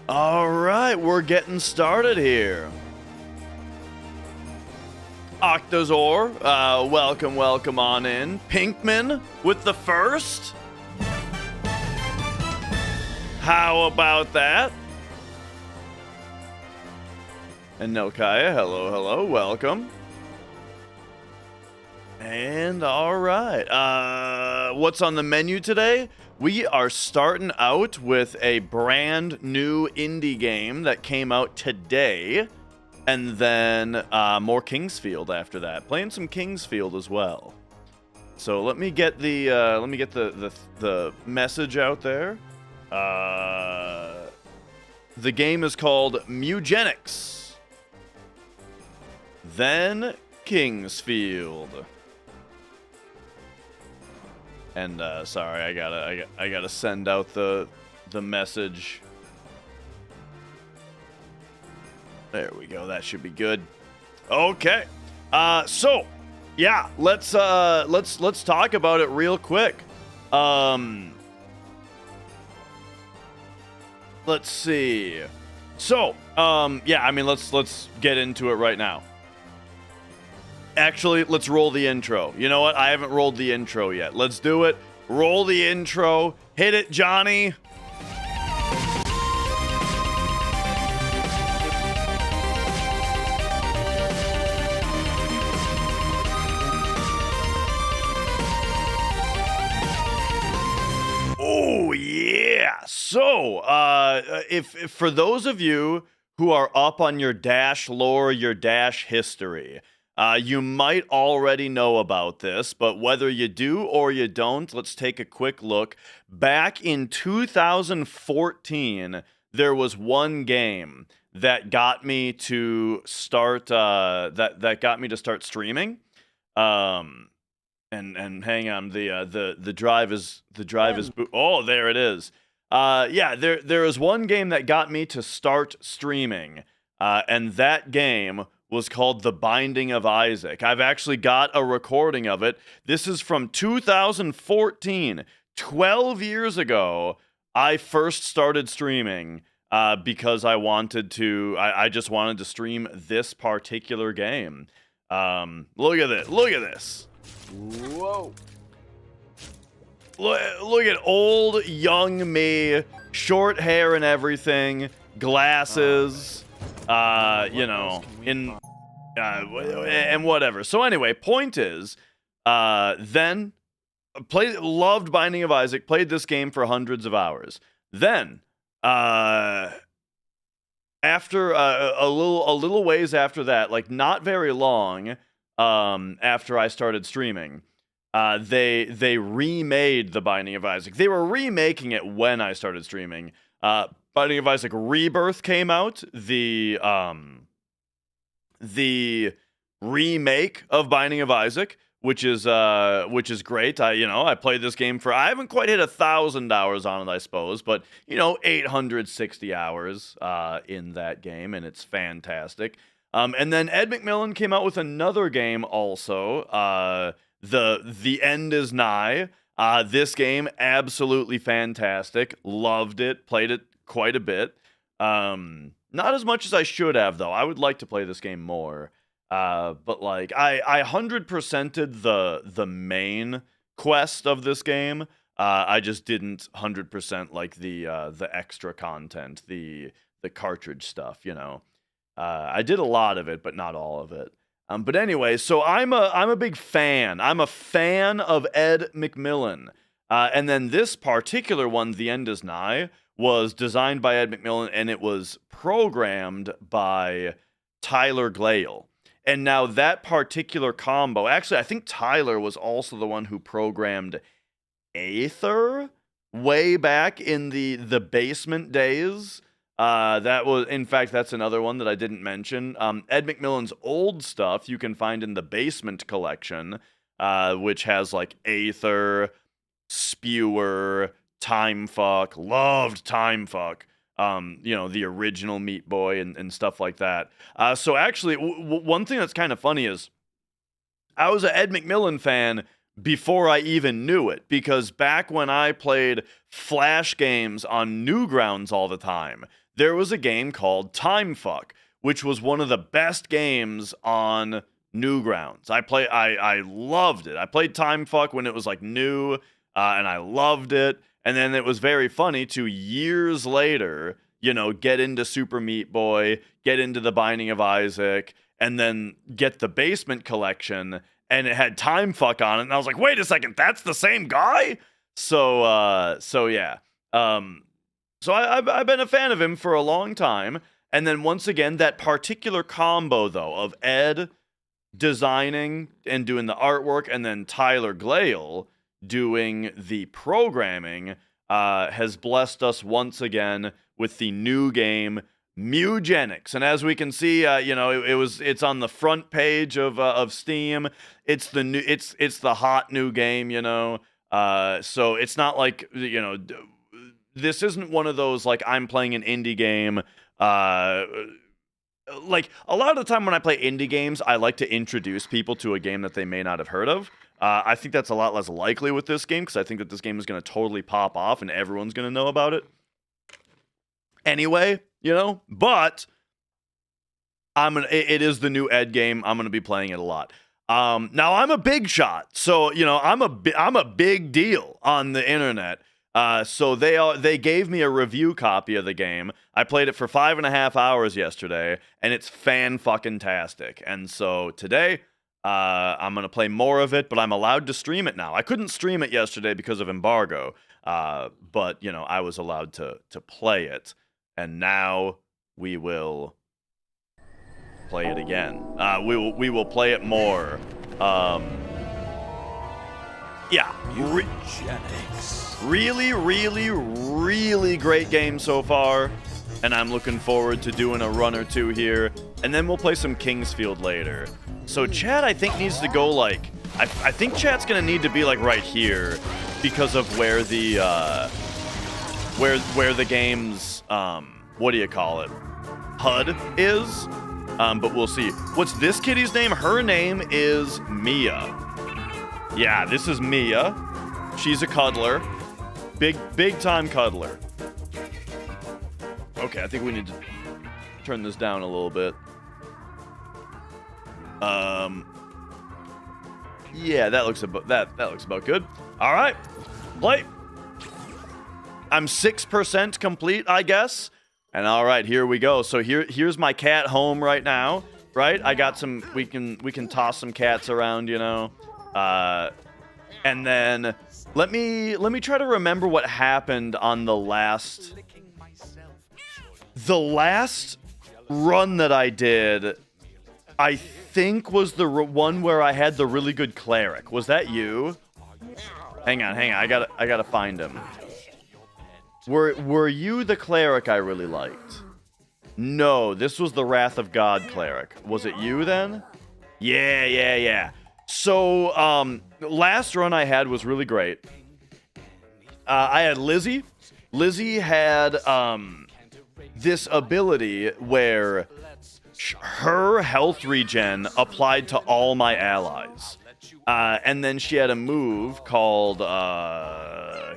All right, we're getting started here. Octozor, welcome on in. Pinkman with the first. How about that? And Nelkaya, hello, welcome. And all right, what's on the menu today? We are starting out with a brand new indie game that came out today, and then more Kingsfield after that. Playing some Kingsfield as well. So let me get the message out there. The game is called Mewgenics. Then Kingsfield. And sorry, I gotta send out the message. There we go. That should be good. Okay. So yeah, let's talk about it real quick. Let's see. So yeah, I mean let's get into it right now. Actually, let's roll the intro. You know what? I haven't rolled the intro yet. Let's do it. Roll the intro. Hit it, Johnny. Oh, yeah. So, if for those of you who are up on your Dash lore, your Dash history, you might already know about this, but whether you do or you don't, let's take a quick look. Back in 2014, there was one game that got me to start that got me to start streaming. And hang on, the drive is oh, there it is. Yeah, there is one game that got me to start streaming, and that game was called The Binding of Isaac. I've actually got a recording of it. This is from 2014. 12 years ago, I first started streaming because I just wanted to stream this particular game. Look at this. Look at this. Whoa. Look at old, young me, short hair and everything, glasses. You know, and whatever. So anyway, point is, then loved Binding of Isaac, played this game for hundreds of hours. Then, after a little ways after that, like not very long, after I started streaming, they remade The Binding of Isaac. They were remaking it when I started streaming. Binding of Isaac Rebirth came out, the remake of Binding of Isaac, which is great. I played this game I haven't quite hit 1,000 hours on it, I suppose, but 860 hours in that game, and it's fantastic. And then Ed McMillan came out with another game also. The End is Nigh. This game, absolutely fantastic. Loved it. Played it quite a bit. Not as much as I should have, though. I would like to play this game more. But like I 100%ed the main quest of this game. I just didn't 100% like the extra content, the cartridge stuff, I did a lot of it, but not all of it. But anyway, so I'm a big fan. I'm a fan of Ed McMillan. And then this particular one, The End is Nigh, was designed by Ed McMillan, and it was programmed by Tyler Glale. And now that particular combo, actually, I think Tyler was also the one who programmed Aether way back in the basement days. In fact, that's another one that I didn't mention. Ed McMillan's old stuff you can find in the Basement collection, which has like Aether, Spewer, Timefuck, loved Timefuck, the original Meat Boy and stuff like that. So actually, one thing that's kind of funny is I was an Ed McMillan fan before I even knew it, because back when I played Flash games on Newgrounds all the time, there was a game called Time Fuck, which was one of the best games on Newgrounds. I loved it. I played Time Fuck when it was like new, and I loved it. And then it was very funny to years later, get into Super Meat Boy, get into The Binding of Isaac, and then get the Basement Collection, and it had Time Fuck on it, and I was like, wait a second, that's the same guy? So yeah. So I've been a fan of him for a long time, and then once again, that particular combo, though, of Ed designing and doing the artwork, and then Tyler Glale doing the programming, has blessed us once again with the new game Mewgenics. And as we can see, it's on the front page of Steam. It's the hot new game, so it's not like, this isn't one of those like I'm playing an indie game. Like a lot of the time when I play indie games, I like to introduce people to a game that they may not have heard of. I think that's a lot less likely with this game, because I think that this game is going to totally pop off and everyone's going to know about it anyway, but it is the new Ed game. I'm going to be playing it a lot. Now I'm a big shot, so I'm a big deal on the internet. So they gave me a review copy of the game. I played it for 5.5 hours yesterday, and it's fan-fucking-tastic. And so today, I'm going to play more of it, but I'm allowed to stream it now. I couldn't stream it yesterday because of embargo, but, I was allowed to play it. And now we will play it again. We will play it more. Yeah. Really, really, really great game so far. And I'm looking forward to doing a run or two here. And then we'll play some Kingsfield later. So chat, I think, needs to go like... I think chat's going to need to be like right here, because of where the... where the game's... what do you call it? HUD is. But we'll see. What's this kitty's name? Her name is Mia. Yeah, this is Mia. She's a cuddler. Big time cuddler. Okay, I think we need to turn this down a little bit. Yeah, that looks about good. All right, play. I'm 6% complete, I guess. And all right, here we go. So here's my cat home right now. Right, I got some. We can toss some cats around, and then let me try to remember what happened on the last run that I did. I think was the one where I had the really good cleric. Was that you? Hang on. I gotta find him. Were you the cleric I really liked? No, this was the Wrath of God cleric. Was it you then? Yeah. So, last run I had was really great. I had Lizzie. Lizzie had, this ability where her health regen applied to all my allies. And then she had a move called,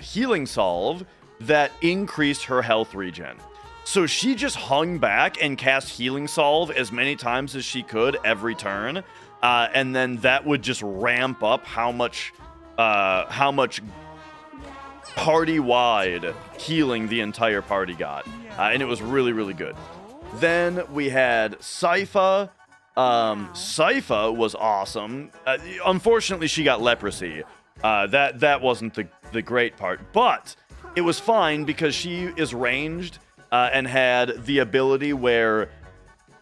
Healing Salve that increased her health regen. So she just hung back and cast Healing Salve as many times as she could every turn. And then that would just ramp up how much party-wide healing the entire party got. And it was really, really good. Then we had Sypha. Sypha was awesome. Unfortunately, she got leprosy. That wasn't the great part. But it was fine because she is ranged and had the ability where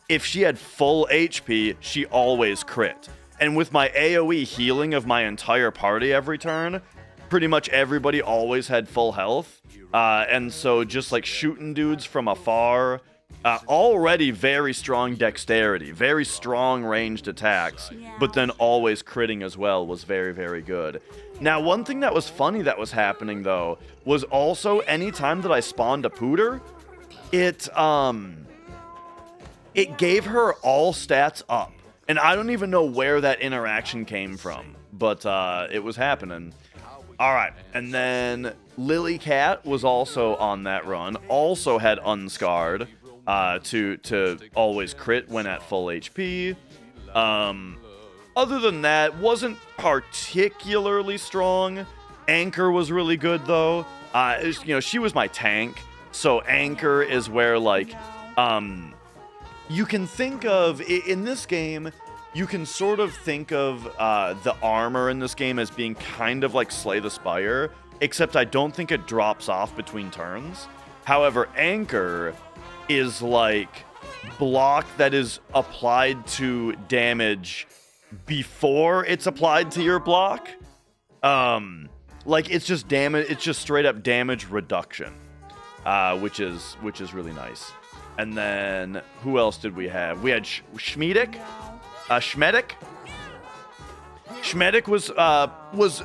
if she had full HP, she always crit. And with my AoE healing of my entire party every turn, pretty much everybody always had full health. And so just like shooting dudes from afar, already very strong dexterity, very strong ranged attacks, but then always critting as well was very, very good. Now, one thing that was funny that was happening, though, was also anytime that I spawned a pooter, it gave her all stats up. And I don't even know where that interaction came from, but it was happening. All right, and then Lily Cat was also on that run. Also had Unscarred to always crit when at full HP. Other than that, wasn't particularly strong. Anchor was really good though. She was my tank. So Anchor is where like, you can think of in this game. You can sort of think of the armor in this game as being kind of like Slay the Spire, except I don't think it drops off between turns. However, Anchor is like block that is applied to damage before it's applied to your block. Like it's just damage. It's just straight up damage reduction, which is really nice. And then who else did we have? We had Schmedic. Schmedic was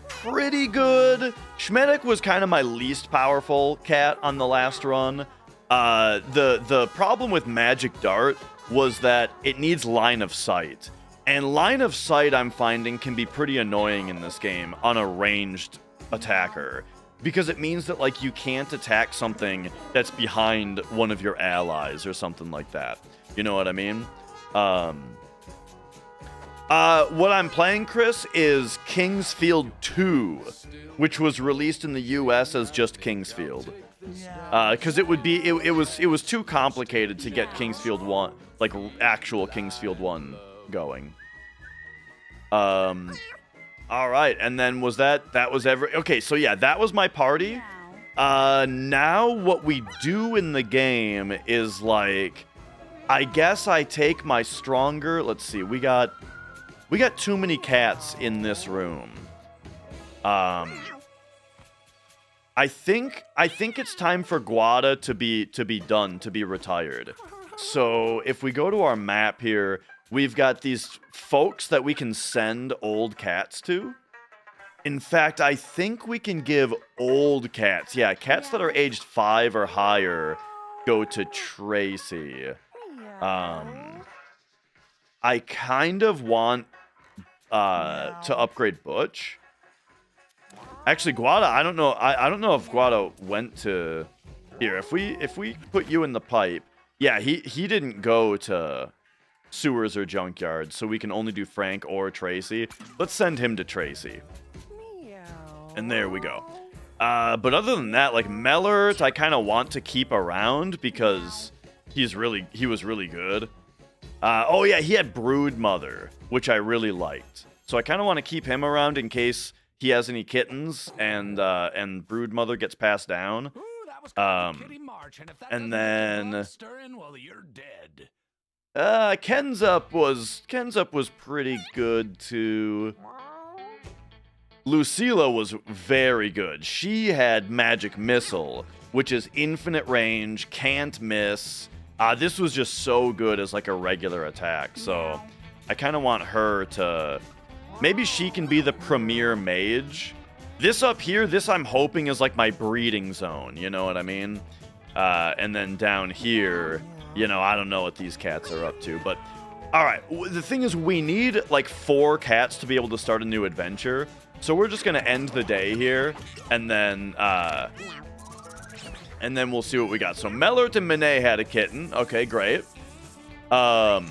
pretty good. Schmedic was kind of my least powerful cat on the last run. The problem with Magic Dart was that it needs line of sight. And line of sight, I'm finding, can be pretty annoying in this game on a ranged attacker. Because it means that, like, you can't attack something that's behind one of your allies or something like that. You know what I mean? What I'm playing, Chris, is Kingsfield 2, which was released in the US as just Kingsfield. Because it was too complicated to get Kingsfield 1, like actual Kingsfield 1 going. All right, and then okay, so yeah, that was my party. Now what we do in the game is like, I guess I take my stronger, let's see, we got too many cats in this room. I think it's time for Guada to be retired. So if we go to our map here, we've got these folks that we can send old cats to. In fact, I think we can give old cats, cats that are aged 5 or higher, go to Tracy. I kind of want to upgrade Butch. Actually, Guada, I don't know if Guada went to here. If we put you in the pipe, yeah, he didn't go to sewers or junkyard, so we can only do Frank or Tracy. Let's send him to Tracy. And there we go. But other than that, like Mellert, I kind of want to keep around because he was really good. Oh yeah, he had Brood Mother, which I really liked. So I kind of want to keep him around in case he has any kittens and Brood Mother gets passed down. And then Kenzup was pretty good too. Lucilla was very good. She had Magic Missile, which is infinite range, can't miss. This was just so good as like a regular attack. So I kind of want her to... Maybe she can be the premier mage. This up here, this I'm hoping is like my breeding zone. You know what I mean? And then down here, you know, I don't know what these cats are up to. But, all right. The thing is, we need like 4 cats to be able to start a new adventure. So we're just going to end the day here. And then we'll see what we got. So Mellert and Monet had a kitten. Okay, great. Oh,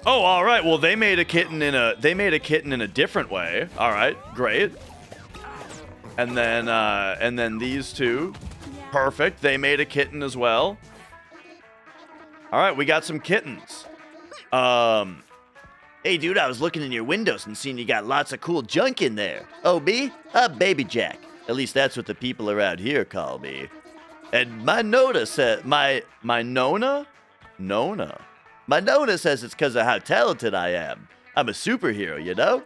all right. Well, they made a kitten in a different way. All right, great. And then these two, perfect. They made a kitten as well. All right, we got some kittens. Hey, dude, I was looking in your windows and seeing you got lots of cool junk in there. Oh, me? Baby Jack. At least that's what the people around here call me. And my Nona said, my Nona? Nona. My Nona says it's because of how talented I am. I'm a superhero, you know?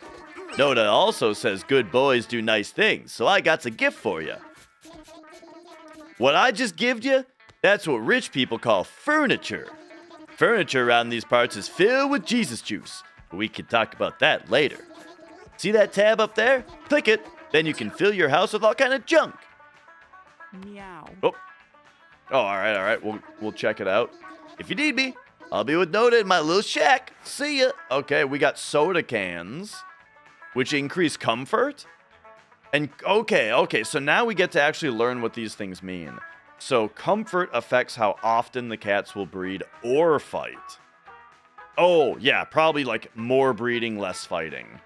Nona also says good boys do nice things, so I got a gift for you. What I just gived you? That's what rich people call furniture. Furniture around these parts is filled with Jesus juice. We can talk about that later. See that tab up there? Click it, then you can fill your house with all kind of junk. Meow. Oh, all right. We'll check it out. If you need me, I'll be with Nona in my little shack. See ya. Okay, we got soda cans. which increase comfort. And okay, so now we get to actually learn what these things mean. So comfort affects how often the cats will breed or fight. Oh, yeah, probably like more breeding, less fighting.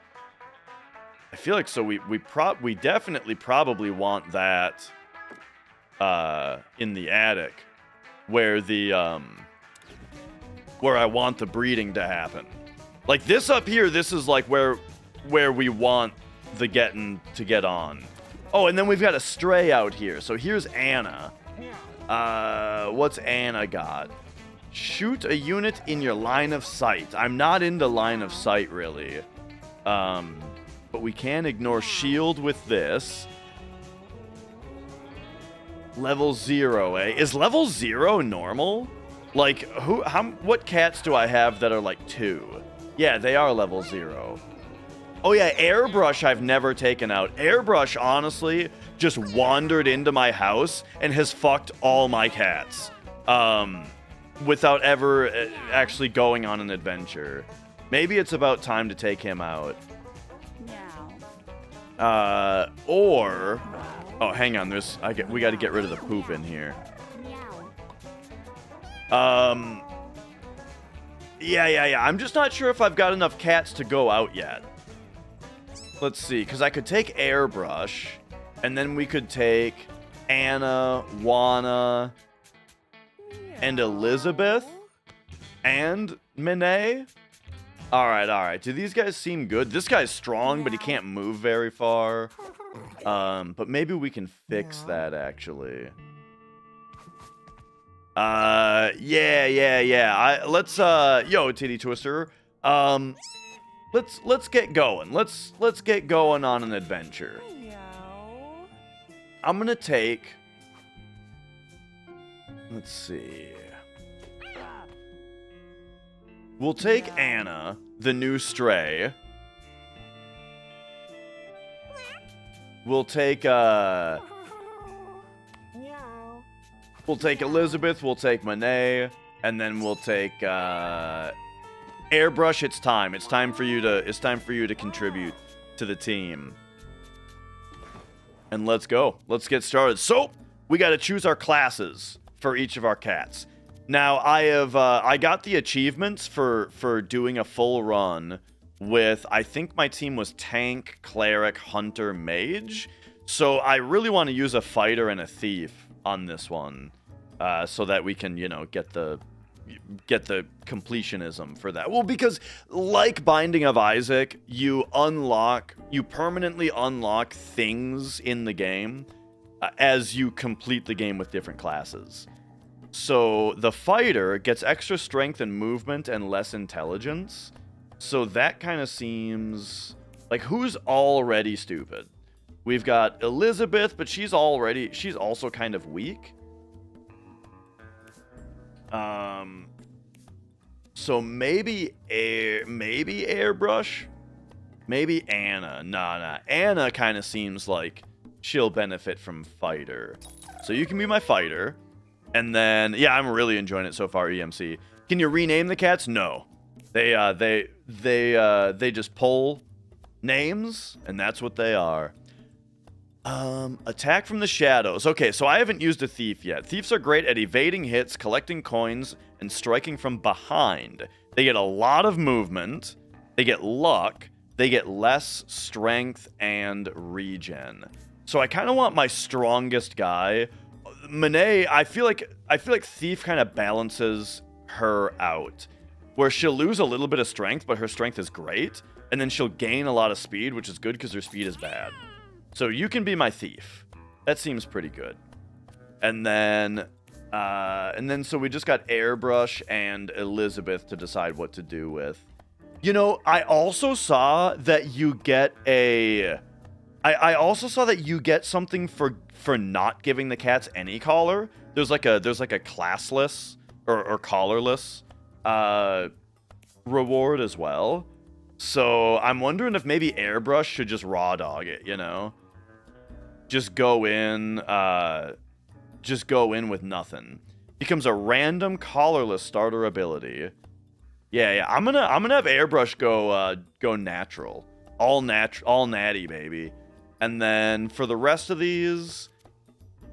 I feel like so we definitely probably want that in the attic where the where I want the breeding to happen. Like this up here, this is like where we want the getting to get on. Oh, and then we've got a stray out here. So here's Anna. What's Anna got? Shoot a unit in your line of sight. I'm not into line of sight really. But we can ignore shield with this. Level 0, eh? Is level 0 normal? Like, what cats do I have that are like 2? Yeah, they are level 0. Oh yeah, Airbrush I've never taken out. Airbrush, honestly, just wandered into my house and has fucked all my cats. Without ever actually going on an adventure. Maybe it's about time to take him out. Meow. Or... Oh, hang on, we gotta get rid of the poop in here. Meow. Yeah. I'm just not sure if I've got enough cats to go out yet. Let's see, because I could take Airbrush, and then we could take Anna, Juana, and Elizabeth, and Minay. All right. Do these guys seem good? This guy's strong, but he can't move very far. But maybe we can fix that, actually. Yeah. Let's, yo, Titty Twister. Let's get going. Let's get going on an adventure. Meow. I'm gonna take... Let's see. We'll take Anna, the new stray. We'll take, Meow. we'll take Elizabeth, we'll take Monet, and then we'll take, Airbrush. It's time. It's time for you to contribute to the team. And let's go. Let's get started. So, we got to choose our classes for each of our cats. Now, I got the achievements for doing a full run with, I think my team was Tank, Cleric, Hunter, Mage. So I really want to use a Fighter and a Thief on this one, so that we can, get the completionism for that. Well, because like Binding of Isaac, you permanently unlock things in the game as you complete the game with different classes. So the fighter gets extra strength and movement and less intelligence. So that kind of seems like who's already stupid. We've got Elizabeth, but she's also kind of weak. So maybe Airbrush, maybe Anna. Nah. Anna kind of seems like she'll benefit from fighter. So you can be my fighter. And then, yeah, I'm really enjoying it so far, EMC. Can you rename the cats? No. They just pull names, and that's what they are. Attack from the shadows. Okay, so I haven't used a thief yet. Thieves are great at evading hits, collecting coins, and striking from behind. They get a lot of movement. They get luck. They get less strength and regen. So I kind of want my strongest guy. Monet, I feel like Thief kind of balances her out, where she'll lose a little bit of strength, but her strength is great, and then she'll gain a lot of speed, which is good because her speed is bad. So you can be my Thief. That seems pretty good. And then so we just got Airbrush and Elizabeth to decide what to do with. I also saw that you get I also saw that you get something for not giving the cats any collar. There's like a classless or collarless reward as well. So I'm wondering if maybe Airbrush should just raw dog it, Just go in with nothing. Becomes a random collarless starter ability. Yeah. I'm gonna have Airbrush go natural. All natty, baby. And then for the rest of these,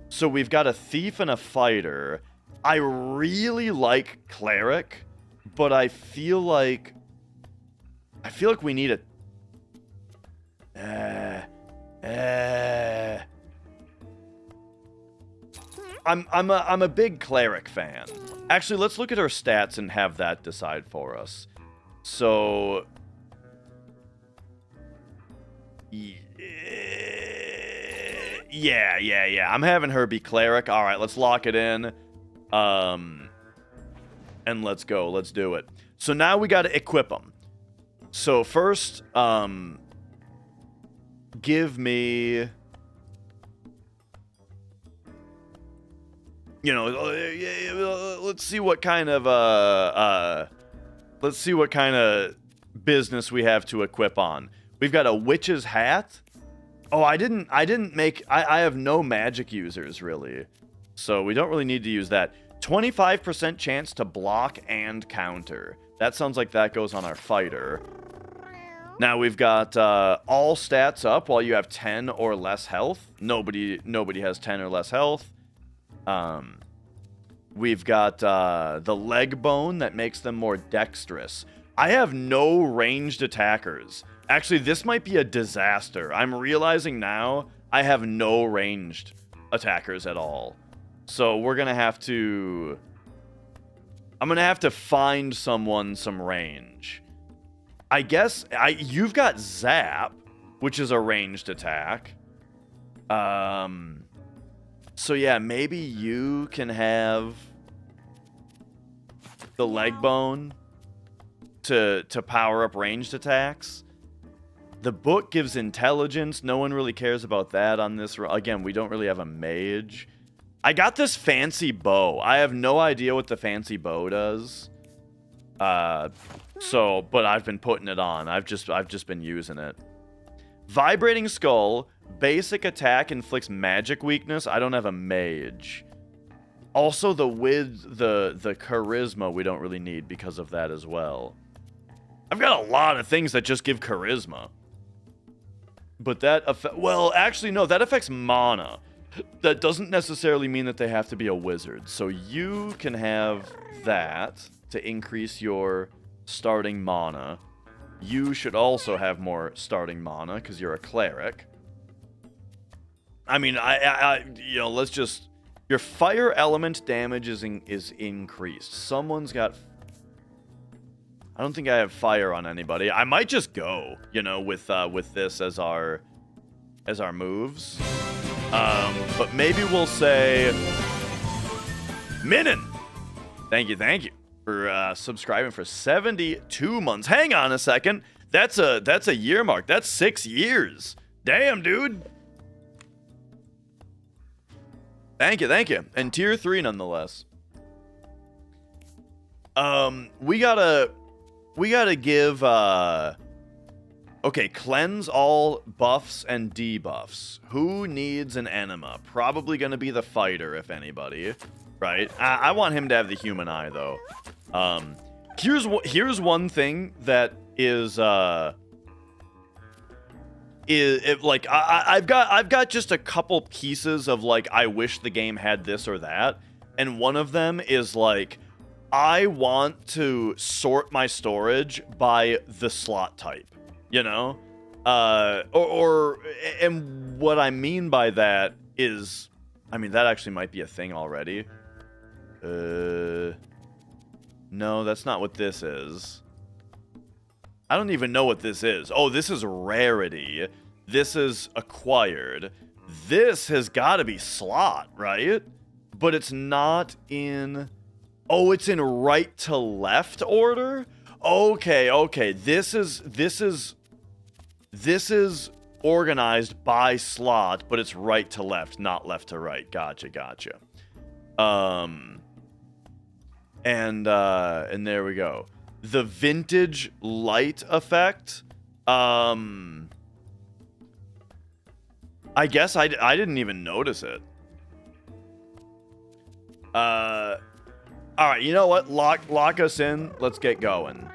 so we've got a thief and a fighter. I really like cleric, but I feel like we need I'm a big cleric fan. Actually, let's look at our stats and have that decide for us. So yeah. I'm having her be cleric. All right, let's lock it in. And let's go. Let's do it. So now we got to equip them. So first, give me, you know, let's see what kind of business we have to equip on. We've got a witch's hat. Oh, I have no magic users really. So we don't really need to use that. 25% chance to block and counter. That sounds like that goes on our fighter. Now we've got all stats up while you have 10 or less health. Nobody has 10 or less health. We've got the leg bone that makes them more dexterous. I have no ranged attackers. Actually, this might be a disaster. I'm realizing now I have no ranged attackers at all. So we're going to have to... I'm going to have to find someone some range. I guess you've got Zap, which is a ranged attack. So yeah, maybe you can have the leg bone to power up ranged attacks. The book gives intelligence. No one really cares about that on this. Again, we don't really have a mage. I got this fancy bow. I have no idea what the fancy bow does. But I've been putting it on. I've just been using it. Vibrating skull, basic attack inflicts magic weakness. I don't have a mage. Also, the charisma we don't really need because of that as well. I've got a lot of things that just give charisma. But that actually no, that affects mana. That doesn't necessarily mean that they have to be a wizard. So you can have that to increase your starting mana. You should also have more starting mana because you're a cleric. I mean, let's just... Your fire element damage is increased. Someone's got... I don't think I have fire on anybody. I might just go, with this as our moves. But maybe we'll say... Minin! Thank you for subscribing for 72 months. Hang on a second. That's a year mark. That's 6 years. Damn, dude. Thank you. And tier 3 nonetheless. We gotta give okay, cleanse all buffs and debuffs. Who needs an enema? Probably gonna be the fighter, if anybody. Right? I want him to have the human eye, though. Here's one thing that is I've got just a couple pieces of like I wish the game had this or that, and one of them is like I want to sort my storage by the slot type, and what I mean by that is, I mean that actually might be a thing already. No, that's not what this is. I don't even know what this is. Oh, this is rarity. This is acquired. This has got to be slot, right? But it's not in... Oh, it's in right to left order? Okay. This is organized by slot, but it's right to left, not left to right. Gotcha. And there we go. The vintage light effect. I guess I didn't even notice it. All right, you know what? Lock us in. Let's get going.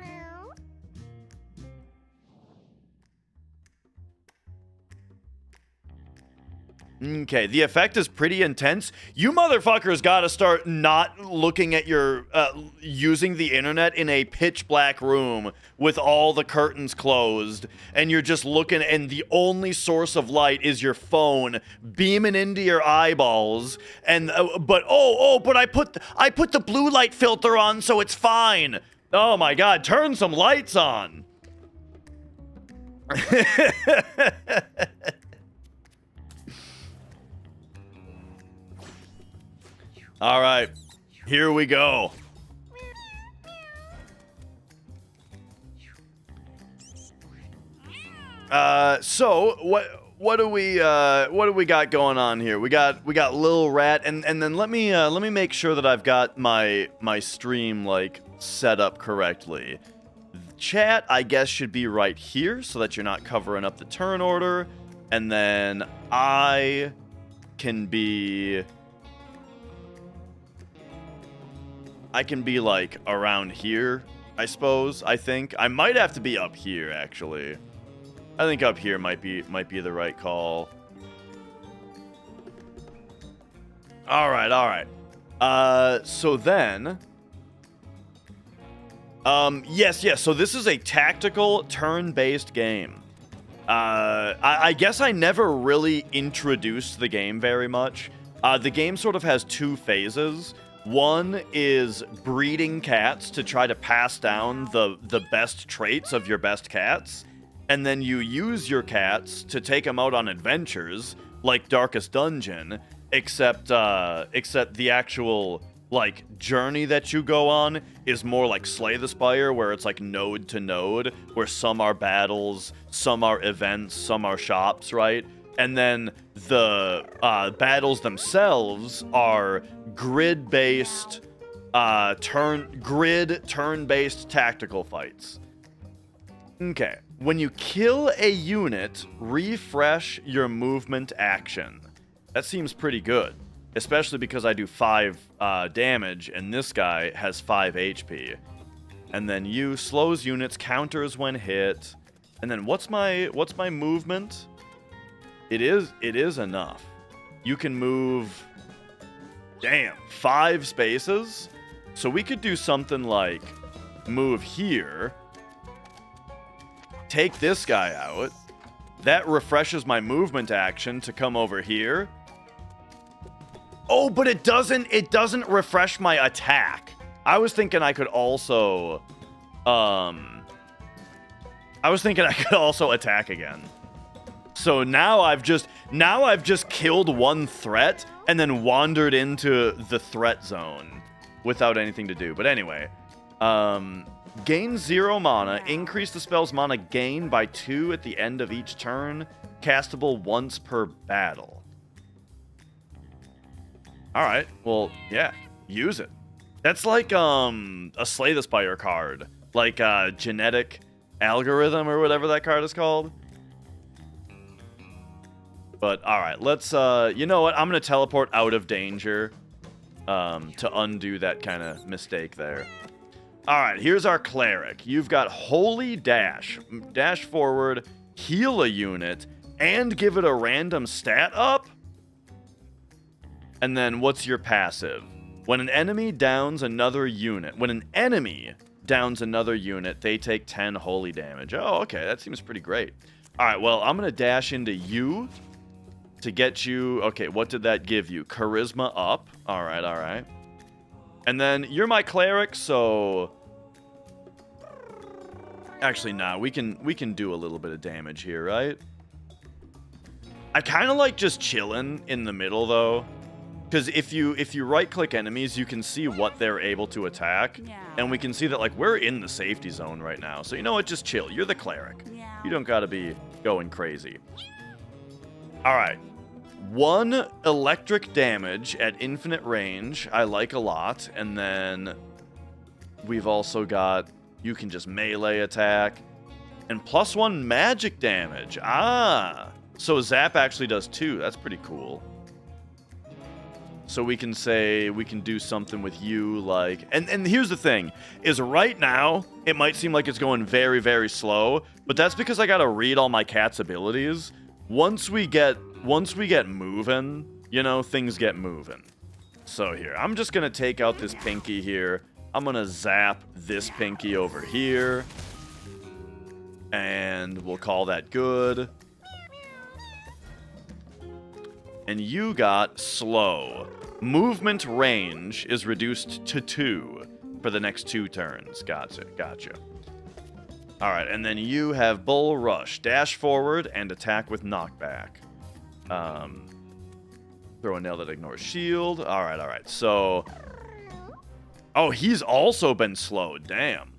Okay, the effect is pretty intense. You motherfuckers gotta start not looking at your, using the internet in a pitch black room with all the curtains closed, and you're just looking, and the only source of light is your phone beaming into your eyeballs, and, but I put the blue light filter on, so it's fine. Oh my god, turn some lights on. All right, here we go. So what do we got going on here? We got Lil Rat, and then let me make sure that I've got my stream like set up correctly. Chat, I guess, should be right here so that you're not covering up the turn order, and then I can be like around here, I suppose. I think I might have to be up here, actually. I think up here might be the right call. All right. So then, yes. So this is a tactical turn-based game. I guess I never really introduced the game very much. The game sort of has two phases. One is breeding cats to try to pass down the best traits of your best cats, and then you use your cats to take them out on adventures, like Darkest Dungeon, except the actual, like, journey that you go on is more like Slay the Spire, where it's like node to node, where some are battles, some are events, some are shops, right? And then the battles themselves are grid-based, turn-based tactical fights. Okay. When you kill a unit, refresh your movement action. That seems pretty good, especially because I do 5 damage, and this guy has 5 HP. And then you slows units, counters when hit. And then what's my movement? It is enough. You can move, 5 spaces. So we could do something like move here, take this guy out. That refreshes my movement action to come over here. Oh, but it doesn't refresh my attack. I was thinking I could also attack again. So now I've just killed one threat and then wandered into the threat zone without anything to do. But anyway, gain 0 mana, increase the spell's mana gain by 2 at the end of each turn, castable once per battle. All right, well, yeah, use it. That's like a Slay the Spire card, like genetic algorithm or whatever that card is called. But all right, let's you know what? I'm going to teleport out of danger to undo that kind of mistake there. All right, here's our cleric. You've got Holy Dash. Dash forward, heal a unit, and give it a random stat up. And then what's your passive? When an enemy downs another unit, they take 10 holy damage. Oh, okay, that seems pretty great. All right, well, I'm going to dash into you to get you. Okay, what did that give you? Charisma up. All right. And then you're my cleric, so actually, nah, we can do a little bit of damage here, right? I kind of like just chilling in the middle though, because if you right-click enemies, you can see what they're able to attack, and we can see that like we're in the safety zone right now. So you know what? Just chill. You're the cleric. You don't gotta be going crazy. All right. 1 electric damage at infinite range, I like a lot. And then we've also got, you can just melee attack. And +1 magic damage. So Zap actually does 2. That's pretty cool. So we can say, we can do something with you like, and here's the thing, is right now, it might seem like it's going very, very slow, but that's because I gotta read all my cat's abilities. Once we get once we get moving, you know, things get moving. So here, I'm just going to take out this pinky here. I'm going to zap this pinky over here. And we'll call that good. And you got slow. Movement range is reduced to 2 for the next 2 turns. Gotcha. All right, and then you have bull rush, dash forward, and attack with knockback. Throw a nail that ignores shield. All right. So, oh, he's also been slowed. Damn.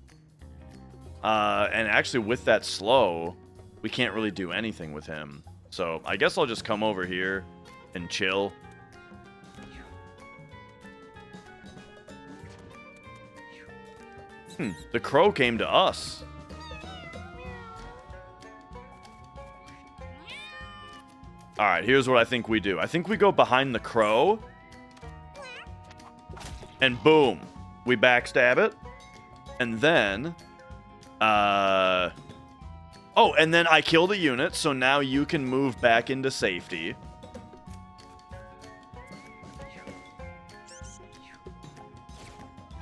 And actually, with that slow, we can't really do anything with him. So I guess I'll just come over here and chill. The crow came to us. All right, here's what I think we do. I think we go behind the crow. And boom. We backstab it. And then... oh, and then I killed a unit, so now you can move back into safety.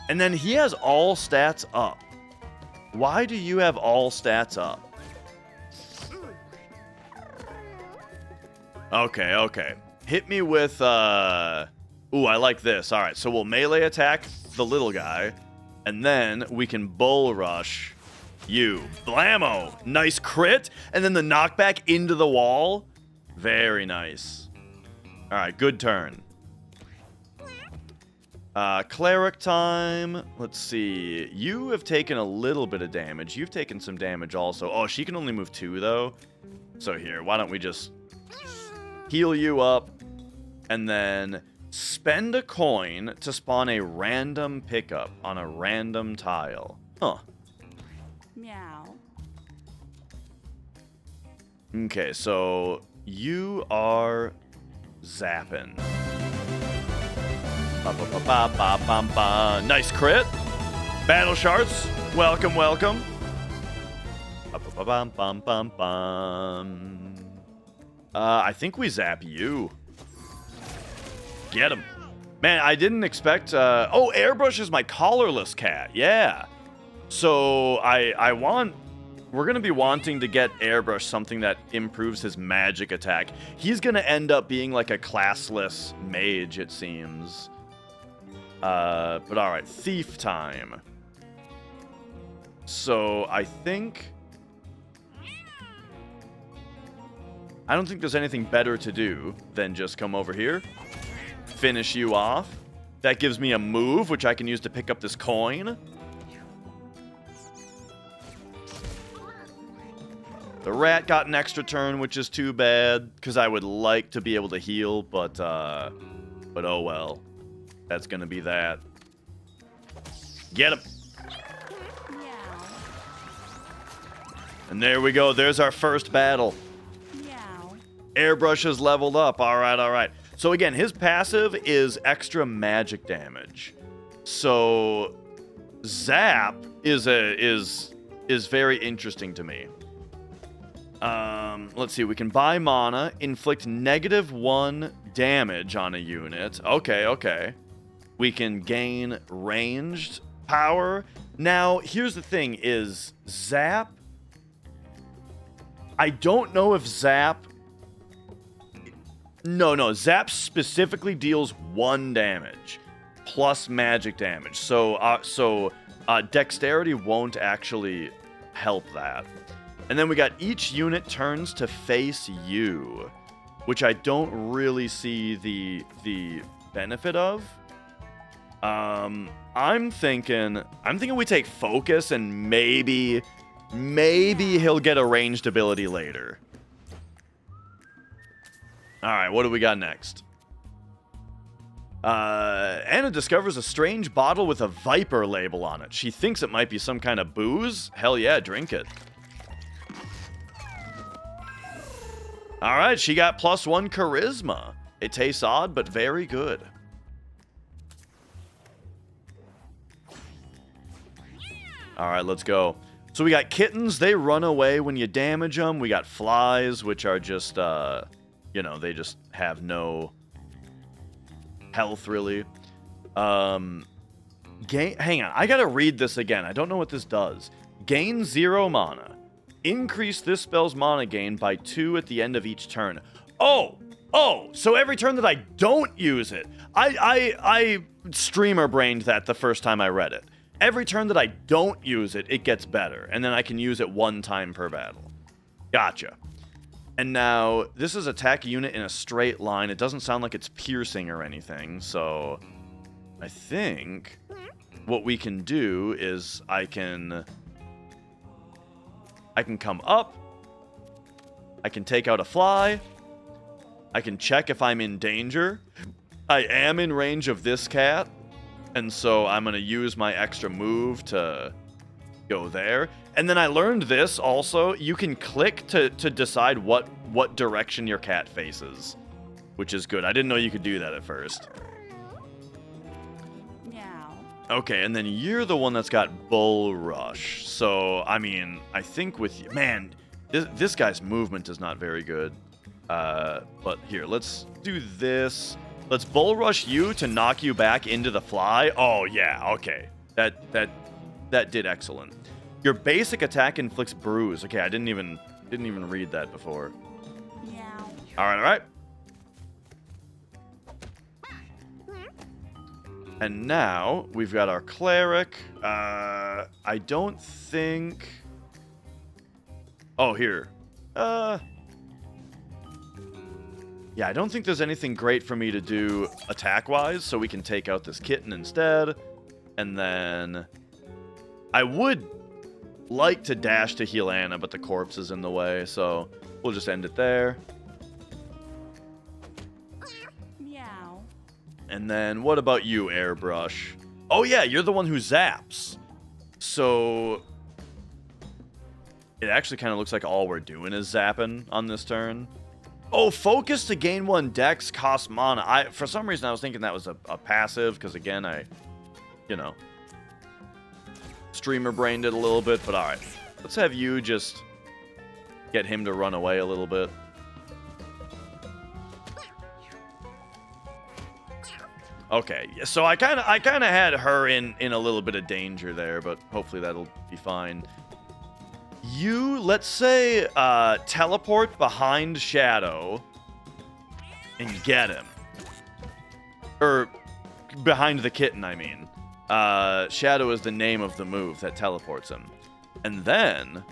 And then he has all stats up. Why do you have all stats up? Okay. Hit me with, ooh, I like this. All right, so we'll melee attack the little guy, and then we can bull rush you. Blammo! Nice crit, and then the knockback into the wall. Very nice. All right, good turn. Cleric time. Let's see. You have taken a little bit of damage. You've taken some damage also. Oh, she can only move 2, though. So here, why don't we just heal you up, and then spend a coin to spawn a random pickup on a random tile. Huh. Meow. Okay, so you are zapping. Ba-ba-ba-ba-ba-ba-ba. Nice crit. Battle shards. Welcome. Ba-ba-ba-bum-bum-bum. I think we zap you. Get him. Man, I didn't expect... oh, Airbrush is my collarless cat. Yeah. So, we're going to be wanting to get Airbrush something that improves his magic attack. He's going to end up being like a classless mage, it seems. But alright, thief time. So, I don't think there's anything better to do than just come over here, finish you off. That gives me a move, which I can use to pick up this coin. The rat got an extra turn, which is too bad, because I would like to be able to heal, but oh well. That's gonna be that. Get him! Meow. And there we go, there's our first battle. Meow. Airbrush is leveled up. All right. So again, his passive is extra magic damage. So zap is very interesting to me. Let's see. We can buy mana, inflict -1 damage on a unit. Okay. We can gain ranged power. Now, here's the thing: is zap. I don't know if zap. No. Zap specifically deals 1 damage plus magic damage. So dexterity won't actually help that. And then we got each unit turns to face you, which I don't really see the benefit of. I'm thinking we take focus and maybe he'll get a ranged ability later. All right, what do we got next? Anna discovers a strange bottle with a Viper label on it. She thinks it might be some kind of booze. Hell yeah, drink it. All right, she got +1 charisma. It tastes odd, but very good. All right, let's go. So we got kittens. They run away when you damage them. We got flies, which are just you know, they just have no health, really. Hang on, I gotta read this again. I don't know what this does. Gain 0 mana. Increase this spell's mana gain by 2 at the end of each turn. Oh, so every turn that I don't use it, I streamer brained that the first time I read it. Every turn that I don't use it, it gets better, and then I can use it 1 time per battle. Gotcha. And now, this is attack a unit in a straight line. It doesn't sound like it's piercing or anything, so I think what we can do is I can come up, I can take out a fly, I can check if I'm in danger. I am in range of this cat, and so I'm going to use my extra move to go there. And then I learned this also. You can click to decide what direction your cat faces, which is good. I didn't know you could do that at first. Meow. Okay, and then you're the one that's got Bull Rush. So, I mean, I think with you... Man, this guy's movement is not very good. But here, let's do this. Let's Bull Rush you to knock you back into the fly. Oh, yeah, okay. That did excellent. Your basic attack inflicts bruise. Okay, I didn't even read that before. Meow. All right. And now we've got our cleric. I don't think. Oh, here. Yeah, I don't think there's anything great for me to do attack-wise, so we can take out this kitten instead. And then I would like to dash to heal Anna, but the corpse is in the way, so we'll just end it there. Meow. And then what about you, Airbrush? Oh yeah, you're the one who zaps. So it actually kind of looks like all we're doing is zapping on this turn. Oh, focus to gain 1 dex costs mana. For some reason, I was thinking that was a passive, because again, streamer brained it a little bit, but alright. Let's have you just get him to run away a little bit. Okay, so I kind of had her in a little bit of danger there, but hopefully that'll be fine. You, let's say, teleport behind Shadow and get him. Or, behind the kitten, I mean. Shadow is the name of the move that teleports him. And then,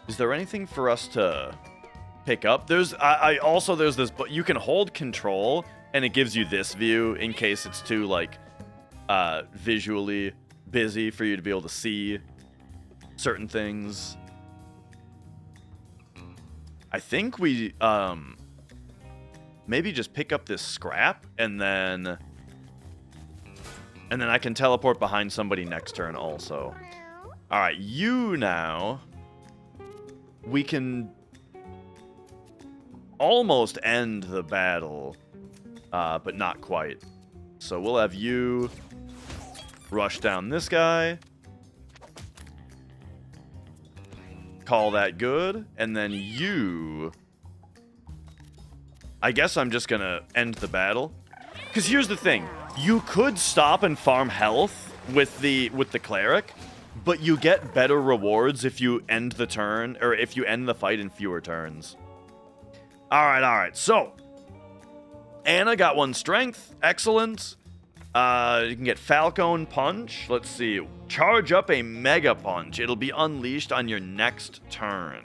is there anything for us to pick up? There's this, but you can hold control, and it gives you this view in case it's too, like, visually busy for you to be able to see certain things. I think we maybe just pick up this scrap and then I can teleport behind somebody next turn also. All right, you now, we can almost end the battle, but not quite. So we'll have you rush down this guy. Call that good, and then you... I guess I'm just gonna end the battle. Because here's the thing. You could stop and farm health with the cleric, but you get better rewards if you end the turn, or if you end the fight in fewer turns. Alright, so... Anna got 1 strength. Excellent. You can get Falcon Punch. Let's see. Charge up a Mega Punch. It'll be unleashed on your next turn.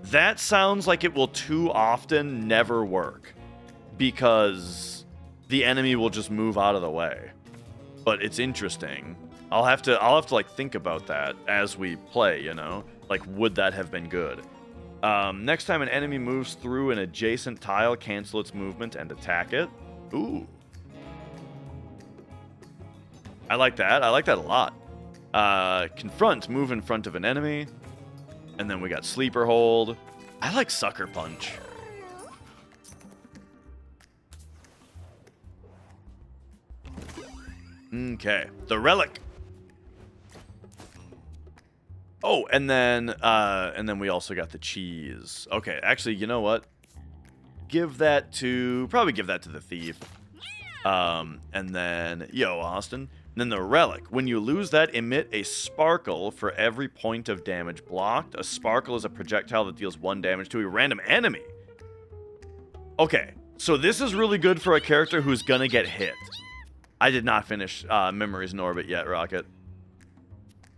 That sounds like it will too often never work, because the enemy will just move out of the way. But it's interesting. I'll have to like think about that as we play, you know? Like, would that have been good? Next time an enemy moves through an adjacent tile, cancel its movement and attack it. Ooh. I like that. I like that a lot. Confront, move in front of an enemy. And then we got Sleeper Hold. I like Sucker Punch. Okay, the Relic. Oh, and then we also got the cheese. Okay, actually, you know what? give that to the thief. And then, Austin. And then the relic. When you lose that, emit a sparkle for every point of damage blocked. A sparkle is a projectile that deals 1 damage to a random enemy. Okay, so this is really good for a character who's gonna get hit. I did not finish Memories in Orbit yet, Rocket.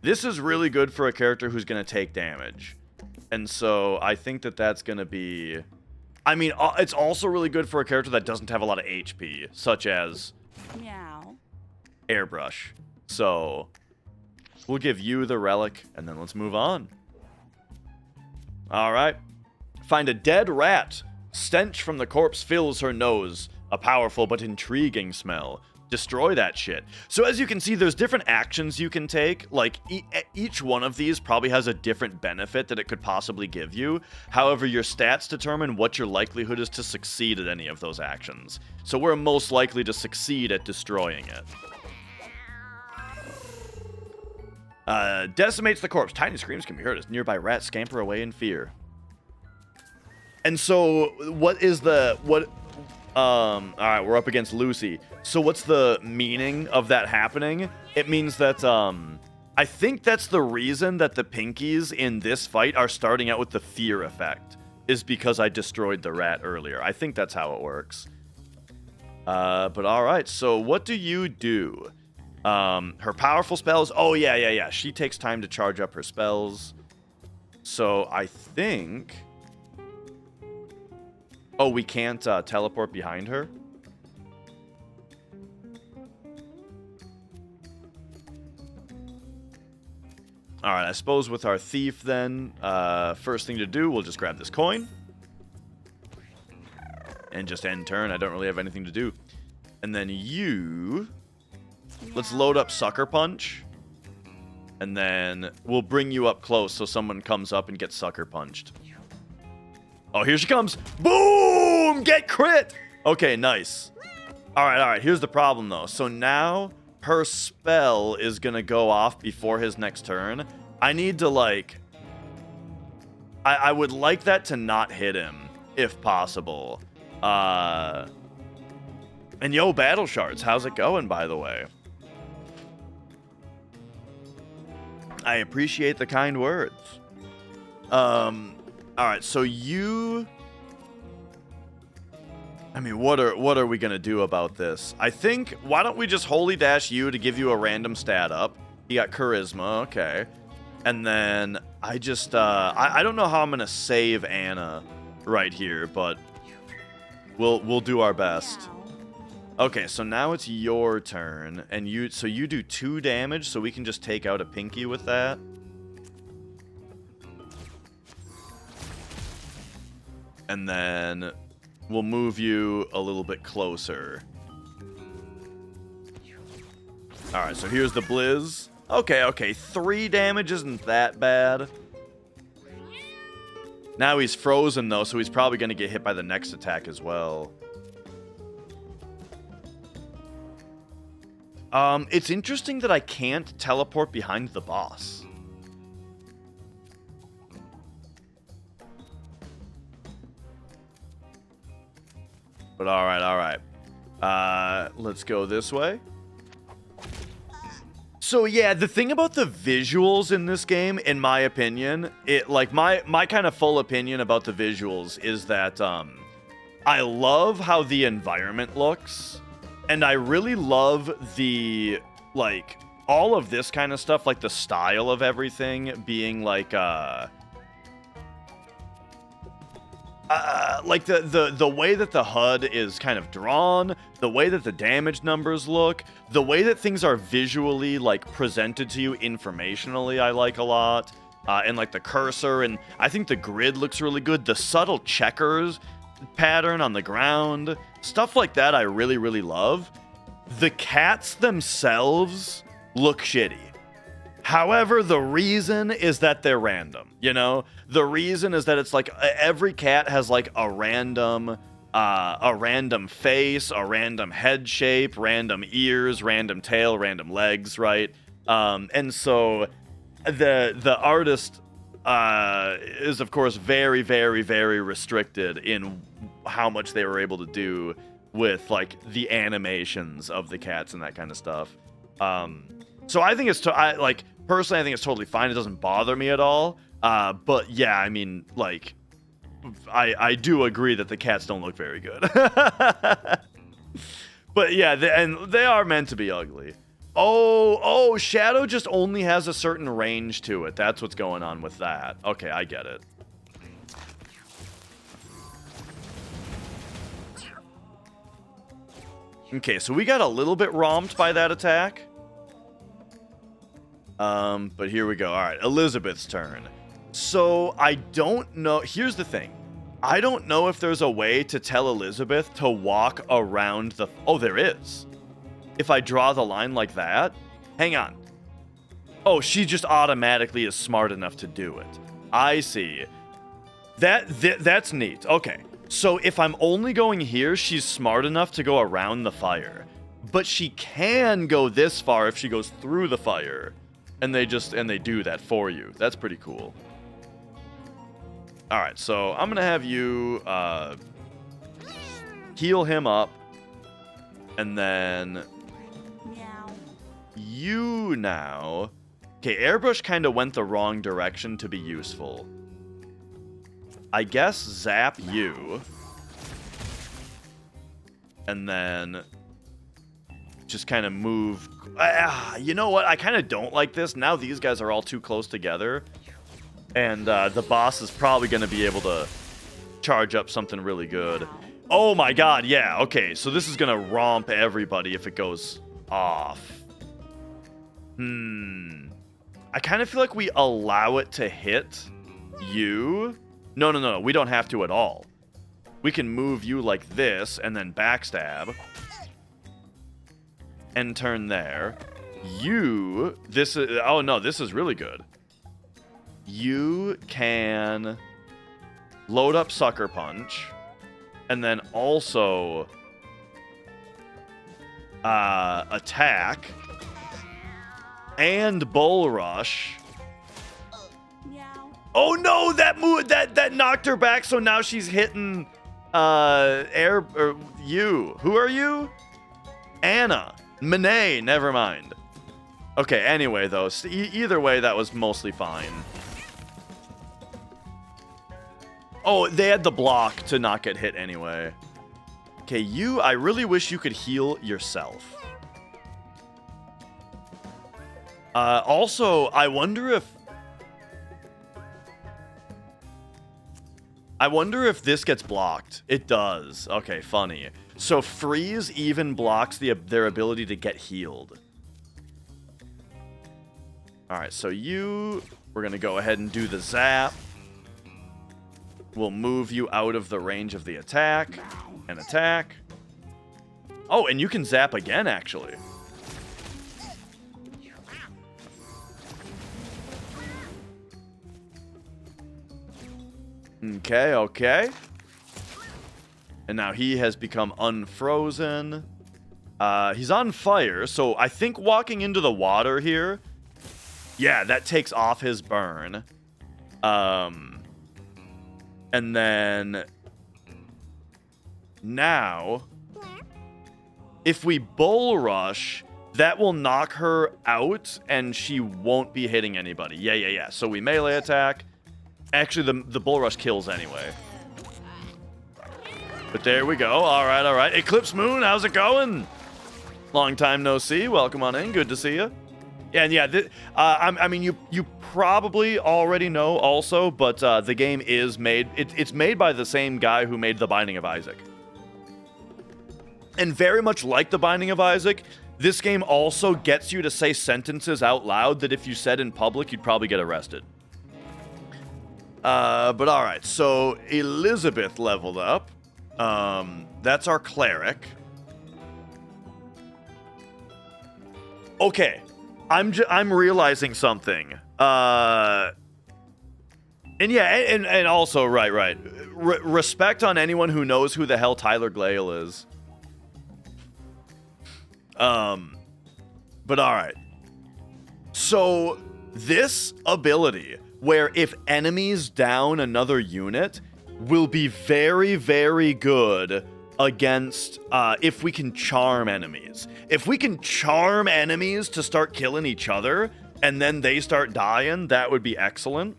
This is really good for a character who's gonna take damage. And so I think that that's gonna be... I mean, it's also really good for a character that doesn't have a lot of HP, such as... Meow. Airbrush. So we'll give you the relic, and then let's move on. All right. Find a dead rat. Stench from the corpse fills her nose. A powerful but intriguing smell. Destroy that shit. So as you can see, there's different actions you can take. Like, each one of these probably has a different benefit that it could possibly give you. However, your stats determine what your likelihood is to succeed at any of those actions. So we're most likely to succeed at destroying it. Decimates the corpse. Tiny screams can be heard as nearby rats scamper away in fear. And so, alright, we're up against Lucy. So what's the meaning of that happening? It means that, I think that's the reason that the pinkies in this fight are starting out with the fear effect. Is because I destroyed the rat earlier. I think that's how it works. But alright, so what do you do? Her powerful spells. Oh, yeah. She takes time to charge up her spells. So I think... Oh, we can't teleport behind her? Alright, I suppose with our thief then, first thing to do, we'll just grab this coin. And just end turn. I don't really have anything to do. And then you... Let's load up Sucker Punch. And then we'll bring you up close so someone comes up and gets Sucker Punched. Oh, here she comes. Boom! Get crit! Okay, nice. Alright. Here's the problem, though. So now her spell is going to go off before his next turn. I need to, like... I would like that to not hit him, if possible. And yo, Battle Shards, how's it going, by the way? I appreciate the kind words. Alright, so you... I mean, what are we gonna do about this? I think, why don't we just Holy Dash you to give you a random stat up? You got Charisma, okay. And then, I just, I don't know how I'm gonna save Anna right here, but we'll do our best. Meow. Okay, so now it's your turn, and you do 2 damage, so we can just take out a Pinky with that. And then we'll move you a little bit closer. Alright, so here's the Blizz. Okay, 3 damage isn't that bad. Now he's frozen, though, so he's probably going to get hit by the next attack as well. It's interesting that I can't teleport behind the boss. But alright. Let's go this way. So yeah, the thing about the visuals in this game, in my opinion, my kind of full opinion about the visuals is that, I love how the environment looks. And I really love the, like, all of this kind of stuff, like the style of everything being like the way that the HUD is kind of drawn, the way that the damage numbers look, the way that things are visually, like, presented to you informationally, I like a lot. And, like, the cursor, and I think the grid looks really good. The subtle checkers pattern on the ground, stuff like that I really, really love. The cats themselves look shitty. However, the reason is that they're random, you know? The reason is that it's like every cat has like a random face, a random head shape, random ears, random tail, random legs, right? And so the artist is of course very, very, very restricted in how much they were able to do with like the animations of the cats and that kind of stuff. So I think personally, I think it's totally fine. It doesn't bother me at all. But yeah, I mean, like, I do agree that the cats don't look very good. But yeah, they are meant to be ugly. Oh, Shadow just only has a certain range to it. That's what's going on with that. Okay, I get it. Okay, so we got a little bit romped by that attack. But here we go. All right, Elizabeth's turn. So I don't know. Here's the thing. I don't know if there's a way to tell Elizabeth to walk around the... Oh, there is. If I draw the line like that. Hang on. Oh, she just automatically is smart enough to do it. I see. That's neat. Okay. So if I'm only going here, she's smart enough to go around the fire. But she can go this far if she goes through the fire. And they do that for you. That's pretty cool. All right, so I'm going to have you heal him up. And then Meow. you now... Okay, Airbrush kind of went the wrong direction to be useful. I guess zap you. And then just kind of move. You know what? I kind of don't like this. Now these guys are all too close together. And the boss is probably going to be able to charge up something really good. Oh my god, yeah. Okay, so this is going to romp everybody if it goes off. I kind of feel like we allow it to hit you. No, we don't have to at all. We can move you like this and then backstab. And turn there. This is... Oh, no, this is really good. You can load up Sucker Punch. And then also... attack. And Bull Rush. Meow. Oh no, that knocked her back, so now she's hitting you. Who are you? Anna. Monet, never mind. Okay, anyway though, either way that was mostly fine. Oh, they had the block to not get hit anyway. Okay, I really wish you could heal yourself. Also, I wonder if this gets blocked. It does. Okay, funny. So freeze even blocks their ability to get healed. Alright, so we're going to go ahead and do the zap. We'll move you out of the range of the attack. And attack. Oh, and you can zap again, actually. Okay. And now he has become unfrozen. He's on fire, so I think walking into the water here, yeah, that takes off his burn. And then now, if we Bull Rush, that will knock her out, and she won't be hitting anybody. Yeah. So we melee attack. Actually, the Bull Rush kills anyway. But there we go. All right. Eclipse Moon, how's it going? Long time no see. Welcome on in. Good to see you. And yeah, I mean, you probably already know also, but the game is made. It's made by the same guy who made The Binding of Isaac. And very much like The Binding of Isaac, this game also gets you to say sentences out loud that if you said in public, you'd probably get arrested. But all right, so Elizabeth leveled up. That's our cleric. Okay, I'm realizing something. And yeah, and also right. Respect on anyone who knows who the hell Tyler Glale is. But all right. So this ability, where if enemies down another unit, will be very, very good against if we can charm enemies. If we can charm enemies to start killing each other and then they start dying, that would be excellent.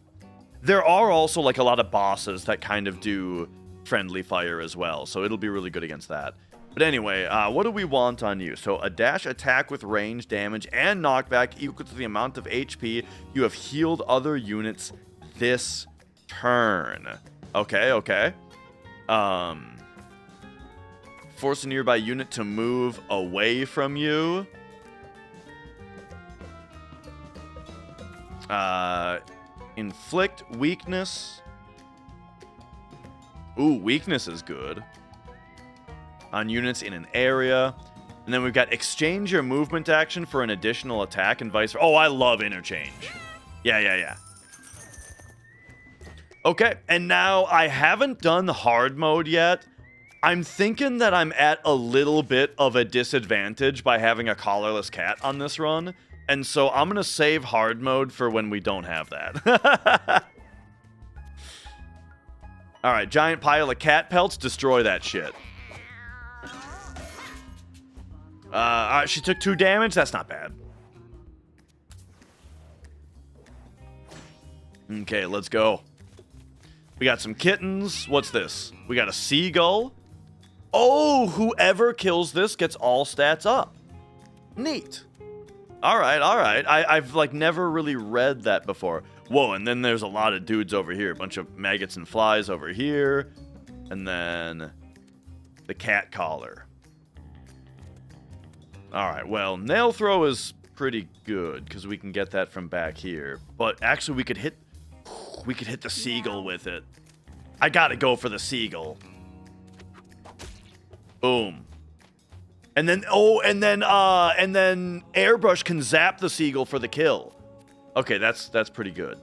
There are also like a lot of bosses that kind of do friendly fire as well, so it'll be really good against that. But anyway, what do we want on you? So a dash attack with range, damage, and knockback equal to the amount of HP you have healed other units this turn. Okay. Force a nearby unit to move away from you. Inflict weakness. Ooh, weakness is good. On units in an area. And then we've got exchange your movement action for an additional attack and vice versa. Oh, I love interchange. Yeah. Okay, and now I haven't done hard mode yet. I'm thinking that I'm at a little bit of a disadvantage by having a collarless cat on this run. And so I'm going to save hard mode for when we don't have that. All right, giant pile of cat pelts. Destroy that shit. All right, she took 2 damage. That's not bad. Okay, let's go. We got some kittens. What's this? We got a seagull. Oh, whoever kills this gets all stats up. Neat. All right. I've like never really read that before. Whoa, and then there's a lot of dudes over here. A bunch of maggots and flies over here. And then the cat collar. All right, well, nail throw is pretty good because we can get that from back here. But actually, we could hit the seagull with it. I gotta go for the seagull. Boom. And then airbrush can zap the seagull for the kill. Okay, that's pretty good.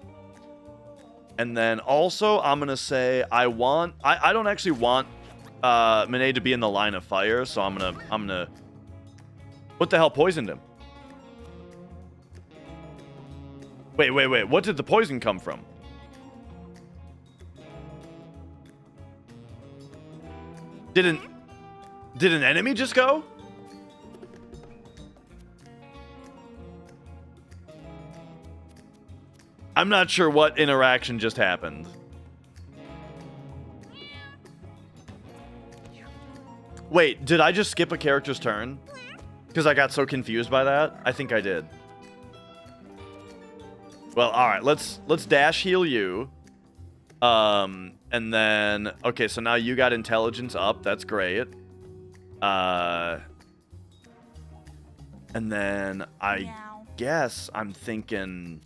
And then also, I'm gonna say I don't actually want Monet to be in the line of fire, so I'm gonna. What the hell poisoned him? Wait. What did the poison come from? Did an enemy just go? I'm not sure what interaction just happened. Wait, did I just skip a character's turn? Because I got so confused by that. I think I did. Well, all right. Let's dash heal you. And then okay, so now you got intelligence up. That's great. And then I guess I'm thinking.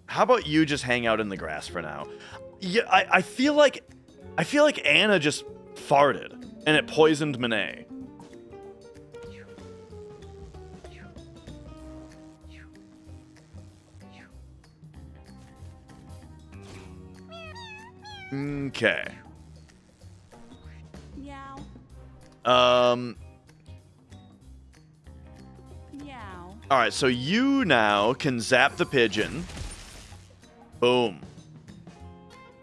How about you just hang out in the grass for now? Yeah, I feel like Anna just farted and it poisoned Monet. Okay. Meow. Meow. All right, so you now can zap the pigeon. Boom.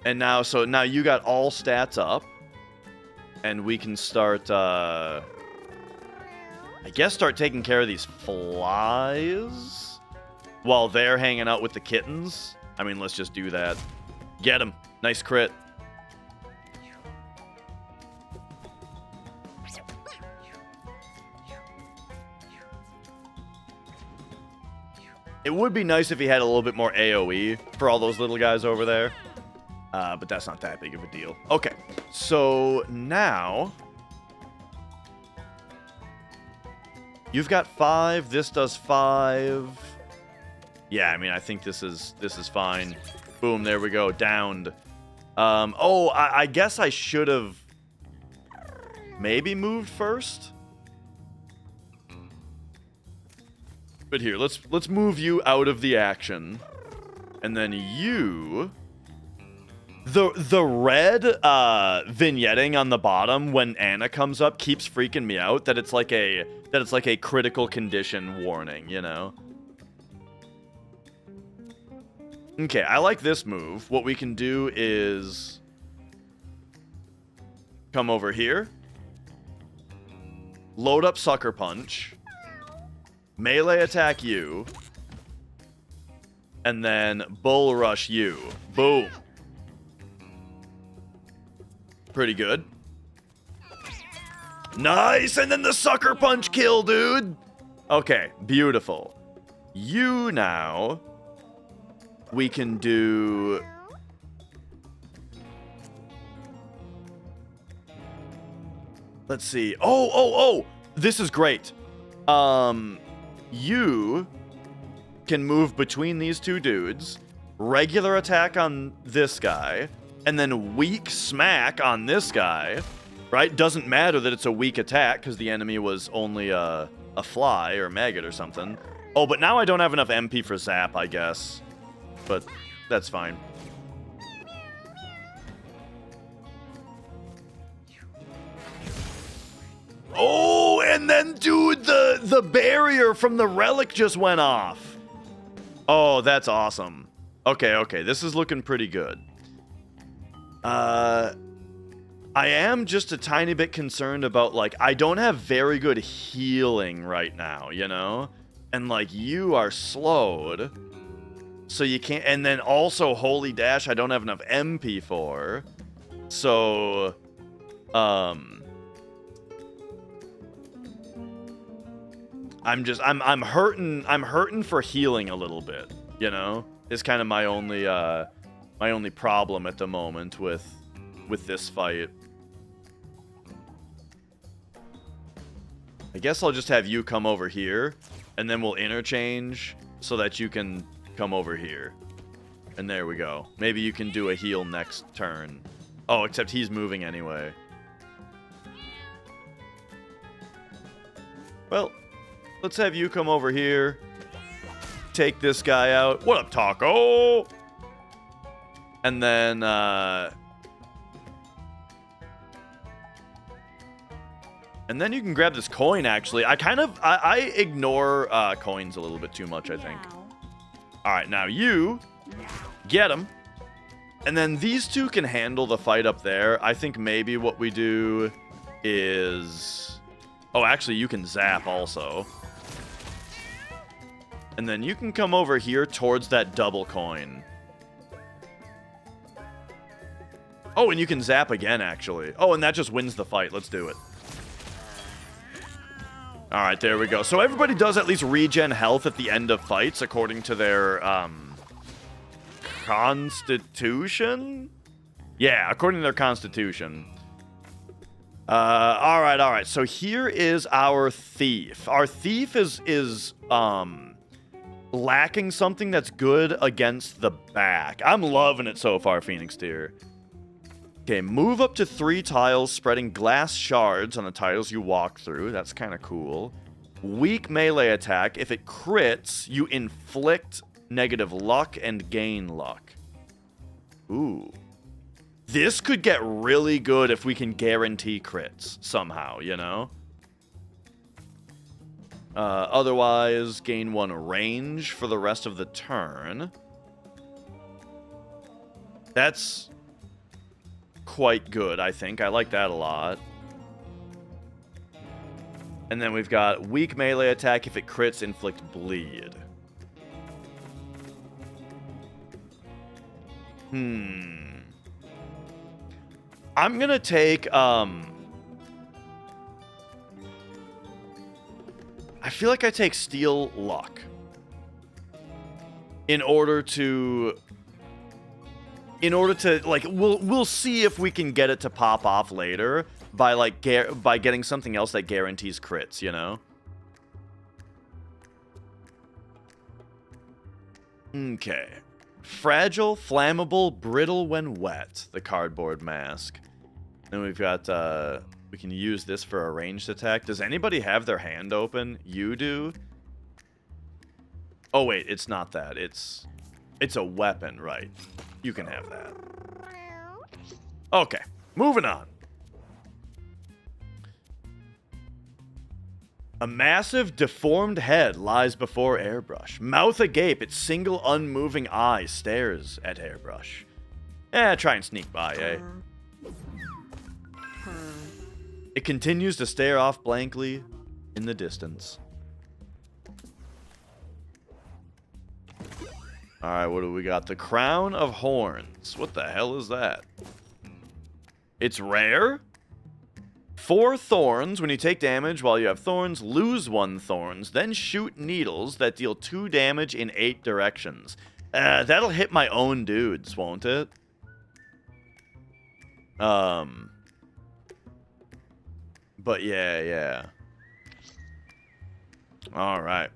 And now, so now you got all stats up. And we can start, I guess start taking care of these flies while they're hanging out with the kittens. I mean, let's just do that. Get him. Nice crit. It would be nice if he had a little bit more AoE for all those little guys over there. But that's not that big of a deal. Okay, so now you've got 5. This does 5. Yeah, I mean, I think this is fine. Boom, there we go. Downed. Oh, I guess I should have maybe moved first. But here, let's move you out of the action, and then you. The red vignetting on the bottom when Anna comes up keeps freaking me out. That it's like a critical condition warning, you know. Okay, I like this move. What we can do is come over here, load up Sucker Punch, melee attack you, and then Bull Rush you. Boom. Pretty good. Nice! And then the Sucker Punch kill, dude! Okay, beautiful. You now... We can do... Let's see. Oh! This is great. You can move between these two dudes, regular attack on this guy, and then weak smack on this guy, right? Doesn't matter that it's a weak attack because the enemy was only a fly or maggot or something. Oh, but now I don't have enough MP for zap, I guess. But that's fine. Oh, and then, dude, the barrier from the relic just went off. Oh, that's awesome. Okay, this is looking pretty good. I am just a tiny bit concerned about, like, I don't have very good healing right now, you know? And, like, you are slowed. So you can't, and then also Holy Dash I don't have enough MP for. So, I'm hurting for healing a little bit, you know? Is kind of my only problem at the moment with this fight. I guess I'll just have you come over here, and then we'll interchange so that you can come over here. And there we go. Maybe you can do a heal next turn. Oh, except he's moving anyway. Well, let's have you come over here. Take this guy out. What up, Taco? And then, you can grab this coin, actually. I ignore coins a little bit too much, I think. Alright, now you get him. And then these two can handle the fight up there. I think maybe what we do is... Oh, actually, you can zap also. And then you can come over here towards that double coin. Oh, and you can zap again, actually. Oh, and that just wins the fight. Let's do it. Alright, there we go. So everybody does at least regen health at the end of fights, according to their, constitution? Yeah, according to their constitution. Alright. So here is our thief. Our thief is lacking something that's good against the back. I'm loving it so far, Phoenix Deer. Okay, move up to 3 tiles, spreading glass shards on the tiles you walk through. That's kind of cool. Weak melee attack. If it crits, you inflict negative luck and gain luck. Ooh. This could get really good if we can guarantee crits somehow, you know? Otherwise, gain 1 range for the rest of the turn. That's quite good, I think. I like that a lot. And then we've got weak melee attack. If it crits, inflict bleed. I'm gonna take, I feel like I take Steel Luck. In order to, like, we'll see if we can get it to pop off later by, like, by getting something else that guarantees crits, you know? Okay. Fragile, flammable, brittle when wet. The cardboard mask. Then we've got, we can use this for a ranged attack. Does anybody have their hand open? You do? Oh, wait, it's not that. It's a weapon, right? You can have that. Okay, moving on. A massive, deformed head lies before Airbrush. Mouth agape, its single unmoving eye stares at Airbrush. Try and sneak by, eh? It continues to stare off blankly in the distance. Alright, what do we got? The Crown of Horns. What the hell is that? It's rare? 4 thorns. When you take damage while you have thorns, lose 1 thorns. Then shoot needles that deal 2 damage in 8 directions. That'll hit my own dudes, won't it? But yeah. Alright.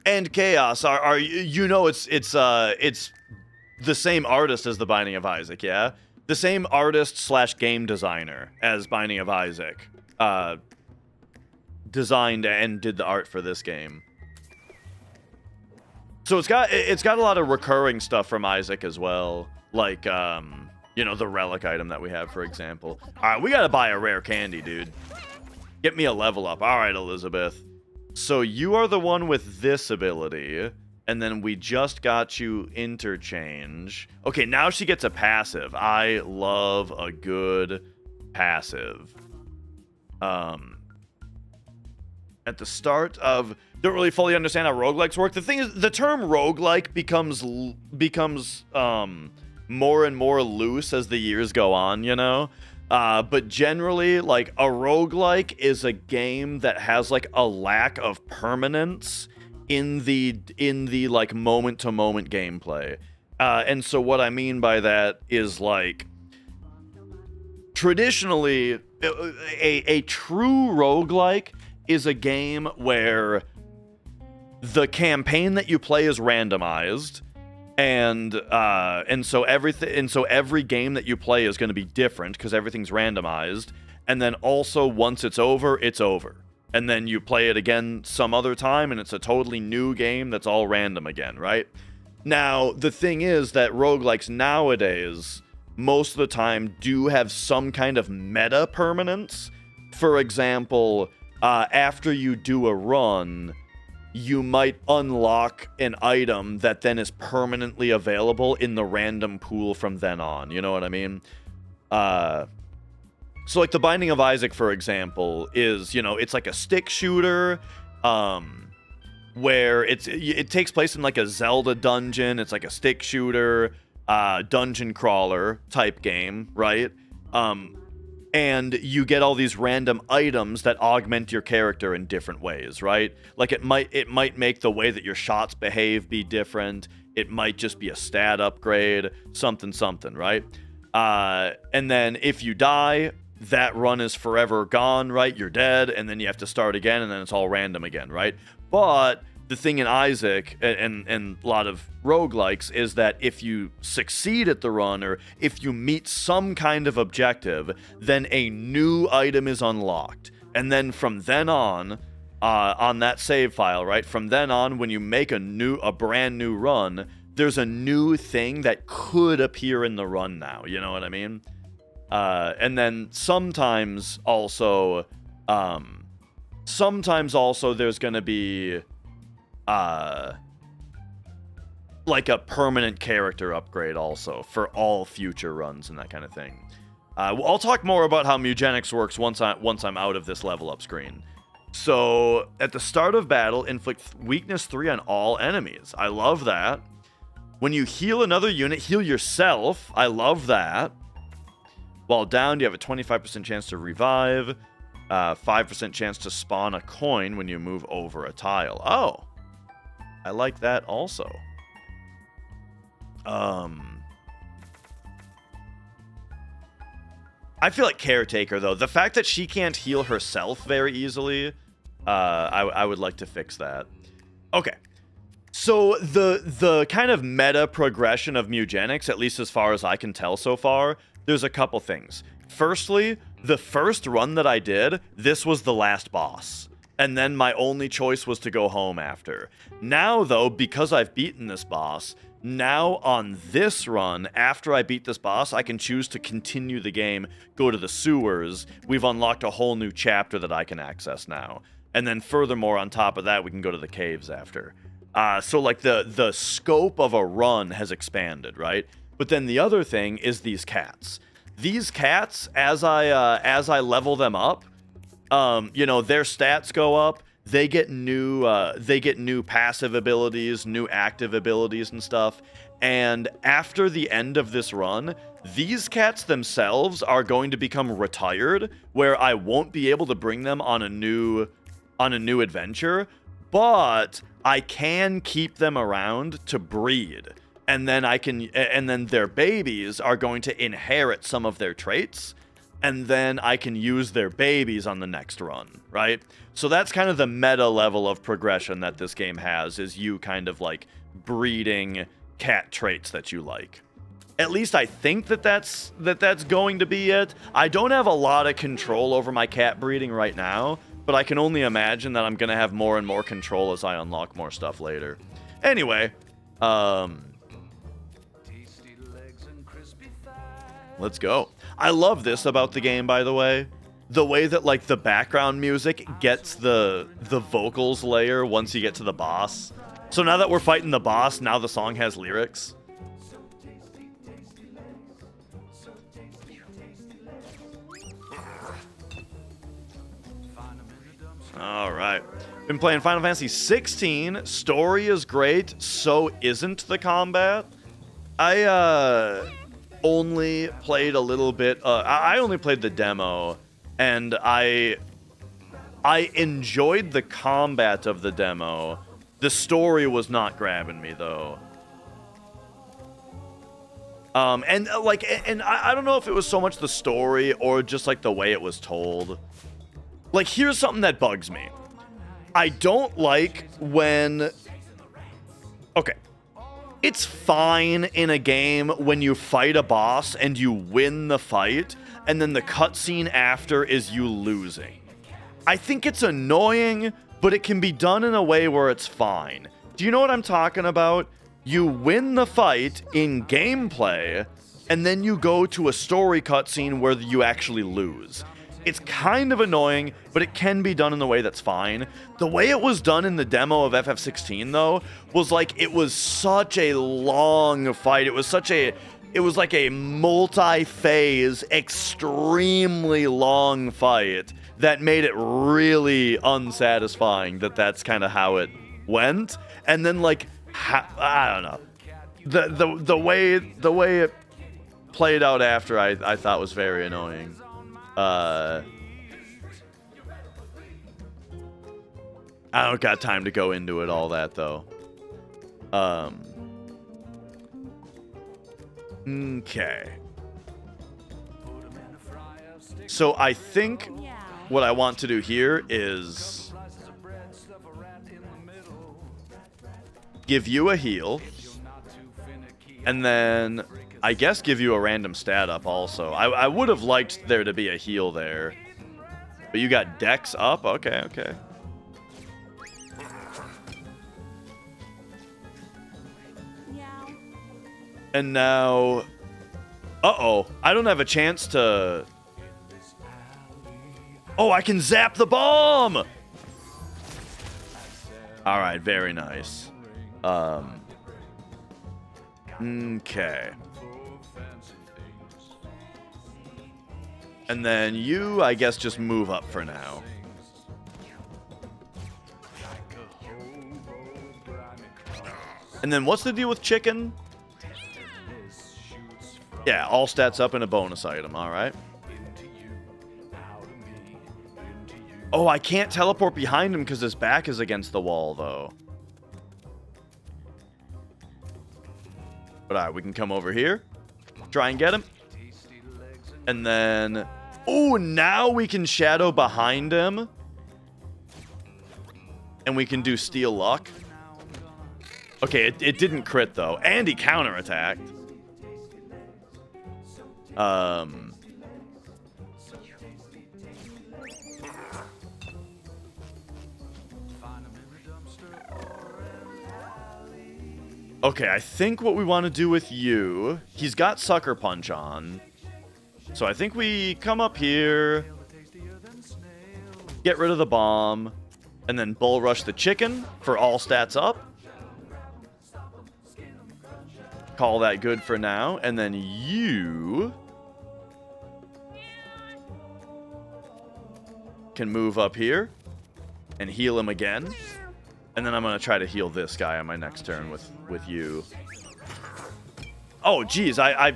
And Chaos, are you know it's the same artist as The Binding of Isaac, yeah? The same artist / game designer as Binding of Isaac designed and did the art for this game. So it's got a lot of recurring stuff from Isaac as well, like you know, the relic item that we have, for example. All right, we gotta buy a rare candy, dude. Get me a level up. All right, Elizabeth. So you are the one with this ability, and then we just got you interchange. Okay, now she gets a passive. I love a good passive. At the start of... Don't really fully understand how roguelikes work. The thing is, the term roguelike becomes more and more loose as the years go on, you know? But generally, like, a roguelike is a game that has, like, a lack of permanence in the like, moment-to-moment gameplay. And so what I mean by that is, like, traditionally, a true roguelike is a game where the campaign that you play is randomized, and so every game that you play is going to be different because everything's randomized. And then also once it's over, and then you play it again some other time, and it's a totally new game that's all random again, right? Now the thing is that roguelikes nowadays most of the time do have some kind of meta permanence. For example, after you do a run, you might unlock an item that then is permanently available in the random pool from then on. You know what I mean? So like The Binding of Isaac, for example, is, you know, it's like a stick shooter, where it takes place in like a Zelda dungeon. It's like a stick shooter, dungeon crawler type game, right? And you get all these random items that augment your character in different ways, right? Like it might make the way that your shots behave be different. It might just be a stat upgrade, something, right? And then if you die, that run is forever gone, right? You're dead, and then you have to start again, and then it's all random again, right? But the thing in Isaac and a lot of roguelikes is that if you succeed at the run, or if you meet some kind of objective, then a new item is unlocked. And then from then on that save file, right? From then on, when you make a brand new run, there's a new thing that could appear in the run now. You know what I mean? And then sometimes also there's going to be like a permanent character upgrade also for all future runs and that kind of thing. I'll talk more about how Mewgenics works once I'm out of this level up screen. So at the start of battle, inflict weakness 3 on all enemies. I love that. When you heal another unit, heal yourself. I love that. While down, you have a 25% chance to revive, 5% chance to spawn a coin when you move over a tile. Oh, I like that also. I feel like Caretaker, though. The fact that she can't heal herself very easily, I would like to fix that. Okay. So the kind of meta progression of Mewgenics, at least as far as I can tell so far, there's a couple things. Firstly, the first run that I did, this was the last boss. And then my only choice was to go home after. Now, though, because I've beaten this boss, Now on this run, after I beat this boss, I can choose to continue the game, go to the sewers. We've unlocked a whole new chapter that I can access now. And then furthermore, on top of that, we can go to the caves after. So like the scope of a run has expanded, right? But then the other thing is these cats. These cats, as I level them up, you know, their stats go up. They get new passive abilities, new active abilities and stuff. And after the end of this run, these cats themselves are going to become retired, where I won't be able to bring them on a new adventure, but I can keep them around to breed. And then their babies are going to inherit some of their traits, and then I can use their babies on the next run, right? So that's kind of the meta level of progression that this game has, is you kind of like breeding cat traits that you like. At least I think that's going to be it. I don't have a lot of control over my cat breeding right now, but I can only imagine that I'm going to have more and more control as I unlock more stuff later. Anyway, let's go. I love this about the game, by the way. The way that, like, the background music gets the vocals layer once you get to the boss. So now that we're fighting the boss, now the song has lyrics. All right. Been playing Final Fantasy 16. Story is great, so isn't the combat. I only played a little bit. I only played the demo, and I enjoyed the combat of the demo. The story was not grabbing me though. And I don't know if it was so much the story or just like the way it was told. Like, here's something that bugs me. I don't like when... Okay. It's fine in a game when you fight a boss and you win the fight, and then the cutscene after is you losing. I think it's annoying, but it can be done in a way where it's fine. Do you know what I'm talking about? You win the fight in gameplay, and then you go to a story cutscene where you actually lose. It's kind of annoying, but it can be done in the way that's fine. The way it was done in the demo of FF16, though, was like, it was such a long fight. It was like a multi-phase, extremely long fight that made it really unsatisfying that that's kind of how it went. And then, like, I don't know. The way it played out after, I thought was very annoying. I don't got time to go into it all that though. Okay. So I think what I want to do here is give you a heal, and then I guess give you a random stat up also. I would have liked there to be a heal there. But you got Dex up? Okay, okay. And now... Uh-oh. I don't have a chance to... Oh, I can zap the bomb! Alright, very nice. Okay. And then you, I guess, just move up for now. And then what's the deal with chicken? Yeah, all stats up and a bonus item, alright. Oh, I can't teleport behind him because his back is against the wall, though. But alright, we can come over here. Try and get him. And then... Oh, now we can shadow behind him. And we can do Steel Luck. Okay, it didn't crit, though. And he counterattacked. Okay, I think what we want to do with you... He's got Sucker Punch on. So I think we come up here, get rid of the bomb, and then Bull Rush the chicken for all stats up. Call that good for now. And then you can move up here and heal him again. And then I'm going to try to heal this guy on my next turn with you. Oh, geez. I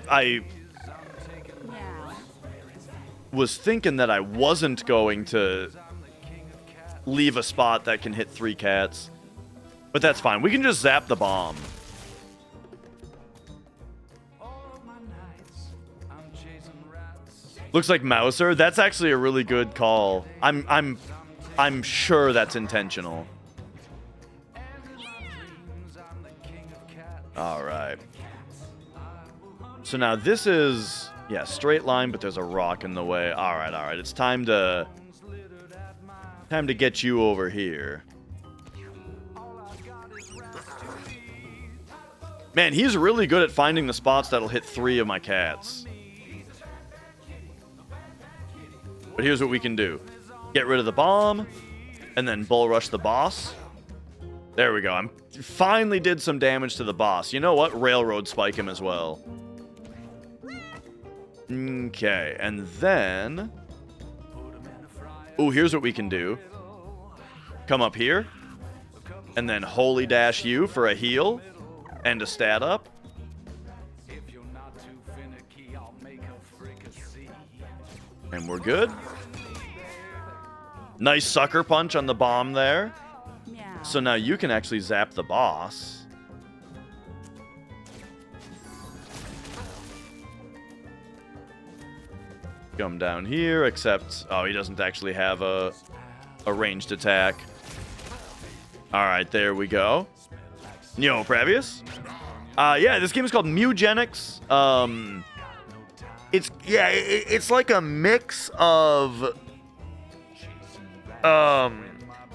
Meow. was thinking that I wasn't going to leave a spot that can hit 3 cats. But that's fine. We can just zap the bomb. Looks like Mouser. That's actually a really good call. I'm sure that's intentional. All right. So now this is, yeah, straight line, but there's a rock in the way. All right. It's time to get you over here. Man, he's really good at finding the spots that'll hit 3 of my cats. But here's what we can do. Get rid of the bomb, and then Bull Rush the boss. There we go. I finally did some damage to the boss. You know what? Railroad Spike him as well. Okay, and then... Ooh, here's what we can do. Come up here, and then Holy Dash you for a heal and a stat up. And we're good. Nice Sucker Punch on the bomb there. Meow. So now you can actually zap the boss. Come down here, except... Oh, he doesn't actually have a ranged attack. Alright, there we go. Yo, Pravius? Yeah, this game is called Mewgenics. It's like a mix of...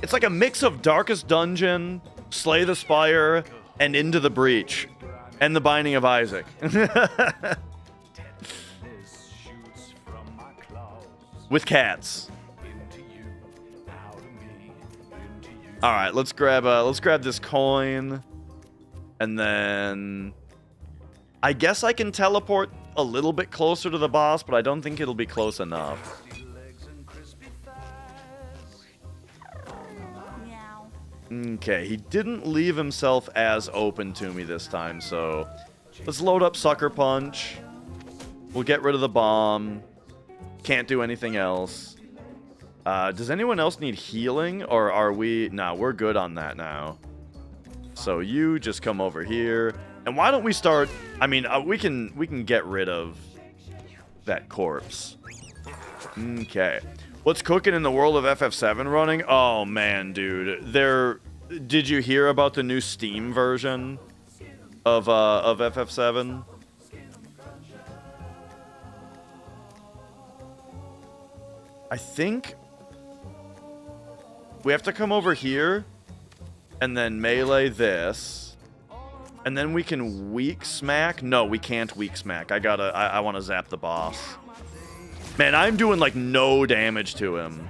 It's like a mix of Darkest Dungeon, Slay the Spire, and Into the Breach, and The Binding of Isaac. With cats. All right, let's grab this coin, and then I guess I can teleport a little bit closer to the boss, but I don't think it'll be close enough. Meow. Okay, he didn't leave himself as open to me this time, so let's load up Sucker Punch. We'll get rid of the bomb. Can't do anything else. Does anyone else need healing, or are we... Nah, we're good on that now. So you just come over here. And why don't we start... I mean, we can get rid of that corpse. Okay. What's cooking in the world of FF7 running? Oh, man, dude. Did you hear about the new Steam version of FF7? I think we have to come over here and then melee this, and then we can weak smack. No, we can't weak smack. I want to zap the boss. Man, I'm doing like no damage to him.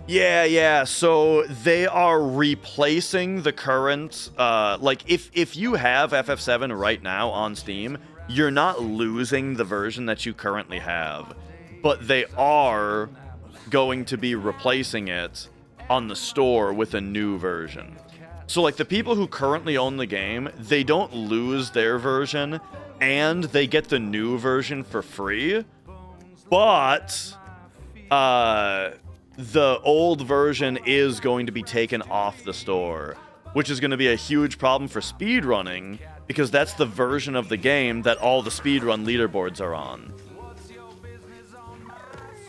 Yeah, so they are replacing the current, like, if you have FF7 right now on Steam, you're not losing the version that you currently have, but they are going to be replacing it on the store with a new version. So, like, the people who currently own the game, they don't lose their version, and they get the new version for free, but, the old version is going to be taken off the store, which is going to be a huge problem for speedrunning, because that's the version of the game that all the speedrun leaderboards are on.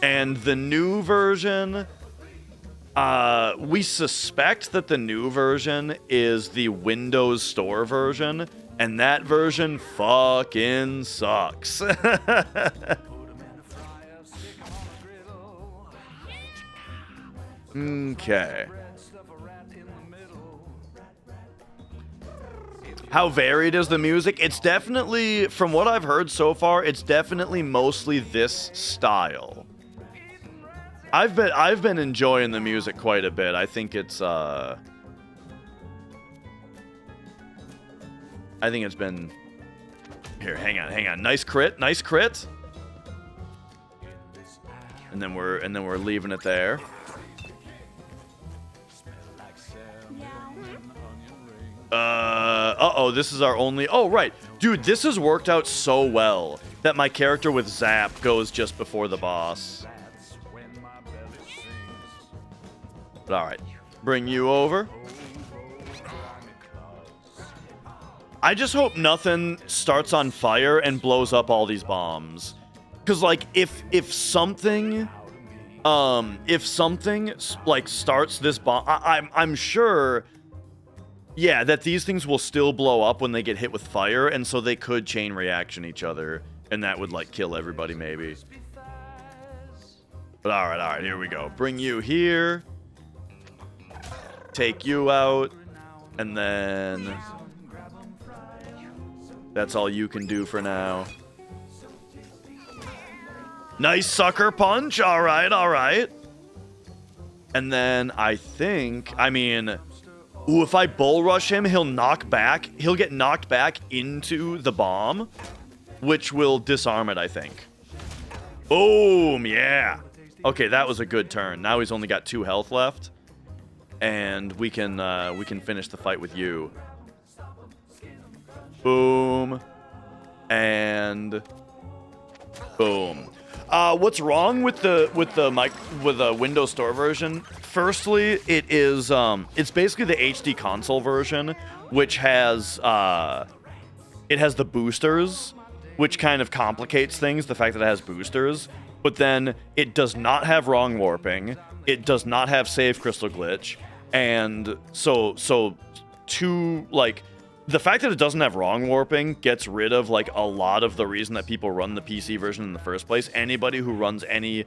And the new version, we suspect that the new version is the Windows Store version, and that version fucking sucks. Okay. How varied is the music? It's definitely, from what I've heard so far, it's definitely mostly this style. I've been enjoying the music quite a bit. I think it's been here, hang on. Nice crit. And then we're leaving it there. Uh-oh, this is our only... Oh, right. Dude, this has worked out so well that my character with Zap goes just before the boss. But alright. Bring you over. I just hope nothing starts on fire and blows up all these bombs. Because, like, if something... like, starts this bomb... I'm sure... Yeah, that these things will still blow up when they get hit with fire, and so they could chain reaction each other, and that would, like, kill everybody, maybe. But alright, here we go. Bring you here. Take you out. And then... That's all you can do for now. Nice sucker punch! Alright. And then, I think... I mean... Ooh, if I bull rush him, he'll get knocked back into the bomb, which will disarm it, I think. Boom, yeah. Okay, that was a good turn. Now he's only got 2 health left, and we can finish the fight with you. Boom, and boom. What's wrong with the Windows Store version? Firstly, it is it's basically the HD console version, which has it has the boosters, which kind of complicates things. The fact that it has boosters, but then it does not have wrong warping. It does not have save crystal glitch, and so to like. The fact that it doesn't have wrong warping gets rid of, like, a lot of the reason that people run the PC version in the first place. Anybody who runs any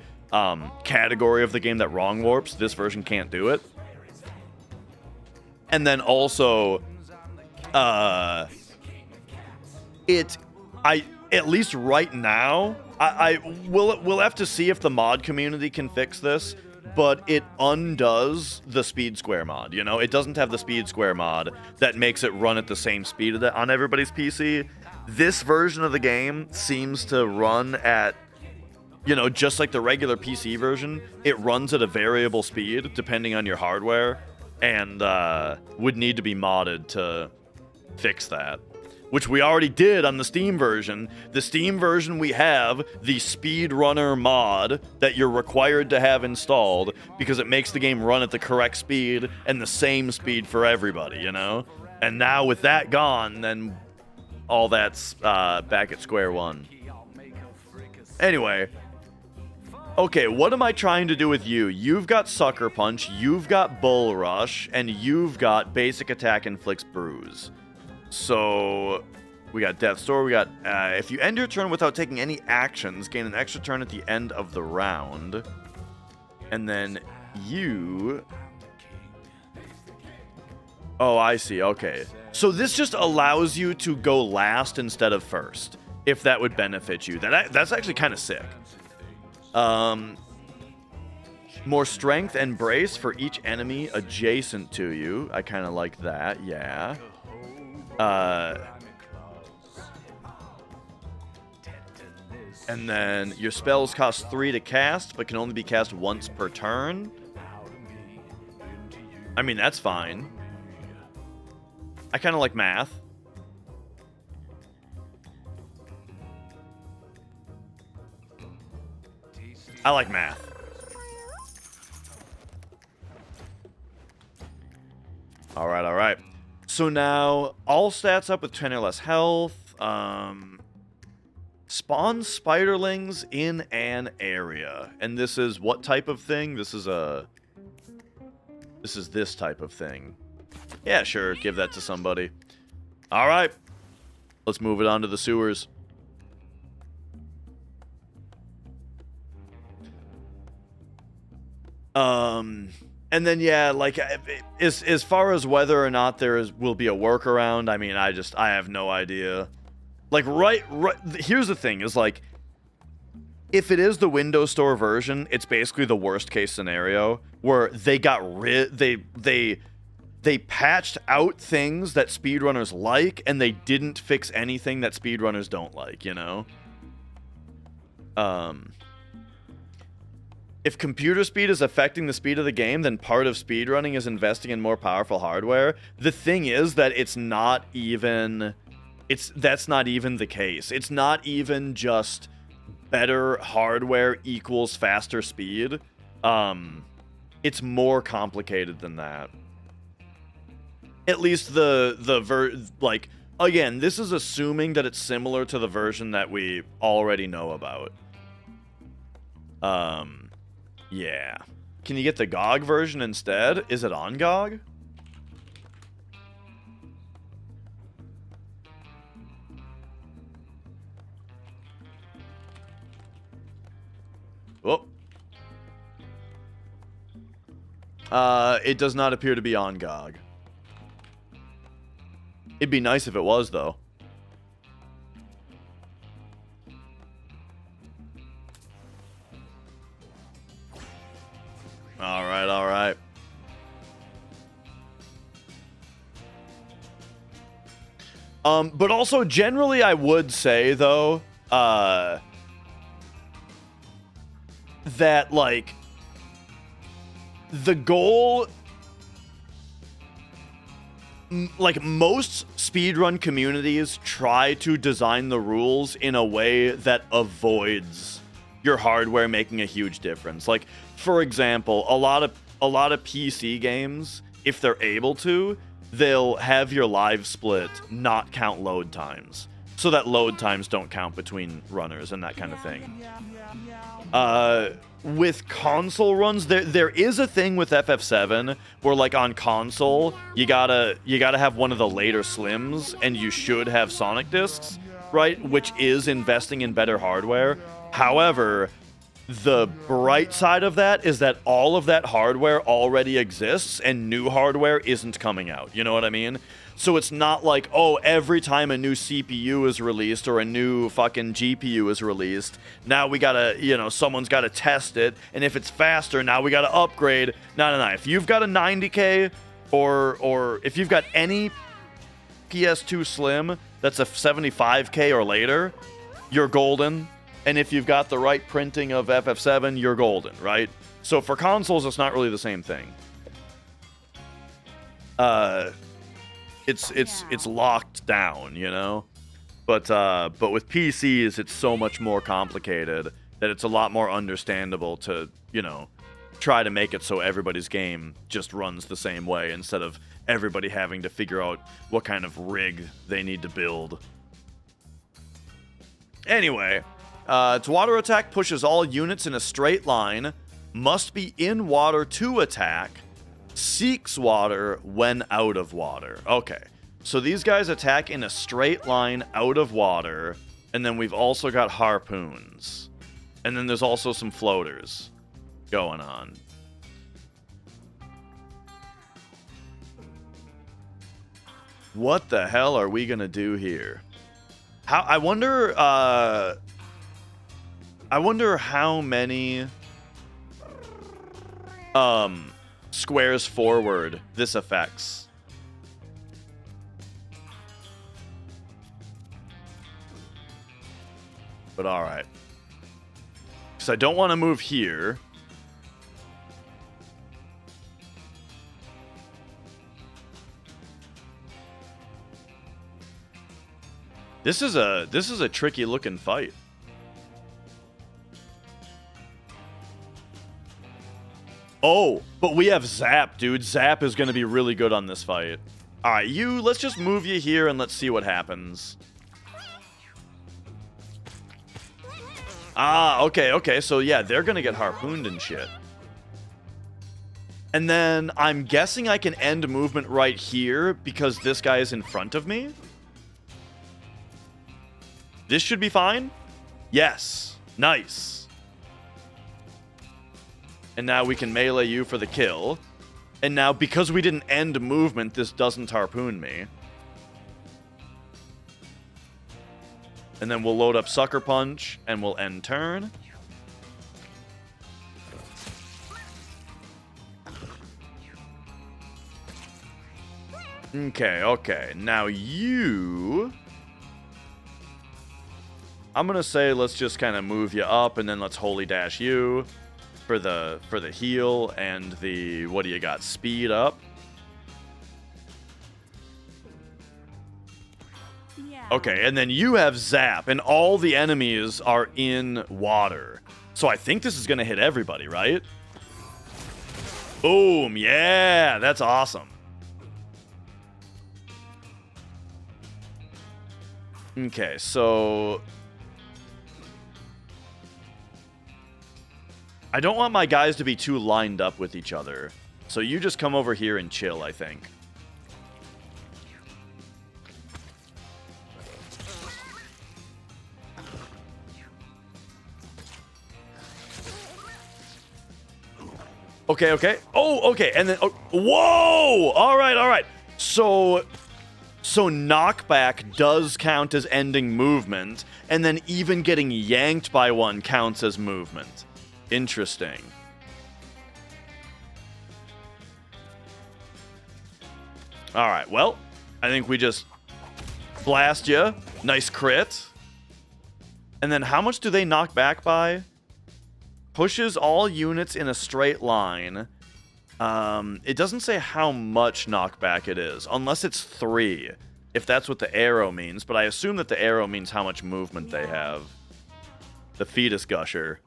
category of the game that wrong warps, this version can't do it. And then also, at least right now, we'll have to see if the mod community can fix this, but it undoes the speed square mod, you know? It doesn't have the speed square mod that makes it run at the same speed on everybody's PC. This version of the game seems to run at, you know, just like the regular PC version. It runs at a variable speed depending on your hardware, and would need to be modded to fix that. Which we already did on the Steam version. The Steam version, we have the speedrunner mod that you're required to have installed because it makes the game run at the correct speed and the same speed for everybody, you know? And now with that gone, then all that's back at square one. Anyway. Okay, what am I trying to do with you? You've got Sucker Punch, you've got Bull Rush, and you've got Basic Attack Inflicts Bruise. So, we got Death's Door, we got, if you end your turn without taking any actions, gain an extra turn at the end of the round. And then you... Oh, I see, okay. So this just allows you to go last instead of first, if that would benefit you. That's actually kind of sick. More strength and brace for each enemy adjacent to you. I kind of like that, yeah. And then your spells cost 3 to cast, but can only be cast once per turn. I mean, that's fine. I kind of like math. I like math. Alright, alright. So now, all stats up with 10 or less health. Spawn spiderlings in an area. And this is what type of thing? This is this type of thing. Yeah, sure, give that to somebody. Alright. Let's move it on to the sewers. And then yeah, like as far as whether or not will be a workaround, I mean, I have no idea. Like right here's the thing is like if it is the Windows Store version, it's basically the worst case scenario where they got they patched out things that speedrunners like and they didn't fix anything that speedrunners don't like, you know? If computer speed is affecting the speed of the game, then part of speedrunning is investing in more powerful hardware. The thing is that that's not even the case. It's not even just better hardware equals faster speed. It's more complicated than that. At least like again, this is assuming that it's similar to the version that we already know about. Yeah. Can you get the GOG version instead? Is it on GOG? Oh. It does not appear to be on GOG. It'd be nice if it was, though. All right, all right. But also, generally, I would say, though, that, like, the goal... Like, most speedrun communities try to design the rules in a way that avoids your hardware making a huge difference. Like, for example, a lot of PC games, if they're able to, they'll have your live split not count load times, so that load times don't count between runners and that kind of thing. With console runs, there is a thing with FF7 where, like, on console, you gotta have one of the later slims, and you should have Sonic discs, right? Which is investing in better hardware. However, the bright side of that is that all of that hardware already exists, and new hardware isn't coming out. You know what I mean? So it's not like, oh, every time a new CPU is released or a new fucking GPU is released, now we gotta, you know, someone's gotta test it, and if it's faster, now we gotta upgrade. No. If you've got a 90K, or if you've got any PS2 Slim that's a 75K or later, you're golden. And if you've got the right printing of FF7, you're golden, right? So for consoles, it's not really the same thing. It's locked down, you know? But with PCs, it's so much more complicated that it's a lot more understandable to, you know, try to make it so everybody's game just runs the same way instead of everybody having to figure out what kind of rig they need to build. Anyway, its water attack pushes all units in a straight line, must be in water to attack, seeks water when out of water. Okay, so these guys attack in a straight line out of water, and then we've also got harpoons. And then there's also some floaters going on. What the hell are we gonna do here? I wonder how many squares forward this affects. But all right. Because I don't want to move here. This is a tricky looking fight. Oh, but we have Zap, dude. Zap is going to be really good on this fight. All right, let's just move you here and let's see what happens. Ah, okay. So yeah, they're going to get harpooned and shit. And then I'm guessing I can end movement right here because this guy is in front of me. This should be fine. Yes. Nice. And now we can melee you for the kill. And now, because we didn't end movement, this doesn't harpoon me. And then we'll load up Sucker Punch, and we'll end turn. Okay. Now you... I'm going to say let's just kind of move you up, and then let's Holy Dash you for the heal and the... What do you got? Speed up. Okay, and then you have Zap, and all the enemies are in water. So I think this is going to hit everybody, right? Boom, yeah, that's awesome. Okay, so... I don't want my guys to be too lined up with each other. So you just come over here and chill, I think. Okay. Oh, okay. And then, whoa! All right. So knockback does count as ending movement, and then even getting yanked by one counts as movement. Interesting. All right, well, I think we just blast you. Nice crit. And then how much do they knock back by? Pushes all units in a straight line. It doesn't say how much knockback it is, unless it's 3, if that's what the arrow means. But I assume that the arrow means how much movement they have. The Fetus Gusher.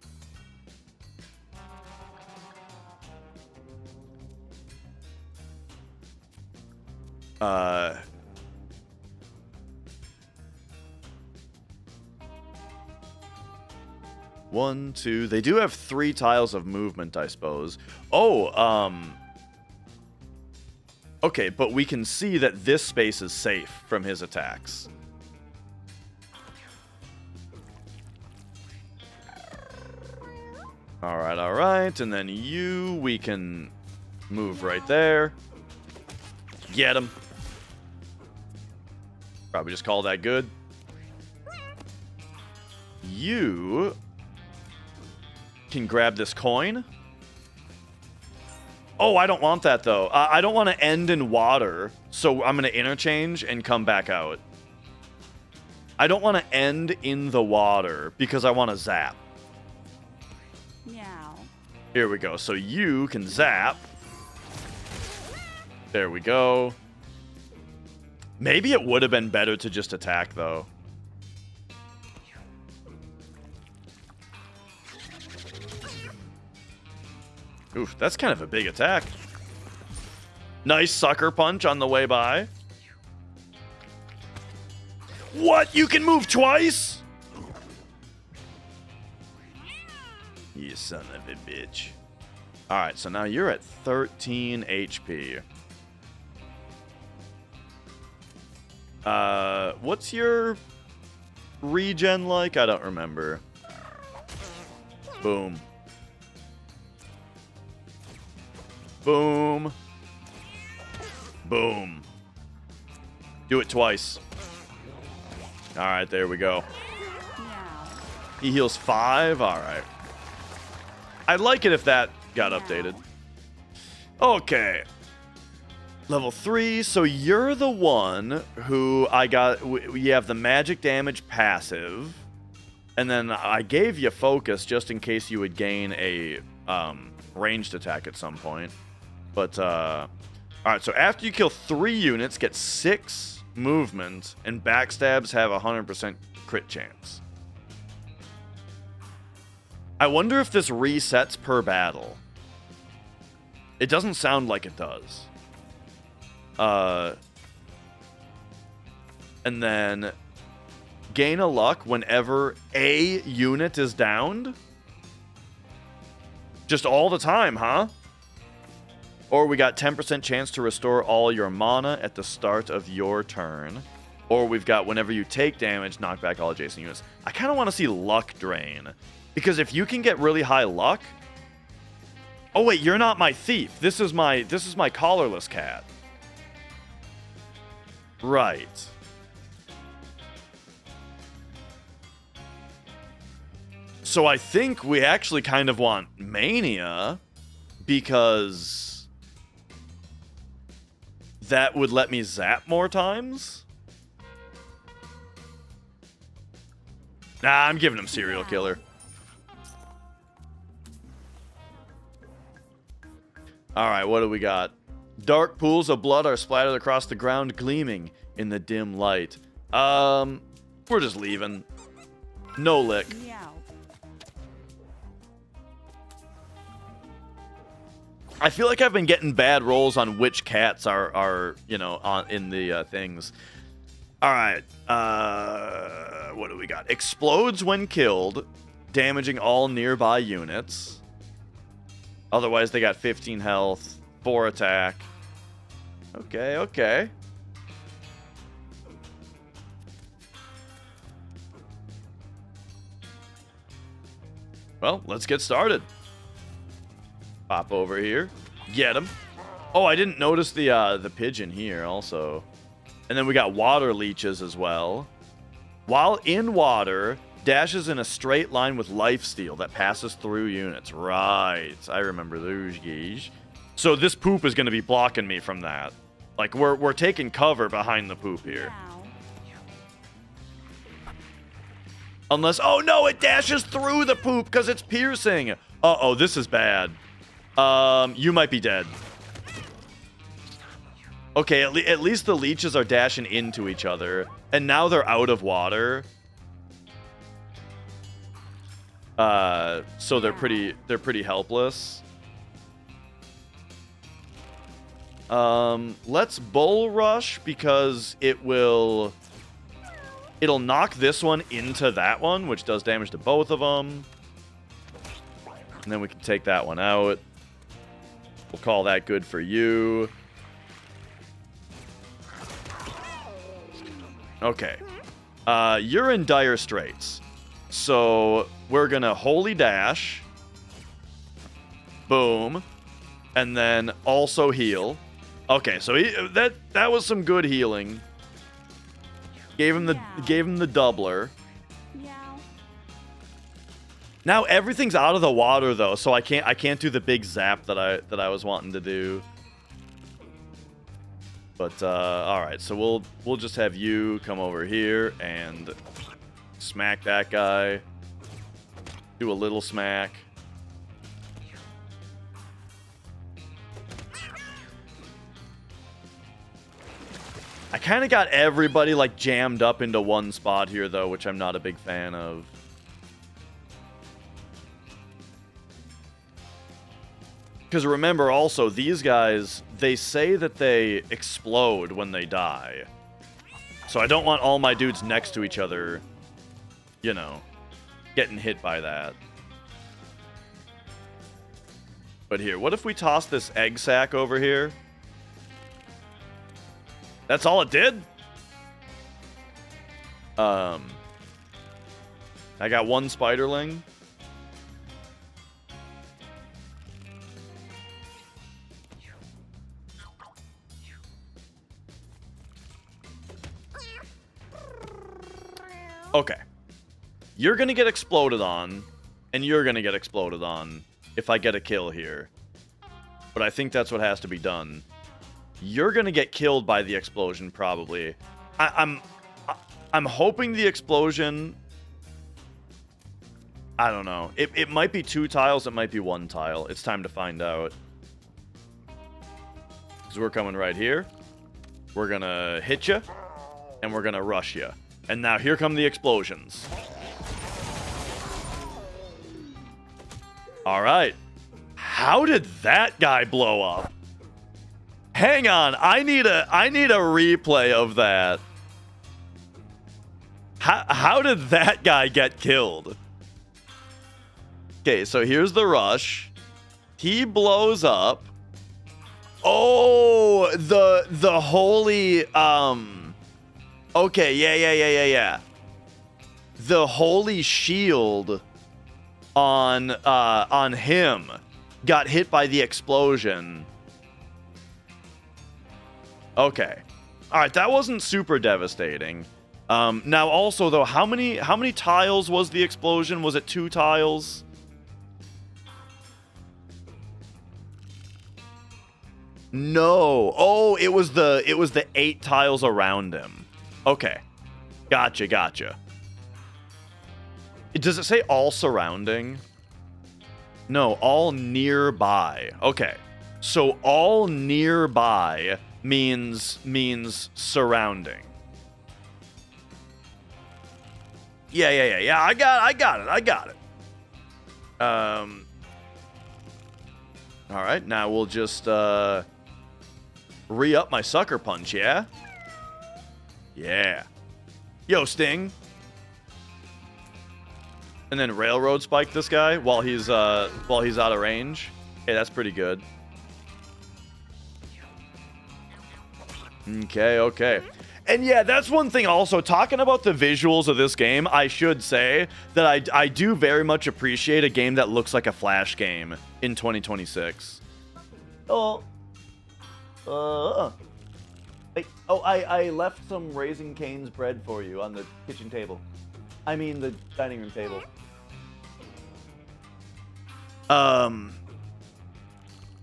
One, two. They do have 3 tiles of movement, I suppose. Oh, okay, but we can see that this space is safe from his attacks. All right. And then we can move right there. Get him. Probably just call that good. You can grab this coin. Oh, I don't want that, though. I don't want to end in water, so I'm going to interchange and come back out. I don't want to end in the water because I want to zap. Meow. Here we go. So you can zap. There we go. Maybe it would have been better to just attack, though. Oof, that's kind of a big attack. Nice sucker punch on the way by. What? You can move twice? You son of a bitch. Alright, so now you're at 13 HP. What's your regen like? I don't remember. Boom. Boom. Boom. Do it twice. Alright, there we go. Meow. He heals 5? Alright. I'd like it if that got updated. Okay. Level 3. So you're the one who I got... You have the magic damage passive. And then I gave you focus just in case you would gain a ranged attack at some point. But, alright, so after you kill 3 units, get 6 movement, and backstabs have a 100% crit chance. I wonder if this resets per battle. It doesn't sound like it does. And then gain a luck whenever a unit is downed? Just all the time, huh? Or we got 10% chance to restore all your mana at the start of your turn. Or we've got whenever you take damage, knock back all adjacent units. I kind of want to see luck drain. Because if you can get really high luck, Oh wait, you're not my thief. This is my collarless cat. Right. So I think we actually kind of want Mania because that would let me zap more times. Nah, I'm giving him serial killer. All right, what do we got? Dark pools of blood are splattered across the ground, gleaming in the dim light. We're just leaving. No lick. Meow. I feel like I've been getting bad rolls on which cats are you know, in the things. All right. What do we got? Explodes when killed, damaging all nearby units. Otherwise, they got 15 health, 4 attack. Okay, okay. Well, let's get started. Pop over here. Get him. Oh, I didn't notice the pigeon here also. And then we got water leeches as well. While in water, dashes in a straight line with lifesteal that passes through units. Right. I remember those guys. So this poop is going to be blocking me from that. Like, we're taking cover behind the poop here. Meow. Unless... Oh, no! It dashes through the poop because it's piercing! Uh-oh, this is bad. You might be dead. Okay, at least the leeches are dashing into each other. And now they're out of water. So they're pretty helpless. Let's bull rush because it'll knock this one into that one, which does damage to both of them. And then we can take that one out. We'll call that good for you. Okay. You're in dire straits. So we're gonna holy dash. Boom. And then also heal. Okay, so that was some good healing. Gave him the doubler. Meow. Now everything's out of the water though, so I can't do the big zap that I was wanting to do. But all right, so we'll just have you come over here and smack that guy. Do a little smack. I kind of got everybody like jammed up into one spot here though, which I'm not a big fan of. Because remember also, these guys, they say that they explode when they die. So I don't want all my dudes next to each other, you know, getting hit by that. But here, what if we toss this egg sack over here? That's all it did? I got one spiderling. Okay. You're gonna get exploded on, and you're gonna get exploded on if I get a kill here. But I think that's what has to be done. You're gonna get killed by the explosion, probably. I'm hoping the explosion... I don't know. It might be 2 tiles, it might be 1 tile. It's time to find out. Because we're coming right here. We're gonna hit you, and we're gonna rush you. And now here come the explosions. All right. How did that guy blow up? Hang on. I need a replay of that. How did that guy get killed? Okay, so here's the rush. He blows up. Oh, the holy okay, yeah. The holy shield on him got hit by the explosion. Okay. All right, that wasn't super devastating. Now also though, how many tiles was the explosion? Was it 2 tiles? No. Oh, it was the 8 tiles around him. Okay. Gotcha. Does it say all surrounding? No, all nearby. Okay. So all nearby means surrounding. Yeah. I got it. All right, now we'll just re-up my sucker punch, yeah? Yeah. Yo, Sting. And then railroad spike this guy while he's out of range. Hey, that's pretty good. Okay. And yeah, that's one thing also, talking about the visuals of this game, I should say that I do very much appreciate a game that looks like a Flash game in 2026. Wait, I left some Raising Cane's bread for you on the kitchen table. I mean the dining room table. I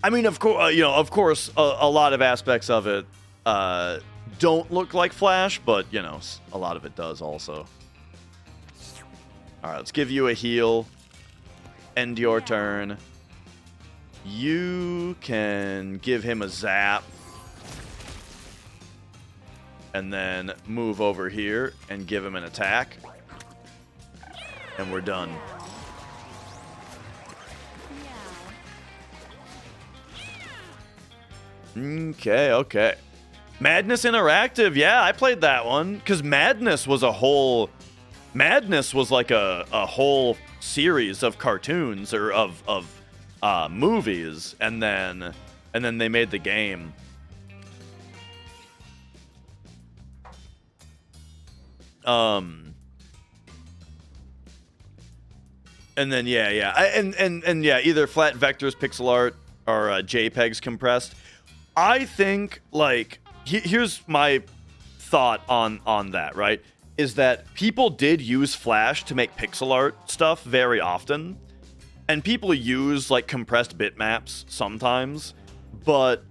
mean, of course, a lot of aspects of it don't look like Flash, but, a lot of it does also. All right, let's give you a heal. End your turn. You can give him a zap. And then move over here and give him an attack. And we're done. Okay. Madness Interactive, yeah, I played that one because Madness was like a whole series of cartoons or of movies, and then they made the game. And then either flat vectors, pixel art, or JPEGs compressed. I think, like, here's my thought on that, right? Is that people did use Flash to make pixel art stuff very often, and people use, like, compressed bitmaps sometimes, but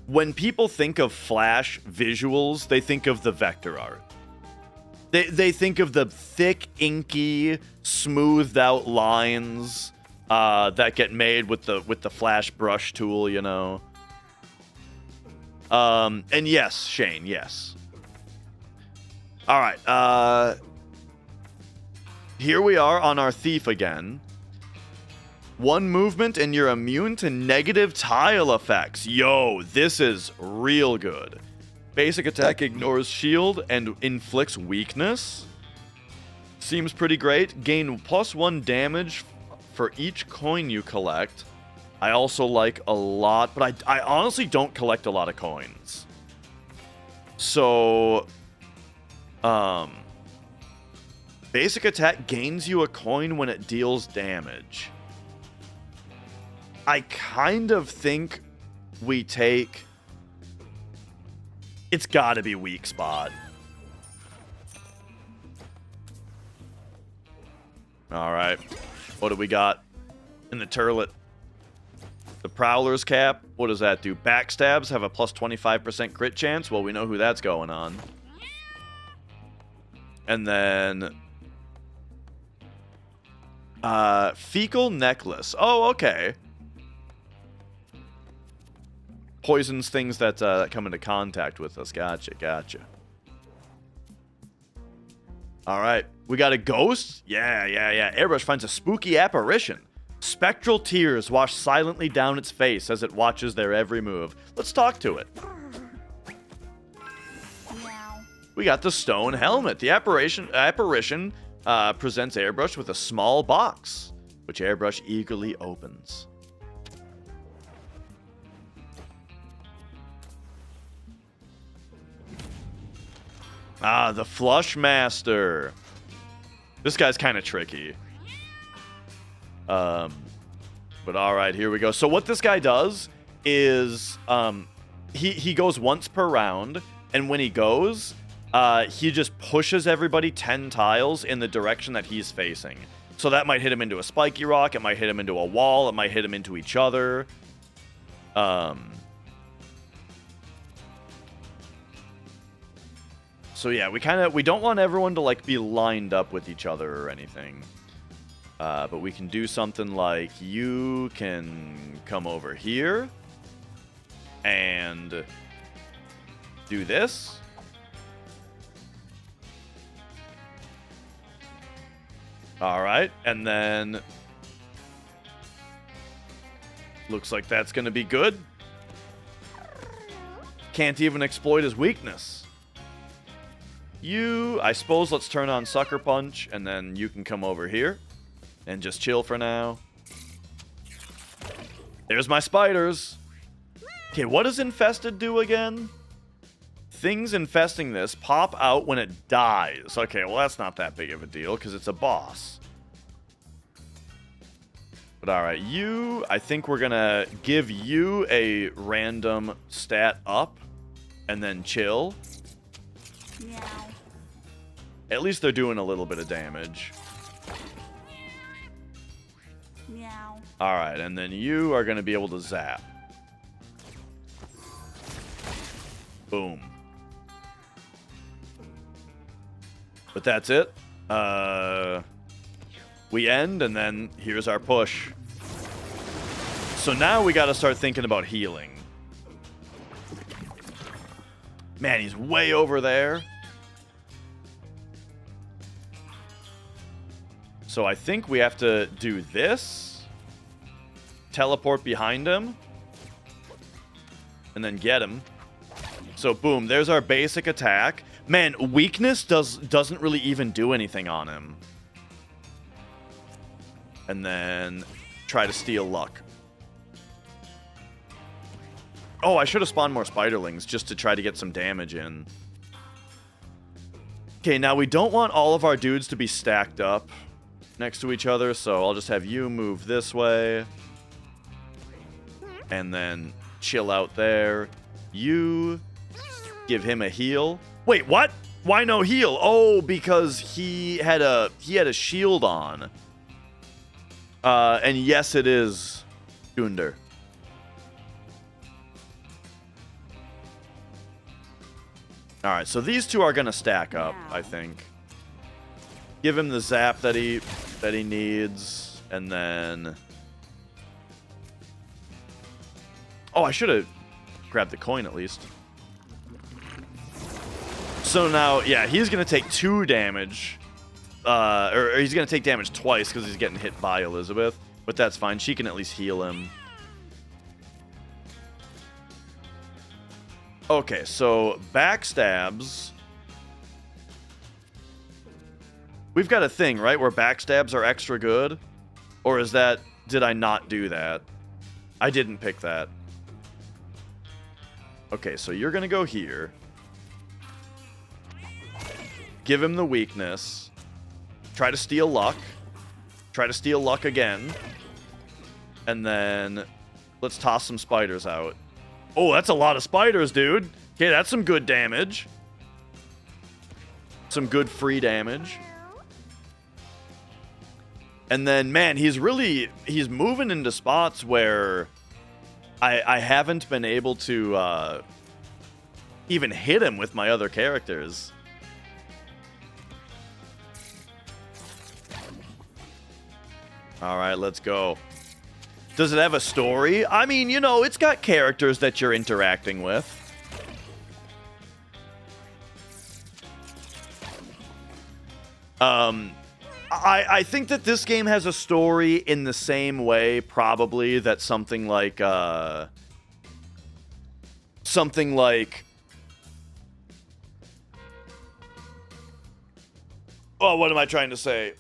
when people think of Flash visuals, they think of the vector art. They think of the thick, inky, smoothed out lines that get made with the Flash brush tool, And yes, Shane, yes. All right. Here we are on our thief again. 1 movement and you're immune to negative tile effects. Yo, this is real good. Basic attack ignores shield and inflicts weakness. Seems pretty great. Gain +1 damage for each coin you collect. I also like a lot, but I honestly don't collect a lot of coins. So, basic attack gains you a coin when it deals damage. I kind of think we take... It's gotta be weak spot. Alright. What do we got in the turlet? The Prowler's Cap. What does that do? Backstabs have a +25% crit chance. Well, we know who that's going on. And then... Fecal Necklace. Oh, okay. Poisons things that come into contact with us. Gotcha. All right. We got a ghost? Yeah. Airbrush finds a spooky apparition. Spectral tears wash silently down its face as it watches their every move. Let's talk to it. We got the stone helmet. The apparition presents Airbrush with a small box, which Airbrush eagerly opens. Ah, the Flush Master. This guy's kind of tricky. But all right, here we go. So what this guy does is he goes once per round, and when he goes, he just pushes everybody 10 tiles in the direction that he's facing. So that might hit him into a spiky rock, it might hit him into a wall, it might hit him into each other. So yeah, we don't want everyone to like be lined up with each other or anything. But we can do something like you can come over here and do this. All right, and then looks like that's going to be good. Can't even exploit his weakness. I suppose let's turn on Sucker Punch, and then you can come over here and just chill for now. There's my spiders. Okay, what does Infested do again? Things infesting this pop out when it dies. Okay, well, that's not that big of a deal because it's a boss. But all right, I think we're going to give you a random stat up and then chill. Meow. At least they're doing a little bit of damage. Meow. All right, and then you are going to be able to zap. Boom. But that's it. We end, and then here's our push. So now we got to start thinking about healing. Man, he's way over there. So I think we have to do this. Teleport behind him. And then get him. So boom, there's our basic attack. Man, weakness doesn't really even do anything on him. And then try to steal luck. Oh, I should have spawned more spiderlings just to try to get some damage in. Okay, now we don't want all of our dudes to be stacked up next to each other, so I'll just have you move this way. And then chill out there. You give him a heal. Wait, what? Why no heal? Oh, because he had a shield on. And yes, it is Gunder. All right, so these two are gonna stack up, I think. Give him the zap that he needs, and then. Oh, I should have grabbed the coin at least. So now, yeah, he's gonna take 2 damage. Or he's going to take damage twice because he's getting hit by Elizabeth. But that's fine. She can at least heal him. Okay, so backstabs. We've got a thing, right, where backstabs are extra good? Or is that... Did I not do that? I didn't pick that. Okay, so you're going to go here. Give him the weakness. Try to steal luck. Try to steal luck again. And then let's toss some spiders out. Oh, that's a lot of spiders, dude. Okay, that's some good damage. Some good free damage. And then, man, he's moving into spots where I haven't been able to even hit him with my other characters. All right, let's go. Does it have a story? I mean, you know, it's got characters that you're interacting with. I think that this game has a story in the same way, probably, that something like... Oh, what am I trying to say?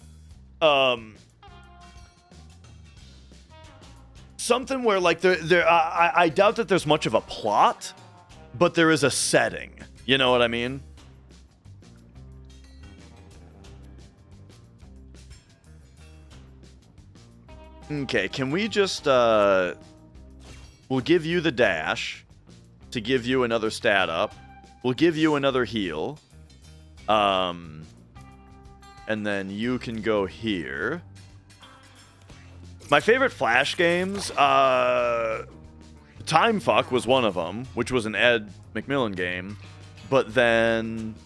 Something where, like, I doubt that there's much of a plot, but there is a setting. You know what I mean? Okay, can we just, we'll give you the dash to give you another stat up. We'll give you another heal. And then you can go here. My favorite Flash games, Time Fuck was one of them, which was an Ed McMillan game. But then,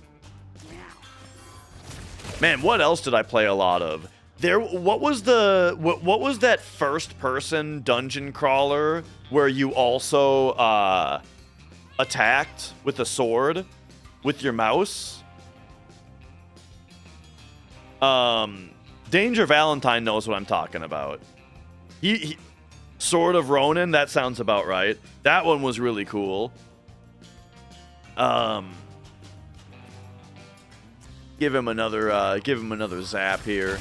man, what else did I play a lot of? What was that first person dungeon crawler where you also attacked with a sword with your mouse? Danger Valentine knows what I'm talking about. He Sword of Ronin, that sounds about right. That one was really cool. Give him another zap here.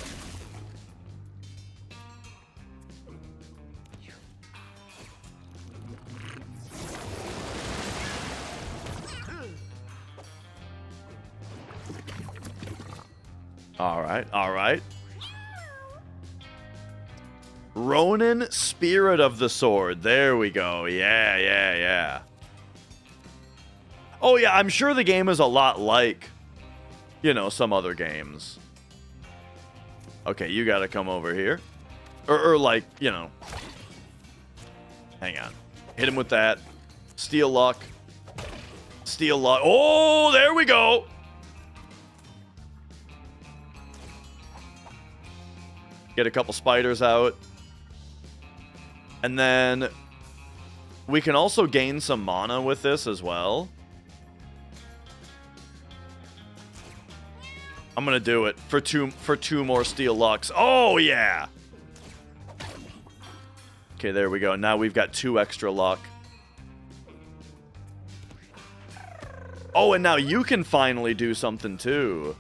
All right. Ronin, Spirit of the Sword. There we go. Yeah. Oh, yeah, I'm sure the game is a lot like, some other games. Okay, you gotta come over here. Or like, hang on. Hit him with that. Steel luck. Oh, there we go. Get a couple spiders out. And then we can also gain some mana with this as well. I'm gonna do it for two more steel lucks. Oh yeah. Okay, there we go. Now we've got 2 extra luck. Oh, and now you can finally do something too.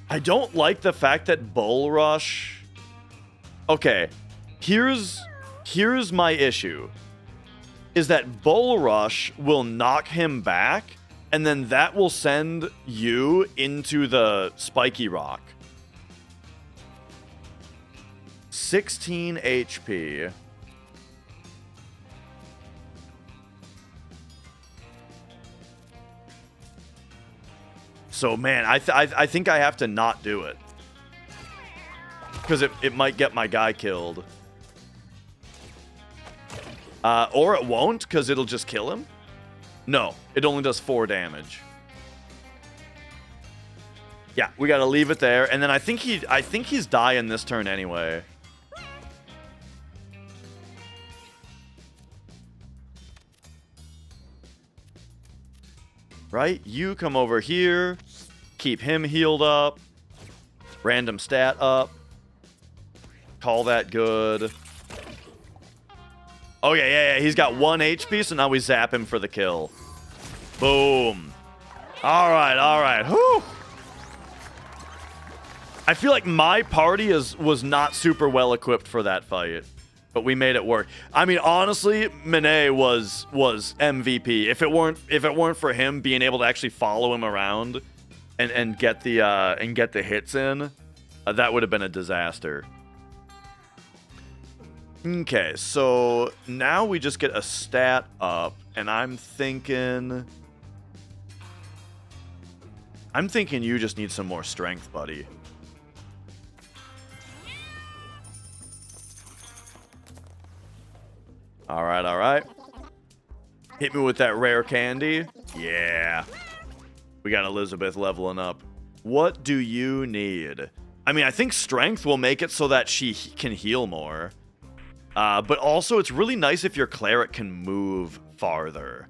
I don't like the fact that Bull Rush... Okay, here's my issue. Is that Bull Rush will knock him back, and then that will send you into the spiky rock. 16 HP. So, man, I think I have to not do it. Because it might get my guy killed. Or it won't, because it'll just kill him. No, it only does 4 damage. Yeah, we gotta leave it there. And then I think he's dying this turn anyway. Right? You come over here. Keep him healed up. Random stat up. Call that good. Oh, yeah. He's got 1 HP, so now we zap him for the kill. Boom. All right. Whew. I feel like my party was not super well equipped for that fight, but we made it work. I mean, honestly, Mine was MVP. If it weren't for him being able to actually follow him around and get the hits in, that would have been a disaster. Okay, so now we just get a stat up, and I'm thinking you just need some more strength, buddy. All right. Hit me with that rare candy. Yeah. We got Elizabeth leveling up. What do you need? I mean, I think strength will make it so that she can heal more. But also, it's really nice if your cleric can move farther.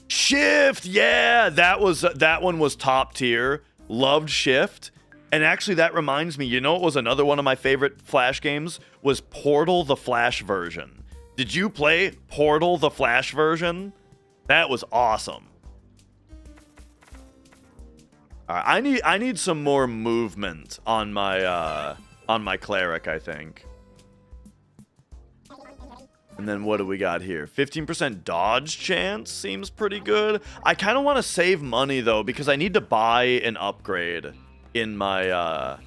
Shift! Yeah! That one was top tier. Loved Shift. And actually, that reminds me, it was another one of my favorite Flash games? Was Portal the Flash version. Did you play Portal the Flash version? That was awesome. All right, I need some more movement on my cleric, I think. And then what do we got here? 15% dodge chance seems pretty good. I kind of want to save money though because I need to buy an upgrade in my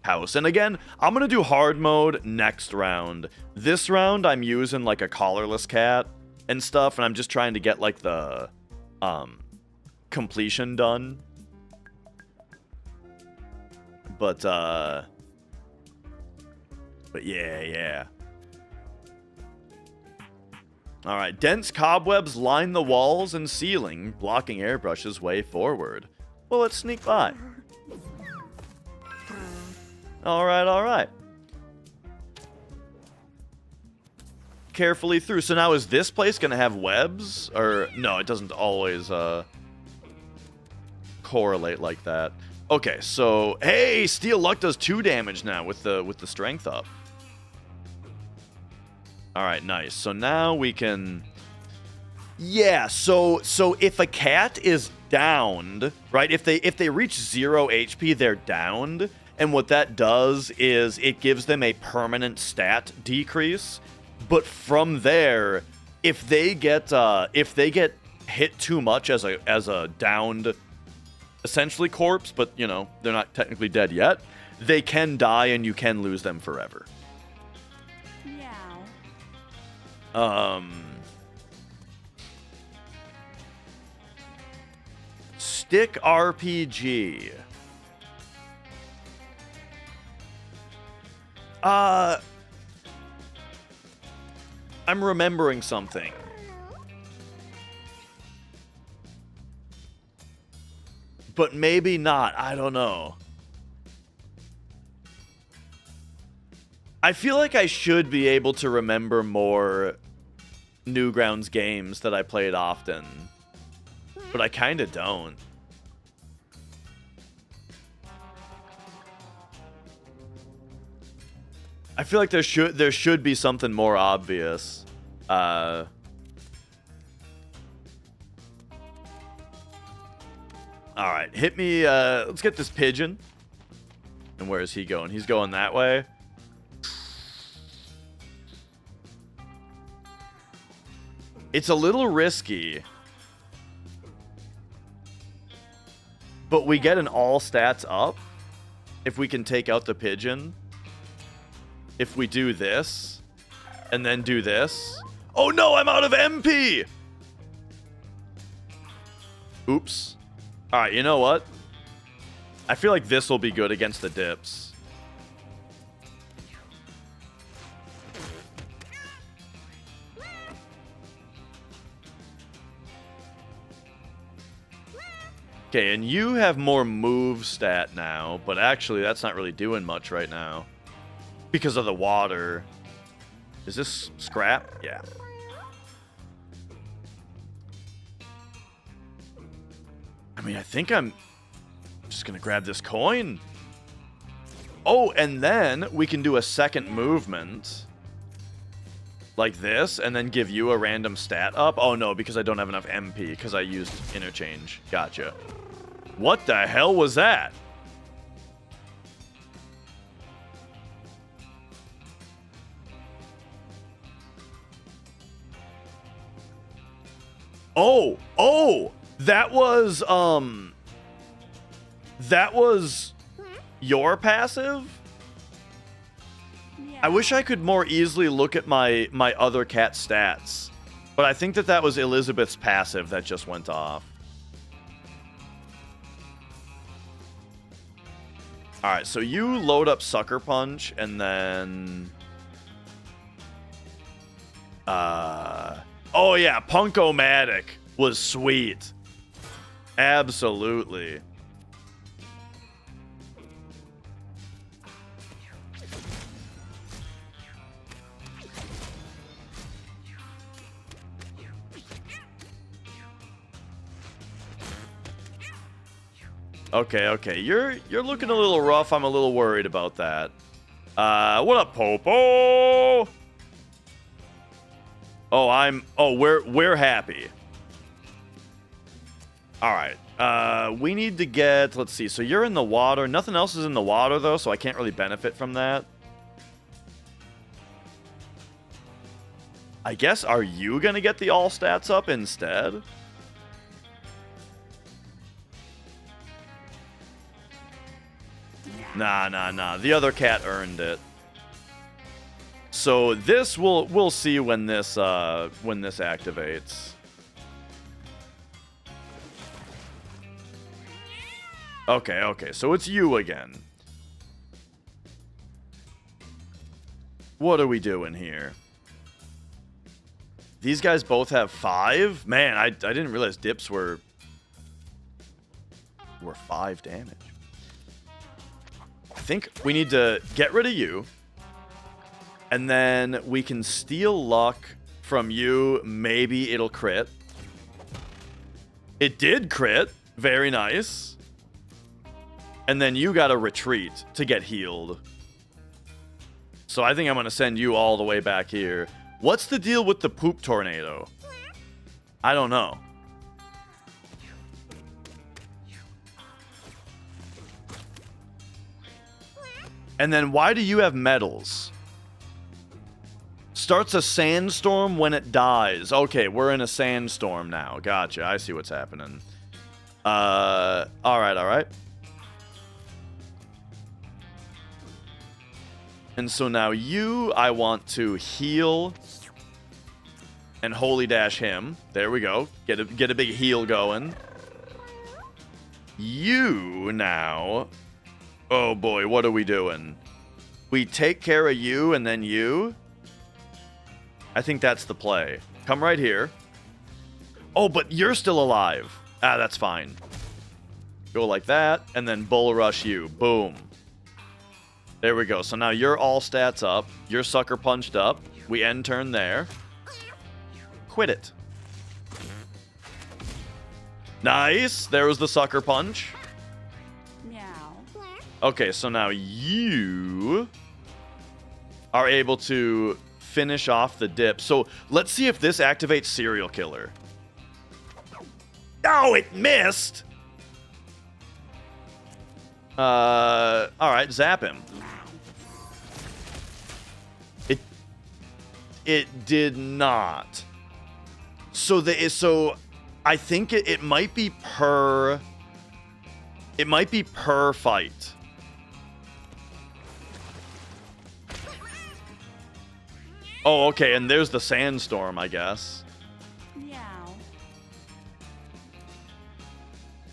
house. And again, I'm going to do hard mode next round. This round, I'm using like a collarless cat and stuff, and I'm just trying to get like the completion done. But yeah. All right, dense cobwebs line the walls and ceiling, blocking airbrush's way forward. Well, let's sneak by. All right. Carefully through. So now is this place going to have webs? Or no, it doesn't always correlate like that. Okay, so hey, Steel Luck does 2 damage now with the strength up. All right, nice. So now we can... Yeah, so if a cat is downed, right? If they reach 0 HP, they're downed. And what that does is it gives them a permanent stat decrease. But from there, if they get hit too much as a downed, essentially corpse, but you know they're not technically dead yet, they can die and you can lose them forever. Stick RPG. I'm remembering something. But maybe not. I don't know. I feel like I should be able to remember more Newgrounds games that I played often. But I kind of don't. I feel like there should be something more obvious. All right, hit me. Let's get this pigeon. And where is he going? He's going that way. It's a little risky. But we get an all stats up if we can take out the pigeon. If we do this, and then do this. Oh no, I'm out of MP! Oops. Alright, you know what? I feel like this will be good against the dips. Okay, and you have more move stat now, but actually that's not really doing much right now. Because of the water. Is this scrap? Yeah. I mean, I think I'm just going to grab this coin. Oh, and then we can do a second movement. Like this, and then give you a random stat up. Oh, no, because I don't have enough MP, because I used interchange. Gotcha. What the hell was that? Oh, that was your passive? I wish I could more easily look at my other cat stats, but I think that was Elizabeth's passive that just went off. All right, so you load up Sucker Punch and then oh yeah, Punk-O-Matic was sweet. Absolutely. Okay. You're looking a little rough. I'm a little worried about that. What up, Popo? Oh, we're happy. All right. We need to get, let's see. So you're in the water. Nothing else is in the water though, so I can't really benefit from that. I guess, are you gonna get the all stats up instead? Nah. The other cat earned it. So this we'll see when this activates. Okay. So it's you again. What are we doing here? These guys both have 5? Man, I didn't realize dips were 5 damage. I think we need to get rid of you. And then we can steal luck from you. Maybe it'll crit. It did crit. Very nice. And then you gotta retreat to get healed. So I think I'm gonna send you all the way back here. What's the deal with the poop tornado? I don't know. And then why do you have medals? Starts a sandstorm when it dies. Okay, we're in a sandstorm now. Gotcha. I see what's happening. All right. And so now you, I want to heal and holy dash him. There we go. Get a big heal going. You now. Oh boy, what are we doing? We take care of you and then you. I think that's the play. Come right here. Oh, but you're still alive. Ah, that's fine. Go like that, and then bull rush you. Boom. There we go. So now you're all stats up. You're sucker punched up. We end turn there. Quit it. Nice. There was the sucker punch. Meow. Okay, so now you are able to finish off the dip. So let's see if this activates serial killer. Oh, it missed. All right, zap him. It did not. So I think it might be per. It might be per fight. Oh, okay, and there's the sandstorm, I guess. Meow.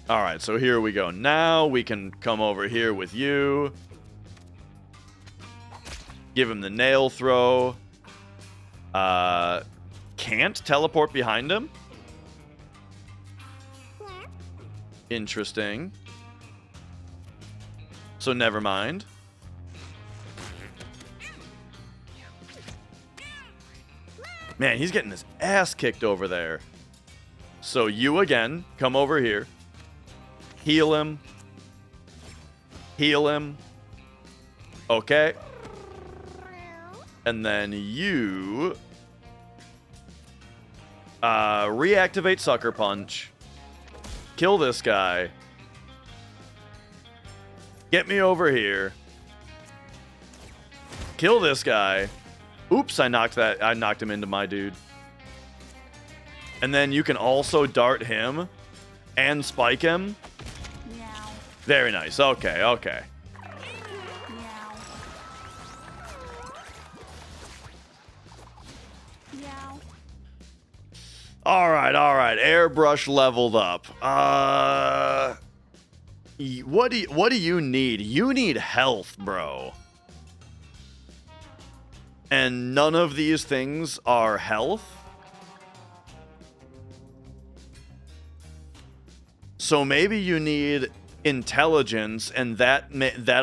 All right, so here we go. Now we can come over here with you. Give him the nail throw. Can't teleport behind him? Interesting. So never mind. Man, he's getting his ass kicked over there. So you again, come over here. Heal him. Heal him. Okay. And then you reactivate Sucker Punch. Kill this guy. Get me over here. Kill this guy. Oops, I knocked him into my dude. And then you can also dart him and spike him. Meow. Very nice. Okay. Meow. Meow. All right. Airbrush leveled up. What do you need? You need health, bro. And none of these things are health. So maybe you need intelligence, and that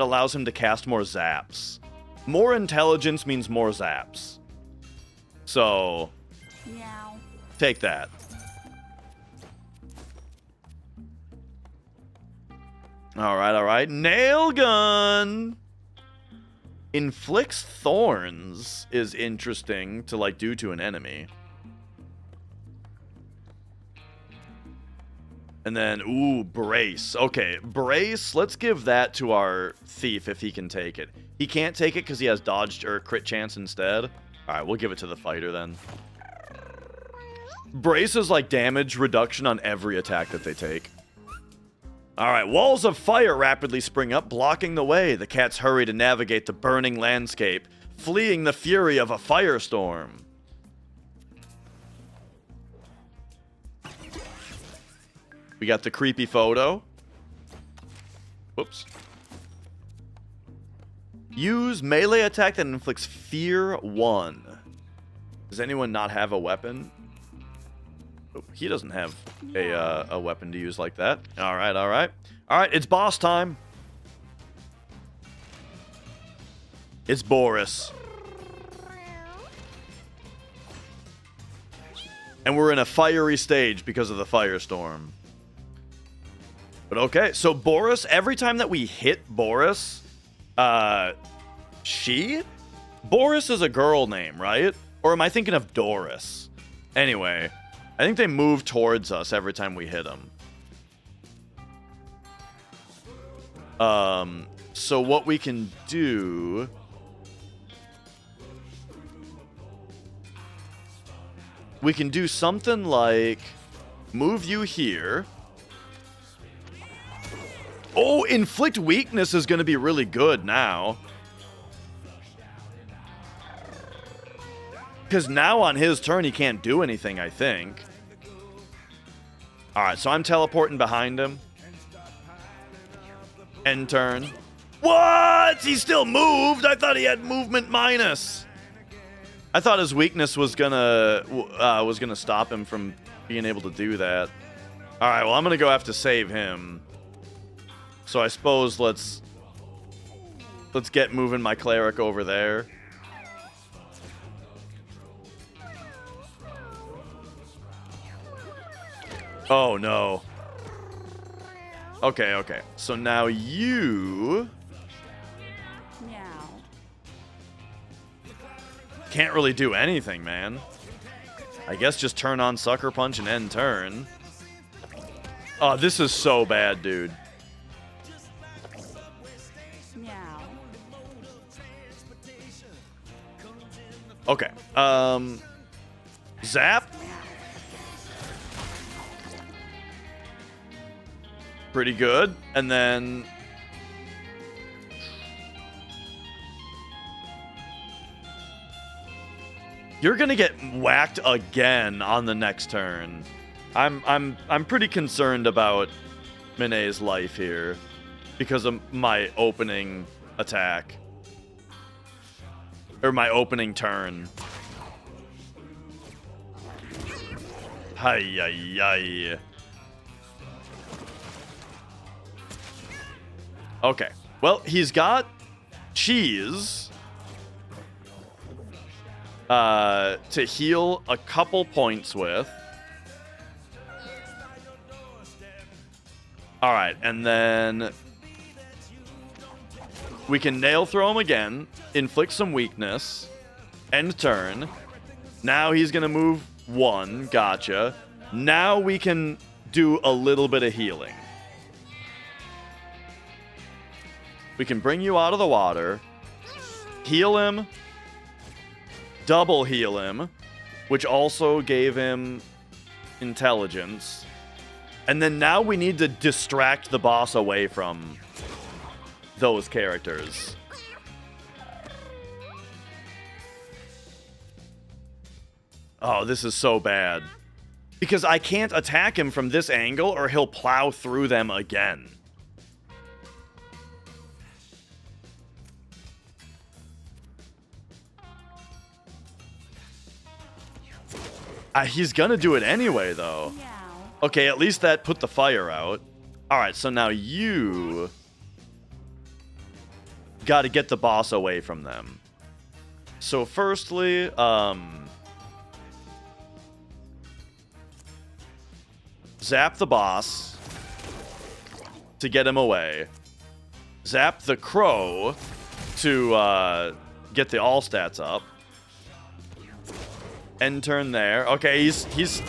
allows him to cast more zaps. More intelligence means more zaps. So Meow. take that. All right. Nail gun. Inflicts thorns is interesting to do to an enemy. And then, ooh, brace. Okay, brace. Let's give that to our thief if he can take it. He can't take it because he has dodged or crit chance instead. All right, we'll give it to the fighter then. Brace is like damage reduction on every attack that they take. All right, walls of fire rapidly spring up, blocking the way. The cats hurry to navigate the burning landscape, fleeing the fury of a firestorm. We got the creepy photo. Whoops. Use melee attack that inflicts fear 1. Does anyone not have a weapon? Oh, he doesn't have a weapon to use like that. All right, all right. All right, it's boss time. It's Boris. And we're in a fiery stage because of the firestorm. But okay, so Boris, every time that we hit Boris, Boris is a girl name, right? Or am I thinking of Doris? Anyway, I think they move towards us every time we hit them. So what we can do... We can do something like move you here. Oh, inflict weakness is going to be really good now. Because now on his turn, he can't do anything, I think. Alright, so I'm teleporting behind him. End turn. What? He still moved? I thought he had movement minus. I thought his weakness was gonna stop him from being able to do that. Alright, well, I'm gonna go have to save him. So I suppose let's get moving my cleric over there. Oh, no. Okay, okay. So now you... Meow. Can't really do anything, man. I guess just turn on Sucker Punch and end turn. Oh, this is so bad, dude. Meow. Okay. Zap. Pretty good. And then... You're gonna get whacked again on the next turn. I'm pretty concerned about Mine's life here because of my opening attack. Or my opening turn. Hi-yi-yi. Okay. Well, he's got cheese to heal a couple points with. All right, and then we can nail throw him again, inflict some weakness, end turn. Now he's gonna move 1, gotcha. Now we can do a little bit of healing. We can bring you out of the water, heal him, double heal him, which also gave him intelligence. And then now we need to distract the boss away from those characters. Oh, this is so bad. Because I can't attack him from this angle or he'll plow through them again. He's gonna do it anyway, though. Meow. Okay, at least that put the fire out. Alright, so now you... gotta get the boss away from them. So firstly, zap the boss to get him away. Zap the crow to get the all stats up. End turn there. Okay, he's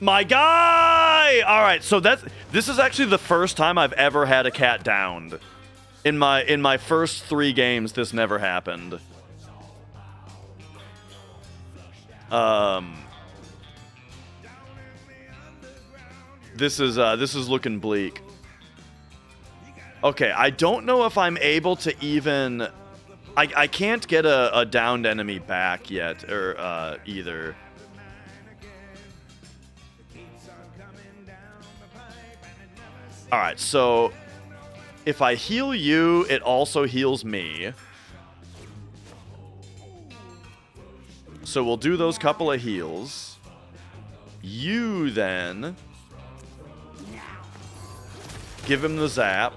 my guy. All right, so this is actually the first time I've ever had a cat downed. In my first 3 games, this never happened. This is looking bleak. Okay, I don't know if I'm able to even... I can't get a downed enemy back yet, or either. Alright, so... if I heal you, it also heals me. So we'll do those couple of heals. You then... give him the zap.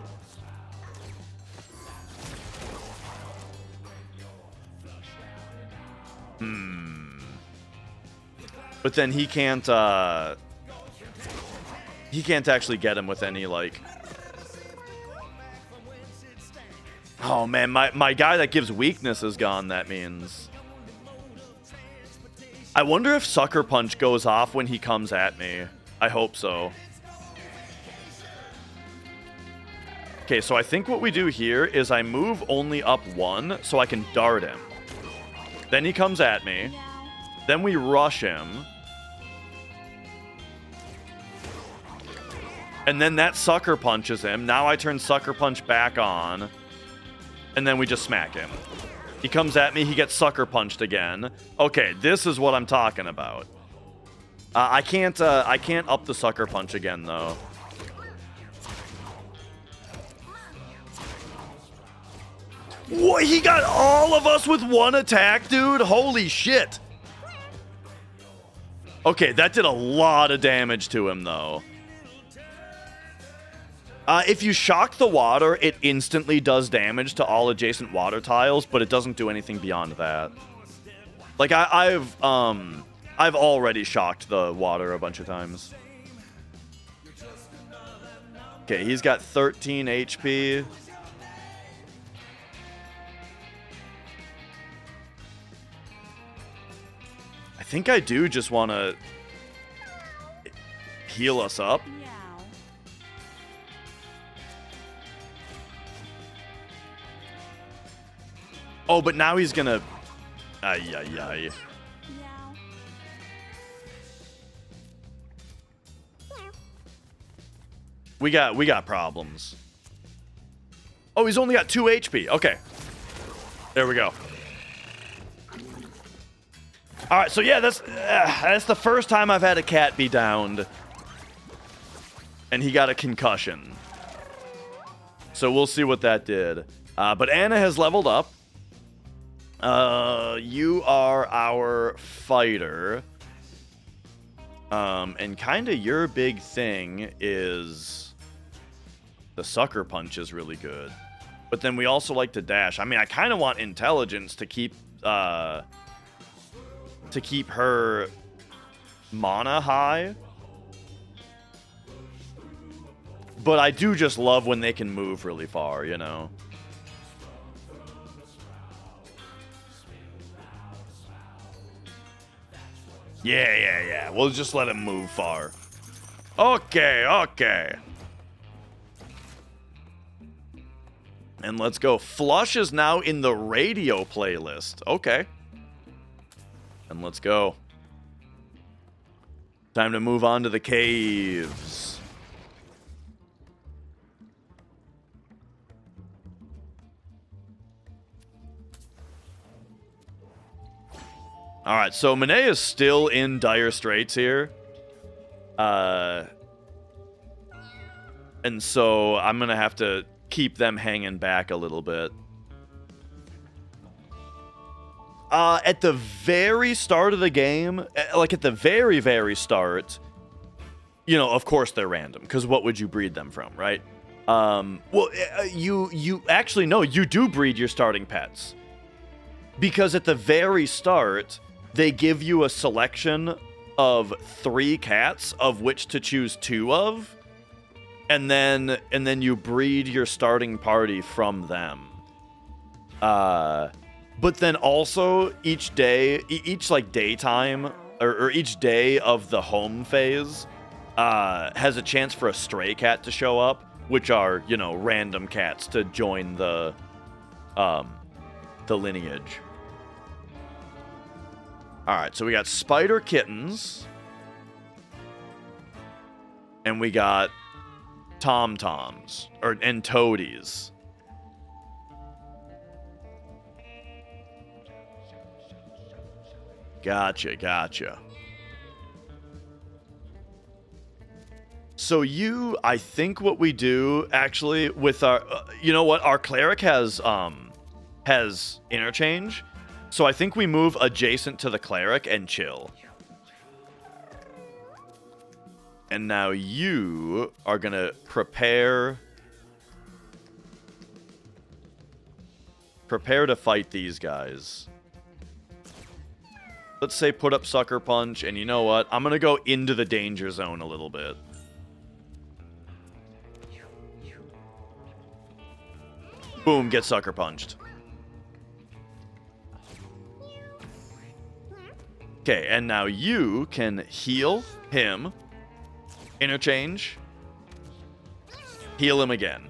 But then he can't actually get him with any, like... Oh, man, my guy that gives weakness is gone, that means. I wonder if Sucker Punch goes off when he comes at me. I hope so. Okay, so I think what we do here is I move only up one so I can dart him. Then he comes at me. Then we rush him. And then that Sucker Punches him. Now I turn Sucker Punch back on. And then we just smack him. He comes at me, he gets Sucker Punched again. Okay, this is what I'm talking about. I can't up the Sucker Punch again, though. What? He got all of us with one attack, dude? Holy shit. Okay, that did a lot of damage to him, though. If you shock the water, it instantly does damage to all adjacent water tiles, but it doesn't do anything beyond that. Like, I've already shocked the water a bunch of times. Okay, he's got 13 HP. I think I do just want to heal us up. Oh, but now he's gonna... Ay, ay, ay. We got problems. Oh, he's only got 2 HP. Okay. There we go. Alright, so yeah, that's the first time I've had a cat be downed. And he got a concussion. So we'll see what that did. But Anna has leveled up. You are our fighter. And kinda your big thing is the Sucker Punch is really good. But then we also like to dash. I mean, I kinda want intelligence to keep her mana high. But I do just love when they can move really far, you know? Yeah. We'll just let him move far. Okay. And let's go. Flush is now in the radio playlist. Okay. And let's go. Time to move on to the caves. Alright, so Monet is still in dire straits here. And so I'm going to have to keep them hanging back a little bit. At the very start of the game, like at the very, very start, you know, of course they're random, because what would you breed them from, right? Well, you actually, no, you do breed your starting pets. Because at the very start, they give you a selection of 3 cats, of which to choose 2 of, and then you breed your starting party from them. But then also each day, each like daytime or each day of the home phase has a chance for a stray cat to show up, which are, you know, random cats to join the lineage. All right, so we got spider kittens, and we got tom-toms and toadies. Gotcha. So I think what we do actually with our, you know what, our cleric has interchange. So I think we move adjacent to the cleric and chill. And now you are gonna prepare to fight these guys. Let's say put up Sucker Punch, and you know what? I'm gonna go into the danger zone a little bit. Boom, get Sucker Punched. Okay, and now you can heal him, interchange, heal him again.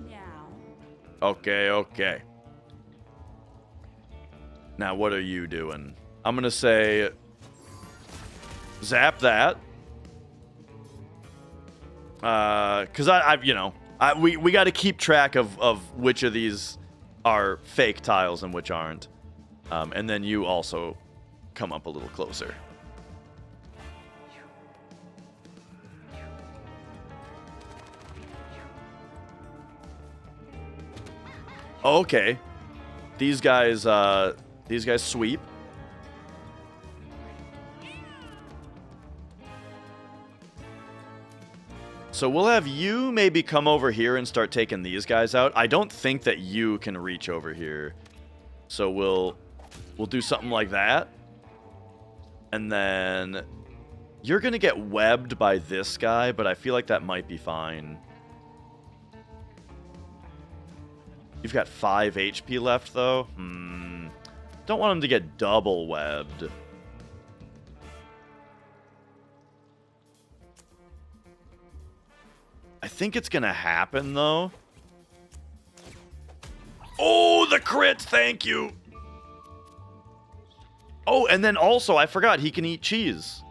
Meow. Okay. Now what are you doing? I'm gonna say zap that. Cause we got to keep track of which of these are fake tiles and which aren't. And then you also come up a little closer. Okay. These guys sweep. So we'll have you maybe come over here and start taking these guys out. I don't think that you can reach over here. So we'll do something like that. And then you're going to get webbed by this guy, but I feel like that might be fine. You've got 5 HP left, though. Don't want him to get double webbed. I think it's gonna happen, though. Oh, the crit! Thank you! Oh, and then also, I forgot, he can eat cheese.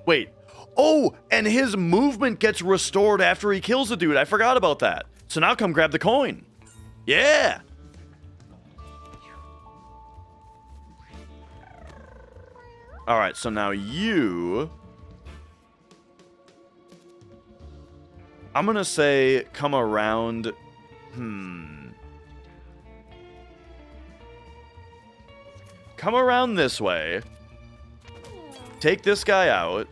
Wait. Oh, and his movement gets restored after he kills the dude. I forgot about that. So now come grab the coin. Yeah! Alright, so now you... I'm gonna say come around... Come around this way. Take this guy out.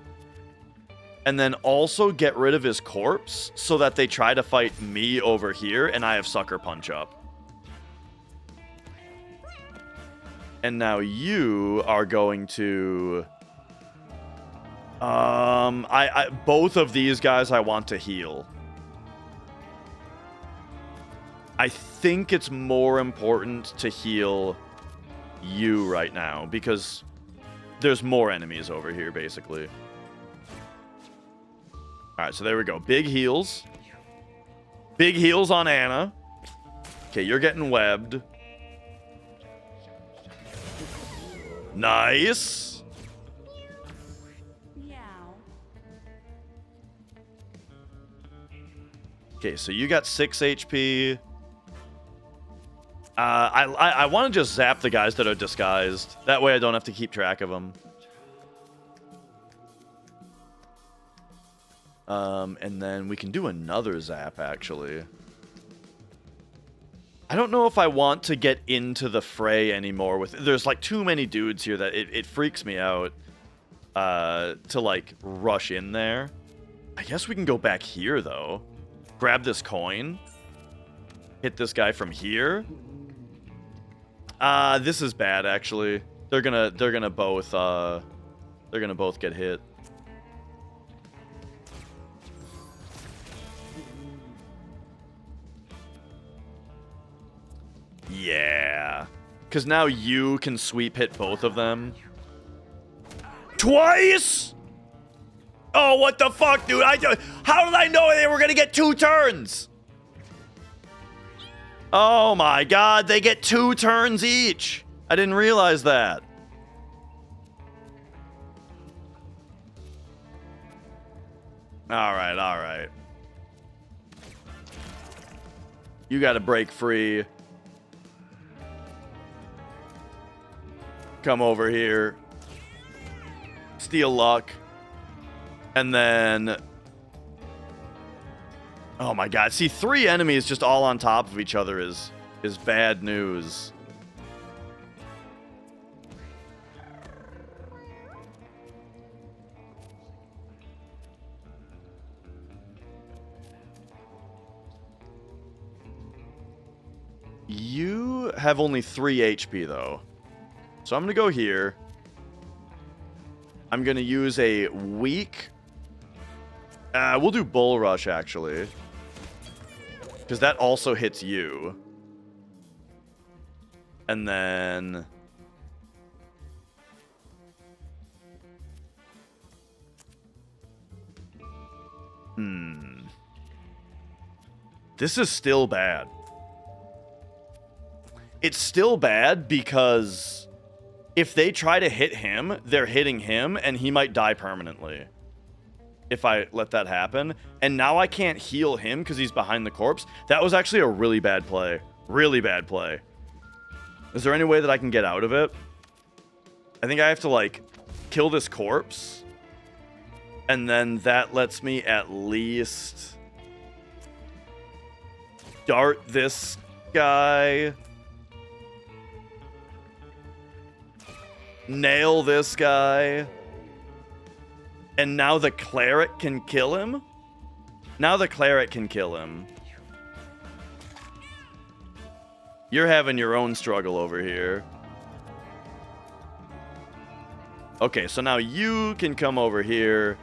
And then also get rid of his corpse so that they try to fight me over here and I have Sucker Punch up. And now you are going to... both of these guys I want to heal. I think it's more important to heal you right now because there's more enemies over here, basically. Alright, so there we go. Big heals. Big heals on Anna. Okay, you're getting webbed. Nice. Meow. Okay, so you got 6 HP. I want to just zap the guys that are disguised. That way I don't have to keep track of them. And then we can do another zap, actually. I don't know if I want to get into the fray anymore. There's, like, too many dudes here that it freaks me out to, like, rush in there. I guess we can go back here, though. Grab this coin. Hit this guy from here. This is bad, actually. They're gonna both get hit. Yeah. Because now you can sweep hit both of them. Twice?! Oh, what the fuck, dude? How did I know they were gonna get 2 turns? Oh my god, they get 2 turns each. I didn't realize that. Alright, alright. You gotta break free. Come over here. Steal luck. And then... Oh my god. See, 3 enemies just all on top of each other is bad news. You have only 3 HP, though. So I'm going to go here. I'm going to use a weak... we'll do Bull Rush, actually. Because that also hits you. And then... This is still bad. It's still bad because if they try to hit him, they're hitting him, and he might die permanently. If I let that happen. And now I can't heal him because he's behind the corpse. That was actually a really bad play. Really bad play. Is there any way that I can get out of it? I think I have to, like, kill this corpse. And then that lets me at least dart this guy. Nail this guy. And now the cleric can kill him? Now the cleric can kill him. You're having your own struggle over here. Okay, so now you can come over here.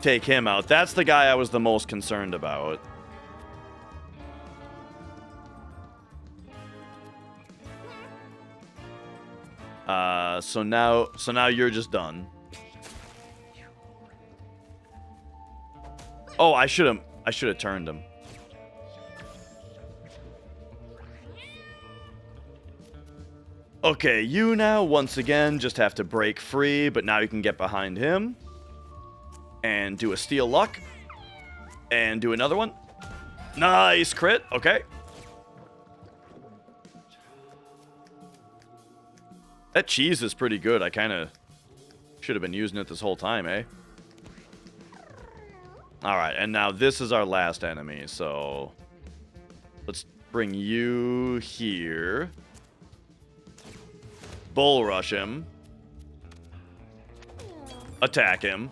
Take him out. That's the guy I was the most concerned about. So now you're just done. Oh, I should have turned him. Okay, you now once again just have to break free, but now you can get behind him and do a steal luck and do another one. Nice crit. Okay. That cheese is pretty good. I kind of should have been using it this whole time, eh? Alright, and now this is our last enemy, so let's bring you here. Bull rush him. Attack him.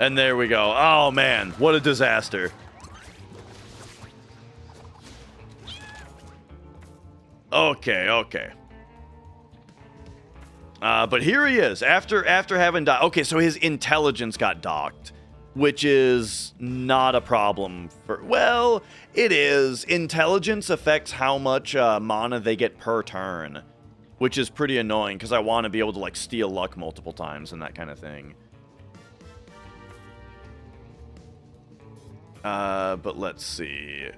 And there we go. Oh, man, what a disaster. Okay, okay. But here he is, after having died. Okay, so his intelligence got docked, which is not a problem for... Well, it is. Intelligence affects how much mana they get per turn, which is pretty annoying, because I want to be able to, like, steal luck multiple times and that kind of thing. But let's see.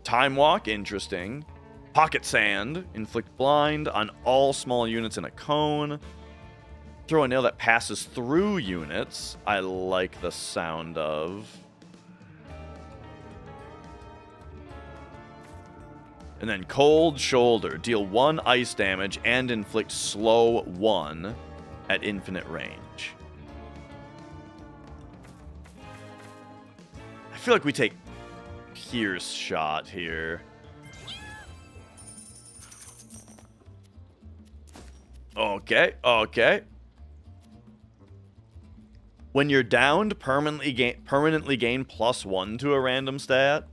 Time Walk, interesting. Pocket Sand, inflict blind on all small units in a cone. Throw a nail that passes through units. I like the sound of. And then Cold Shoulder, deal 1 ice damage and inflict slow 1 at infinite range. I feel like we take Pierce Shot here. Okay, okay. When you're downed, permanently gain +1 to a random stat.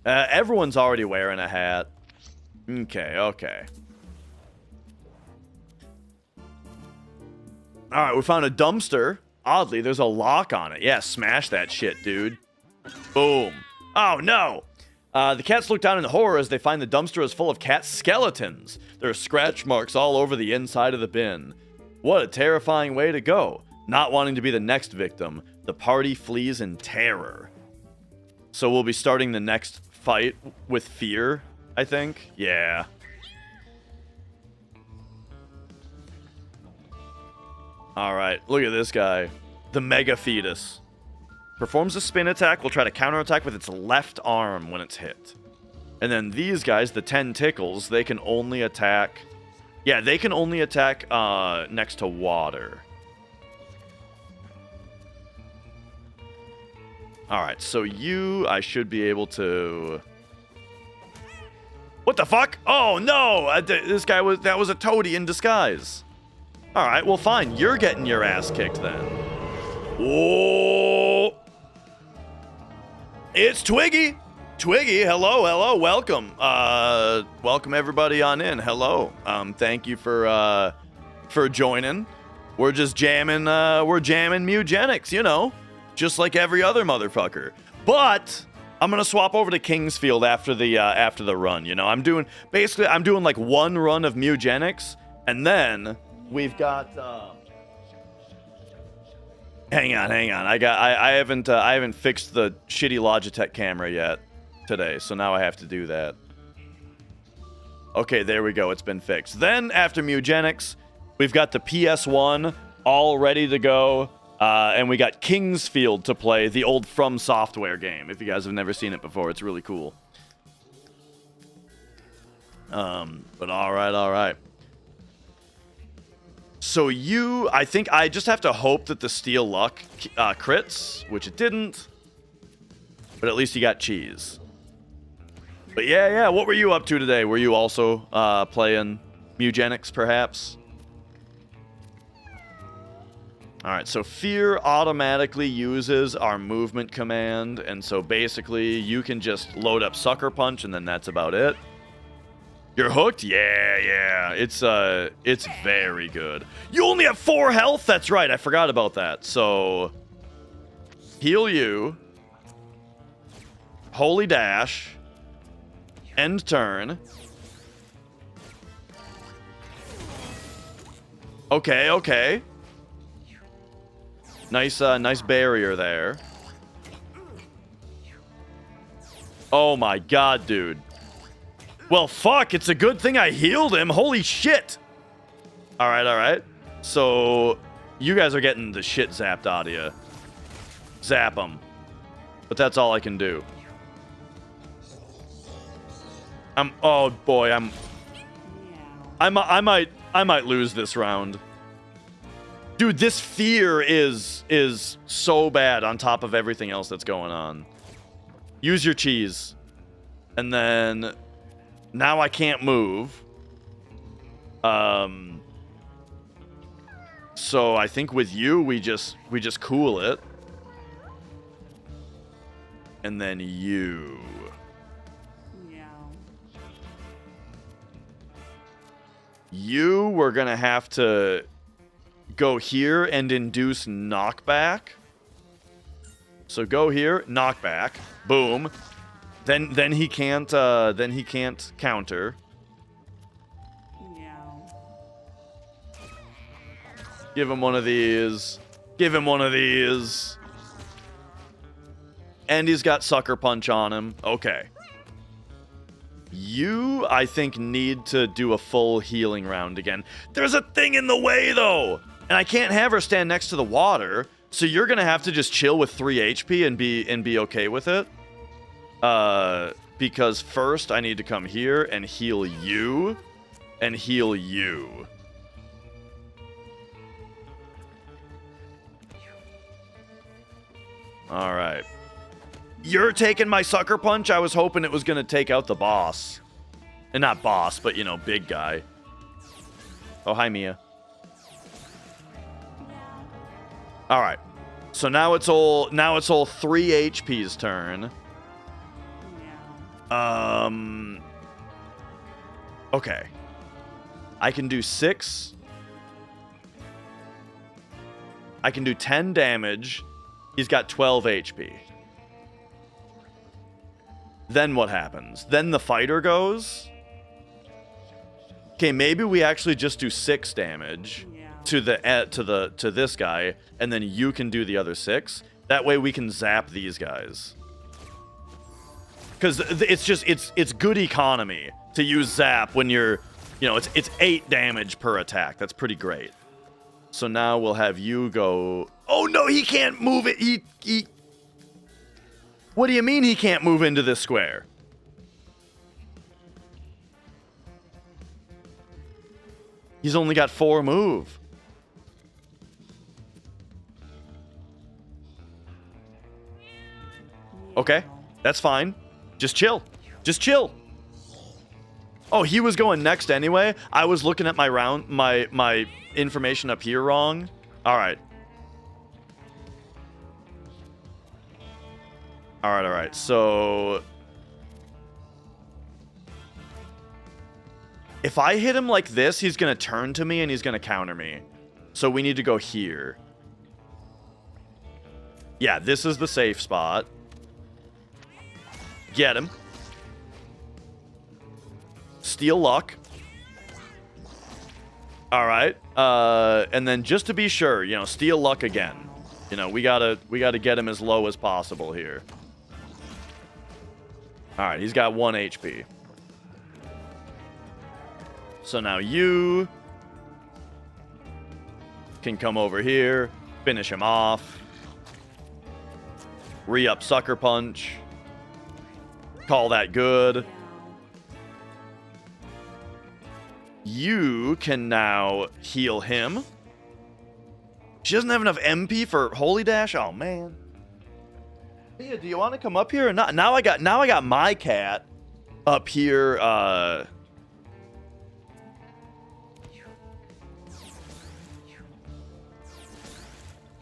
Everyone's already wearing a hat. Okay, okay. Alright, we found a dumpster. Oddly, there's a lock on it. Yeah, smash that shit, dude. Boom. Oh, no! The cats look down in horror as they find the dumpster is full of cat skeletons. There are scratch marks all over the inside of the bin. What a terrifying way to go. Not wanting to be the next victim, the party flees in terror. So we'll be starting the next fight with fear, I think. Yeah. All right, look at this guy. The Mega Fetus. Performs a spin attack, will try to counterattack with its left arm when it's hit. And then these guys, the 10 tickles, they can only attack... Yeah, they can only attack next to water. Alright, so you, I should be able to... What the fuck? Oh, no! This guy was... That was a toady in disguise. Alright, well, fine. You're getting your ass kicked, then. Whoa! It's Twiggy! Twiggy, hello, welcome. Welcome everybody on in. Hello. Thank you for joining. We're just jamming, we're jamming Mewgenics, you know. Just like every other motherfucker. But I'm gonna swap over to Kingsfield after the run, you know. I'm doing like one run of Mewgenics, and then we've got Hang on. I haven't fixed the shitty Logitech camera yet today, so now I have to do that. Okay, there we go. It's been fixed. Then after Mewgenics, we've got the PS1 all ready to go, and we got Kingsfield to play, the old From Software game. If you guys have never seen it before, it's really cool. But all right. So I think I just have to hope that the Steel Luck crits, which it didn't. But at least you got cheese. But yeah, what were you up to today? Were you also playing Mewgenics, perhaps? Alright, so Fear automatically uses our movement command, and so basically you can just load up Sucker Punch, and then that's about it. You're hooked? Yeah. It's very good. You only have 4 health? That's right, I forgot about that. So, heal you. Holy Dash. End turn. Okay. Nice barrier there. Oh my god, dude. Well, fuck, it's a good thing I healed him. Holy shit. Alright. So, you guys are getting the shit zapped out of you. Zap them. But that's all I can do. Oh boy, I might lose this round. Dude, this fear is so bad on top of everything else that's going on. Use your cheese. And then now I can't move. So I think with you we just cool it. And then you. You were going to have to go here and induce knockback. So go here, knockback, boom. Then he can't counter. Give him one of these. And he's got Sucker Punch on him. Okay. You, I think, need to do a full healing round again. There's a thing in the way, though! And I can't have her stand next to the water, so you're gonna have to just chill with 3 HP and be okay with it. Because first I need to come here and heal you. And heal you. Alright. You're taking my Sucker Punch? I was hoping it was going to take out the boss. And not boss, but, you know, big guy. Oh, hi, Mia. Alright. So now it's all 3 HP's turn. Okay. I can do 6. I can do 10 damage. He's got 12 HP. Then what happens? Then the fighter goes. Okay, maybe we actually just do 6 damage to this guy, and then you can do the other 6. That way we can zap these guys. Because it's good economy to use zap when you're, you know, it's 8 damage per attack. That's pretty great. So now we'll have you go. Oh no, he can't move it. He. What do you mean he can't move into this square? He's only got 4 move. Okay, that's fine. Just chill. Just chill. Oh, he was going next anyway. I was looking at my information up here wrong. All right. All right. So if I hit him like this, he's going to turn to me and he's going to counter me. So we need to go here. Yeah, this is the safe spot. Get him. Steal luck. All right. And then just to be sure, you know, steal luck again. You know, we gotta get him as low as possible here. All right, he's got 1 HP. So now you can come over here, finish him off, re-up Sucker Punch, call that good. You can now heal him. She doesn't have enough MP for Holy Dash. Oh man. Mia, do you want to come up here or not? Now I got my cat up here.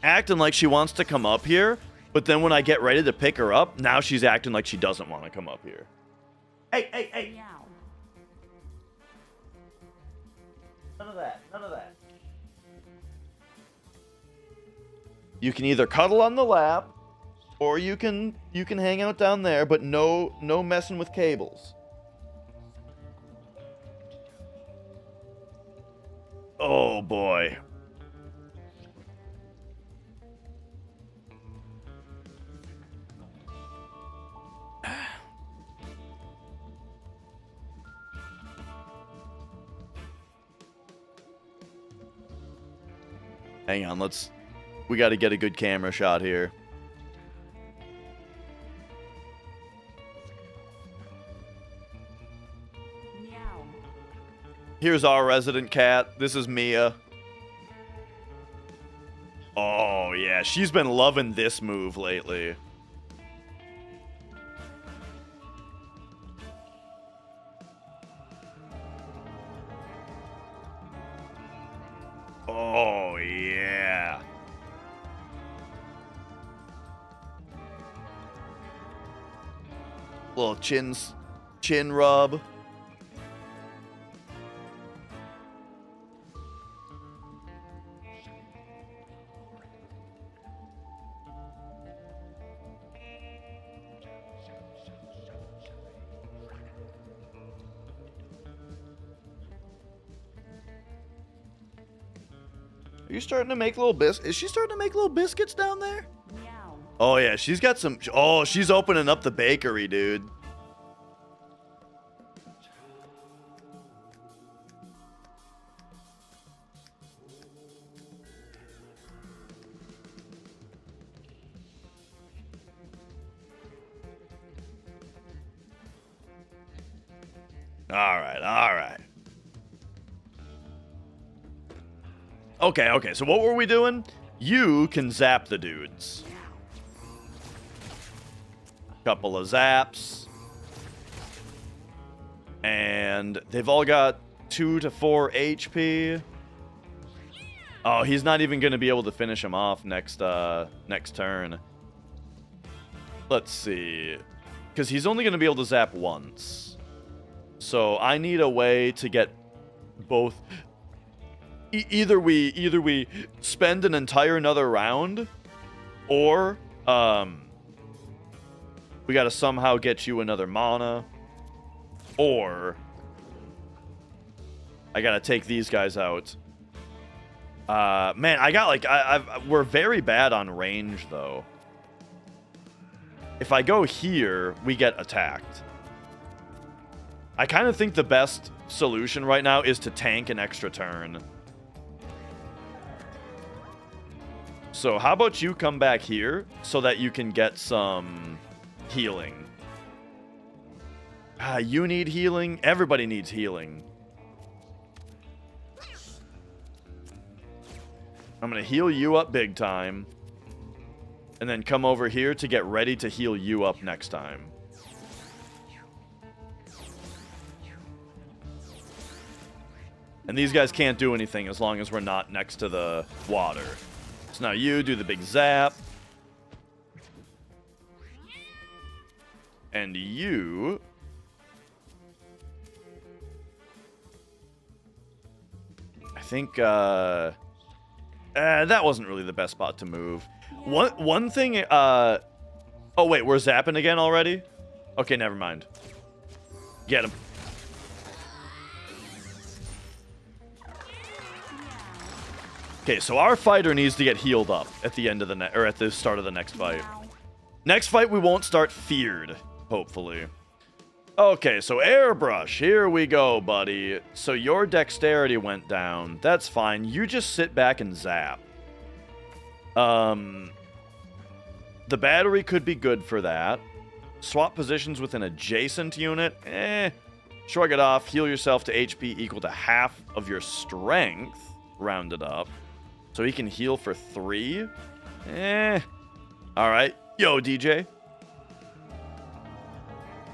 Acting like she wants to come up here, but then when I get ready to pick her up, now she's acting like she doesn't want to come up here. Hey. Meow. None of that. You can either cuddle on the lap, or you can hang out down there, but no messing with cables. Oh boy. Hang on, we got to get a good camera shot here. Meow. Here's our resident cat. This is Mia. Oh, yeah, she's been loving this move lately. Oh, yeah. Little chin rub. Are you starting to make little biscuits? Is she starting to make little biscuits down there? Meow. Oh, yeah. She's got some... Oh, she's opening up the bakery, dude. All right. Okay, so what were we doing? You can zap the dudes. Couple of zaps. And they've all got 2 to 4 HP. Oh, he's not even going to be able to finish him off next turn. Let's see. Because he's only going to be able to zap once. So I need a way to get both... Either we spend an entire another round, or we gotta somehow get you another mana, or I gotta take these guys out. Man, I got like we're very bad on range though. if I go here, we get attacked. I kind of think the best solution right now is to tank an extra turn. So how about you come back here so that you can get some healing? You need healing. Everybody needs healing. I'm going to heal you up big time. And then come over here to get ready to heal you up next time. And these guys can't do anything as long as we're not next to the water. So now you do the big zap. And you... I think, that wasn't really the best spot to move. One thing, oh wait, we're zapping again already? Okay, never mind. Get him. Okay, so our fighter needs to get healed up at the end of the or at the start of the next fight. Next fight, we won't start feared, hopefully. Okay, so airbrush. Here we go, buddy. So your dexterity went down. That's fine. You just sit back and zap. The battery could be good for that. Swap positions with an adjacent unit. Shrug it off. Heal yourself to HP equal to half of your strength. Round it up. So he can heal for 3. Alright. Yo, DJ.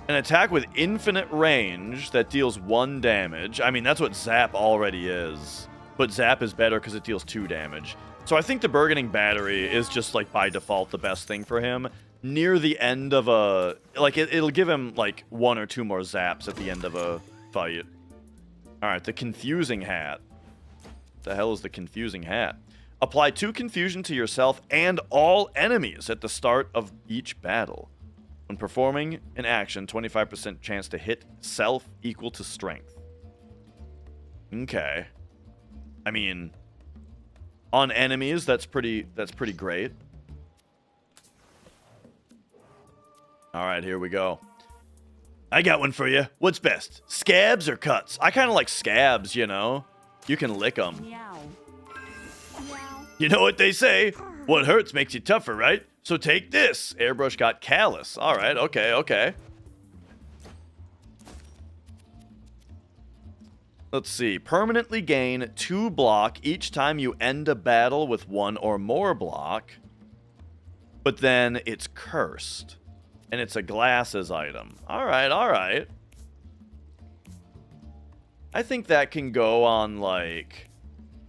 An attack with infinite range that deals 1 damage. I mean, that's what Zap already is. But Zap is better because it deals 2 damage. So I think the Burgeoning Battery is just, like, by default the best thing for him. Near the end of a... Like, it'll give him, like, 1 or 2 more zaps at the end of a fight. Alright, the Confusing Hat. The hell is the Confusing Hat? Apply 2 confusion to yourself and all enemies at the start of each battle. When performing an action, 25% chance to hit self equal to strength. Okay. I mean, on enemies, that's pretty great. All right, here we go. I got one for you. What's best, scabs or cuts? I kind of like scabs, you know. You can lick them. Meow. Meow. You know what they say? What hurts makes you tougher, right? So take this. Airbrush got callous. All right, okay. Let's see. Permanently gain 2 block each time you end a battle with 1 or more block. But then it's cursed. And it's a glasses item. All right. I think that can go on, like...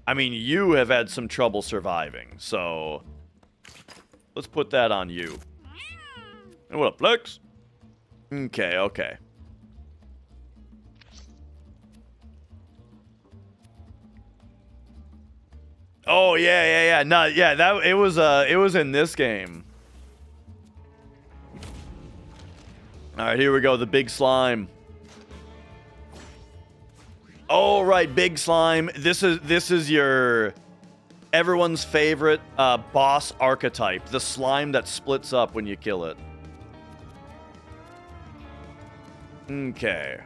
I mean, you have had some trouble surviving, so... Let's put that on you. Hey, what up, Flex? Okay. Oh, yeah. No, yeah, that it was in this game. All right, here we go, the big slime. Oh, right, big slime. This is your everyone's favorite boss archetype, the slime that splits up when you kill it. Okay.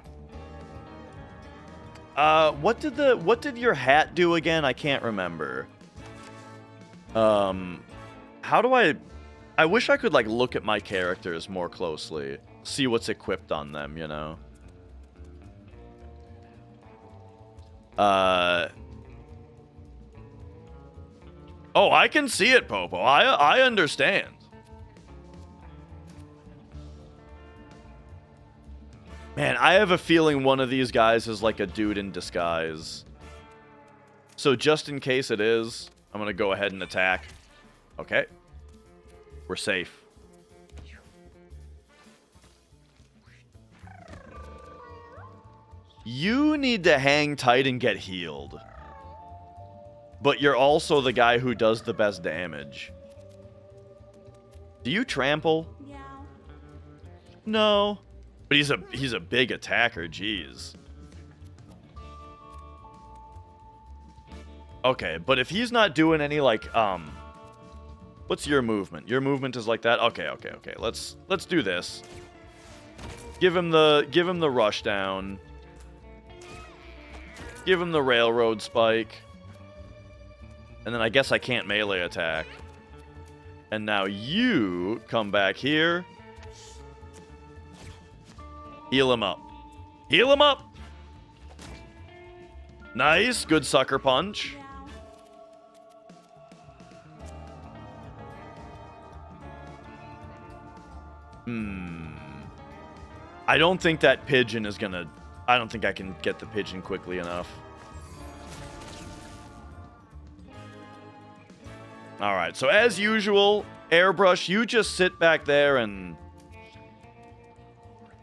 What did your hat do again? I can't remember. How do I wish I could like look at my characters more closely, see what's equipped on them, you know. Oh, I can see it, Popo. I understand. Man, I have a feeling one of these guys is like a dude in disguise. So just in case it is, I'm going to go ahead and attack. Okay. We're safe. You need to hang tight and get healed. But you're also the guy who does the best damage. Do you trample? Meow. No. But he's a big attacker, jeez. Okay, but if he's not doing any like What's your movement? Your movement is like that? Okay. Let's do this. Give him the rush down. Give him the railroad spike. And then I guess I can't melee attack. And now you come back here. Heal him up. Heal him up! Nice. Good sucker punch. I don't think that pigeon is gonna... I don't think I can get the pigeon quickly enough. Alright, so as usual, Airbrush, you just sit back there and...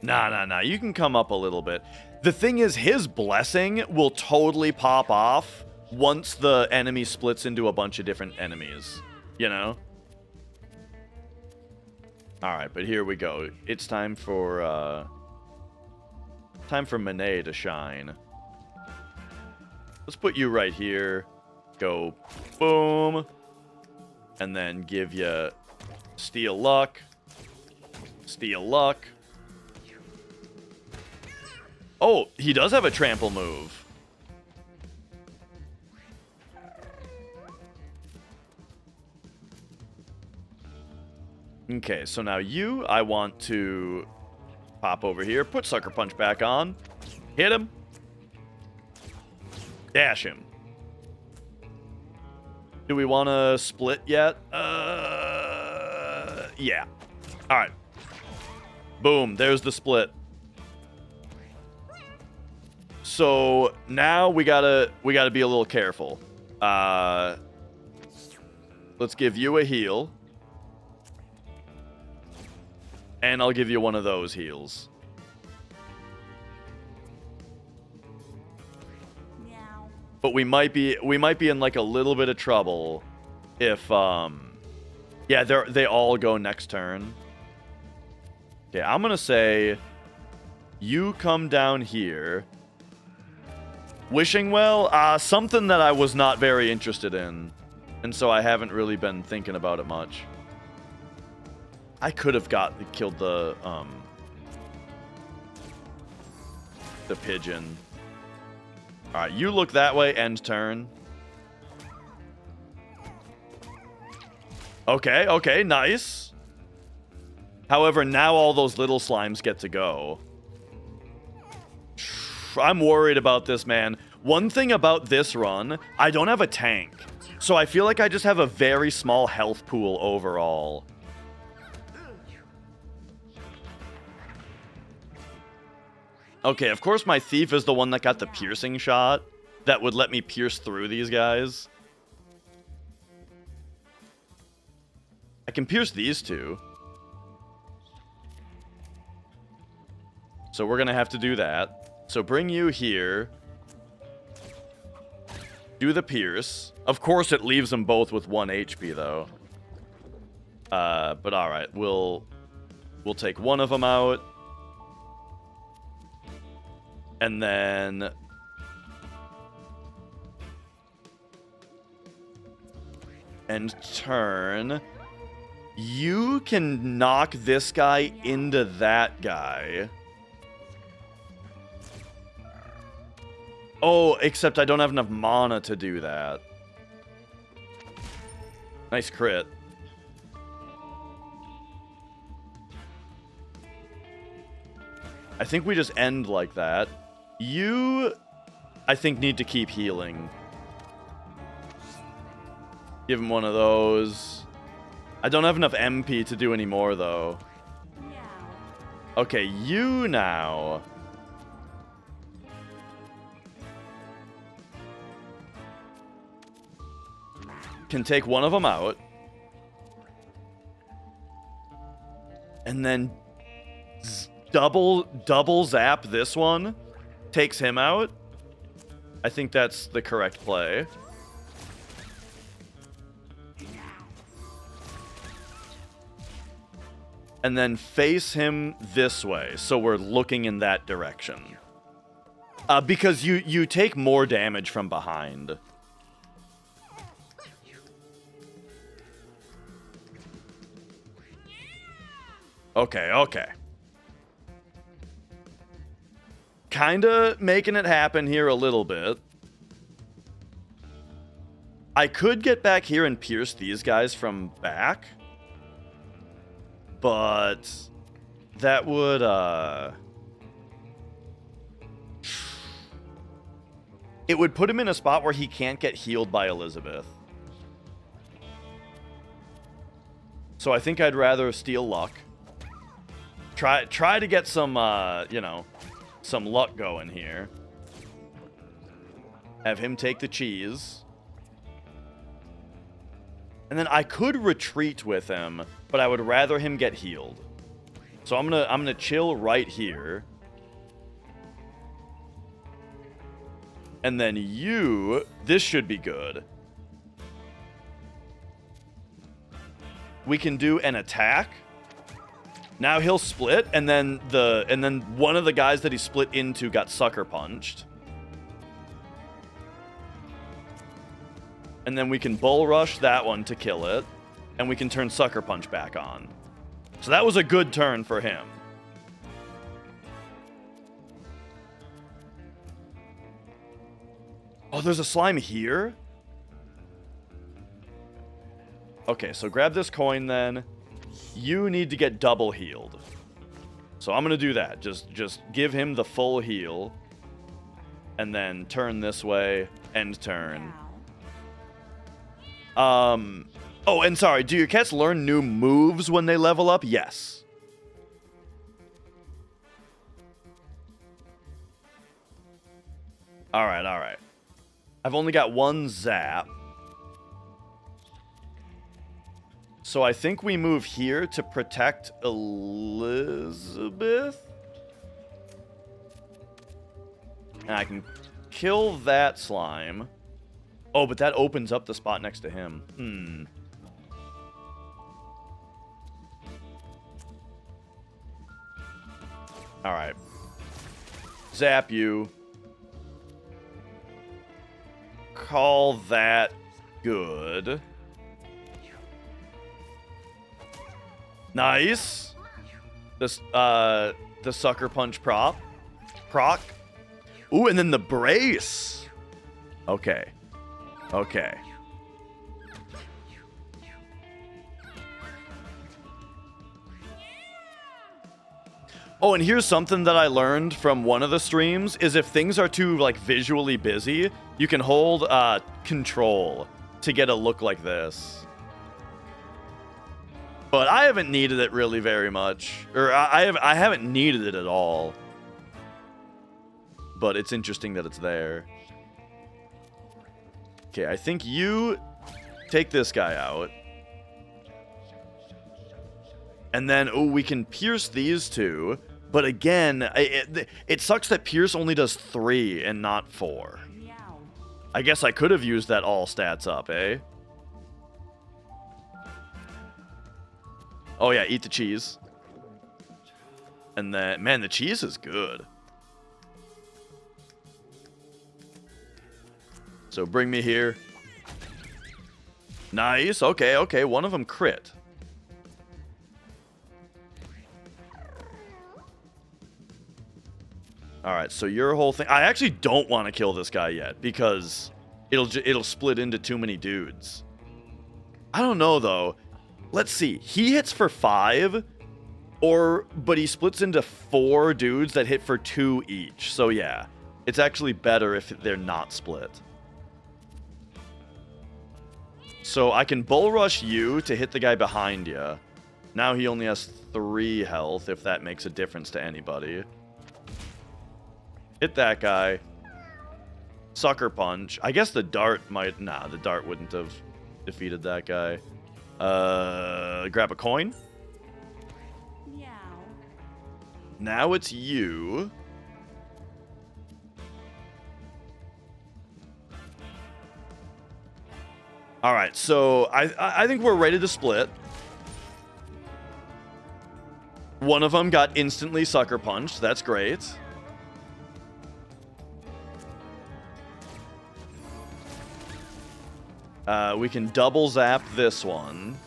Nah. You can come up a little bit. The thing is, his blessing will totally pop off once the enemy splits into a bunch of different enemies. You know? Alright, but here we go. It's time for Monet to shine. Let's put you right here. Go boom. And then give you Steal Luck. Steal Luck. Oh, he does have a trample move. Okay, so now I want to pop over here, put Sucker Punch back on, hit him, dash him. Do we want to split yet? Yeah. All right. Boom, there's the split. So now we gotta be a little careful. Let's give you a heal. And I'll give you one of those heals. Meow. But we might be in like a little bit of trouble if yeah, they all go next turn. Okay, I'm gonna say you come down here. Wishing well, something that I was not very interested in, and so I haven't really been thinking about it much. I could have killed the pigeon. All right, you look that way. End turn. Okay, nice. However, now all those little slimes get to go. I'm worried about this, man. One thing about this run, I don't have a tank. So I feel like I just have a very small health pool overall. Okay, of course my thief is the one that got the piercing shot that would let me pierce through these guys. I can pierce these two. So we're going to have to do that. So bring you here. Do the pierce. Of course it leaves them both with 1 HP though. But alright, we'll take one of them out. And then end turn. You can knock this guy into that guy. Oh, except I don't have enough mana to do that. Nice crit. I think we just end like that. You, I think, need to keep healing. Give him one of those. I don't have enough MP to do any more, though. Meow. Okay, you now. Can take one of them out. And then double zap this one. Takes him out. I think that's the correct play. And then face him this way, so we're looking in that direction. Because you take more damage from behind. Okay, okay. Kinda making it happen here a little bit. I could get back here and pierce these guys from back. But that would, it would put him in a spot where he can't get healed by Elizabeth. So I think I'd rather steal luck. Try to get some, you know, some luck going here. Have him take the cheese. And then I could retreat with him, but I would rather him get healed. So I'm gonna chill right here. And then you, this should be good. We can do an attack. Now he'll split, and then one of the guys that he split into got sucker punched. And then we can bull rush that one to kill it, and we can turn sucker punch back on. So that was a good turn for him. Oh, there's a slime here? Okay, so grab this coin then. You need to get double healed. So I'm going to do that. Just give him the full heal. And then turn this way. End turn. Oh, and sorry, do your cats learn new moves when they level up? Yes. Alright, alright. I've only got one zap. So I think we move here to protect Elizabeth. And I can kill that slime. Oh, but that opens up the spot next to him. Alright. Zap you. Call that good. Nice. This, the sucker punch proc. Ooh, and then the brace. Okay. Okay. Oh, and here's something that I learned from one of the streams, is if things are too, like, visually busy, you can hold, control to get a look like this. But I haven't needed it really very much. Or, I haven't needed it at all. But it's interesting that it's there. Okay, I think you take this guy out. And then, oh, we can pierce these two. But again, it sucks that pierce only does 3 and not 4. I guess I could have used that all stats up, eh? Oh yeah, eat the cheese. And then, man, the cheese is good. So bring me here. Nice, okay, okay, one of them crit. Alright, so your whole thing... I actually don't want to kill this guy yet, because it'll split into too many dudes. I don't know, though. Let's see. He hits for 5, but he splits into 4 dudes that hit for 2 each. So, yeah. It's actually better if they're not split. So, I can bull rush you to hit the guy behind you. Now he only has 3 health, if that makes a difference to anybody. Hit that guy. Sucker punch. I guess the dart might... Nah, the dart wouldn't have defeated that guy. Grab a coin. Meow. Now it's you. Alright, so I think we're ready to split. One of them got instantly sucker punched. That's great. We can double zap this one.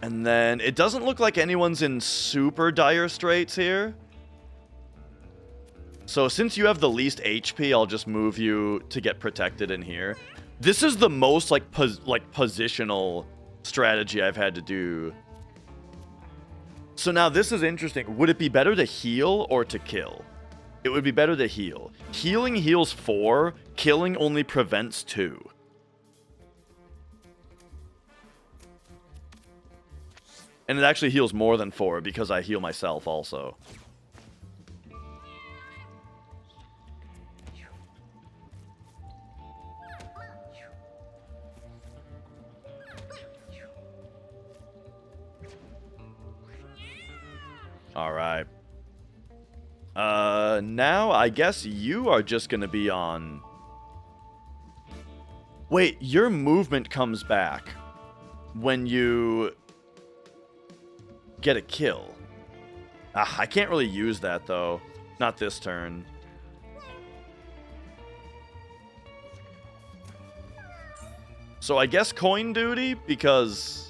And then it doesn't look like anyone's in super dire straits here. So since you have the least HP, I'll just move you to get protected in here. This is the most like positional strategy I've had to do. So now this is interesting. Would it be better to heal or to kill? It would be better to heal. Healing heals 4, killing only prevents 2. And it actually heals more than 4 because I heal myself also. All right. Now I guess you are just gonna be on... Wait, your movement comes back when you get a kill. I can't really use that though. Not this turn. So I guess coin duty, because...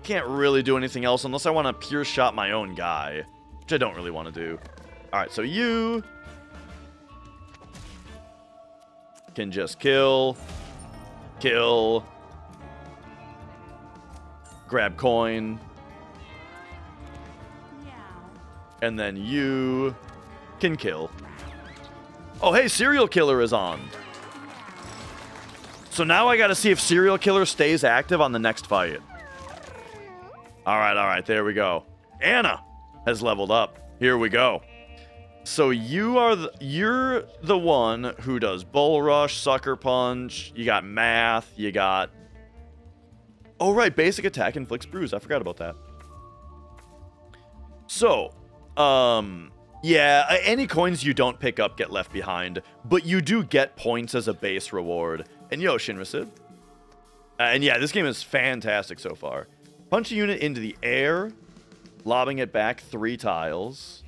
Can't really do anything else unless I want to pure shot my own guy, which I don't really want to do. All right, so you can just kill, grab coin, and then you can kill. Oh, hey, serial killer is on. So now I got to see if serial killer stays active on the next fight. All right, there we go. Anna has leveled up. Here we go. So you're the one who does bull rush, sucker punch. You got math. You got... Oh, right, basic attack inflicts bruise. I forgot about that. So, yeah, any coins you don't pick up get left behind, but you do get points as a base reward. And yo, Shinrasid. And yeah, this game is fantastic so far. Punch a unit into the air, lobbing it back 3 tiles.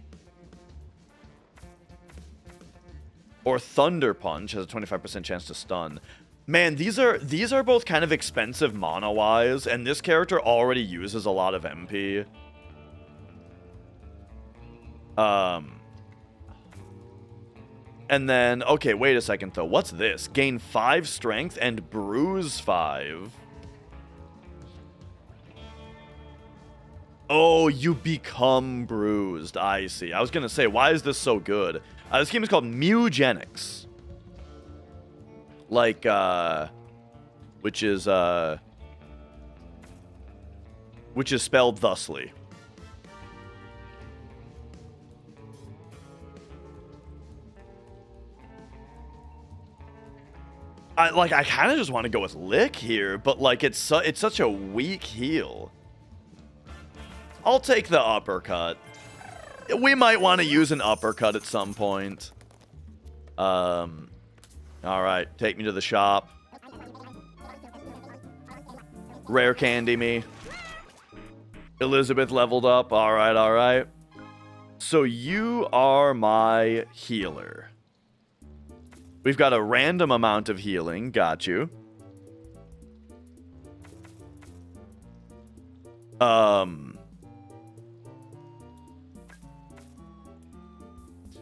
Or Thunder Punch has a 25% chance to stun. Man, these are both kind of expensive mana-wise, and this character already uses a lot of MP. And then, okay, wait a second though. What's this? Gain 5 strength and bruise 5. Oh, you become bruised. I see. I was going to say, why is this so good? This game is called Mewgenics. Like, which is spelled thusly. I kind of just want to go with Lick here, but like it's such a weak heal. I'll take the uppercut. We might want to use an uppercut at some point. All right, take me to the shop. Rare candy me. Elizabeth leveled up. All right. So you are my healer. We've got a random amount of healing. Got you.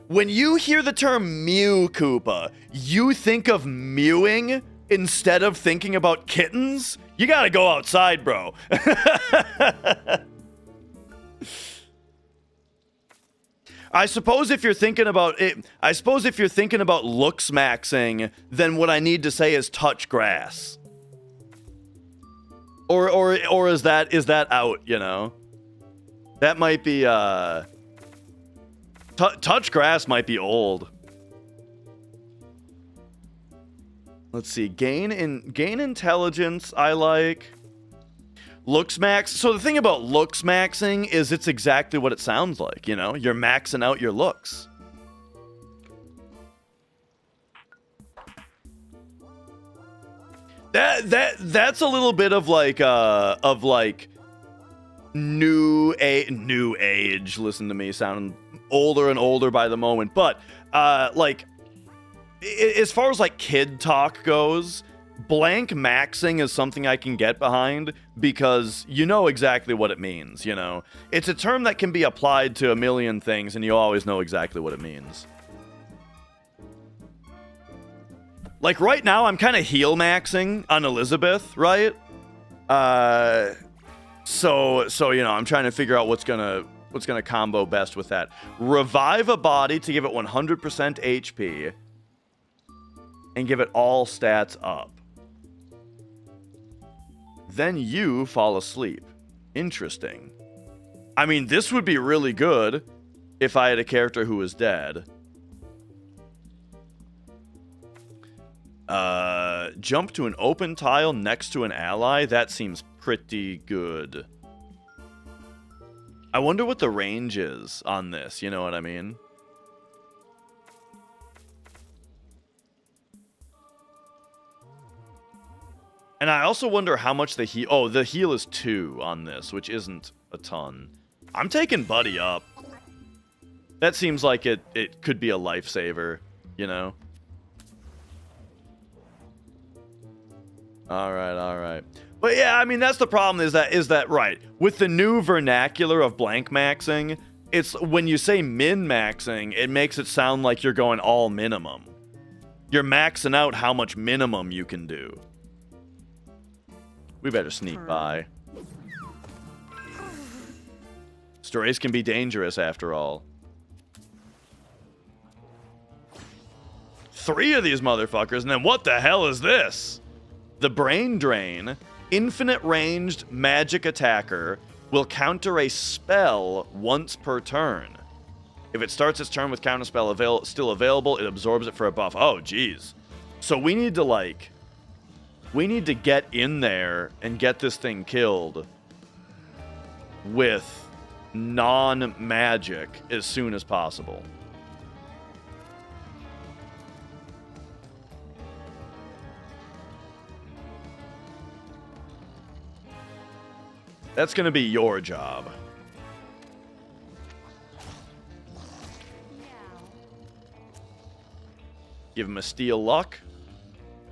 When you hear the term Mew Koopa, you think of mewing instead of thinking about kittens? You gotta go outside, bro. I suppose if you're thinking about looks maxing, then what I need to say is touch grass. Or is that out, you know? That might be touch grass might be old. Let's see. Gain intelligence I like. Looks max. So the thing about looks maxing is it's exactly what it sounds like, you know? You're maxing out your looks. That's a little bit of like new age. Listen to me, sounding older and older by the moment. But like as far as like kid talk goes, blank maxing is something I can get behind because you know exactly what it means, you know? It's a term that can be applied to a million things, and you always know exactly what it means. Like, right now, I'm kind of heal maxing on Elizabeth, right? So you know, I'm trying to figure out what's gonna combo best with that. Revive a body to give it 100% HP and give it all stats up. Then you fall asleep. Interesting. I mean, this would be really good if I had a character who was dead. Jump to an open tile next to an ally? That seems pretty good. I wonder what the range is on this, you know what I mean? And I also wonder how much the heal... Oh, the heal is 2 on this, which isn't a ton. I'm taking Buddy up. That seems like it could be a lifesaver, you know? Alright. But yeah, I mean, that's the problem is that right. With the new vernacular of blank maxing, it's when you say min-maxing, it makes it sound like you're going all minimum. You're maxing out how much minimum you can do. We better sneak by. Strays can be dangerous after all. 3 of these motherfuckers, and then what the hell is this? The Brain Drain, infinite ranged magic attacker, will counter a spell once per turn. If it starts its turn with counterspell still available, it absorbs it for a buff. Oh, jeez. So we need to get in there and get this thing killed with non-magic as soon as possible. That's going to be your job. Give him a Steel Luck.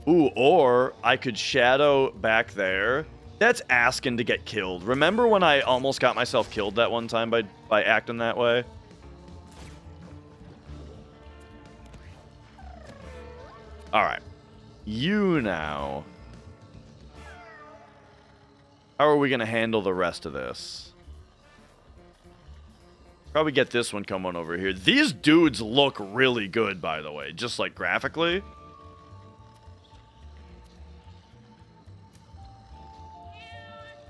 Ooh, or I could Shadow back there. That's asking to get killed. Remember when I almost got myself killed that one time by acting that way? Alright. You now... How are we going to handle the rest of this? Probably get this one coming over here. These dudes look really good, by the way. Just like graphically.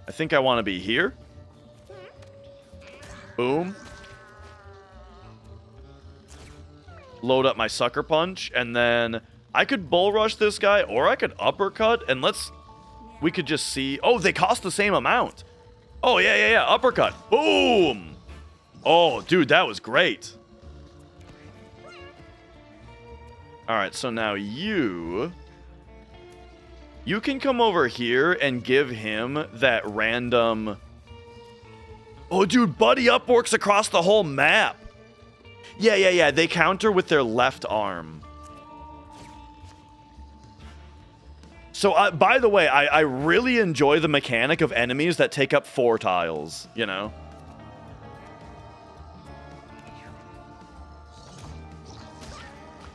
I think I want to be here. Boom. Load up my Sucker Punch. And then I could Bull Rush this guy. Or I could Uppercut. And we could just see... Oh, they cost the same amount. Oh, yeah. Uppercut. Boom. Oh, dude, that was great. Alright, so now you can come over here and give him that random... Oh, dude, Buddy Up works across the whole map. Yeah. They counter with their left arm. So, by the way, I really enjoy the mechanic of enemies that take up 4 tiles, you know?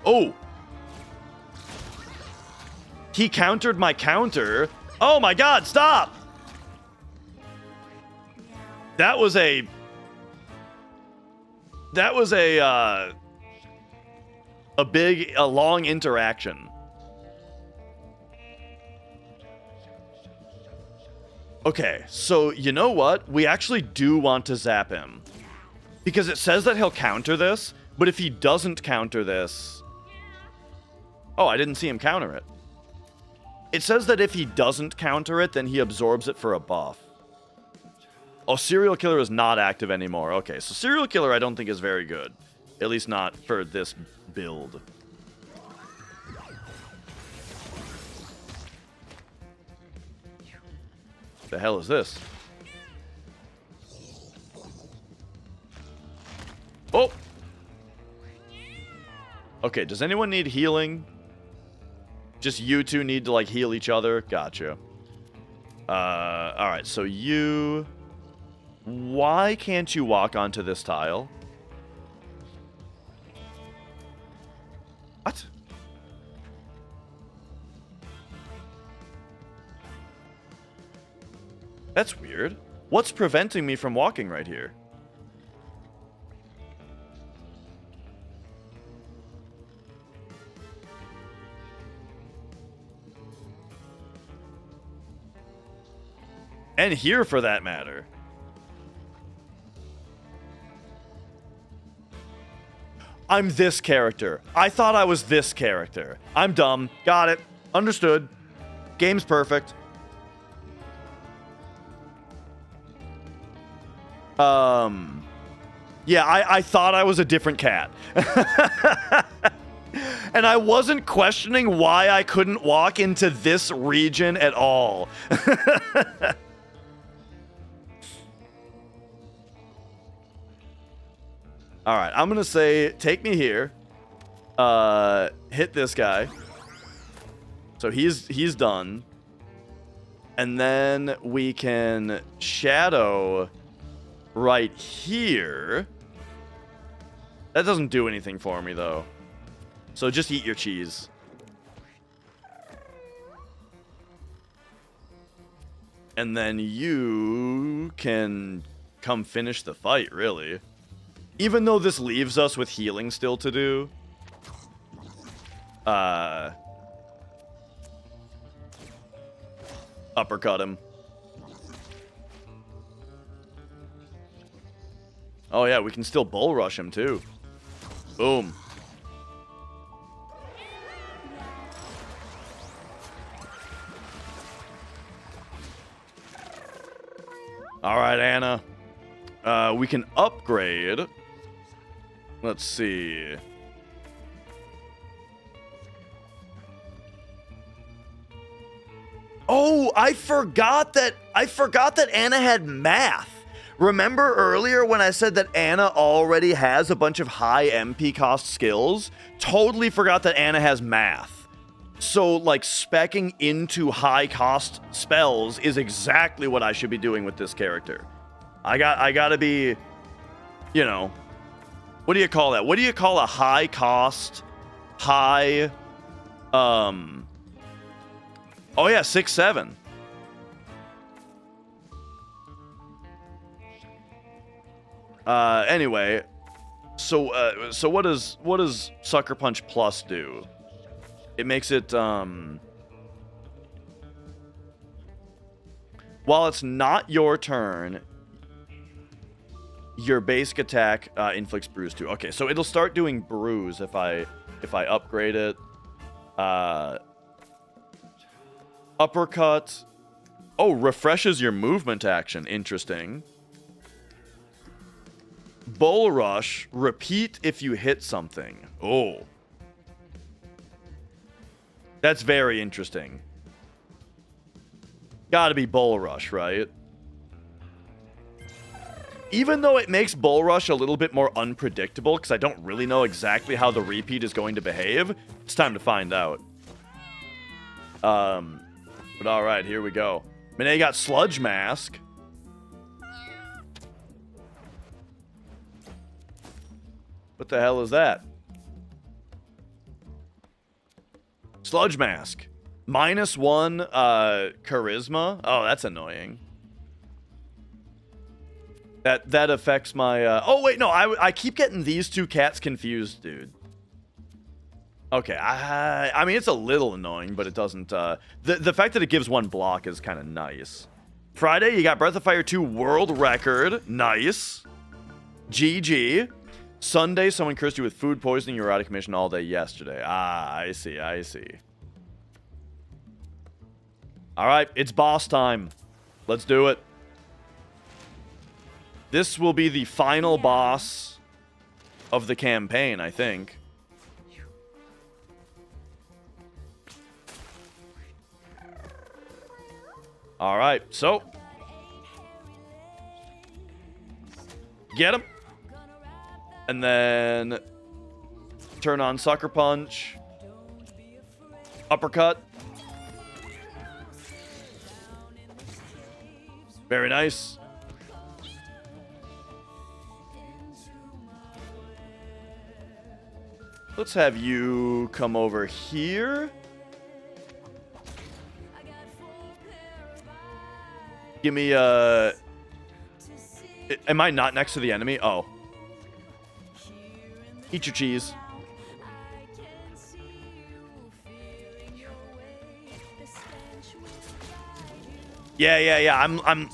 Oh! He countered my counter. Oh my god, stop! That was a long interaction. Okay, so you know what? We actually do want to zap him. Because it says that he'll counter this, but if he doesn't counter this... Oh, I didn't see him counter it. It says that if he doesn't counter it, then he absorbs it for a buff. Oh, Serial Killer is not active anymore. Okay, so Serial Killer I don't think is very good. At least not for this build. The hell is this? Oh! Okay, does anyone need healing? Just you two need to, like, heal each other. Gotcha. Alright, so you... Why can't you walk onto this tile? What? That's weird. What's preventing me from walking right here? And here, for that matter. I'm this character. I thought I was this character. I'm dumb. Got it. Understood. Game's perfect. Yeah, I thought I was a different cat. And I wasn't questioning why I couldn't walk into this region at all. Alright, I'm gonna say, take me here. Hit this guy. So he's done. And then we can shadow right here. That doesn't do anything for me, though. So just eat your cheese. And then you can come finish the fight, really. Even though this leaves us with healing still to do. Uppercut him. Oh yeah, we can still bull rush him too. Boom. All right, Anna. We can upgrade. Let's see. Oh, I forgot that Anna had math. Remember earlier when I said that Anna already has a bunch of high MP cost skills? Totally forgot that Anna has math. So, like, speccing into high cost spells is exactly what I should be doing with this character. I gotta be, you know, what do you call that? What do you call a high cost, high, oh yeah, 6-7. Anyway, so what does Sucker Punch Plus do? It makes it, while it's not your turn, your basic attack inflicts bruise too. Okay, so it'll start doing bruise if I upgrade it. Uppercut. Oh, refreshes your movement action. Interesting. Bull rush. Repeat if you hit something. Oh. That's very interesting. Gotta be bull rush, right? Even though it makes bull rush a little bit more unpredictable, because I don't really know exactly how the repeat is going to behave, it's time to find out. But alright, here we go. Mine got Sludge Mask. What the hell is that? Sludge Mask. -1 charisma. Oh, that's annoying. That affects my... Oh, wait, no. I keep getting these two cats confused, dude. Okay, I mean, it's a little annoying, but it doesn't... The fact that it gives one block is kind of nice. Friday, you got Breath of Fire 2 World Record. Nice. GG. Sunday, someone cursed you with food poisoning. You were out of commission all day yesterday. Ah, I see, I see. Alright, it's boss time. Let's do it. This will be the final boss of the campaign, I think. Alright, so. Get him. And then turn on Sucker Punch. Uppercut. Very nice. Let's have you come over here. Give me a... Am I not next to the enemy? Oh. Eat your cheese. Yeah.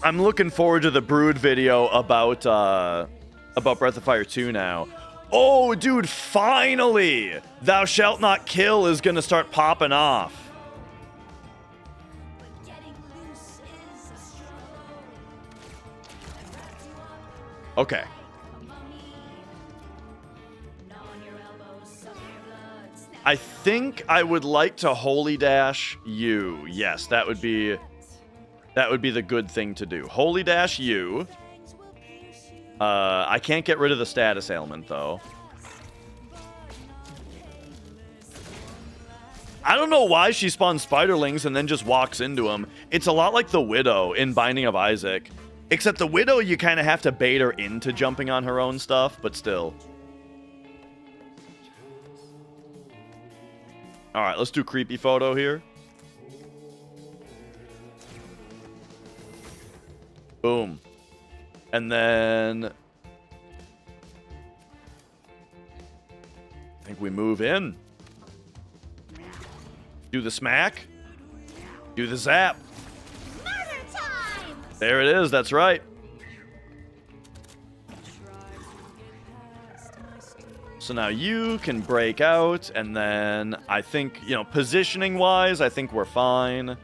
I'm looking forward to the Brood video about Breath of Fire 2 now. Oh, dude, finally! Thou Shalt Not Kill is gonna start popping off. Okay. I think I would like to Holy Dash you. Yes, that would be the good thing to do. Holy Dash you. I can't get rid of the status ailment, though. I don't know why she spawns spiderlings and then just walks into them. It's a lot like the Widow in Binding of Isaac. Except the Widow, you kind of have to bait her into jumping on her own stuff, but still. Alright, let's do creepy photo here. Boom. And then... I think we move in. Do the smack. Do the zap. There it is, that's right. So now you can break out, and then I think, you know, positioning-wise, I think we're fine.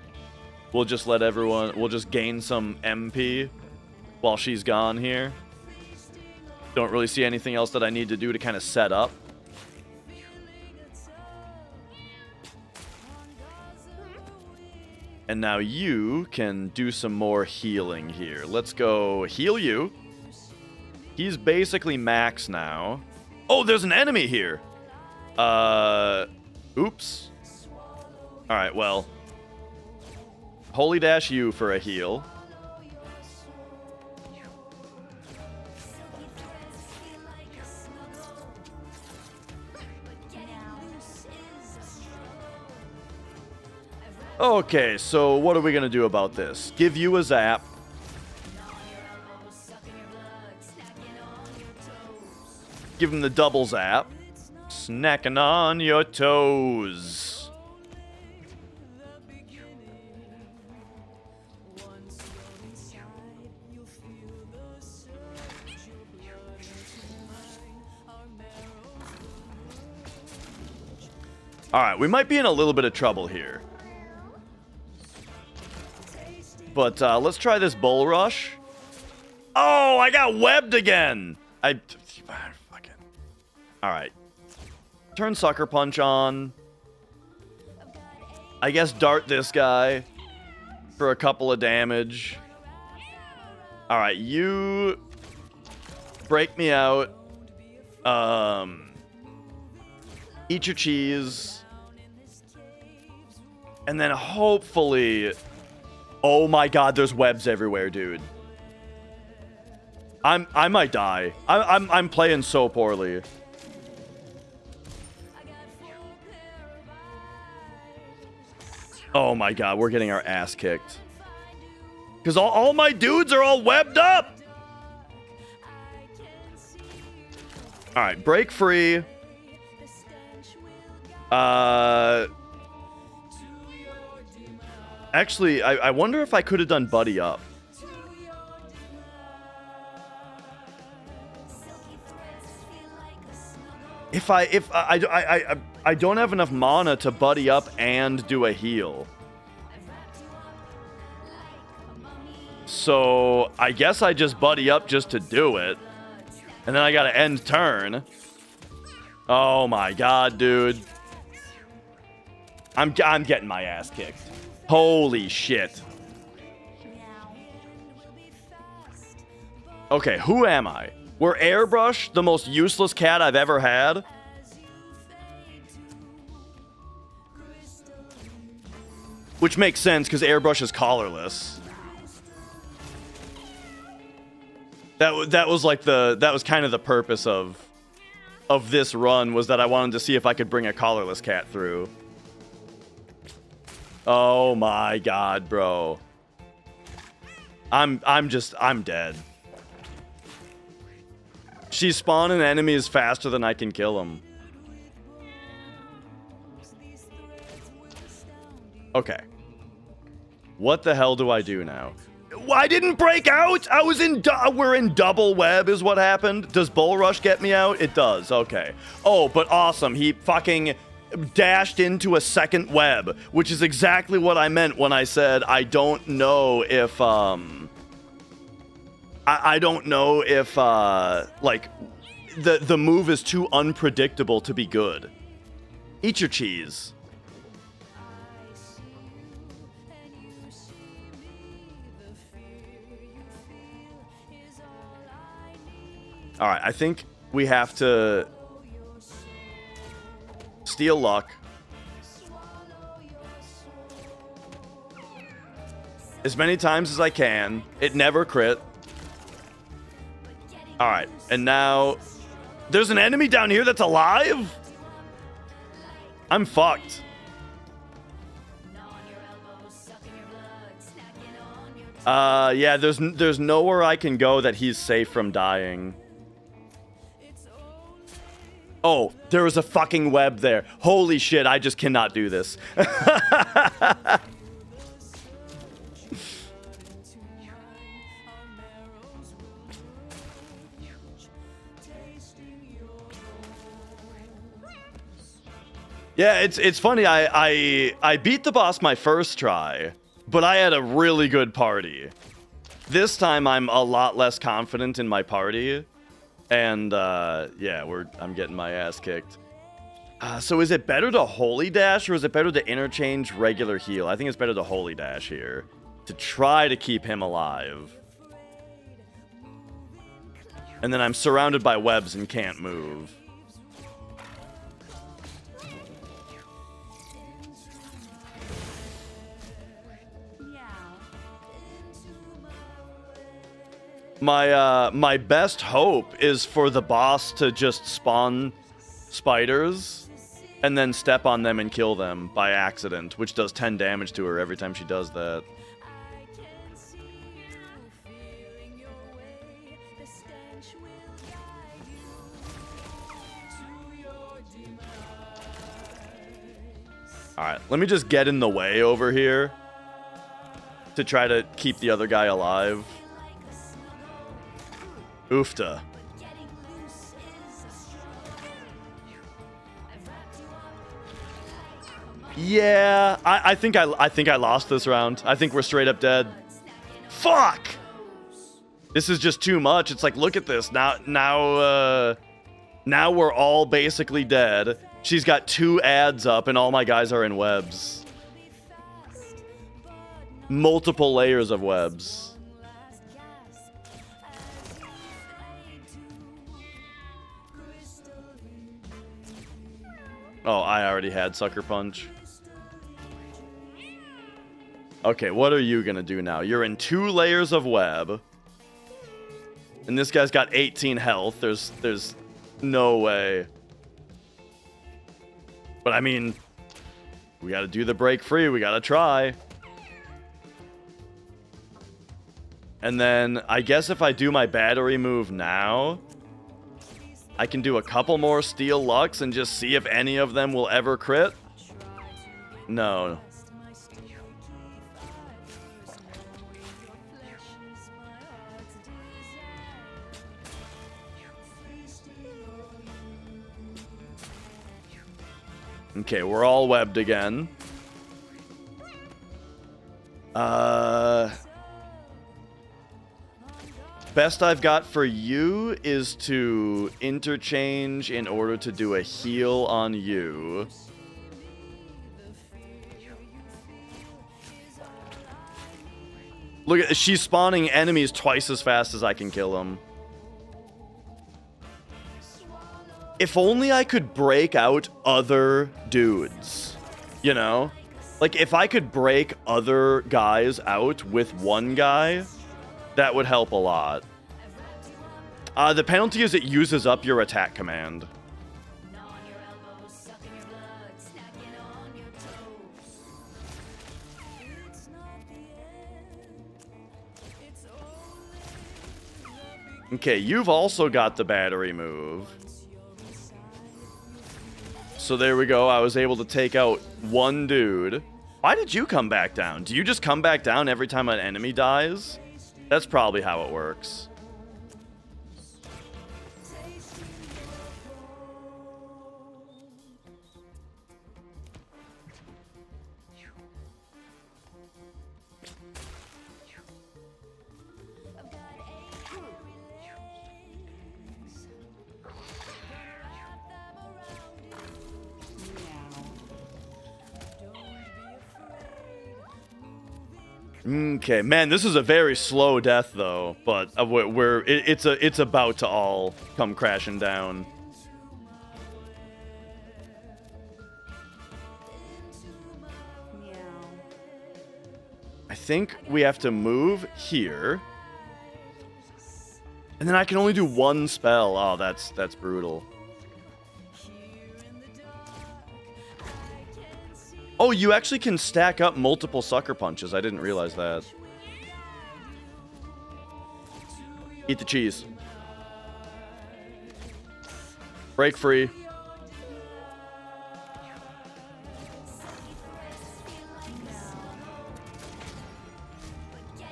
We'll just let everyone... We'll just gain some MP while she's gone here. Don't really see anything else that I need to do to kind of set up. And now you can do some more healing here. Let's go heal you. He's basically max now. Oh, there's an enemy here. Oops. Alright, well. Holy Dash you for a heal. Okay, so what are we going to do about this? Give you a zap. Give him the double zap. Snacking on your toes. Alright, we might be in a little bit of trouble here. But let's try this bull rush. Oh, I got webbed again. Fucking. All right. Turn Sucker Punch on. I guess dart this guy for a couple of damage. All right, you break me out. Eat your cheese. And then hopefully... Oh my god, there's webs everywhere, dude. I might die. I'm playing so poorly. Oh my god, we're getting our ass kicked. Because all my dudes are all webbed up. Alright, break free. Actually, I wonder if I could have done Buddy Up. If I don't have enough mana to Buddy Up and do a heal. So, I guess I just Buddy Up just to do it. And then I gotta end turn. Oh my god, dude. I'm getting my ass kicked. Holy shit. Okay, who am I? Were Airbrush the most useless cat I've ever had? Which makes sense, because Airbrush is collarless. That was like that was kind of the purpose of this run, was that I wanted to see if I could bring a collarless cat through. Oh my god, bro. I'm dead. She's spawning enemies faster than I can kill them. Okay. What the hell do I do now? I didn't break out! I was in we're in double web is what happened. Does Bull Rush get me out? It does, okay. Oh, but awesome. He fucking dashed into a second web, which is exactly what I meant when I said I don't know if, I don't know if, like, the move is too unpredictable to be good. Eat your cheese. All right, I think we have to steal luck. As many times as I can. It never crit. All right, and now there's an enemy down here that's alive? I'm fucked. Yeah, there's nowhere I can go that he's safe from dying. Oh, there was a fucking web there. Holy shit, I just cannot do this. Yeah, it's funny. I beat the boss my first try, but I had a really good party. This time I'm a lot less confident in my party. And, yeah, I'm getting my ass kicked. So is it better to holy dash, or is it better to interchange regular heal? I think it's better to holy dash here, to try to keep him alive. And then I'm surrounded by webs and can't move. My best hope is for the boss to just spawn spiders and then step on them and kill them by accident, which does 10 damage to her every time she does that. Alright, let me just get in the way over here to try to keep the other guy alive. Oofta. Yeah, I think I lost this round. I think we're straight up dead. Fuck! This is just too much. It's like, look at this. Now we're all basically dead. She's got 2 ads up and all my guys are in webs. Multiple layers of webs. Oh, I already had Sucker Punch. Okay, what are you gonna do now? You're in 2 layers of web. And this guy's got 18 health. There's no way. But I mean, we gotta do the break free. We gotta try. And then I guess if I do my battery move now, I can do a couple more Steel Lux and just see if any of them will ever crit. No. Okay, we're all webbed again. Best I've got for you is to interchange in order to do a heal on you. Look at, she's spawning enemies twice as fast as I can kill them. If only I could break out other dudes, you know? Like, if I could break other guys out with one guy, that would help a lot. The penalty is it uses up your attack command. Okay, you've also got the battery move. So there we go. I was able to take out one dude. Why did you come back down? Do you just come back down every time an enemy dies? That's probably how it works. Okay, man, this is a very slow death though, but it's about to all come crashing down. I think we have to move here, and then I can only do one spell. Oh, that's brutal. Oh, you actually can stack up multiple sucker punches. I didn't realize that. Eat the cheese. Break free.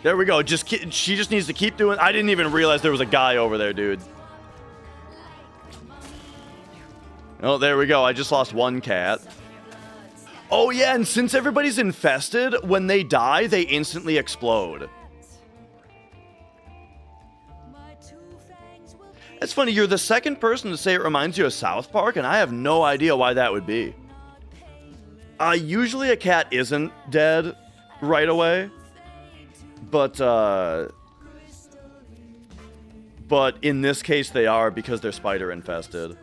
There we go. She just needs to keep doing. I didn't even realize there was a guy over there, dude. Oh, there we go. I just lost one cat. Oh, yeah, and since everybody's infested, when they die, they instantly explode. It's funny, you're the second person to say it reminds you of South Park, and I have no idea why that would be. Usually a cat isn't dead right away, but in this case they are because they're spider infested.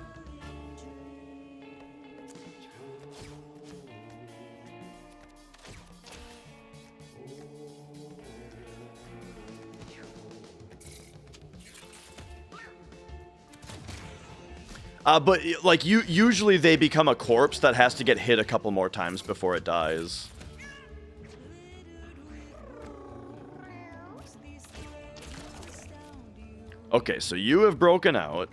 But like usually they become a corpse that has to get hit a couple more times before it dies. Okay, so you have broken out.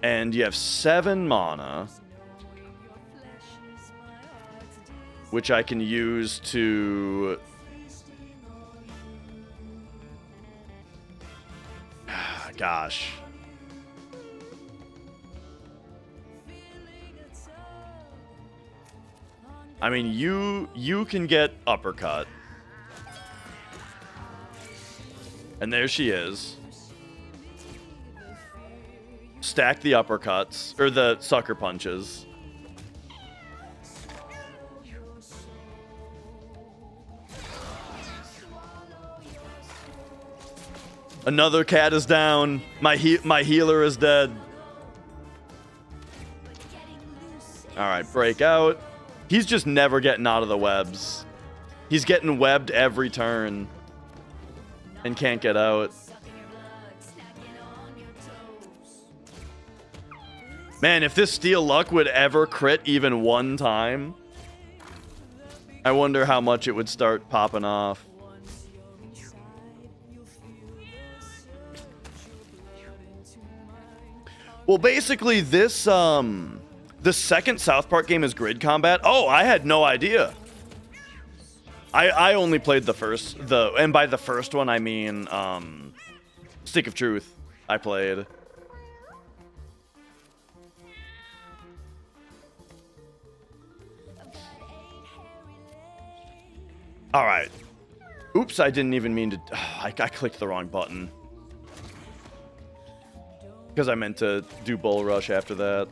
And you have 7 mana. Which I can use to... Gosh. I mean, you can get uppercut. And there she is. Stack the uppercuts, or the sucker punches. Another cat is down. My healer is dead. Alright, break out. He's just never getting out of the webs. He's getting webbed every turn. And can't get out. Man, if this Steel Luck would ever crit even one time, I wonder how much it would start popping off. Well, basically this, the second South Park game is grid combat. Oh, I had no idea. I only played the first, and by the first one I mean Stick of Truth I played. All right. Oops, I didn't even mean to. I clicked the wrong button. Because I meant to do Bull Rush after that.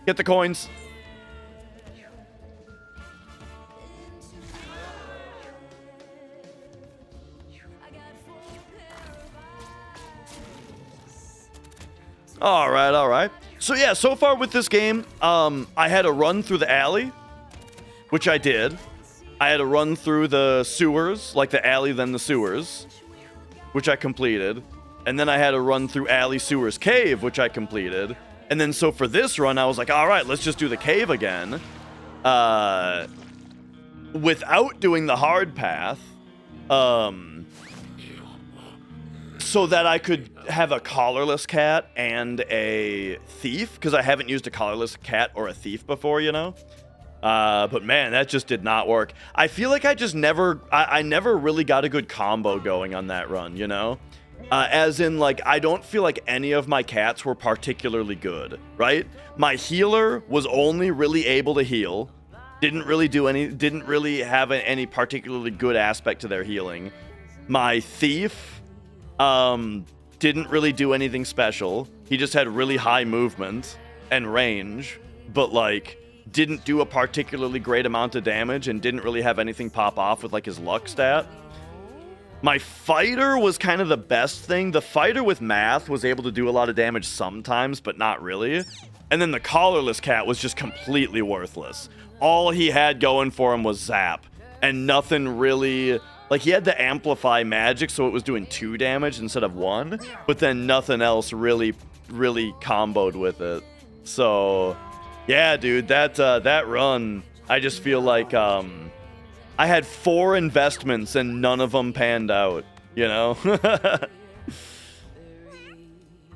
Get the coins. All right, all right. So yeah, so far with this game, I had a run through the alley, which I did. I had a run through the sewers, like the alley, then the sewers, which I completed. And then I had a run through alley, sewers, cave, which I completed. And then so for this run, I was like, all right, let's just do the cave again. Without doing the hard path. So that I could have a collarless cat and a thief, because I haven't used a collarless cat or a thief before, you know? But man, that just did not work. I feel like I just never, I never really got a good combo going on that run, you know? As in, like, I don't feel like any of my cats were particularly good, right? My healer was only really able to heal. Didn't really have any particularly good aspect to their healing. My thief didn't really do anything special. He just had really high movement and range, but like didn't do a particularly great amount of damage and didn't really have anything pop off with like his luck stat. My fighter was kind of the best thing. The fighter with math was able to do a lot of damage sometimes, but not really. And then the collarless cat was just completely worthless. All he had going for him was zap, and nothing really. Like, he had the amplify magic, so it was doing 2 damage instead of 1, but then nothing else really comboed with it. So, yeah, dude, that run, I just feel like, I had 4 investments and none of them panned out, you know?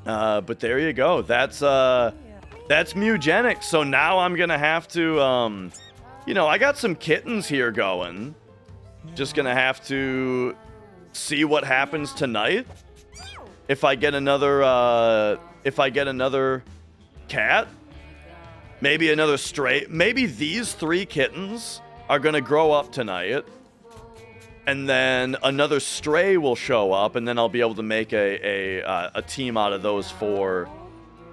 But there you go. That's Mewgenics. So now I'm gonna have to, you know, I got some kittens here going. Just gonna have to see what happens tonight. If I get another cat, maybe another stray, maybe these 3 kittens are gonna grow up tonight, and then another stray will show up, and then I'll be able to make a team out of those 4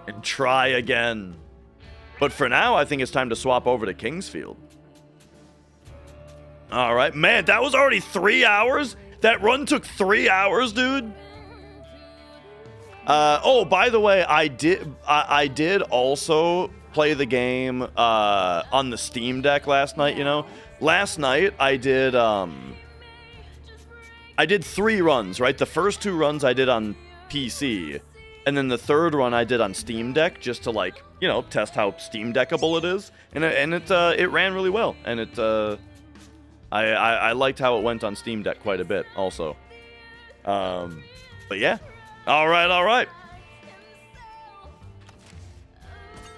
and try again. But for now, I think it's time to swap over to Kingsfield. All right, man, that was already 3 hours? That run took 3 hours, dude? Oh, by the way, I did also play the game on the Steam Deck last night, you know? Last night, I did 3 runs, right? The first 2 runs I did on PC, and then the third run I did on Steam Deck, just to, like, you know, test how Steam Deckable it is. And it ran really well, and I liked how it went on Steam Deck quite a bit, also. But yeah. All right.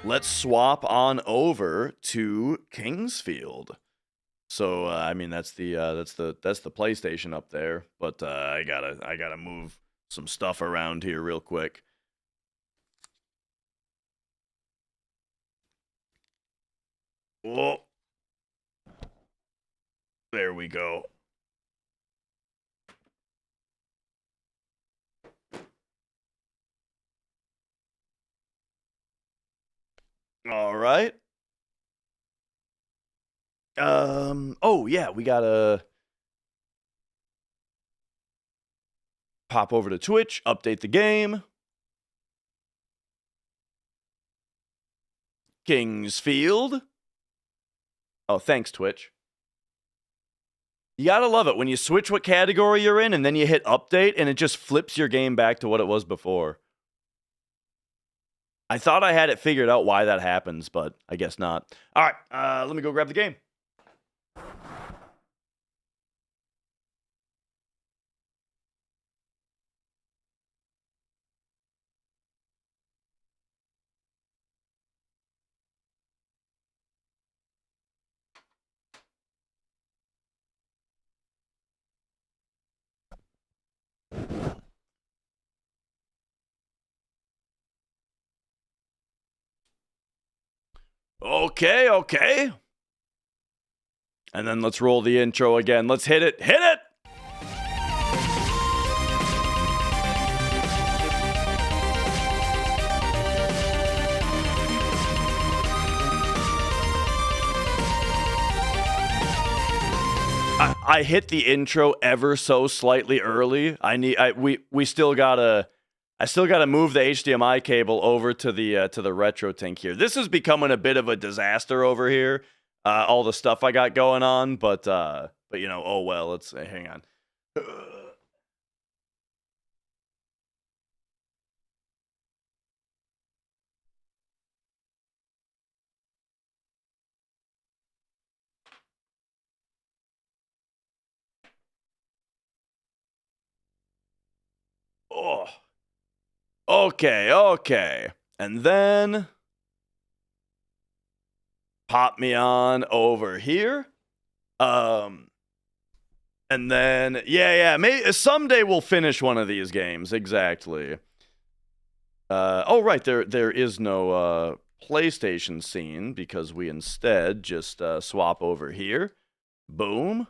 Let's swap on over to Kingsfield. So I mean that's the PlayStation up there, but I gotta move some stuff around here real quick. Whoa. There we go. All right. Oh yeah, we gotta pop over to Twitch, update the game. Kingsfield. Oh, thanks, Twitch. You gotta love it when you switch what category you're in and then you hit update and it just flips your game back to what it was before. I thought I had it figured out why that happens, but I guess not. All right, let me go grab the game. Okay. And then let's roll the intro again. Let's hit it. Hit it! I hit the intro ever so slightly early. We still gotta I still got to move the HDMI cable over to the retro tank here. This is becoming a bit of a disaster over here. All the stuff I got going on, but you know, oh well. Let's hang on. Oh. Okay. And then pop me on over here. And then yeah, maybe someday we'll finish one of these games. Exactly. Oh right, there is no PlayStation scene because we instead just swap over here. Boom.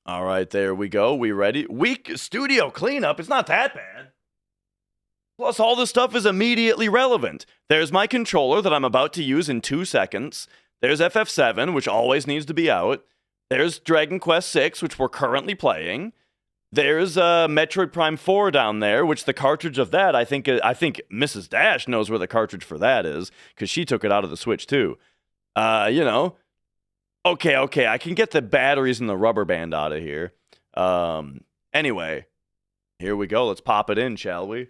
All right, there we go. We ready? Week studio cleanup. It's not that bad. Plus, all this stuff is immediately relevant. There's my controller that I'm about to use in 2 seconds. There's FF7, which always needs to be out. There's Dragon Quest VI, which we're currently playing. There's Metroid Prime 4 down there, which the cartridge of that, I think Mrs. Dash knows where the cartridge for that is, because she took it out of the Switch too. You know. Okay, I can get the batteries and the rubber band out of here. Anyway, here we go. Let's pop it in, shall we?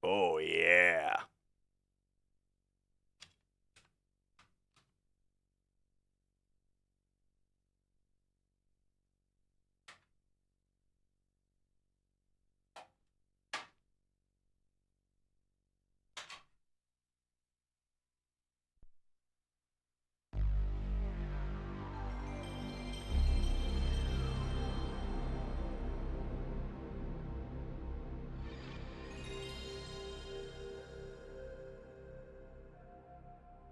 Oh, yeah.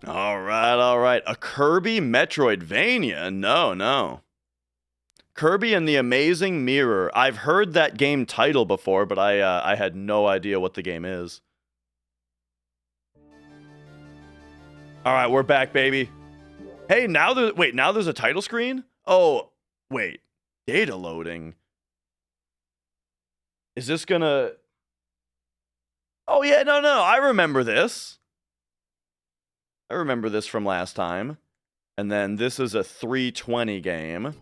All right. A Kirby Metroidvania? No. Kirby and the Amazing Mirror. I've heard that game title before, but I had no idea what the game is. All right, we're back, baby. Hey, now there's a title screen? Oh, wait. Data loading. Is this gonna... Oh, yeah, no. I remember this. I remember this from last time. And then this is a 320 game.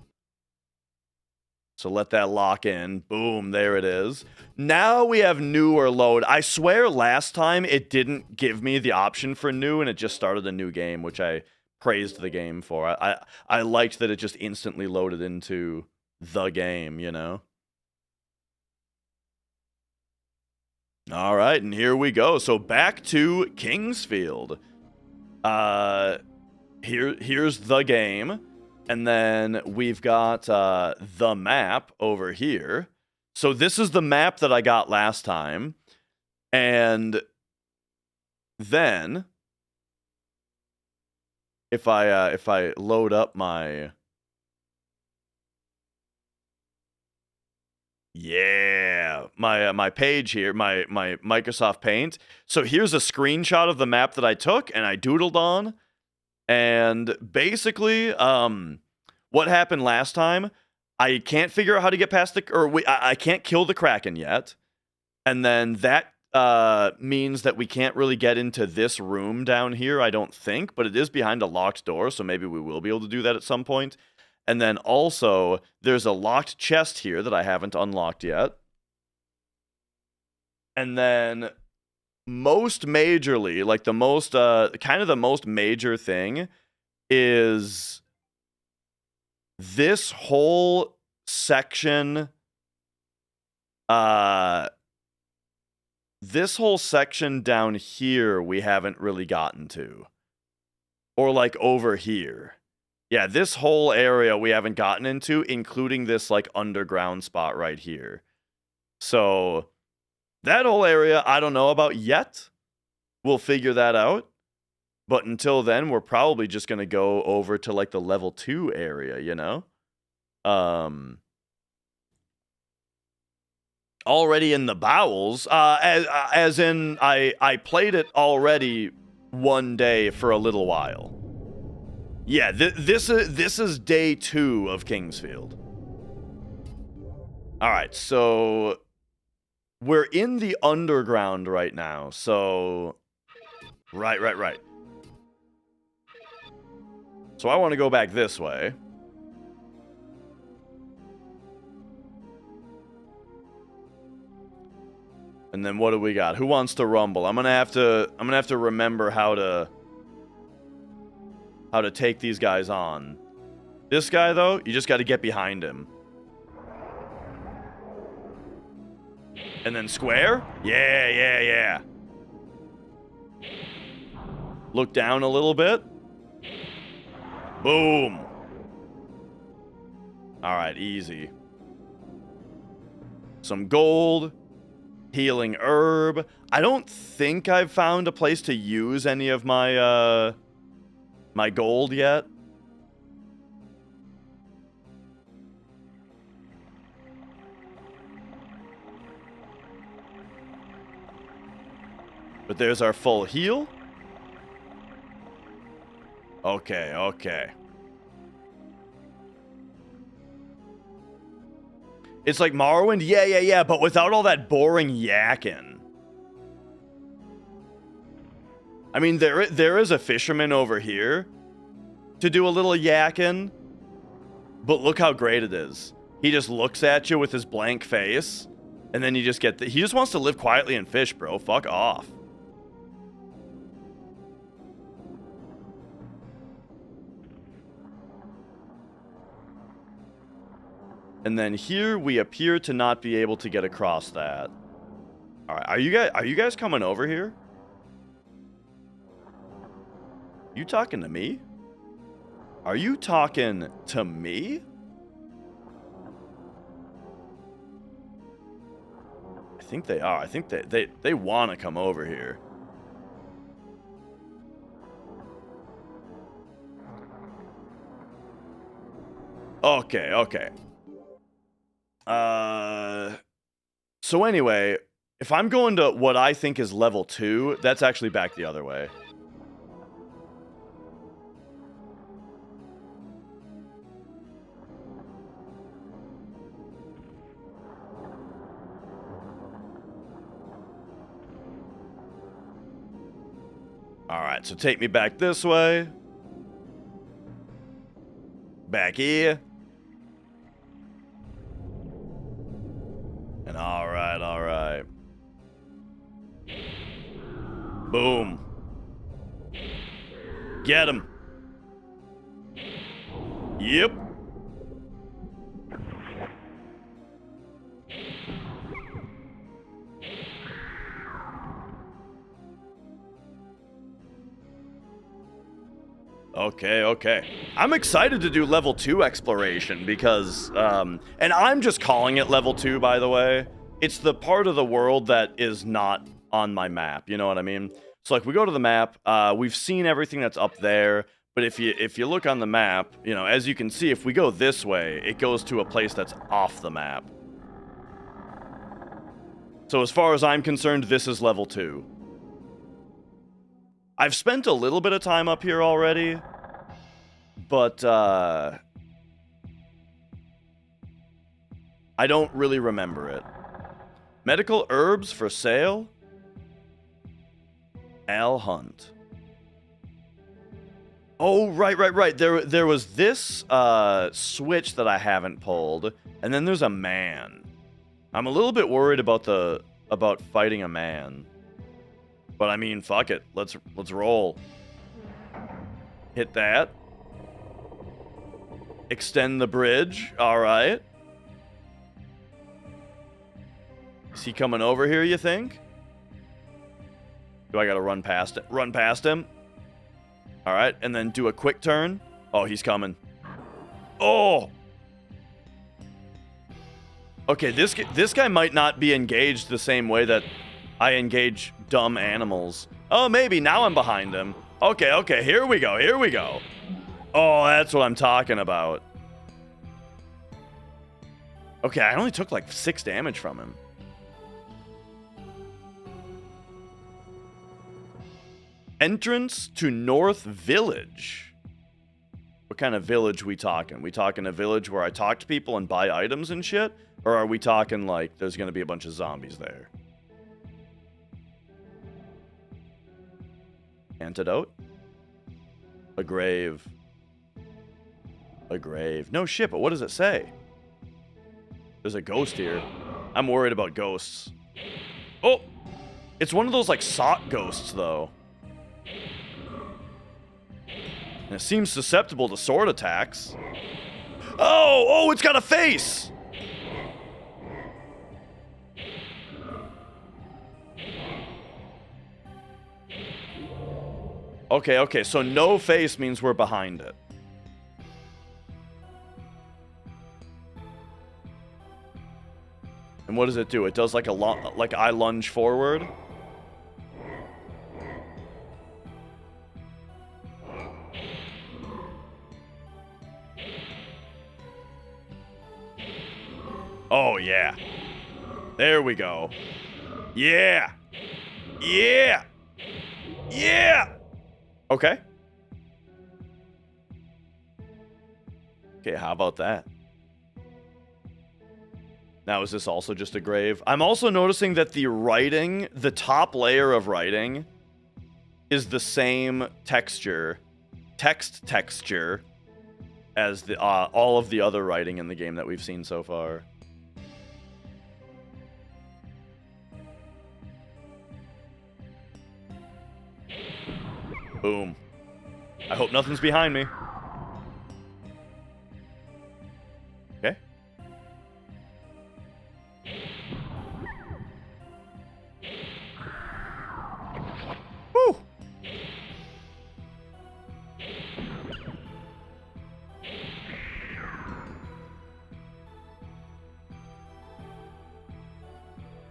So let that lock in. Boom, there it is. Now we have new or load. I swear last time it didn't give me the option for new and it just started a new game, which I praised the game for. I liked that it just instantly loaded into the game, you know? All right, and here we go. So back to Kingsfield. Here's the game, and then we've got the map over here. So this is the map that I got last time, and then if I load up my my page here, my Microsoft Paint. So here's a screenshot of the map that I took and I doodled on. And basically, what happened last time, I can't figure out how to get past I can't kill the Kraken yet. And then that means that we can't really get into this room down here, I don't think, but it is behind a locked door, so maybe we will be able to do that at some point. And then also, there's a locked chest here that I haven't unlocked yet. And then, most majorly, like the most, kind of the most major thing is this whole section, down here we haven't really gotten to. Or like over here. Yeah, this whole area we haven't gotten into, including this, like, underground spot right here. So, that whole area I don't know about yet. We'll figure that out. But until then, we're probably just going to go over to, like, the level 2 area, you know? Already in the bowels. As in, I played it already one day for a little while. Yeah, this is day 2 of Kingsfield. All right, so we're in the underground right now. So right. So I want to go back this way. And then what do we got? Who wants to rumble? I'm gonna have to remember how to take these guys on. This guy though, you just got to get behind him. And then square? Yeah. Look down a little bit. Boom. All right, easy. Some gold. Healing herb. I don't think I've found a place to use any of my my gold yet. But there's our full heal. Okay. It's like Morrowind? Yeah, but without all that boring yakking. I mean, there is a fisherman over here to do a little yakking, but look how great it is. He just looks at you with his blank face, and then you just get he just wants to live quietly and fish, bro. Fuck off. And then here we appear to not be able to get across that. All right, are you guys coming over here? You talking to me? Are you talking to me? I think they are. I think they want to come over here. Okay. So anyway, if I'm going to what I think is level 2, that's actually back the other way. Alright, so take me back this way. Back here. And alright. Boom. Get him. Yep. Okay. I'm excited to do level 2 exploration because, and I'm just calling it level 2, by the way. It's the part of the world that is not on my map, you know what I mean? So, like, we go to the map, we've seen everything that's up there, but if you look on the map, you know, as you can see, if we go this way, it goes to a place that's off the map. So, as far as I'm concerned, this is level 2. I've spent a little bit of time up here already, but I don't really remember it. Medical herbs for sale? Al Hunt. Oh, right. There was this switch that I haven't pulled, and then there's a man. I'm a little bit worried about fighting a man. But I mean, fuck it. Let's roll. Hit that. Extend the bridge. All right. Is he coming over here, you think? Do I gotta run past it? Run past him? All right, and then do a quick turn. Oh, he's coming. Oh! Okay, this guy might not be engaged the same way that I engage dumb animals. Oh, maybe. Now I'm behind him. Okay, here we go. Oh, that's what I'm talking about. Okay, I only took like 6 damage from him. Entrance to North Village. What kind of village we talking? We talking a village where I talk to people and buy items and shit? Or are we talking like there's gonna be a bunch of zombies there? Antidote? A grave. A grave. No shit, but what does it say? There's a ghost here. I'm worried about ghosts. Oh! It's one of those, like, sock ghosts, though. And it seems susceptible to sword attacks. Oh! Oh, it's got a face! Okay, okay, so no face means we're behind it. And what does it do? It does like like I lunge forward. Oh yeah. There we go. Yeah. Yeah. Yeah. Okay. Okay, how about that? Now, is this also just a grave? I'm also noticing that the writing, the top layer of writing, is the same texture, text texture, as the all of the other writing in the game that we've seen so far. Boom. I hope nothing's behind me. Okay. Woo!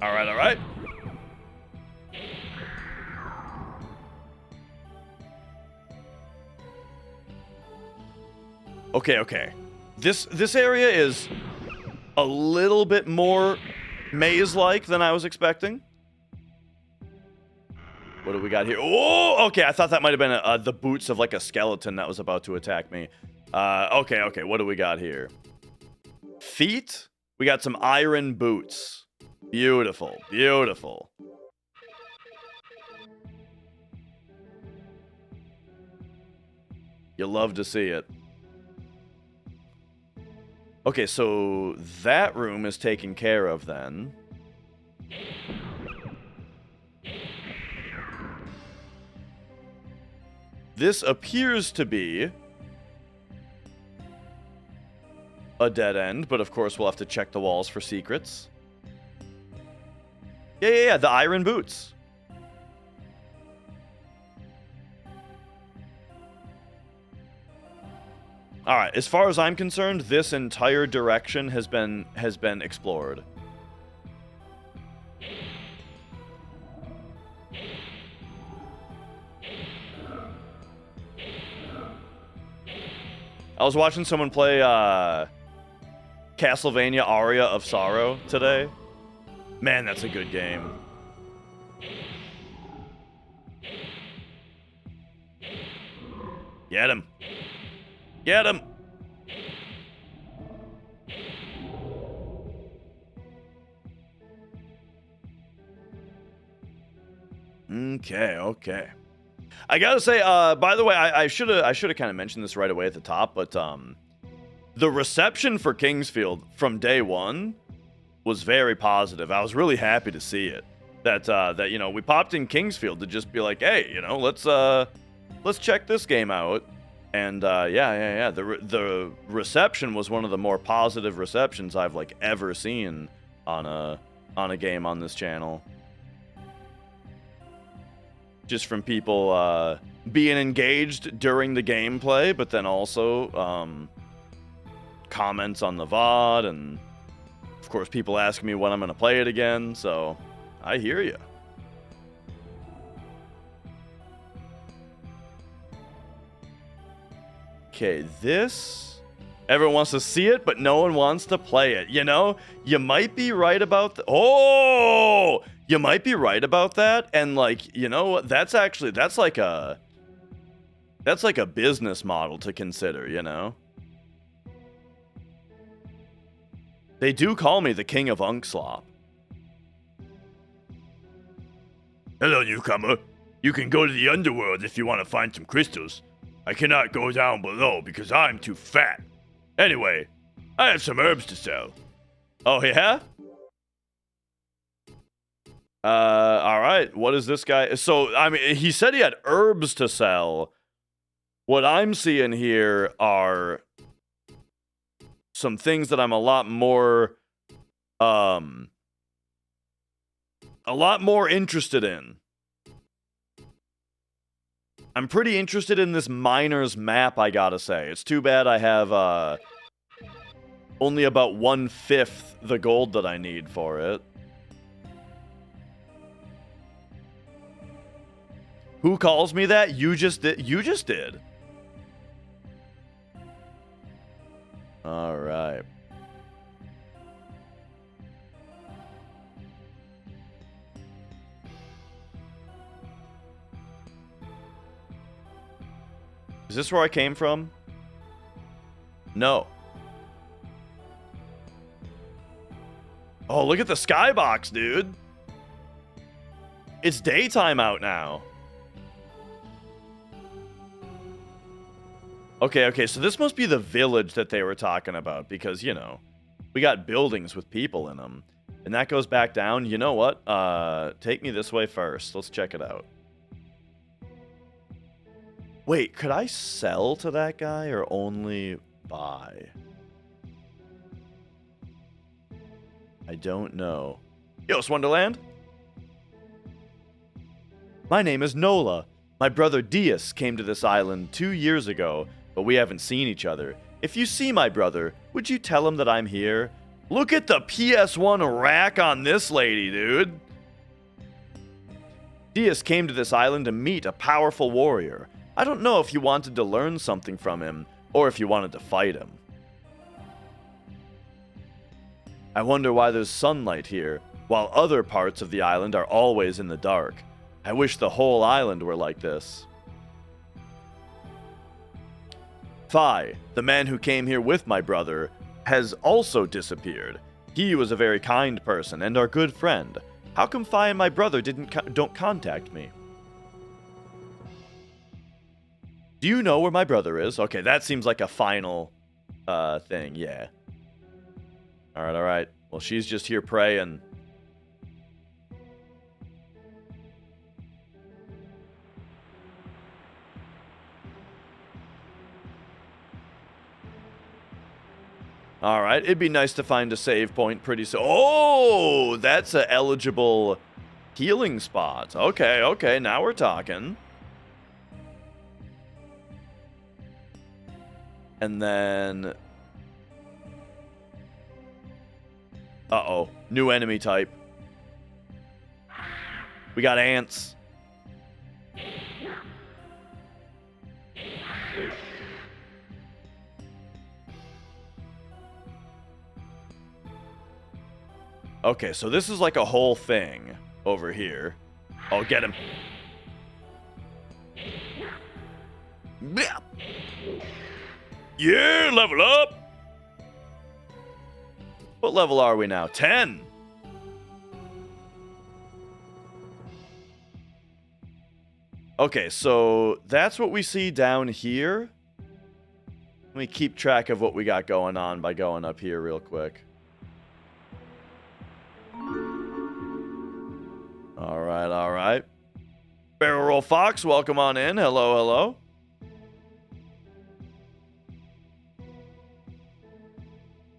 All right, all right. Okay, okay. This area is a little bit more maze-like than I was expecting. What do we got here? Oh, okay. I thought that might have been the boots of like a skeleton that was about to attack me. Okay, okay. What do we got here? Feet? We got some iron boots. Beautiful, beautiful. You love to see it. Okay, so that room is taken care of then. This appears to be a dead end, but of course we'll have to check the walls for secrets. Yeah, the iron boots. All right, as far as I'm concerned, this entire direction has been explored. I was watching someone play Castlevania Aria of Sorrow today. Man, that's a good game. Get him. Get him. Okay, okay. I gotta say, by the way, I should have kind of mentioned this right away at the top, but the reception for Kingsfield from day one was very positive. I was really happy to see it. That you know, we popped in Kingsfield to just be like, hey, you know, let's check this game out. And yeah. The reception was one of the more positive receptions I've like ever seen on a game on this channel. Just from people being engaged during the gameplay, but then also comments on the VOD, and of course people asking me when I'm going to play it again, so I hear you. Okay, this... Everyone wants to see it, but no one wants to play it. You know, you might be right about... Oh! You might be right about that, and like, you know, that's like a... That's like a business model to consider, you know? They do call me the King of Unkslop. Hello, newcomer. You can go to the underworld if you want to find some crystals. I cannot go down below because I'm too fat. Anyway, I have some herbs to sell. Oh, yeah? All right. What is this guy? So, I mean, he said he had herbs to sell. What I'm seeing here are some things that I'm a lot more interested in. I'm pretty interested in this miner's map, I gotta say. It's too bad I have only about 1/5 the gold that I need for it. Who calls me that? You just did. You just did. All right. Is this where I came from? No. Oh, look at the skybox, dude. It's daytime out now. Okay, so this must be the village that they were talking about because, you know, we got buildings with people in them. And that goes back down. You know what? Take me this way first. Let's check it out. Wait, could I sell to that guy or only buy? I don't know. Yo, Wonderland? My name is Nola. My brother Dias came to this island 2 years ago, but we haven't seen each other. If you see my brother, would you tell him that I'm here? Look at the PS1 rack on this lady, dude. Dias came to this island to meet a powerful warrior. I don't know if you wanted to learn something from him, or if you wanted to fight him. I wonder why there's sunlight here, while other parts of the island are always in the dark. I wish the whole island were like this. Fi, the man who came here with my brother, has also disappeared. He was a very kind person and our good friend. How come Fi and my brother don't contact me? Do you know where my brother is? Okay, that seems like a final thing, yeah. Alright. Well, she's just here praying. Alright, it'd be nice to find a save point pretty soon. Oh, that's a eligible healing spot. Okay, now we're talking. And then... Uh-oh. New enemy type. We got ants. Okay, so this is like a whole thing over here. Oh, get him. Yeah, level up. What level are we now? 10. Okay, so that's what we see down here. Let me keep track of what we got going on by going up here real quick. Alright. Barrel Roll Fox, welcome on in. Hello.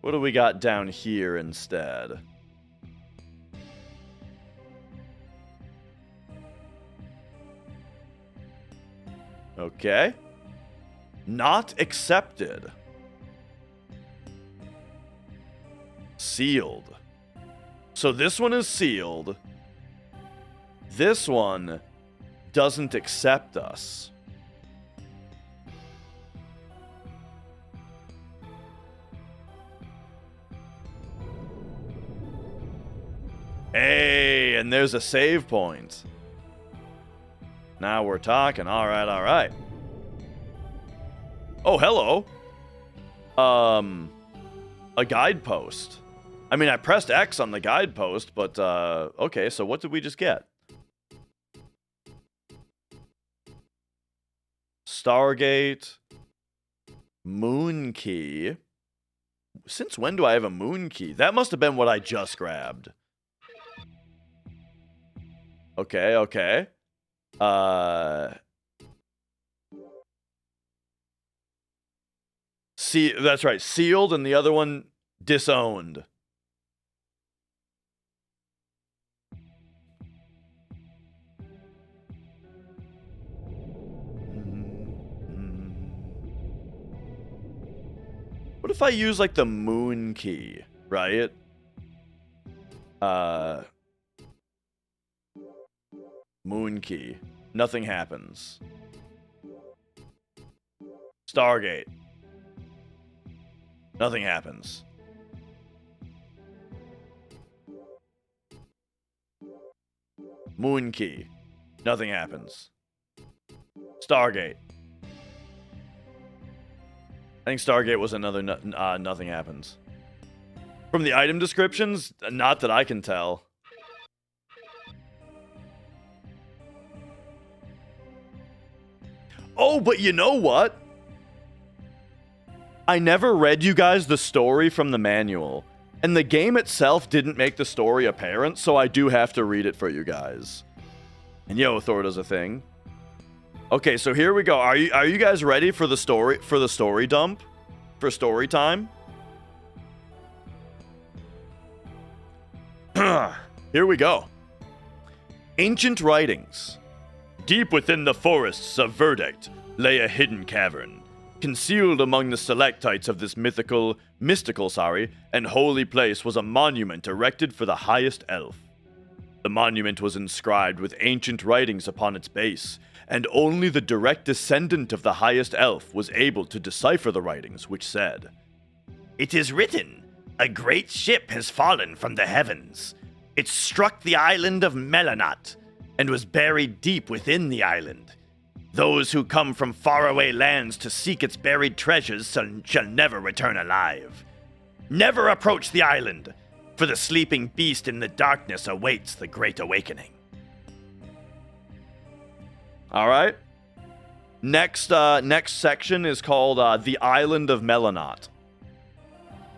What do we got down here instead? Okay. Not accepted. Sealed. So this one is sealed. This one doesn't accept us. Hey, and there's a save point. Now we're talking. All right. Oh, hello. A guidepost. I mean, I pressed X on the guidepost, but, okay, so what did we just get? Stargate. Moon key. Since when do I have a moon key? That must have been what I just grabbed. Okay, okay. See, that's right. Sealed, and the other one disowned. What if I use like the moon key, right? Moon key. Nothing happens. Stargate. Nothing happens. Moon key. Nothing happens. Stargate. I think Stargate was another nothing happens. From the item descriptions, not that I can tell. Oh, but you know what? I never read you guys the story from the manual, and the game itself didn't make the story apparent, so I do have to read it for you guys. And yo, Thor does a thing. Okay, so here we go. Are you guys ready for the story dump? For story time? Here we go. Ancient writings. Deep within the forests of Verdict lay a hidden cavern. Concealed among the stalactites of this mystical, and holy place was a monument erected for the highest elf. The monument was inscribed with ancient writings upon its base, and only the direct descendant of the highest elf was able to decipher the writings, which said, It is written, a great ship has fallen from the heavens. It struck the island of Melanot, and was buried deep within the island. Those who come from faraway lands to seek its buried treasures shall never return alive. Never approach the island, for the sleeping beast in the darkness awaits the Great Awakening. all right. Next section is called the Island of Melanot.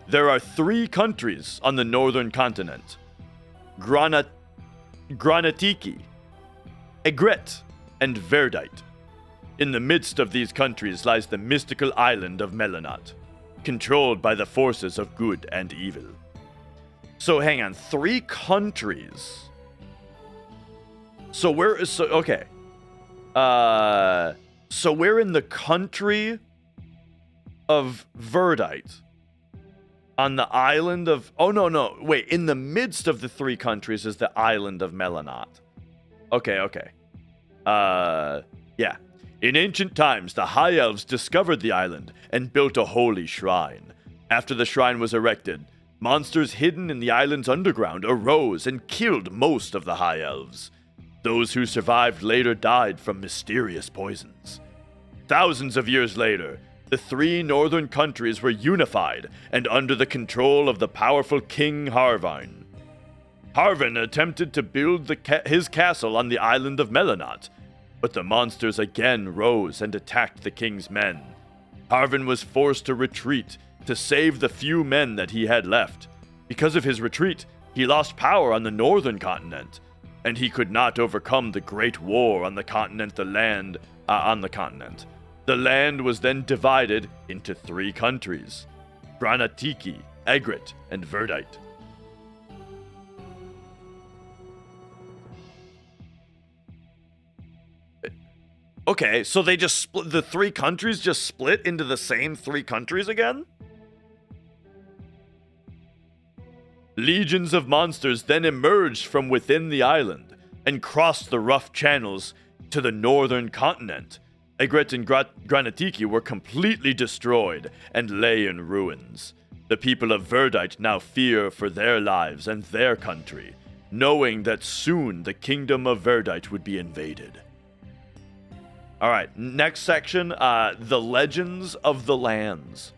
There are 3 countries on the northern continent. Granatiki, Egret, and Verdite. In the midst of these countries lies the mystical island of Melanot, controlled by the forces of good and evil. So hang on, 3 countries. So okay. So we're in the country of Verdite. On the island of... Oh, no. Wait, in the midst of the 3 countries is the island of Melanot. Okay. Yeah. In ancient times, the High Elves discovered the island and built a holy shrine. After the shrine was erected, monsters hidden in the island's underground arose and killed most of the High Elves. Those who survived later died from mysterious poisons. Thousands of years later, the 3 northern countries were unified and under the control of the powerful King Harvine. Harvin attempted to build his castle on the island of Melanot, but the monsters again rose and attacked the king's men. Harvin was forced to retreat to save the few men that he had left. Because of his retreat, he lost power on the northern continent, and he could not overcome the great war on the continent. The land was then divided into 3 countries: Granatiki, Egret, and Verdite. Okay, so they just split, the 3 countries just split into the same 3 countries again? Legions of monsters then emerged from within the island and crossed the rough channels to the northern continent. Egret and Granatiki were completely destroyed and lay in ruins. The people of Verdite now fear for their lives and their country, knowing that soon the kingdom of Verdite would be invaded. All right, next section, the legends of the lands.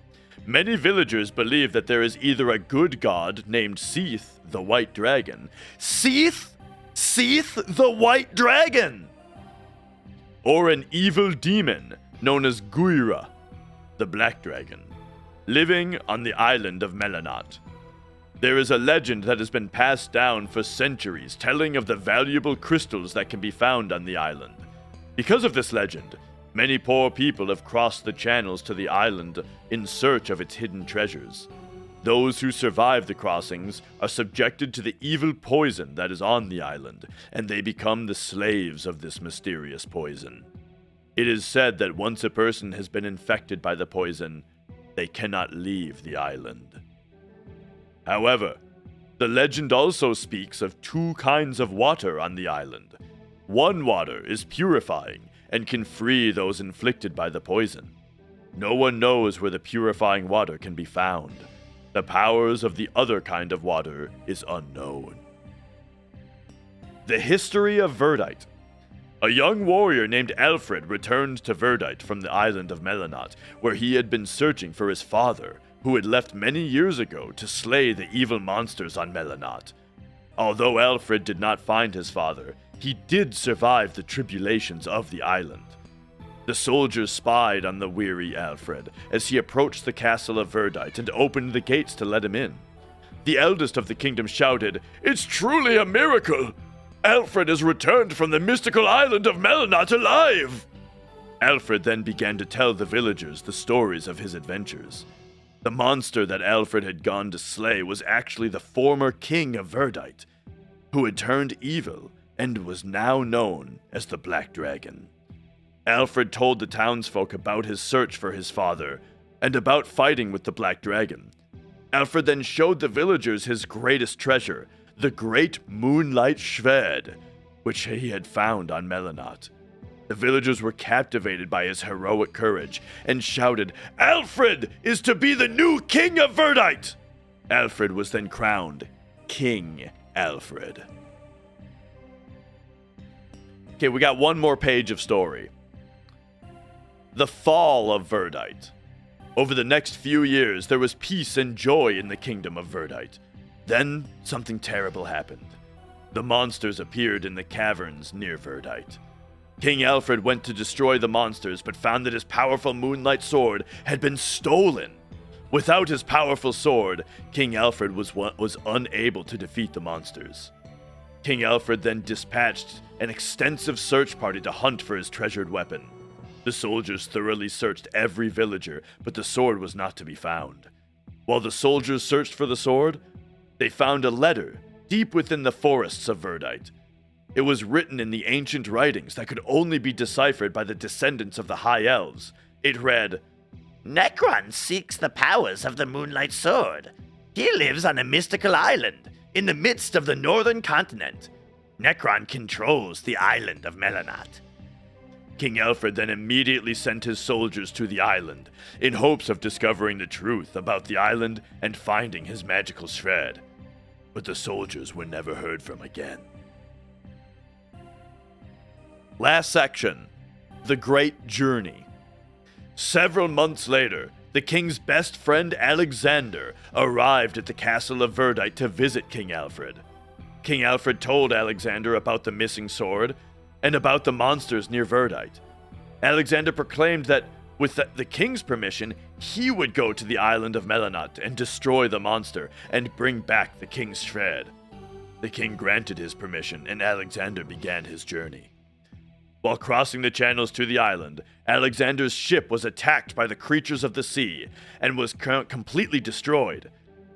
Many villagers believe that there is either a good god named Seath, the White Dragon. Seath? Seath, the White Dragon! Or an evil demon known as Guira, the Black Dragon, living on the island of Melanot. There is a legend that has been passed down for centuries telling of the valuable crystals that can be found on the island. Because of this legend, many poor people have crossed the channels to the island in search of its hidden treasures. Those who survive the crossings are subjected to the evil poison that is on the island, and they become the slaves of this mysterious poison. It is said that once a person has been infected by the poison, they cannot leave the island. However, the legend also speaks of two kinds of water on the island. One water is purifying and can free those inflicted by the poison. No one knows where the purifying water can be found. The powers of the other kind of water is unknown. The history of Verdite. A young warrior named Alfred returned to Verdite from the island of Melanot, where he had been searching for his father, who had left many years ago to slay the evil monsters on Melanot. Although Alfred did not find his father, he did survive the tribulations of the island. The soldiers spied on the weary Alfred as he approached the castle of Verdite and opened the gates to let him in. The eldest of the kingdom shouted, "It's truly a miracle! Alfred has returned from the mystical island of Melanot alive!" Alfred then began to tell the villagers the stories of his adventures. The monster that Alfred had gone to slay was actually the former king of Verdite, who had turned evil and was now known as the Black Dragon. Alfred told the townsfolk about his search for his father and about fighting with the Black Dragon. Alfred then showed the villagers his greatest treasure, the great moonlight Schwert, which he had found on Melanot. The villagers were captivated by his heroic courage and shouted, "Alfred is to be the new king of Verdite!" Alfred was then crowned King Alfred. Okay, we got one more page of story. The fall of Verdite. Over the next few years, there was peace and joy in the kingdom of Verdite. Then, something terrible happened. The monsters appeared in the caverns near Verdite. King Alfred went to destroy the monsters, but found that his powerful moonlight sword had been stolen. Without his powerful sword, King Alfred was unable to defeat the monsters. King Alfred then dispatched an extensive search party to hunt for his treasured weapon. The soldiers thoroughly searched every villager, but the sword was not to be found. While the soldiers searched for the sword, they found a letter deep within the forests of Verdite. It was written in the ancient writings that could only be deciphered by the descendants of the High Elves. It read, Necron seeks the powers of the Moonlight Sword. He lives on a mystical island in the midst of the northern continent. Necron controls the island of Melanot. King Alfred then immediately sent his soldiers to the island, in hopes of discovering the truth about the island and finding his magical shred. But the soldiers were never heard from again. Last section, The Great Journey. Several months later, the king's best friend Alexander arrived at the castle of Verdite to visit King Alfred. King Alfred told Alexander about the missing sword and about the monsters near Verdite. Alexander proclaimed that, with the king's permission, he would go to the island of Melanot and destroy the monster and bring back the king's shred. The king granted his permission, and Alexander began his journey. While crossing the channels to the island, Alexander's ship was attacked by the creatures of the sea and was completely destroyed.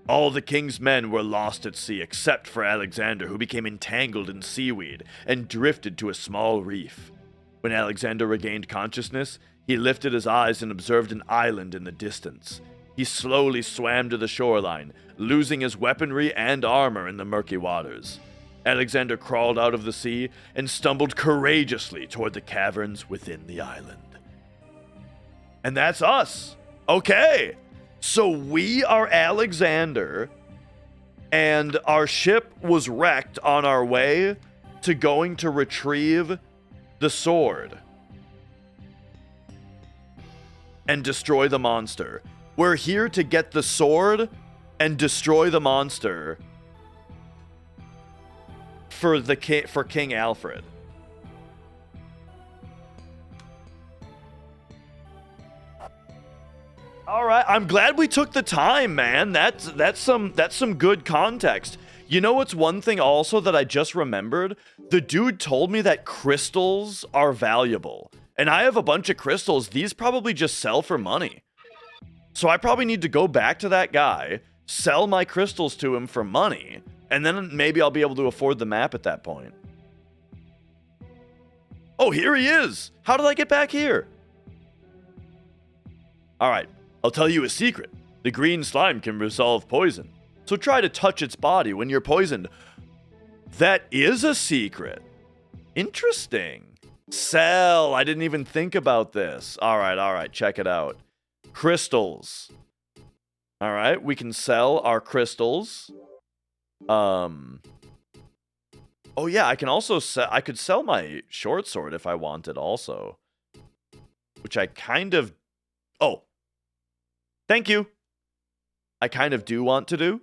All the king's men were lost at sea except for Alexander, who became entangled in seaweed and drifted to a small reef. When Alexander regained consciousness, he lifted his eyes and observed an island in the distance. He slowly swam to the shoreline, losing his weaponry and armor in the murky waters. Alexander crawled out of the sea and stumbled courageously toward the caverns within the island. And that's us. Okay. So we are Alexander, and our ship was wrecked on our way to going to retrieve the sword. and destroy the monster. We're here to get the sword and destroy the monster for King Alfred. All right, I'm glad we took the time, man. That's some good context. You know what's one thing also that I just remembered? The dude told me that crystals are valuable. And I have a bunch of crystals. These probably just sell for money. So I probably need to go back to that guy, sell my crystals to him for money, and then maybe I'll be able to afford the map at that point. Oh, here he is. How did I get back here? All right. I'll tell you a secret. The green slime can resolve poison. So try to touch its body when you're poisoned. That is a secret. Interesting. Sell. I didn't even think about this. All right. Check it out. Crystals. All right. We can sell our crystals. Oh yeah, I can also I could sell my short sword if I wanted also. Which I kind of... Oh. Thank you. I kind of do want to do.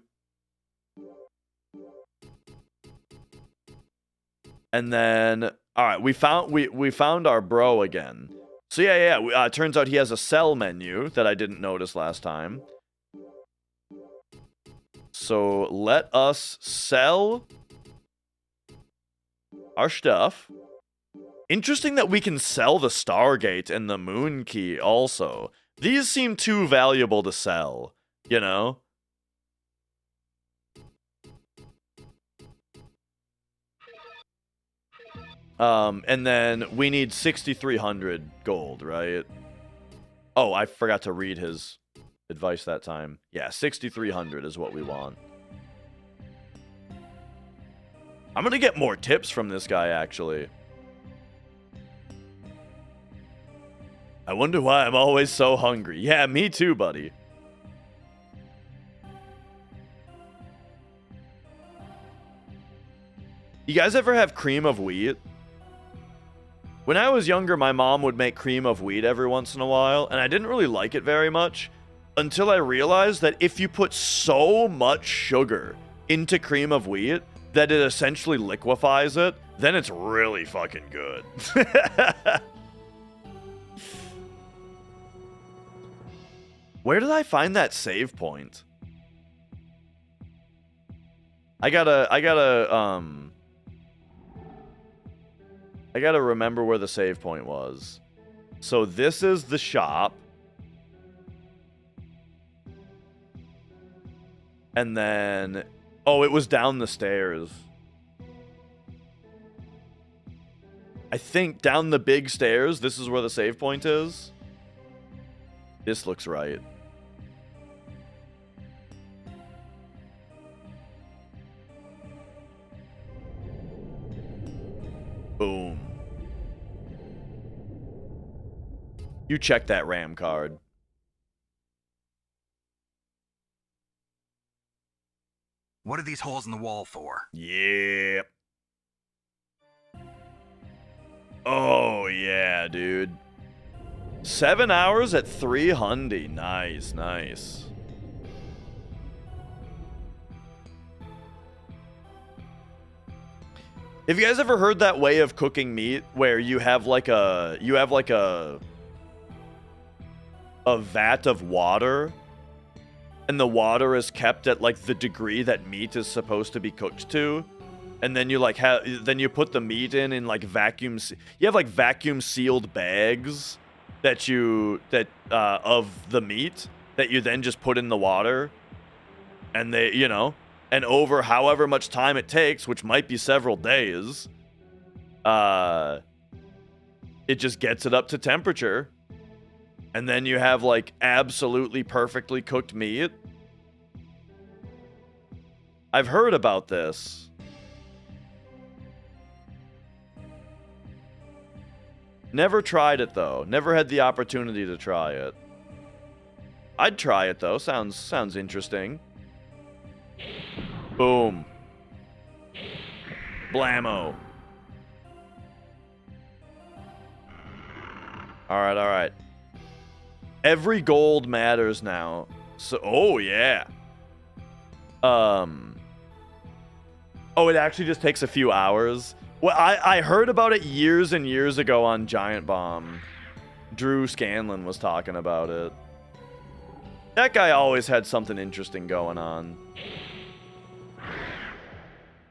And then, all right, we found our bro again. So yeah. Turns out he has a sell menu that I didn't notice last time. So let us sell our stuff. Interesting that we can sell the Stargate and the Moon Key also. These seem too valuable to sell, you know? And then we need 6,300 gold, right? Oh, I forgot to read his advice that time. Yeah, 6,300 is what we want. I'm gonna get more tips from this guy, actually. I wonder why I'm always so hungry. Yeah, me too, buddy. You guys ever have cream of wheat? When I was younger, my mom would make cream of wheat every once in a while, and I didn't really like it very much until I realized that if you put so much sugar into cream of wheat that it essentially liquefies it, then it's really fucking good. Where did I find that save point? I gotta remember where the save point was. So this is the shop. And then... Oh, it was down the stairs. I think down the big stairs, this is where the save point is. This looks right. Boom. You check that RAM card. What are these holes in the wall for? Yeah. Oh, yeah, dude. 7 hours at 300. Nice, nice. Have you guys ever heard that way of cooking meat where you have like a vat of water and the water is kept at like the degree that meat is supposed to be cooked to, and then you like then you put the meat in like vacuum sealed bags of the meat that you then just put in the water, and they, you know, and over however much time it takes, which might be several days, it just gets it up to temperature. And then you have, like, absolutely perfectly cooked meat. I've heard about this. Never tried it, though. Never had the opportunity to try it. I'd try it, though. Sounds interesting. Boom. Blammo. Alright, alright. Every gold matters now. So, oh yeah. Oh, it actually just takes a few hours. Well, I heard about it years and years ago on Giant Bomb. Drew Scanlon was talking about it. That guy always had something interesting going on.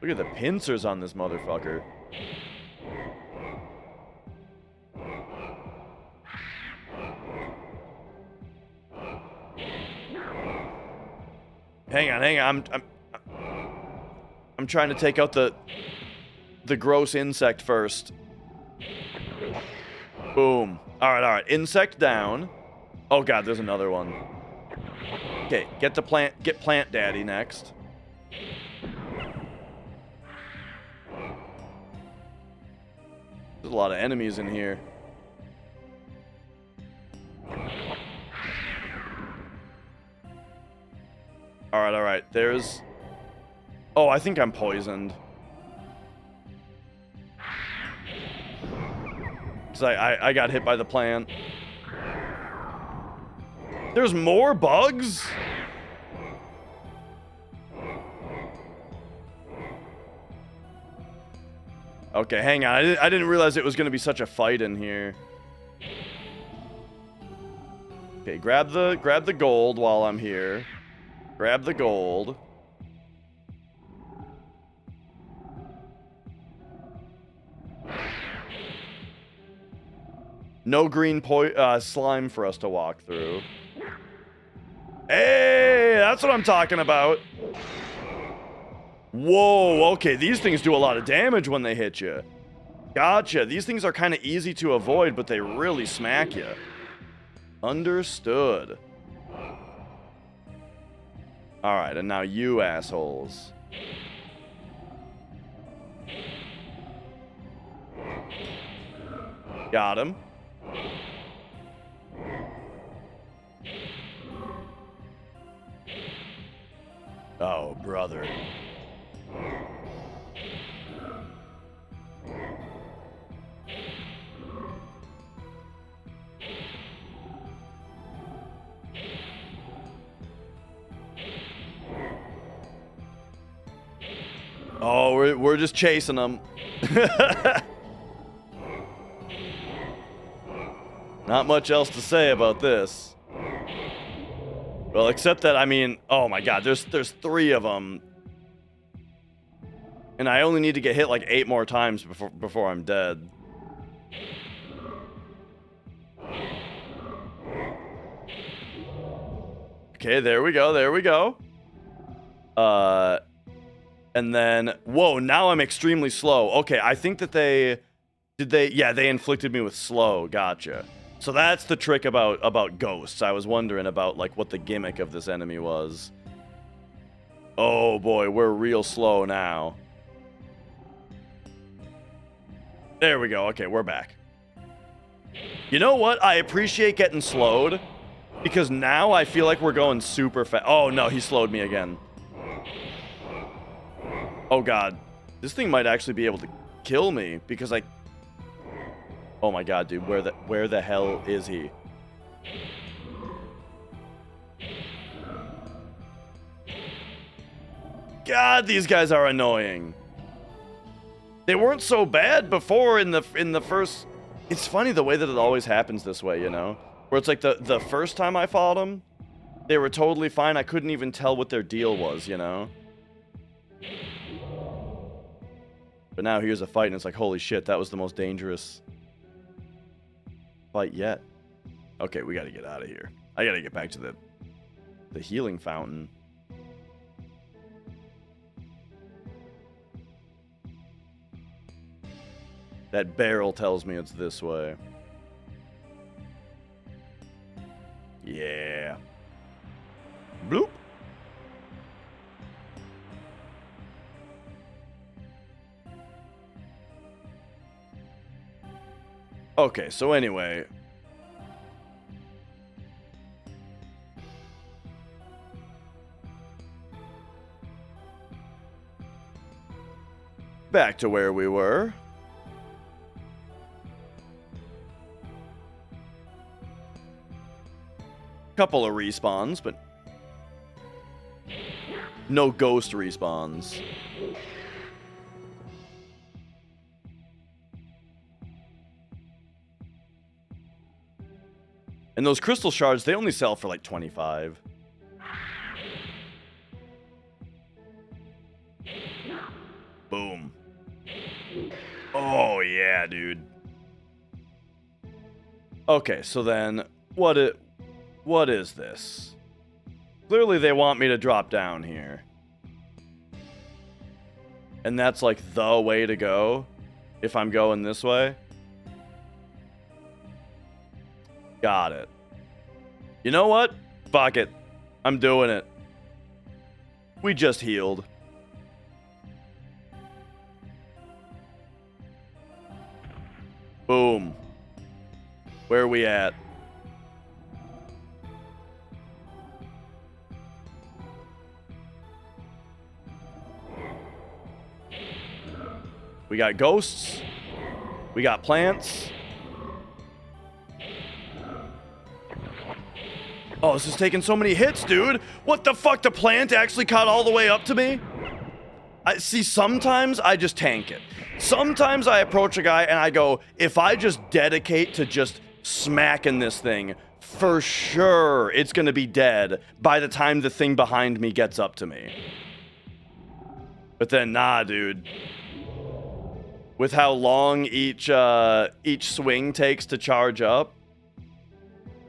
Look at the pincers on this motherfucker. Hang on. I'm trying to take out the gross insect first. Boom. All right. Insect down. Oh god, there's another one. Okay, get plant daddy next. There's a lot of enemies in here. All right. There's... Oh, I think I'm poisoned. Cause I got hit by the plant. There's more bugs? Okay, hang on. I didn't realize it was going to be such a fight in here. Okay, grab the gold while I'm here. Grab the gold. No green slime for us to walk through. Hey, that's what I'm talking about. Whoa, okay, these things do a lot of damage when they hit you. Gotcha. These things are kind of easy to avoid, but they really smack you. Understood. Alright, and now you assholes. Got him. Oh, brother. Oh, we're just chasing them. Not much else to say about this. Well, except that, I mean, oh my god, there's 3 of them. And I only need to get hit like 8 more times before I'm dead. Okay, there we go. And then, whoa, now I'm extremely slow. Okay, I think that they inflicted me with slow. Gotcha. So that's the trick about ghosts. I was wondering about like what the gimmick of this enemy was. Oh boy, we're real slow now. There we go. Okay, we're back. You know what? I appreciate getting slowed because now I feel like we're going super fast. Oh no, he slowed me again. Oh god, this thing might actually be able to kill me because I... Oh my god, dude, where the hell is he? God, these guys are annoying. They weren't so bad before in the first... It's funny the way that it always happens this way, you know? Where it's like the first time I fought them, they were totally fine. I couldn't even tell what their deal was, you know? But now here's a fight, and it's like, holy shit, that was the most dangerous fight yet. Okay, we gotta get out of here. I gotta get back to the healing fountain. That barrel tells me it's this way. Yeah. Bloop. Okay, so anyway. Back to where we were. Couple of respawns, but no ghost respawns. And those crystal shards, they only sell for like 25. Boom. Oh yeah, dude. Okay, so then what is this? Clearly they want me to drop down here. And that's like the way to go if I'm going this way. Got it. You know what? Fuck it. I'm doing it. We just healed. Boom. Where are we at? We got ghosts. We got plants. Oh, this is taking so many hits, dude. What the fuck? The plant actually caught all the way up to me? See, sometimes I just tank it. Sometimes I approach a guy and I go, if I just dedicate to just smacking this thing, for sure it's going to be dead by the time the thing behind me gets up to me. But then, nah, dude. With how long each swing takes to charge up,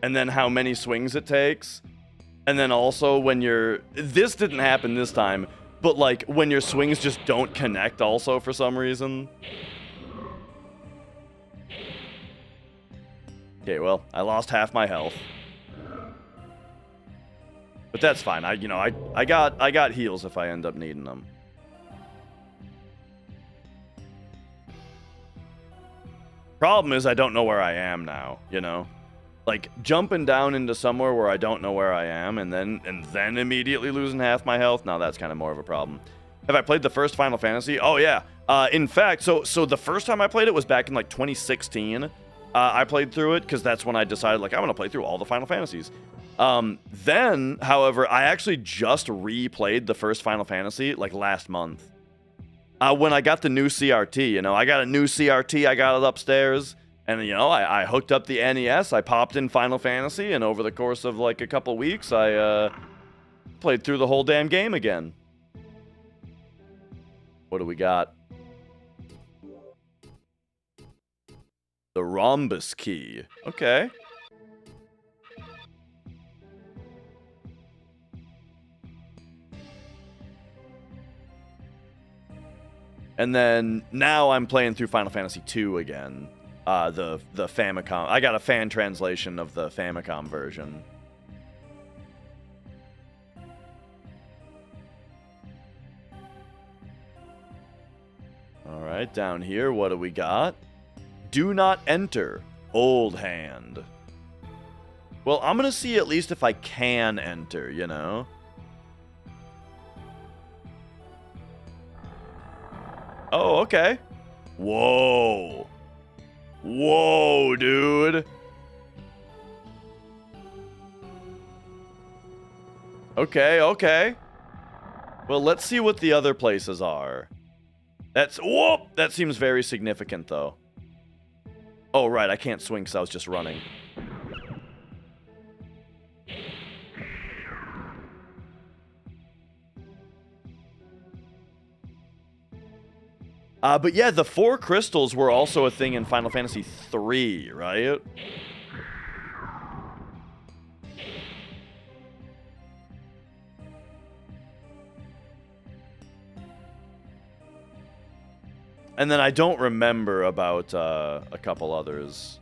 and then how many swings it takes, and then also when this didn't happen this time, but like when your swings just don't connect also for some reason. Okay, well, I lost half my health. But that's fine. I got heals if I end up needing them. Problem is I don't know where I am now, you know? Like jumping down into somewhere where I don't know where I am and then immediately losing half my health. Now that's kind of more of a problem. Have I played the first Final Fantasy? Oh yeah. In fact, so the first time I played it was back in like 2016. I played through it because that's when I decided like I want to play through all the Final Fantasies. Then, however, I actually just replayed the first Final Fantasy like last month. When I got the new CRT, you know, I got a new CRT. I got it upstairs. And, you know, I hooked up the NES, I popped in Final Fantasy, and over the course of, like, a couple weeks, I played through the whole damn game again. What do we got? The rhombus key. Okay. And then, now I'm playing through Final Fantasy 2 again. The Famicom. I got a fan translation of the Famicom version. Alright, down here, what do we got? Do not enter. Old hand. Well, I'm gonna see at least if I can enter, you know? Oh, okay. Whoa. Whoa, dude. Okay, okay. Well, let's see what the other places are. Whoop! That seems very significant, though. Oh, right, I can't swing because I was just running. But yeah, the 4 crystals were also a thing in Final Fantasy 3, right? And then I don't remember about a couple others.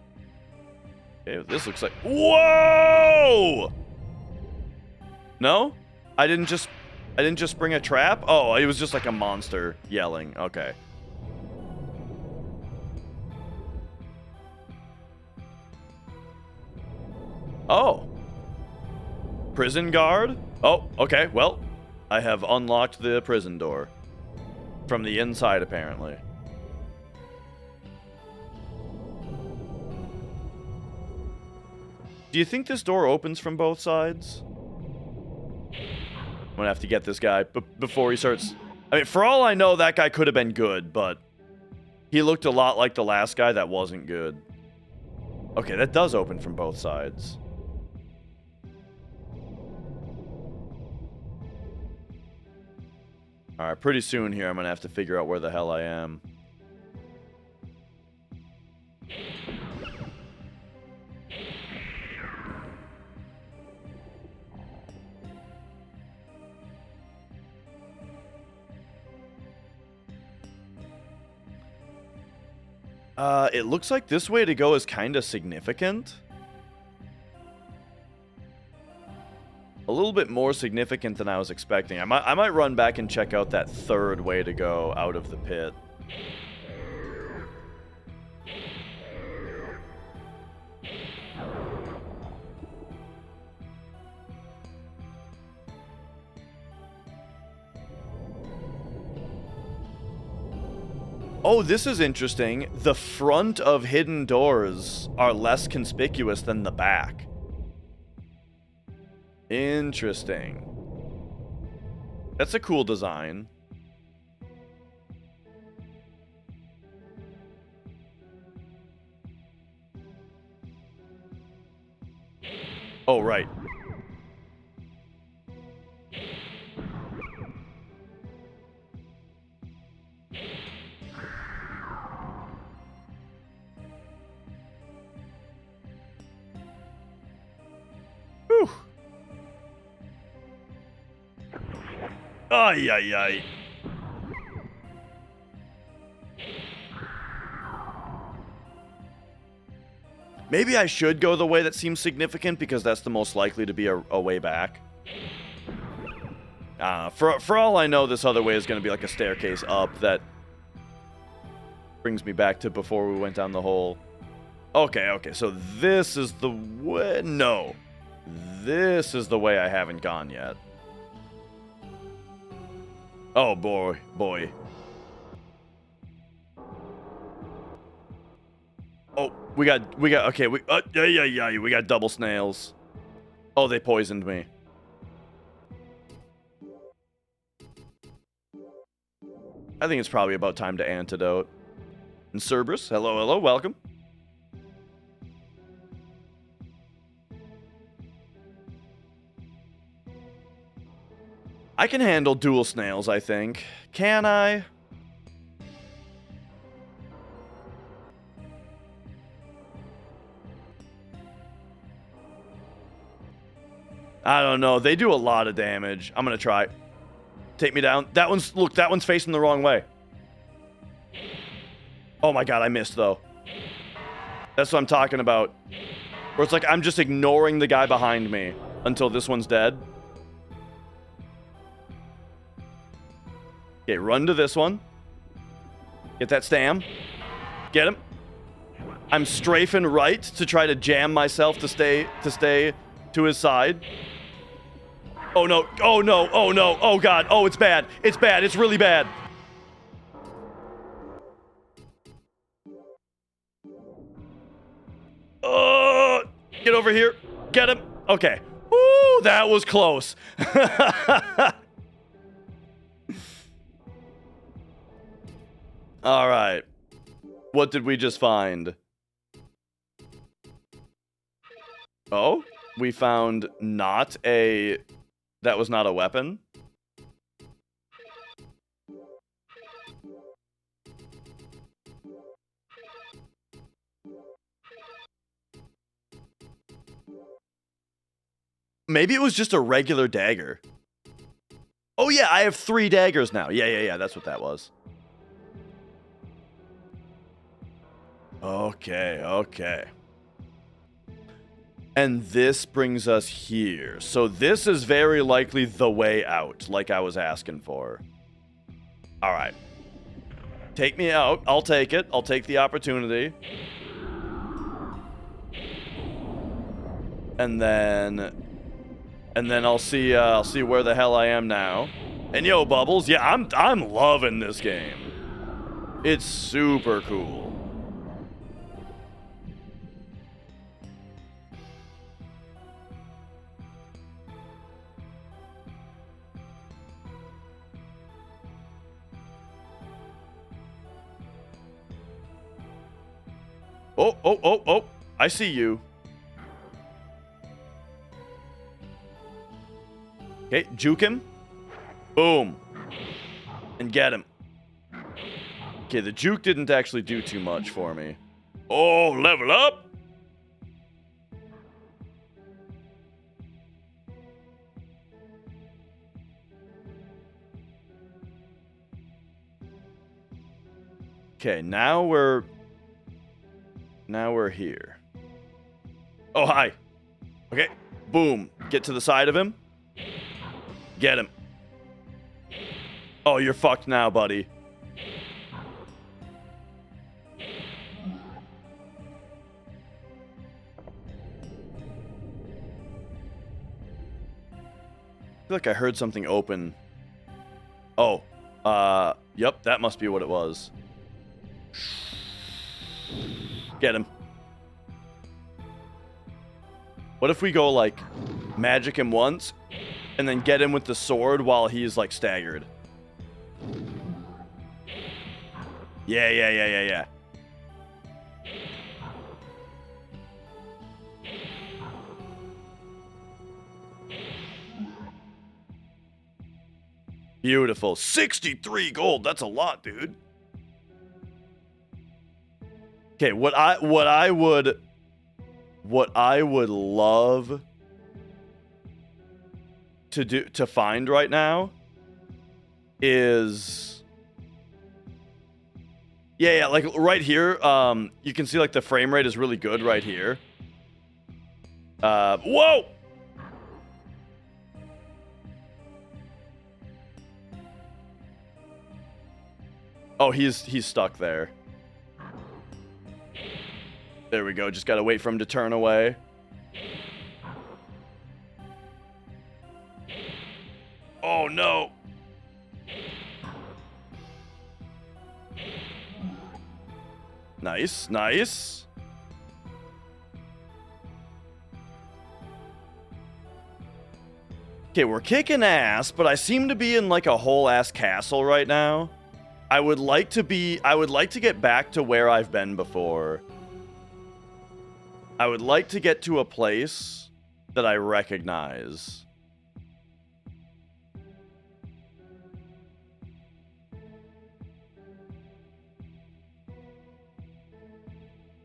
Okay, this looks like... Whoa! No? I didn't just bring a trap? Oh, it was just like a monster yelling. Okay. Oh. Prison guard? Oh, okay, well, I have unlocked the prison door. From the inside, apparently. Do you think this door opens from both sides? I'm gonna have to get this guy before he starts... I mean, for all I know, that guy could have been good, but... He looked a lot like the last guy that wasn't good. Okay, that does open from both sides. Alright, pretty soon here I'm gonna have to figure out where the hell I am. It looks like this way to go is kind of significant. A little bit more significant than I was expecting. I might run back and check out that third way to go out of the pit. Oh, this is interesting. The front of hidden doors are less conspicuous than the back. Interesting. That's a cool design. Oh, right. Whew. Ay, ay, ay. Maybe I should go the way that seems significant because that's the most likely to be a way back. For all I know, this other way is going to be like a staircase up that brings me back to before we went down the hole. Okay, okay, so this is the way... No. This is the way I haven't gone yet. Oh, boy. Oh, we got, okay, we got double snails. Oh, they poisoned me. I think it's probably about time to antidote. And Cerberus, hello, welcome. I can handle dual snails, I think. Can I? I don't know. They do a lot of damage. I'm gonna try. Take me down. That one's... Look, that one's facing the wrong way. Oh my god, I missed, though. That's what I'm talking about. Where it's like I'm just ignoring the guy behind me until this one's dead. Okay, run to this one. Get that stam. Get him. I'm strafing right to try to jam myself to stay to his side. Oh no, oh no, oh no, oh god, oh it's bad, it's really bad. Get over here, get him, okay. Ooh, that was close. All right, what did we just find? Oh, we found not a... That was not a weapon. Maybe it was just a regular dagger. Oh yeah, I have 3 daggers now. Yeah, that's what that was. Okay. And this brings us here. So this is very likely the way out, like I was asking for. All right. Take me out. I'll take it. I'll take the opportunity. And then I'll see where the hell I am now. And yo, Bubbles, yeah, I'm loving this game. It's super cool. Oh, oh, oh, oh. I see you. Okay, juke him. Boom. And get him. Okay, the juke didn't actually do too much for me. Oh, level up? Okay, now we're here. Oh, hi. Okay, boom. Get to the side of him. Get him. Oh, you're fucked now, buddy. I feel like I heard something open. Oh, yep, that must be what it was. Get him. What if we go, like, magic him once, and then get him with the sword while he's, like, staggered? Yeah. Beautiful. 63 gold. That's a lot, dude. Okay, what I would love to find right now is yeah, like right here, you can see like the frame rate is really good right here. Whoa! Oh, he's stuck there. There we go. Just gotta wait for him to turn away. Oh no! Nice, nice. Okay, we're kicking ass, but I seem to be in like a whole ass castle right now. I would like to get back to where I've been before. I would like to get to a place that I recognize.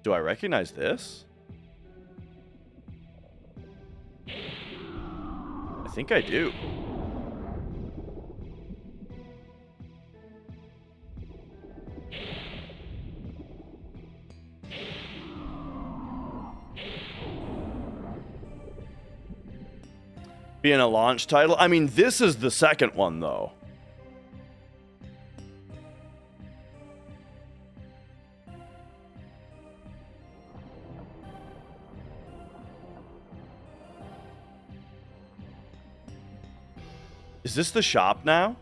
Do I recognize this? I think I do. Being a launch title? I mean, this is the second one, though. Is this the shop now?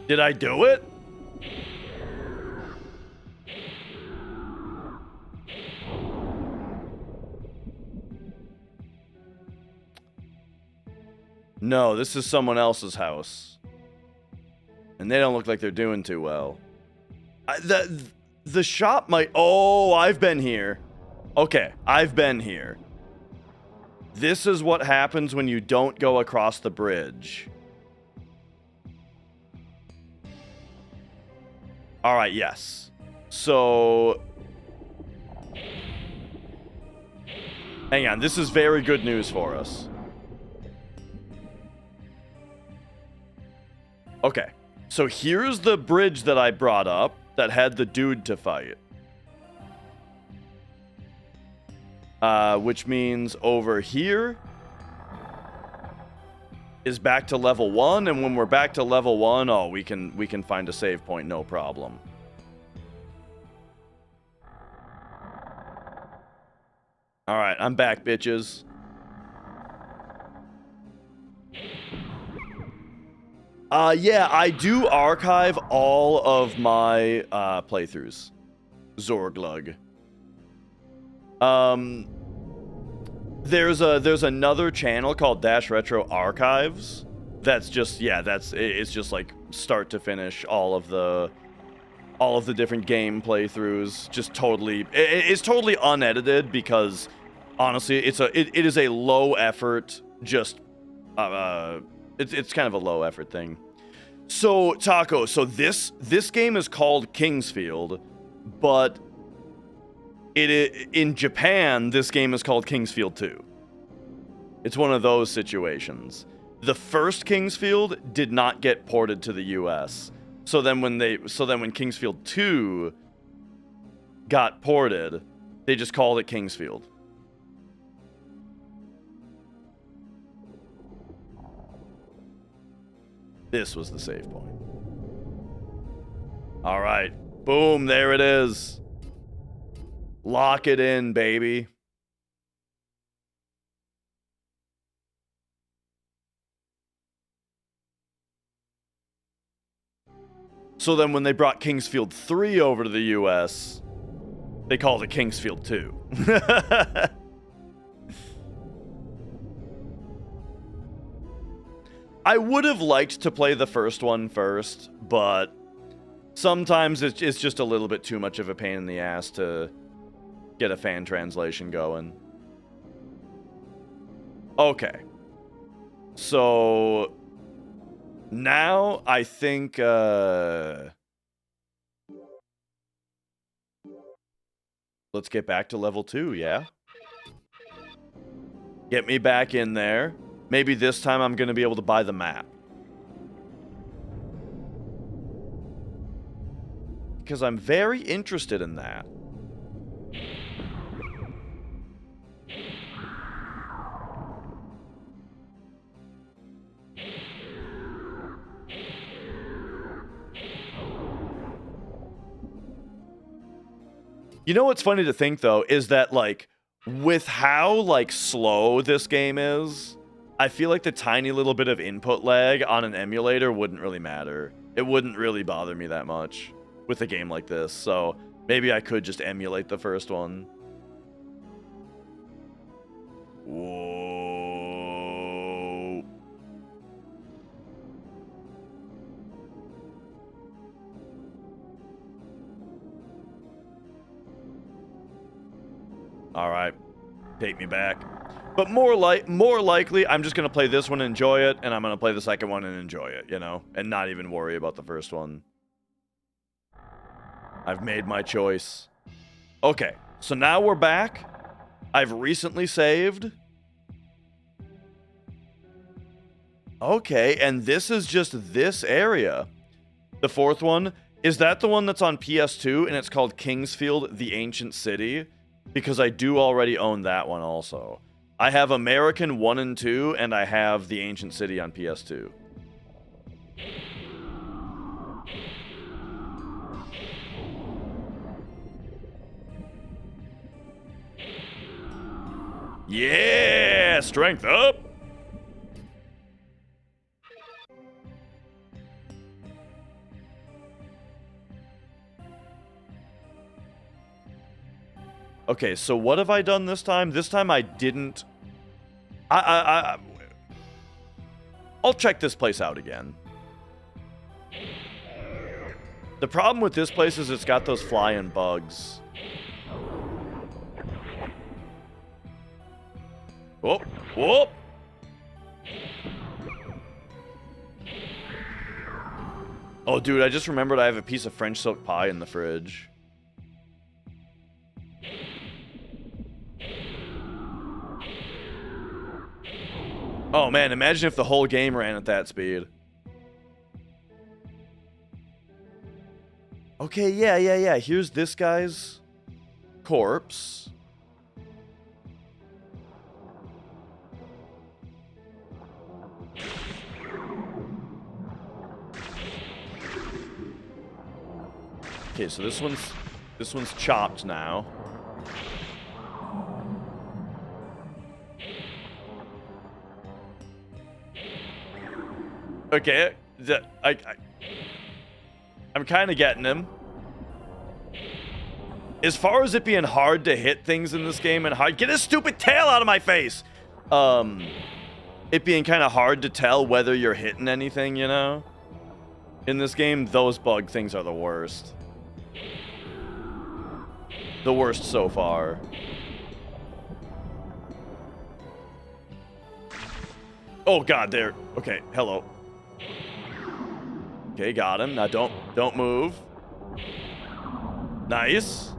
Did I do it? No, this is someone else's house. And they don't look like they're doing too well. The shop might... Oh, I've been here. Okay, I've been here. This is what happens when you don't go across the bridge. Alright, yes. So... Hang on, this is very good news for us. Okay, so here's the bridge that I brought up that had the dude to fight. Which means over here is back to level 1, and when we're back to level 1, oh, we can find a save point, no problem. All right, I'm back, bitches. Yeah, I do archive all of my playthroughs. Zorglug. There's another channel called Dash Retro Archives. That's just it's just like start to finish all of the different game playthroughs. Just totally, it's totally unedited because honestly, it is a low effort. Just it's kind of a low effort thing. So Taco, so this game is called Kingsfield, but in Japan, this game is called Kingsfield 2. It's one of those situations. The first Kingsfield did not get ported to the US. So then when Kingsfield 2 got ported, they just called it Kingsfield. This was the save point. All right. Boom, there it is. Lock it in, baby. So then when they brought Kingsfield 3 over to the US, they called it Kingsfield 2. I would have liked to play the first one first, but sometimes it's just a little bit too much of a pain in the ass to get a fan translation going. Okay. So now I think let's get back to level 2, yeah? Get me back in there. Maybe this time I'm going to be able to buy the map. Because I'm very interested in that. You know what's funny to think, though, is that, like, with how, like, slow this game is, I feel like the tiny little bit of input lag on an emulator wouldn't really matter. It wouldn't really bother me that much with a game like this, so maybe I could just emulate the first one. Whoa. All right, take me back. But more likely, I'm just going to play this one and enjoy it, and I'm going to play the second one and enjoy it, you know? And not even worry about the first one. I've made my choice. Okay, so now we're back. I've recently saved. Okay, and this is just this area. The fourth one, is that the one that's on PS2, and it's called Kingsfield, the Ancient City? Because I do already own that one also. I have American 1 and 2, and I have the Ancient City on PS2. Yeah! Strength up! Okay, so what have I done this time? This time I didn't... I'll check this place out again. The problem with this place is it's got those flying bugs. Whoop, whoop! Oh, dude, I just remembered I have a piece of French silk pie in the fridge. Oh man, imagine if the whole game ran at that speed. Okay, yeah. Here's this guy's corpse. Okay, so this one's chopped now. Okay, I'm kind of getting him. as far as it being hard to hit things in this game and hard, get his stupid tail out of my face. It being kind of hard to tell whether you're hitting anything, you know? In this game, those bug things are the worst. The worst so far. Oh god, there. Okay, hello. Okay, got him. Now don't move. Nice.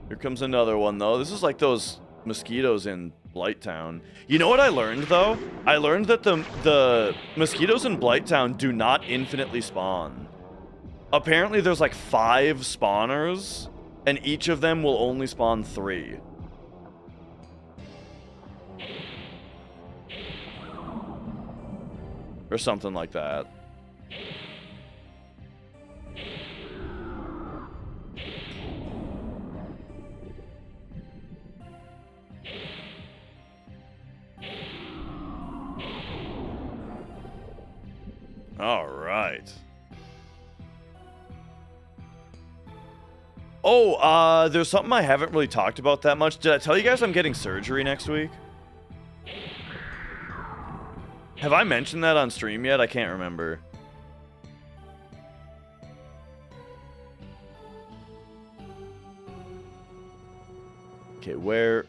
Here comes another one though. This is like those mosquitoes in Blighttown. You know what I learned though? I learned that the mosquitoes in Blighttown do not infinitely spawn. Apparently there's like 5 spawners, and each of them will only spawn 3. Or something like that. All right. Oh, there's something I haven't really talked about that much. Did I tell you guys I'm getting surgery next week? Have I mentioned that on stream yet? I can't remember. Okay, where?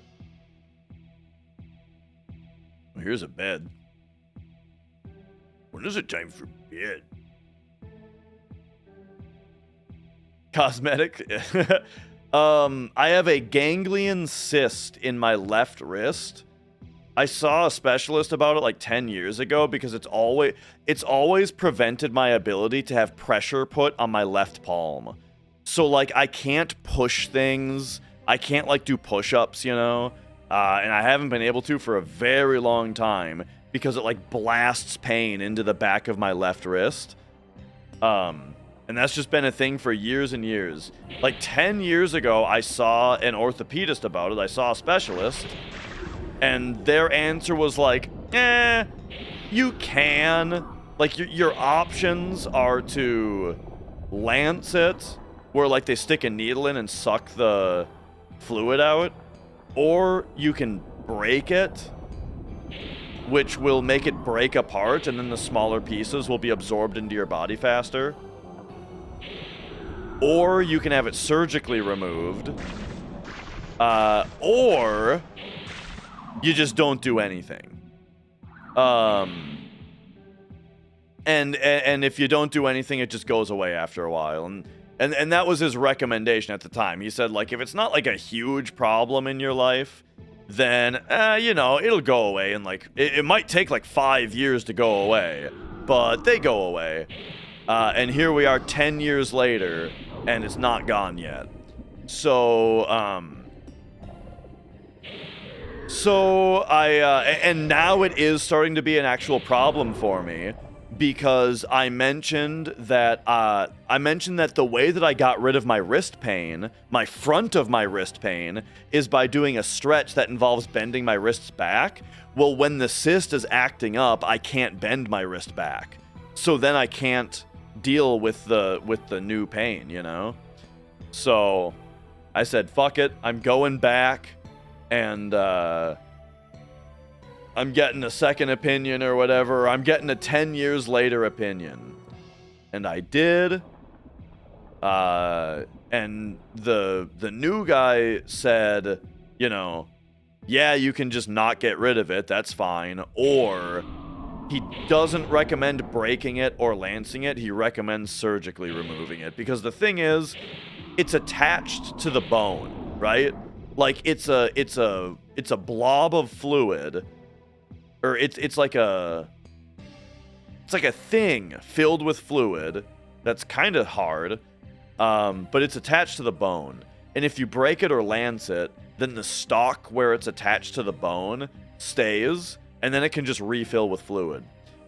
Oh, here's a bed. When is it time for bed? Cosmetic. I have a ganglion cyst in my left wrist. I saw a specialist about it like 10 years ago because it's always prevented my ability to have pressure put on my left palm. So like I can't push things. I can't like do push-ups, you know? And I haven't been able to for a very long time because it like blasts pain into the back of my left wrist. And that's just been a thing for years and years. Like 10 years ago, I saw an orthopedist about it. I saw a specialist. And their answer was like, you can. Like, your options are to lance it, where, like, they stick a needle in and suck the fluid out. Or you can break it, which will make it break apart, and then the smaller pieces will be absorbed into your body faster. Or you can have it surgically removed. Or you just don't do anything. And if you don't do anything, it just goes away after a while. And that was his recommendation at the time. He said, like, if it's not like a huge problem in your life, then, you know, it'll go away. And like, it might take like 5 years to go away, but they go away. And here we are 10 years later, and it's not gone yet. So and now it is starting to be an actual problem for me because I mentioned that the way that I got rid of my wrist pain, my front of my wrist pain, is by doing a stretch that involves bending my wrists back. Well, when the cyst is acting up, I can't bend my wrist back. So then I can't deal with the new pain, you know? So I said, fuck it, I'm going back. And I'm getting a second opinion or whatever. I'm getting a 10 years later opinion. And I did. And the new guy said, you know, yeah, you can just not get rid of it. That's fine. Or he doesn't recommend breaking it or lancing it. He recommends surgically removing it. Because the thing is, it's attached to the bone, right? Like it's a blob of fluid, or it's like a thing filled with fluid that's kind of hard, but it's attached to the bone. And if you break it or lance it, then the stalk where it's attached to the bone stays, and then it can just refill with fluid.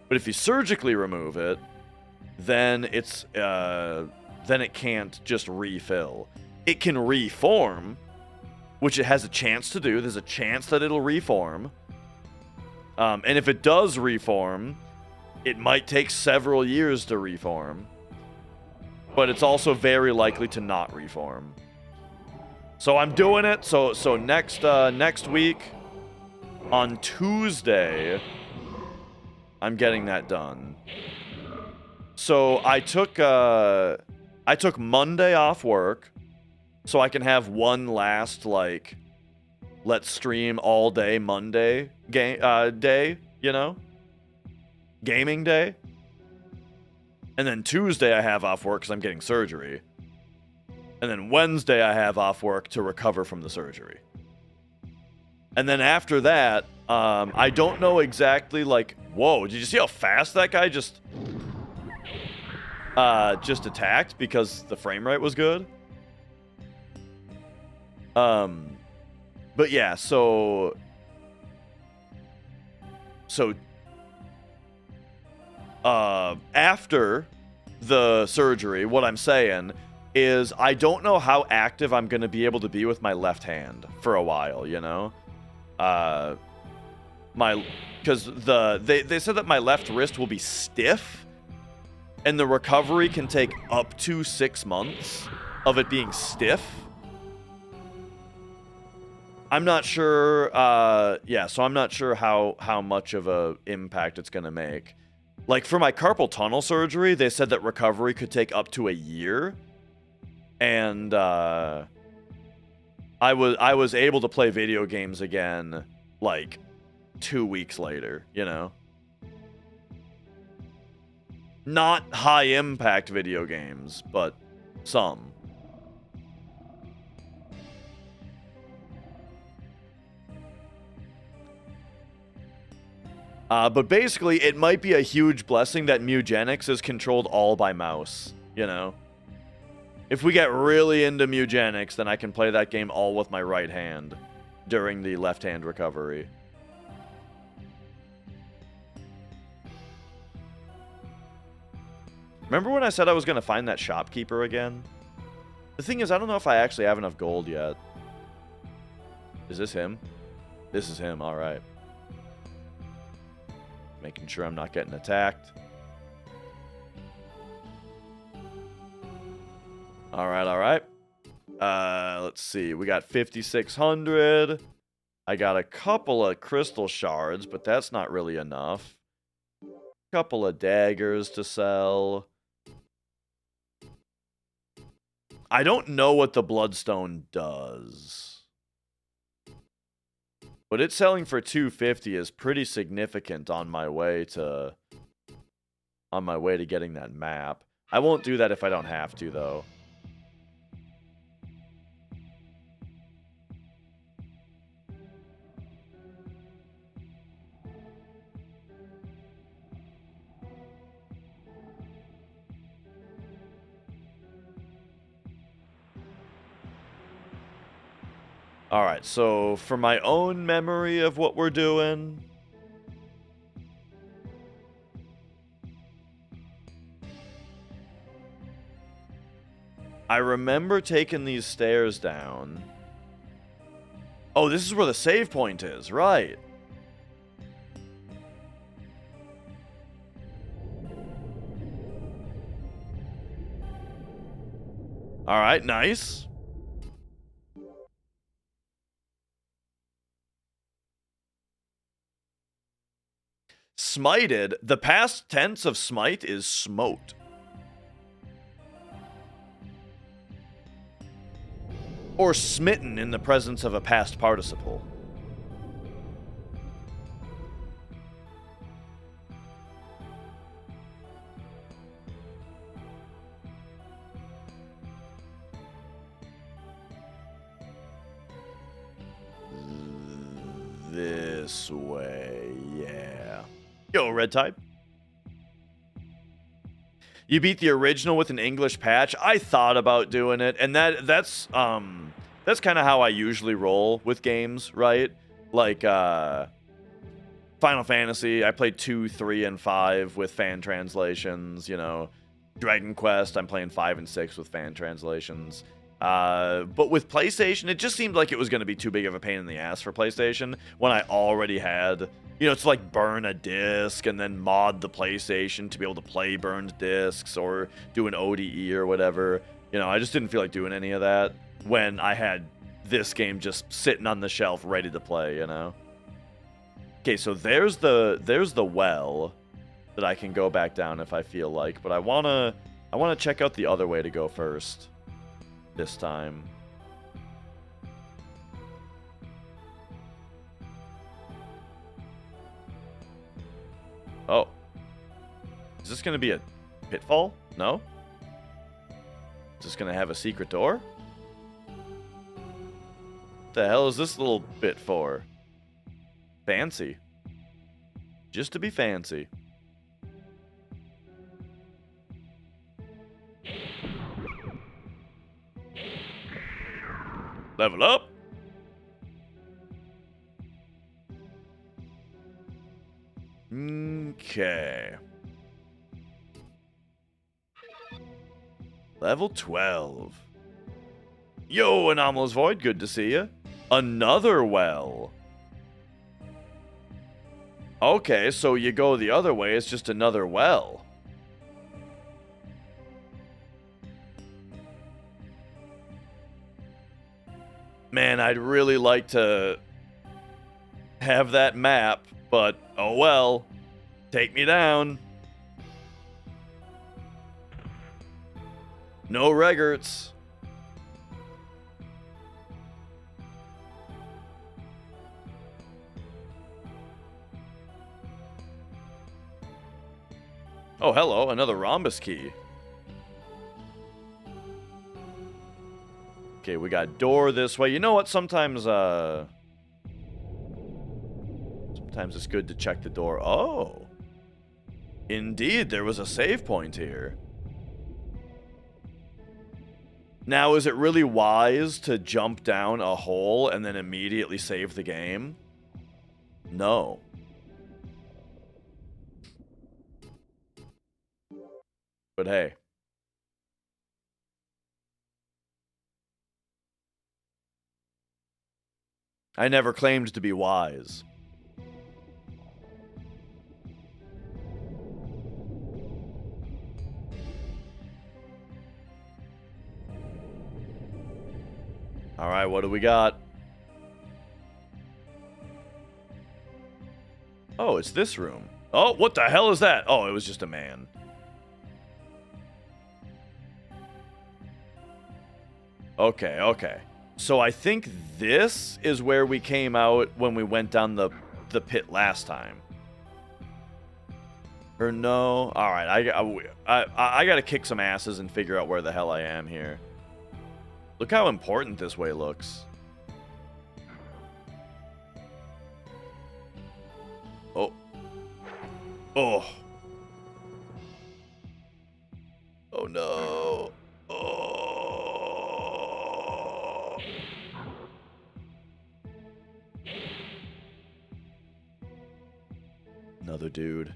But if you surgically remove it, then it can't just refill. It can reform, which it has a chance to do. There's a chance that it'll reform. And if it does reform, it might take several years to reform. but it's also very likely to not reform. So I'm doing it. So next week on Tuesday, I'm getting that done. So I took Monday off work so I can have one last like let's stream all day Monday day, you know? Gaming day. And then Tuesday I have off work cuz I'm getting surgery. And then Wednesday I have off work to recover from the surgery. And then after that, I don't know exactly like, whoa, did you see how fast that guy just attacked because the frame rate was good? But yeah, so after the surgery, what I'm saying is I don't know how active I'm going to be able to be with my left hand for a while, you know? Because they said that my left wrist will be stiff, and the recovery can take up to 6 months of it being stiff. I'm not sure, so I'm not sure how much of a impact it's going to make. Like, for my carpal tunnel surgery, they said that recovery could take up to a year. And, I was able to play video games again, like, 2 weeks later, you know? Not high-impact video games, but some. But basically, it might be a huge blessing that Mewgenics is controlled all by mouse, you know? If we get really into Mewgenics, then I can play that game all with my right hand during the left-hand recovery. Remember when I said I was going to find that shopkeeper again? The thing is, I don't know if I actually have enough gold yet. Is this him? This is him, alright. Making sure I'm not getting attacked. Alright. Let's see. We got 5,600. I got a couple of crystal shards, but that's not really enough. Couple of daggers to sell. I don't know what the bloodstone does. But it's selling for 250 is pretty significant on my way to getting that map. I won't do that if I don't have to, though. Alright, so for my own memory of what we're doing, I remember taking these stairs down. Oh, this is where the save point is, right. Alright, nice. Smited, the past tense of smite is smote. Or smitten in the presence of a past participle. This way, yeah. Yo, Red Tide. You beat the original with an English patch. I thought about doing it, and that's kind of how I usually roll with games, right? Like Final Fantasy, I played 2, 3, and 5 with fan translations, you know. Dragon Quest, I'm playing 5 and 6 with fan translations. But with PlayStation, it just seemed like it was going to be too big of a pain in the ass for PlayStation when I already had, it's like burn a disc and then mod the PlayStation to be able to play burned discs or do an ODE or whatever. I just didn't feel like doing any of that when I had this game just sitting on the shelf ready to play, Okay, so there's the well that I can go back down if I feel like, but I want to check out the other way to go first this time. Oh. Is this going to be a pitfall? No? Is this going to have a secret door? What the hell is this little bit for? Fancy. Just to be fancy. Level up. Okay. Level 12. Yo, Anomalous Void, good to see you. Another well. Okay, so you go the other way, it's just another well. Man, I'd really like to have that map, but oh well. Take me down. No reggerts. Oh, hello, another rhombus key. Okay, we got door this way. You know what? Sometimes it's good to check the door. Oh. Indeed, there was a save point here. Now, is it really wise to jump down a hole and then immediately save the game? No. But hey. I never claimed to be wise. Alright, what do we got? Oh, it's this room. Oh, what the hell is that? Oh, it was just a man. Okay, okay. So I think this is where we came out when we went down the pit last time. Or no? All right, I got to kick some asses and figure out where the hell I am here. Look how important this way looks. Oh. Oh. Oh no. Oh. Another dude.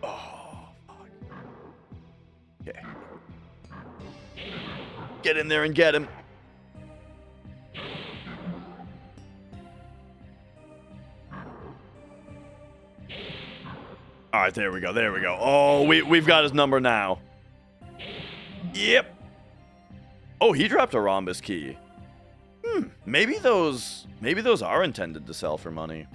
Oh, fuck. Okay. Get in there and get him. All right, there we go. There we go. Oh, we've got his number now. Yep. Oh, he dropped a rhombus key. Maybe those are intended to sell for money.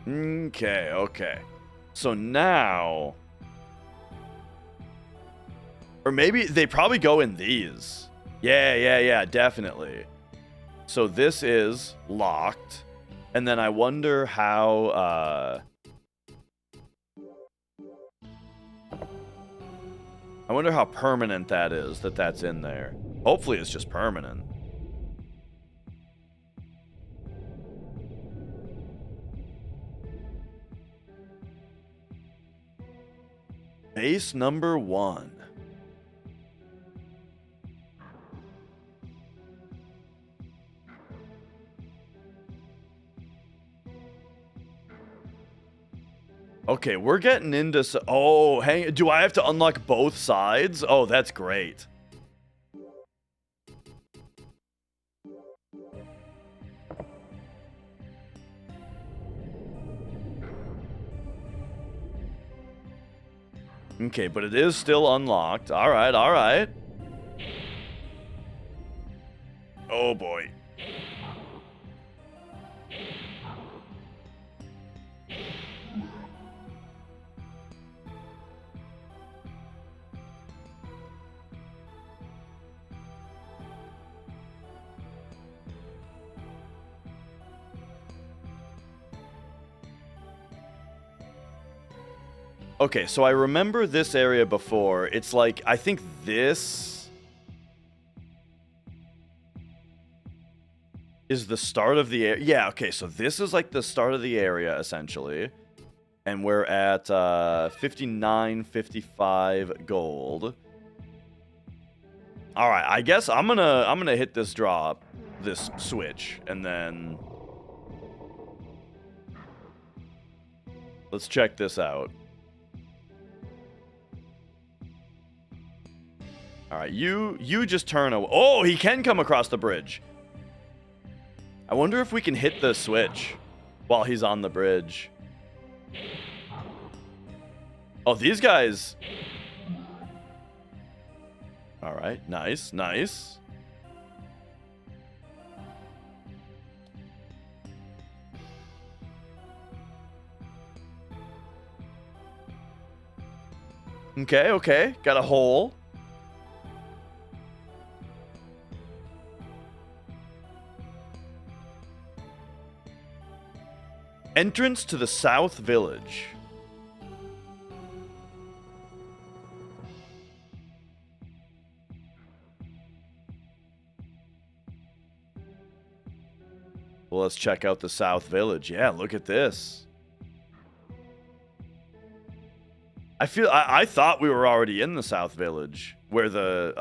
Okay, okay. So now, or maybe they probably go in these. Yeah, definitely. So this is locked. And then I wonder how, I wonder how permanent that is, that's in there. Hopefully it's just permanent. Base number 1. Okay, we're getting into... Oh, hang... Do I have to unlock both sides? Oh, that's great. Okay, but it is still unlocked. All right, all right. Oh boy. Okay, so I remember this area before. It's like, I think this is the start of the area. Yeah, okay, so this is like the start of the area, essentially. And we're at 59.55 gold. All right, I guess I'm gonna hit this drop, this switch, and then let's check this out. All right, you just turn away. Oh, he can come across the bridge. I wonder if we can hit the switch while he's on the bridge. Oh, these guys. All right, nice, nice. Okay, okay, got a hole. Entrance to the South Village. Well, let's check out the South Village. Yeah, look at this. I thought we were already in the South Village where the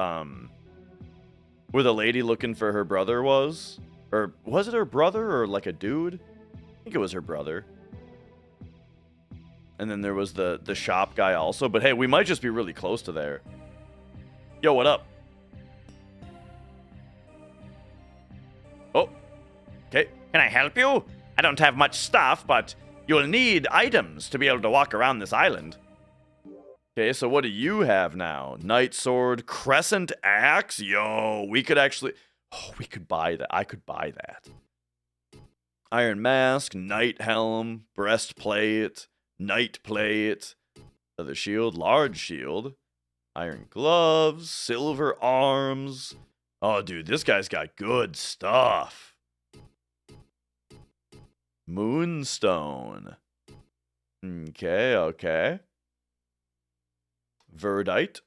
lady looking for her brother was. Or was it her brother or like a dude? I think it was her brother. And then there was the shop guy also. But hey, we might just be really close to there. Yo, what up? Oh. Okay. Can I help you? I don't have much stuff, but you'll need items to be able to walk around this island. Okay, so what do you have now? Knight sword, crescent axe? Yo, we could actually... Oh, we could buy that. I could buy that. Iron mask, knight helm, breastplate, knight plate, leather shield, large shield, iron gloves, silver arms. Oh, dude, this guy's got good stuff. Moonstone. Okay, okay. Verdite.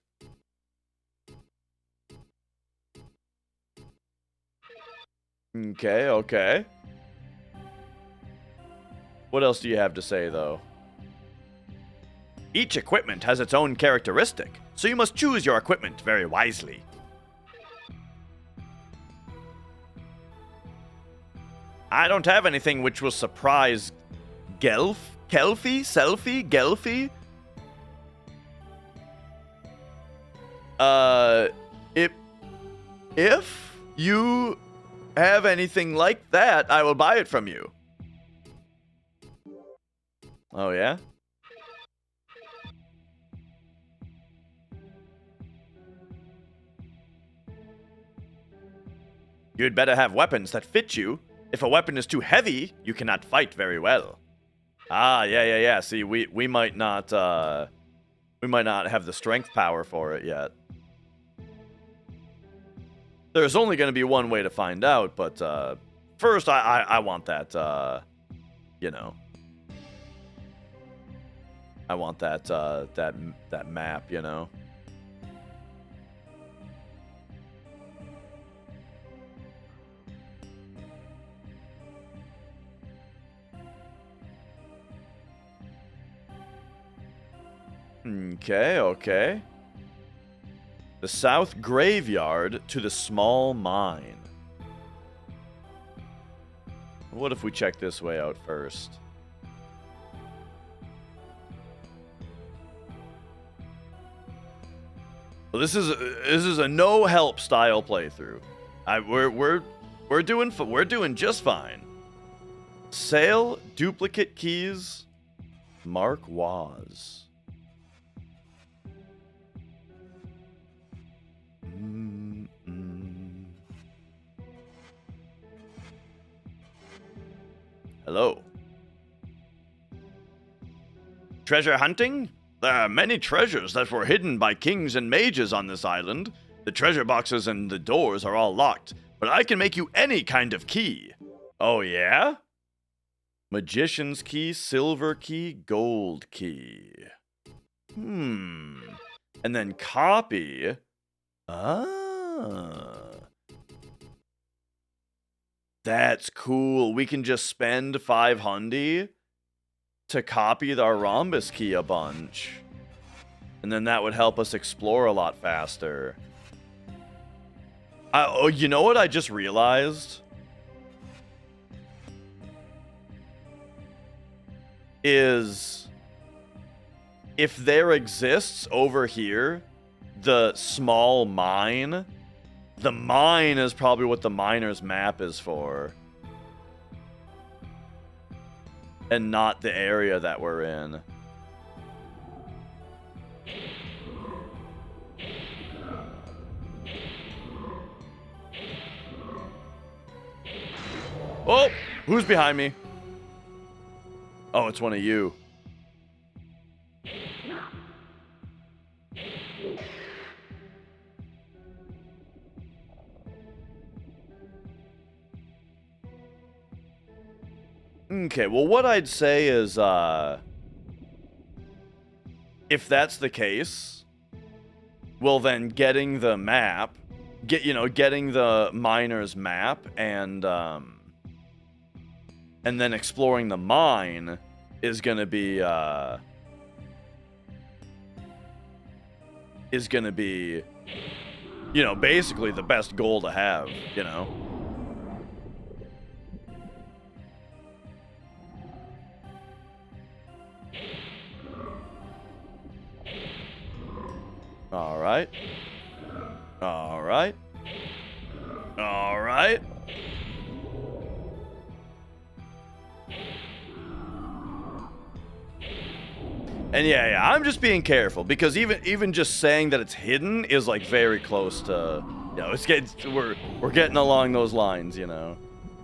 Okay, okay. What else do you have to say, though? Each equipment has its own characteristic, so you must choose your equipment very wisely. I don't have anything which will surprise Gelfie? Gelfie? If you have anything like that, I will buy it from you. Oh, yeah? You'd better have weapons that fit you. If a weapon is too heavy, you cannot fight very well. Ah, yeah. See, we might not have the strength power for it yet. There's only going to be one way to find out, but first I want that, you know. I want that that map, you know. Okay, okay. The South Graveyard to the Small Mine. What if we check this way out first? Well, this is a no help style playthrough. We're doing just fine. Sale duplicate keys. Mark Waz. Hello. Treasure hunting? There are many treasures that were hidden by kings and mages on this island. The treasure boxes and the doors are all locked, but I can make you any kind of key. Oh yeah? Magician's key, silver key, gold key. And then copy. Ah. That's cool. We can just spend 500 to copy our rhombus key a bunch. And then that would help us explore a lot faster. Oh, you know what I just realized? Is if there exists over here the small mine, the mine is probably what the miner's map is for. And not the area that we're in. Oh, who's behind me? Oh, it's one of you. Okay, well, what I'd say is, if that's the case, well, then getting the map, getting the miner's map and then exploring the mine is gonna be, basically the best goal to have, you know? All right. All right. All right. And yeah, I'm just being careful because even just saying that it's hidden is like very close to, we're getting along those lines, you know.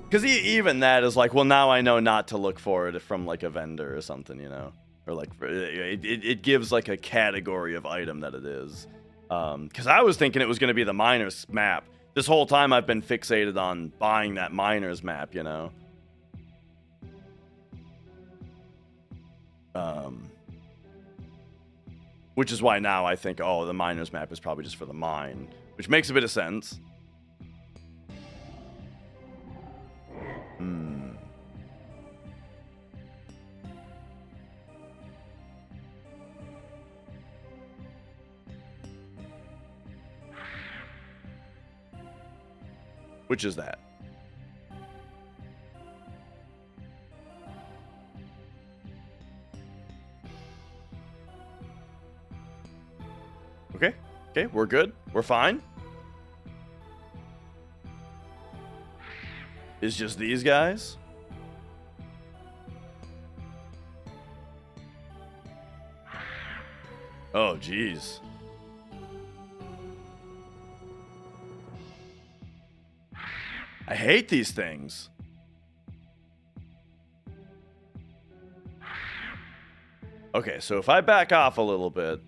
Because even that is like, well, now I know not to look for it from like a vendor or something, you know. Or like, it gives like a category of item that it is. Because I was thinking it was going to be the miner's map. This whole time I've been fixated on buying that miner's map, you know. Which is why now I think, oh, the miner's map is probably just for the mine. Which makes a bit of sense. Which is that? Okay, we're good. We're fine. It's just these guys? Oh, jeez. I hate these things. Okay, so if I back off a little bit,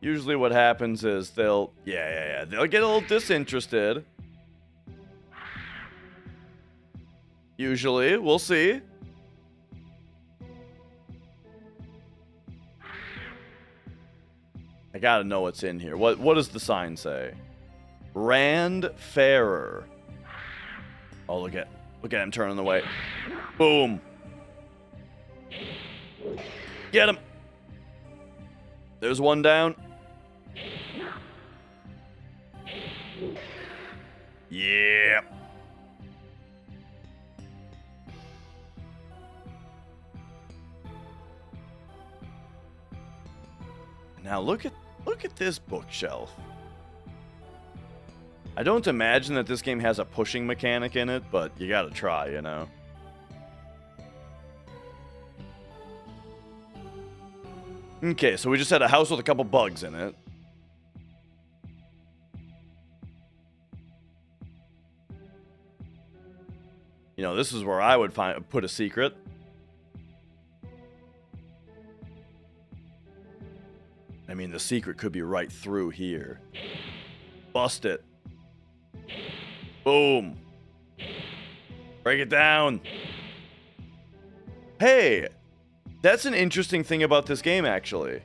usually what happens is they'll get a little disinterested. Usually, we'll see. I gotta know what's in here. What does the sign say? Rand Farrer. Oh, look at him turning away. Boom. Get him. There's one down. Yeah. Now look at Look at this bookshelf. I don't imagine that this game has a pushing mechanic in it, but you gotta try, you know? Okay, so we just had a house with a couple bugs in it. You know, this is where I would put a secret. I mean, the secret could be right through here. Bust it. Boom. Break it down. Hey, that's an interesting thing about this game, actually.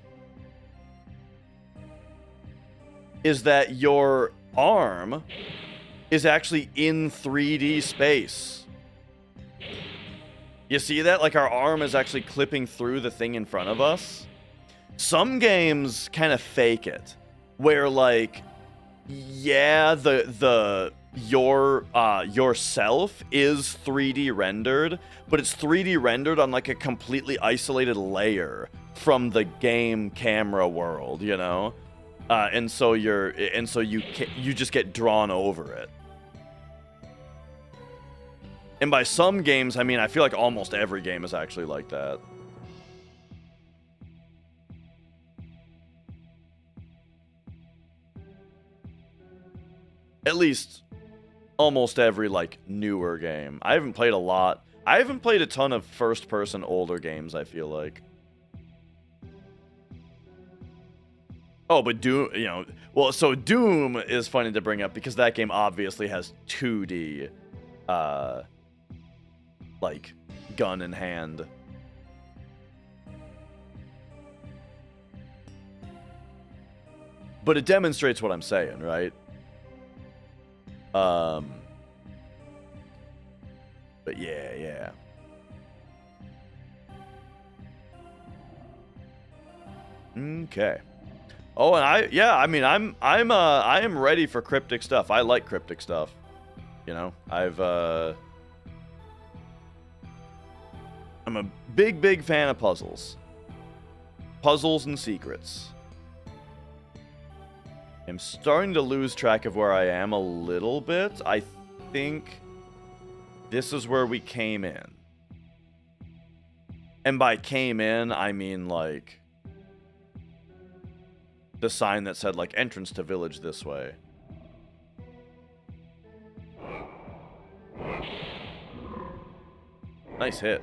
Is that your arm is actually in 3D space. You see that? Like, our arm is actually clipping through the thing in front of us. Some games kind of fake it, where like, yeah, yourself is 3D rendered, but it's 3D rendered on like a completely isolated layer from the game camera world, you know, and so you just get drawn over it. And by some games, I mean I feel like almost every game is actually like that. At least almost every, like, newer game. I haven't played a lot. I haven't played a ton of first-person older games, I feel like. Oh, but Doom, you know... Well, so Doom is funny to bring up because that game obviously has 2D, like, gun in hand. But it demonstrates what I'm saying, right? But yeah. Okay. Oh, and I am ready for cryptic stuff. I like cryptic stuff. You know, I'm a big fan of puzzles. Puzzles and secrets. I'm starting to lose track of where I am a little bit. I think this is where we came in. And by came in, I mean like the sign that said like entrance to village this way. Nice hit.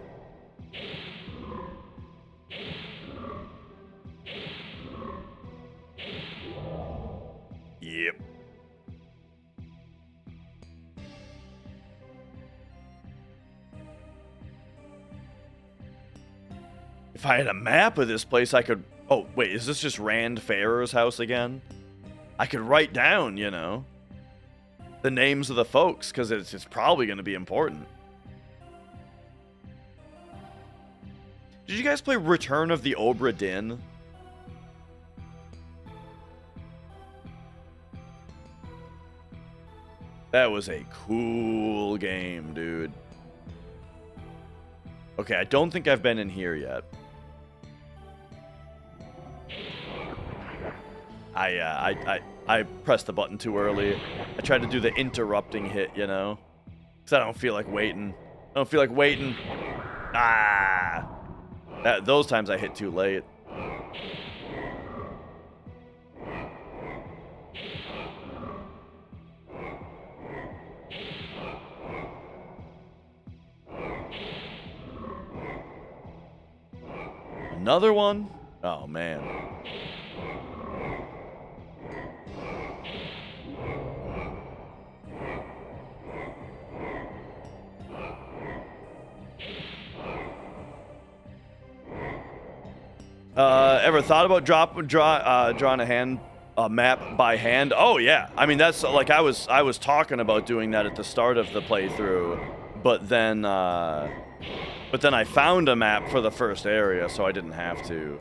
Yep. If I had a map of this place, I could... Oh, wait, is this just Rand Farrer's house again? I could write down, you know, the names of the folks, because it's probably going to be important. Did you guys play Return of the Obra Dinn? That was a cool game, dude. Okay, I don't think I've been in here yet. I pressed the button too early. I tried to do the interrupting hit, you know? Because I don't feel like waiting. I don't feel like waiting. Ah! Those times I hit too late. Another one? Oh, man. Ever thought about drawing a map by hand? Oh yeah, I mean that's like I was talking about doing that at the start of the playthrough, but then I found a map for the first area, so I didn't have to.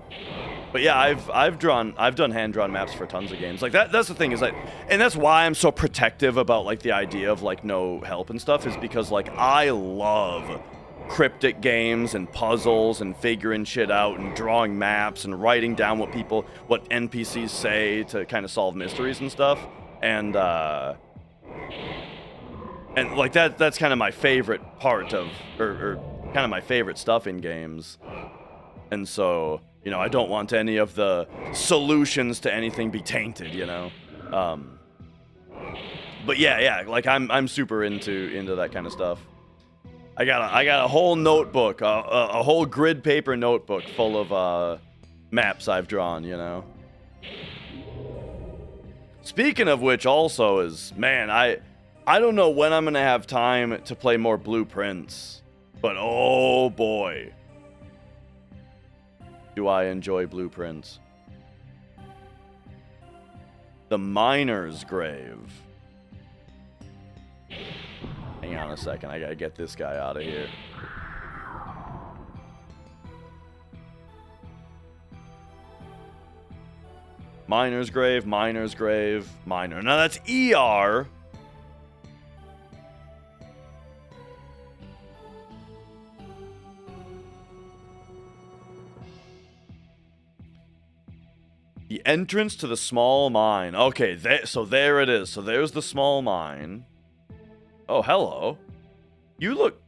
But yeah, I've done hand-drawn maps for tons of games. Like that's the thing is like, and that's why I'm so protective about like the idea of like no help and stuff is because like I love cryptic games and puzzles and figuring shit out and drawing maps and writing down what NPCs say to kind of solve mysteries and stuff. And like that's kind of my favorite part of, or kind of my favorite stuff in games. And so, you know, I don't want any of the solutions to anything be tainted, you know. But yeah, like I'm super into that kind of stuff. I got a whole notebook, a whole grid paper notebook full of maps I've drawn, you know. Speaking of which, also is, man, I don't know when I'm gonna have time to play more Blueprints, but oh boy, do I enjoy Blueprints. The Miner's Grave. Hang on a second, I gotta get this guy out of here. Miner's Grave, Miner's Grave, Miner. Now that's ER. The entrance to the small mine. Okay, so there it is. So there's the small mine. Oh, hello. You look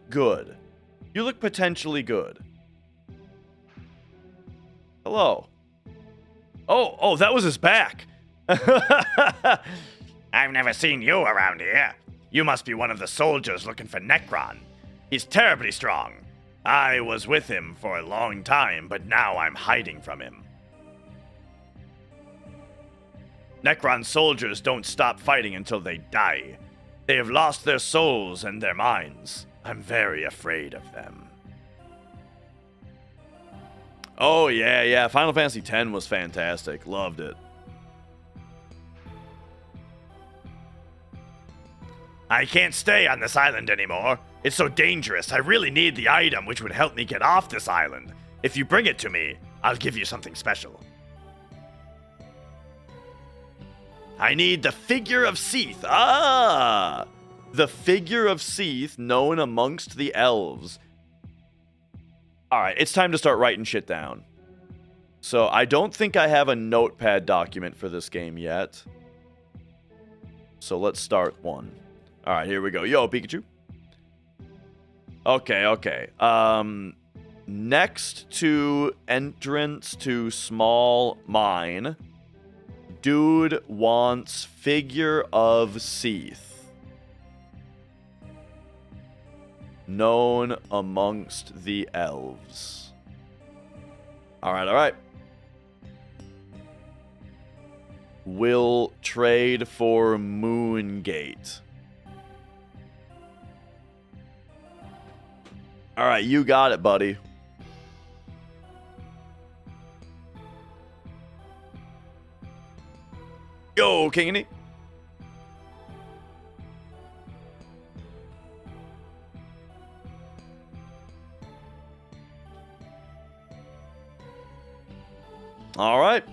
good. You look potentially good. Hello. Oh, that was his back. I've never seen you around here. You must be one of the soldiers looking for Necron. He's terribly strong. I was with him for a long time, but now I'm hiding from him. Necron soldiers don't stop fighting until they die. They have lost their souls and their minds. I'm very afraid of them. Oh, yeah. Final Fantasy X was fantastic. Loved it. I can't stay on this island anymore. It's so dangerous. I really need the item which would help me get off this island. If you bring it to me, I'll give you something special. I need the Figure of Seath. Ah! The Figure of Seath, known amongst the elves. Alright, it's time to start writing shit down. So, I don't think I have a notepad document for this game yet. So, let's start one. Alright, here we go. Yo, Pikachu. Okay. Next to entrance to small mine, dude wants Figure of Seath. Known amongst the elves. Alright. Will trade for Moongate. Alright, you got it, buddy. Yo, Kingany. Alright.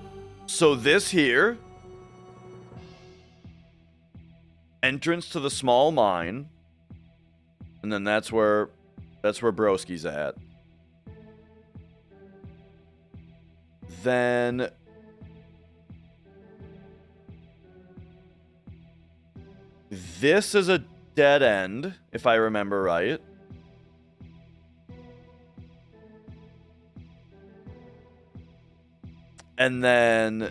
So this here. Entrance to the small mine. And then that's where Broski's at. Then this is a dead end, if I remember right. And then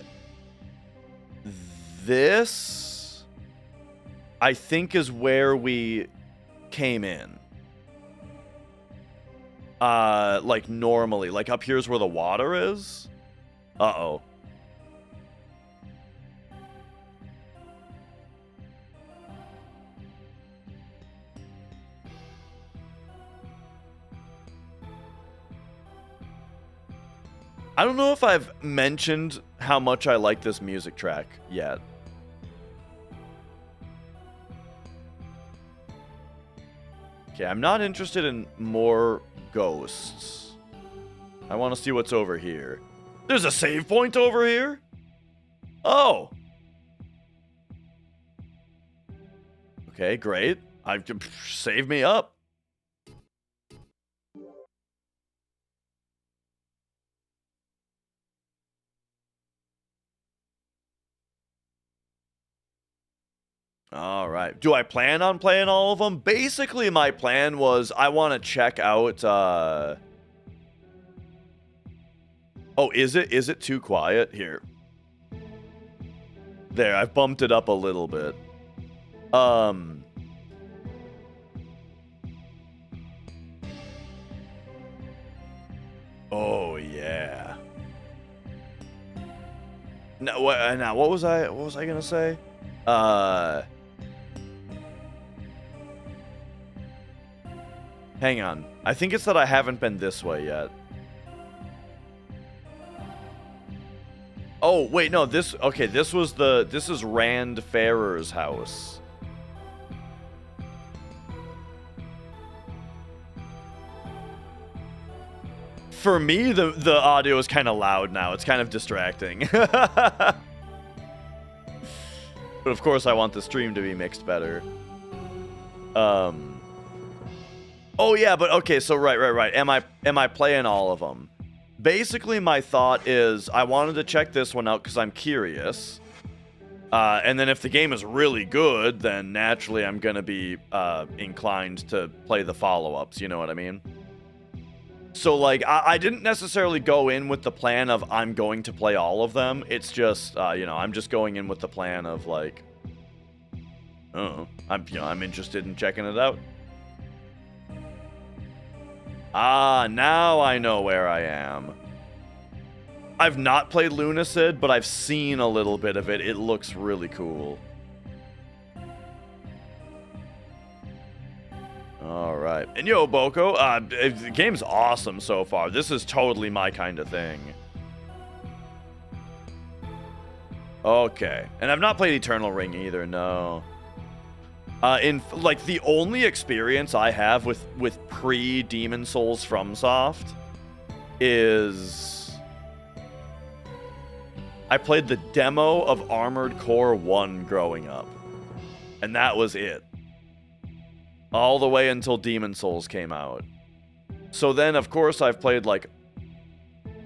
this, I think, is where we came in. Like normally. Like up here's where the water is. Uh-oh. I don't know if I've mentioned how much I like this music track yet. Okay, I'm not interested in more ghosts. I want to see what's over here. There's a save point over here? Oh. Okay, great. Save me up. All right. Do I plan on playing all of them? Basically, my plan was I want to check out. Oh, is it too quiet here? There, I've bumped it up a little bit. Oh yeah. No, what was I gonna say? Hang on. I think it's that I haven't been this way yet. Oh, wait, no, this is Rand Farrer's house. For me, the audio is kind of loud now. It's kind of distracting. But of course, I want the stream to be mixed better. Oh yeah, but okay, so right. Am I playing all of them? Basically, my thought is I wanted to check this one out because I'm curious. And then if the game is really good, then naturally I'm going to be inclined to play the follow-ups, you know what I mean? So, like, I didn't necessarily go in with the plan of I'm going to play all of them. It's just, you know, I'm just going in with the plan of, like, I'm interested in checking it out. Ah, now I know where I am. I've not played Lunacid, but I've seen a little bit of it. It looks really cool. Alright. And yo, Boko, the game's awesome so far. This is totally my kind of thing. Okay. And I've not played Eternal Ring either, no. The only experience I have with pre-Demon Souls FromSoft is I played the demo of Armored Core 1 growing up. And that was it. All the way until Demon Souls came out. So then, of course, I've played, like,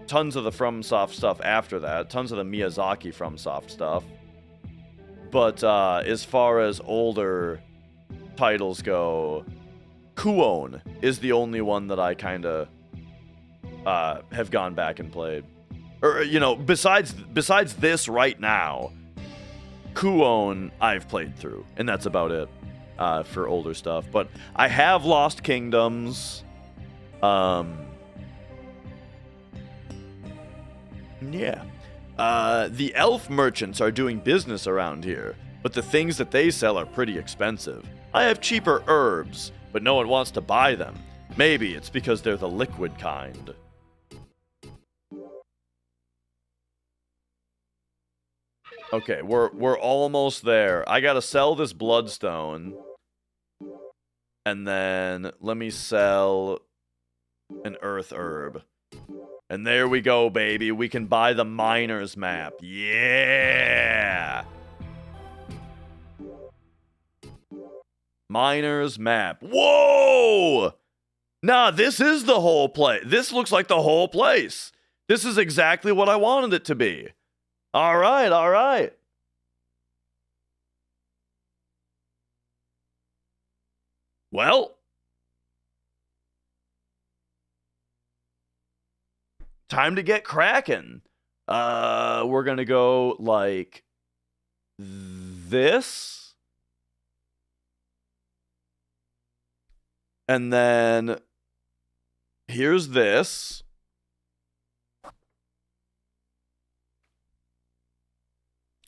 tons of the FromSoft stuff after that. Tons of the Miyazaki FromSoft stuff. But as far as older titles go, Kuon is the only one that I kind of have gone back and played. Or, you know, besides this right now, Kuon I've played through, and that's about it for older stuff. But I have Lost Kingdoms. Yeah. The elf merchants are doing business around here, but the things that they sell are pretty expensive. I have cheaper herbs, but no one wants to buy them. Maybe it's because they're the liquid kind. Okay, we're almost there. I gotta sell this bloodstone. And then let me sell an earth herb. And there we go, baby. We can buy the miner's map. Yeah! Miner's map. Whoa! Nah, this is the whole place. This looks like the whole place. This is exactly what I wanted it to be. All right, all right. Well, time to get cracking. We're gonna go like this, and then here's this.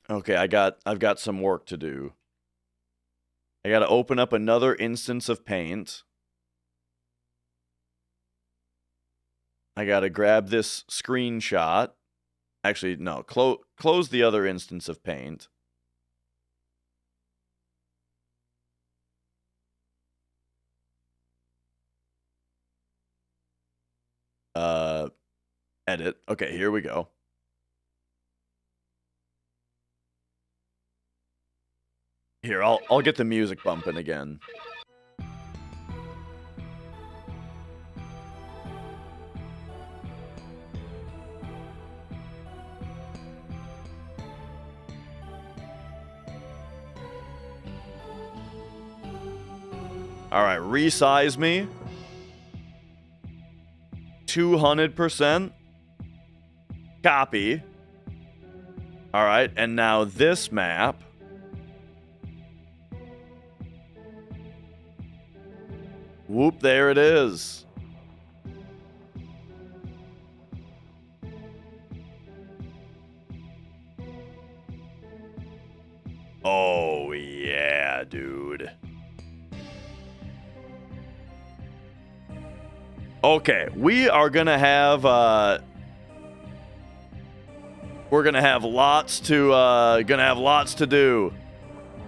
Okay, I've got some work to do. I gotta open up another instance of paint. I gotta grab this screenshot. Actually, no, close the other instance of paint. Edit. Okay, here we go. Here, I'll get the music bumping again. All right, resize me. 200%. Copy. All right, and now this map. Whoop, there it is. Oh, yeah, dude. Okay, we are gonna have we're gonna have lots to do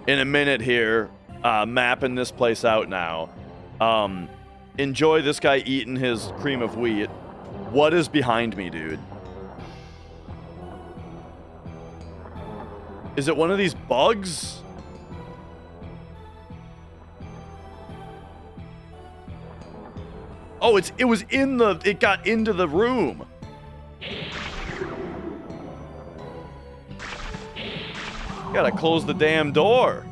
in a minute here, mapping this place out now. Enjoy this guy eating his cream of wheat. What is behind me, dude? Is it one of these bugs? Oh, it got into the room. Gotta close the damn door.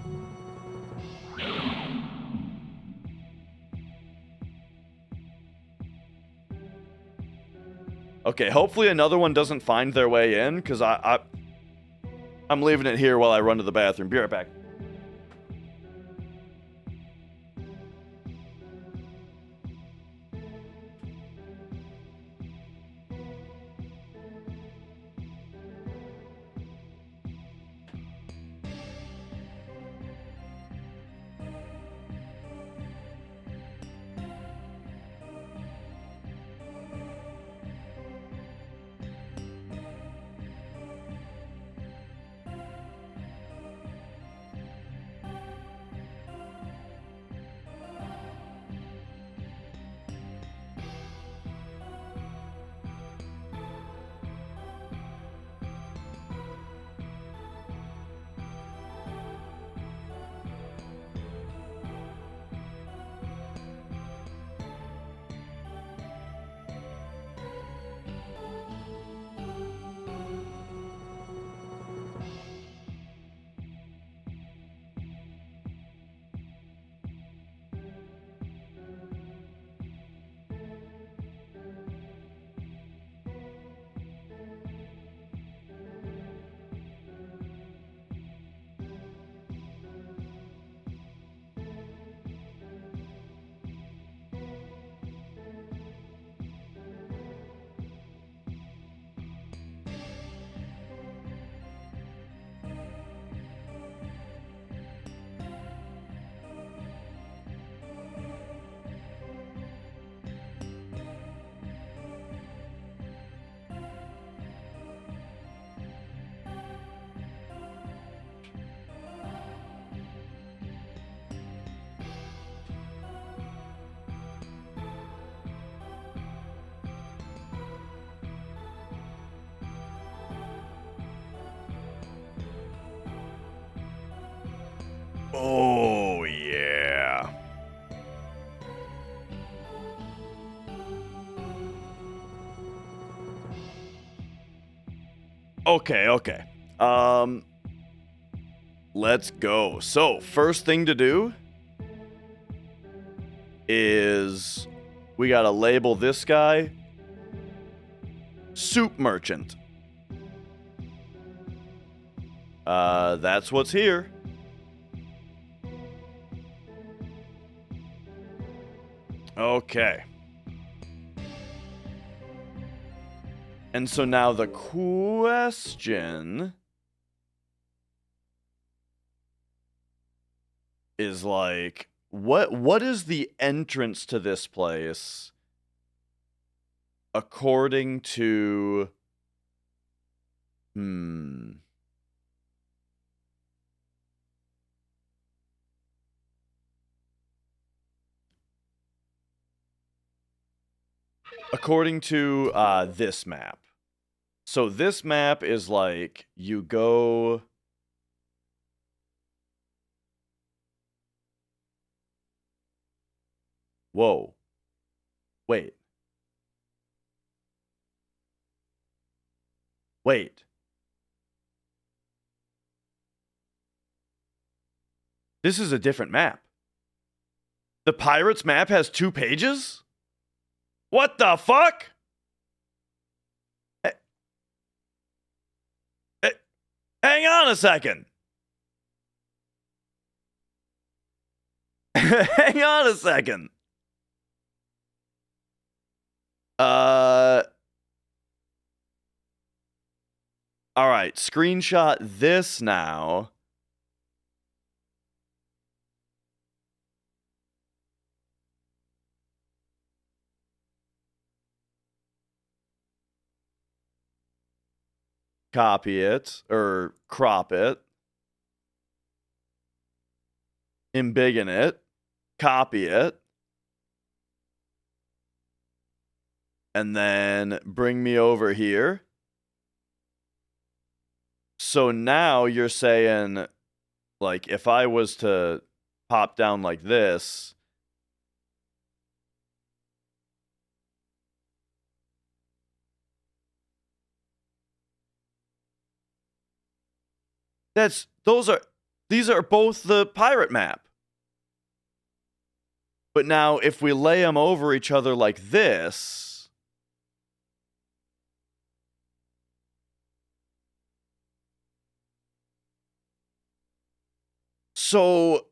Okay, hopefully another one doesn't find their way in, because I'm leaving it here while I run to the bathroom. Be right back. Oh, yeah. Okay. Let's go. So, first thing to do is we gotta label this guy Soup Merchant. That's what's here. Okay. And so now the question is like, what is the entrance to this place according to according to this map. So this map is like you go Whoa. Wait. This is a different map. The Pirates map has 2 pages? What the fuck? Hang on a second. Hang on a second. All right, screenshot this now. Copy it, or crop it. Embiggen it. Copy it. And then bring me over here. So now you're saying, like, if I was to pop down like this, these are both the pirate map. But now if we lay them over each other like this, so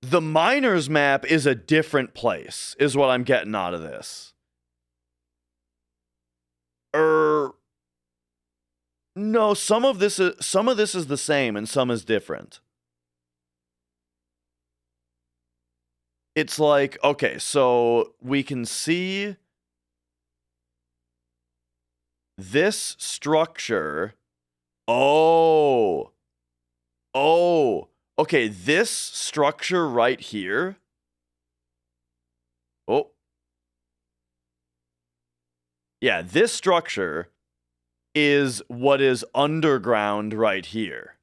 the miners map is a different place, is what I'm getting out of this. No, some of this is the same and some is different. It's like, okay, so we can see this structure. Oh, okay, this structure right here. Oh, yeah, this structure is what is underground right here.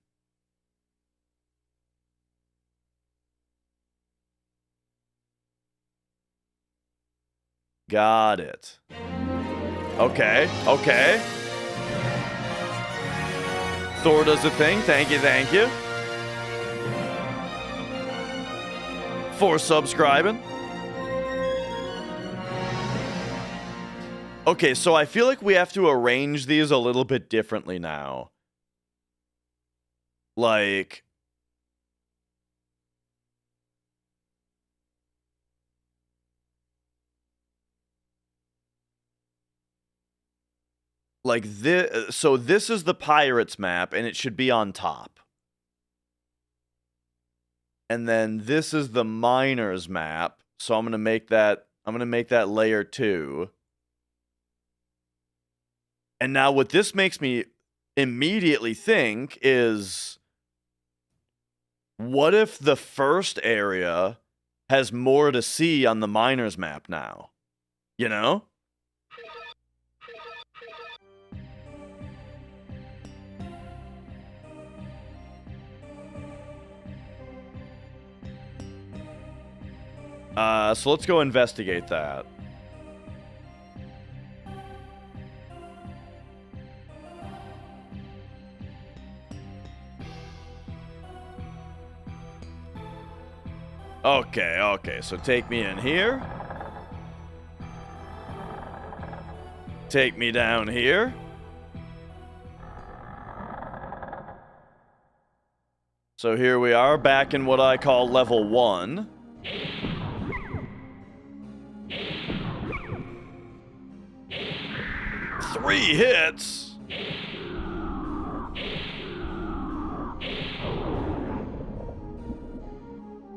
Got it. Okay, okay. Thor does a thing. Thank you, thank you. For subscribing. Okay, so I feel like we have to arrange these a little bit differently now. Like, this. So this is the Pirates map, and it should be on top. And then this is the Miners map. So I'm gonna make that layer 2. And now what this makes me immediately think is, what if the first area has more to see on the miners map now? You know? So let's go investigate that. Okay, so take me in here. Take me down here. So here we are, back in what I call level 1. Three hits.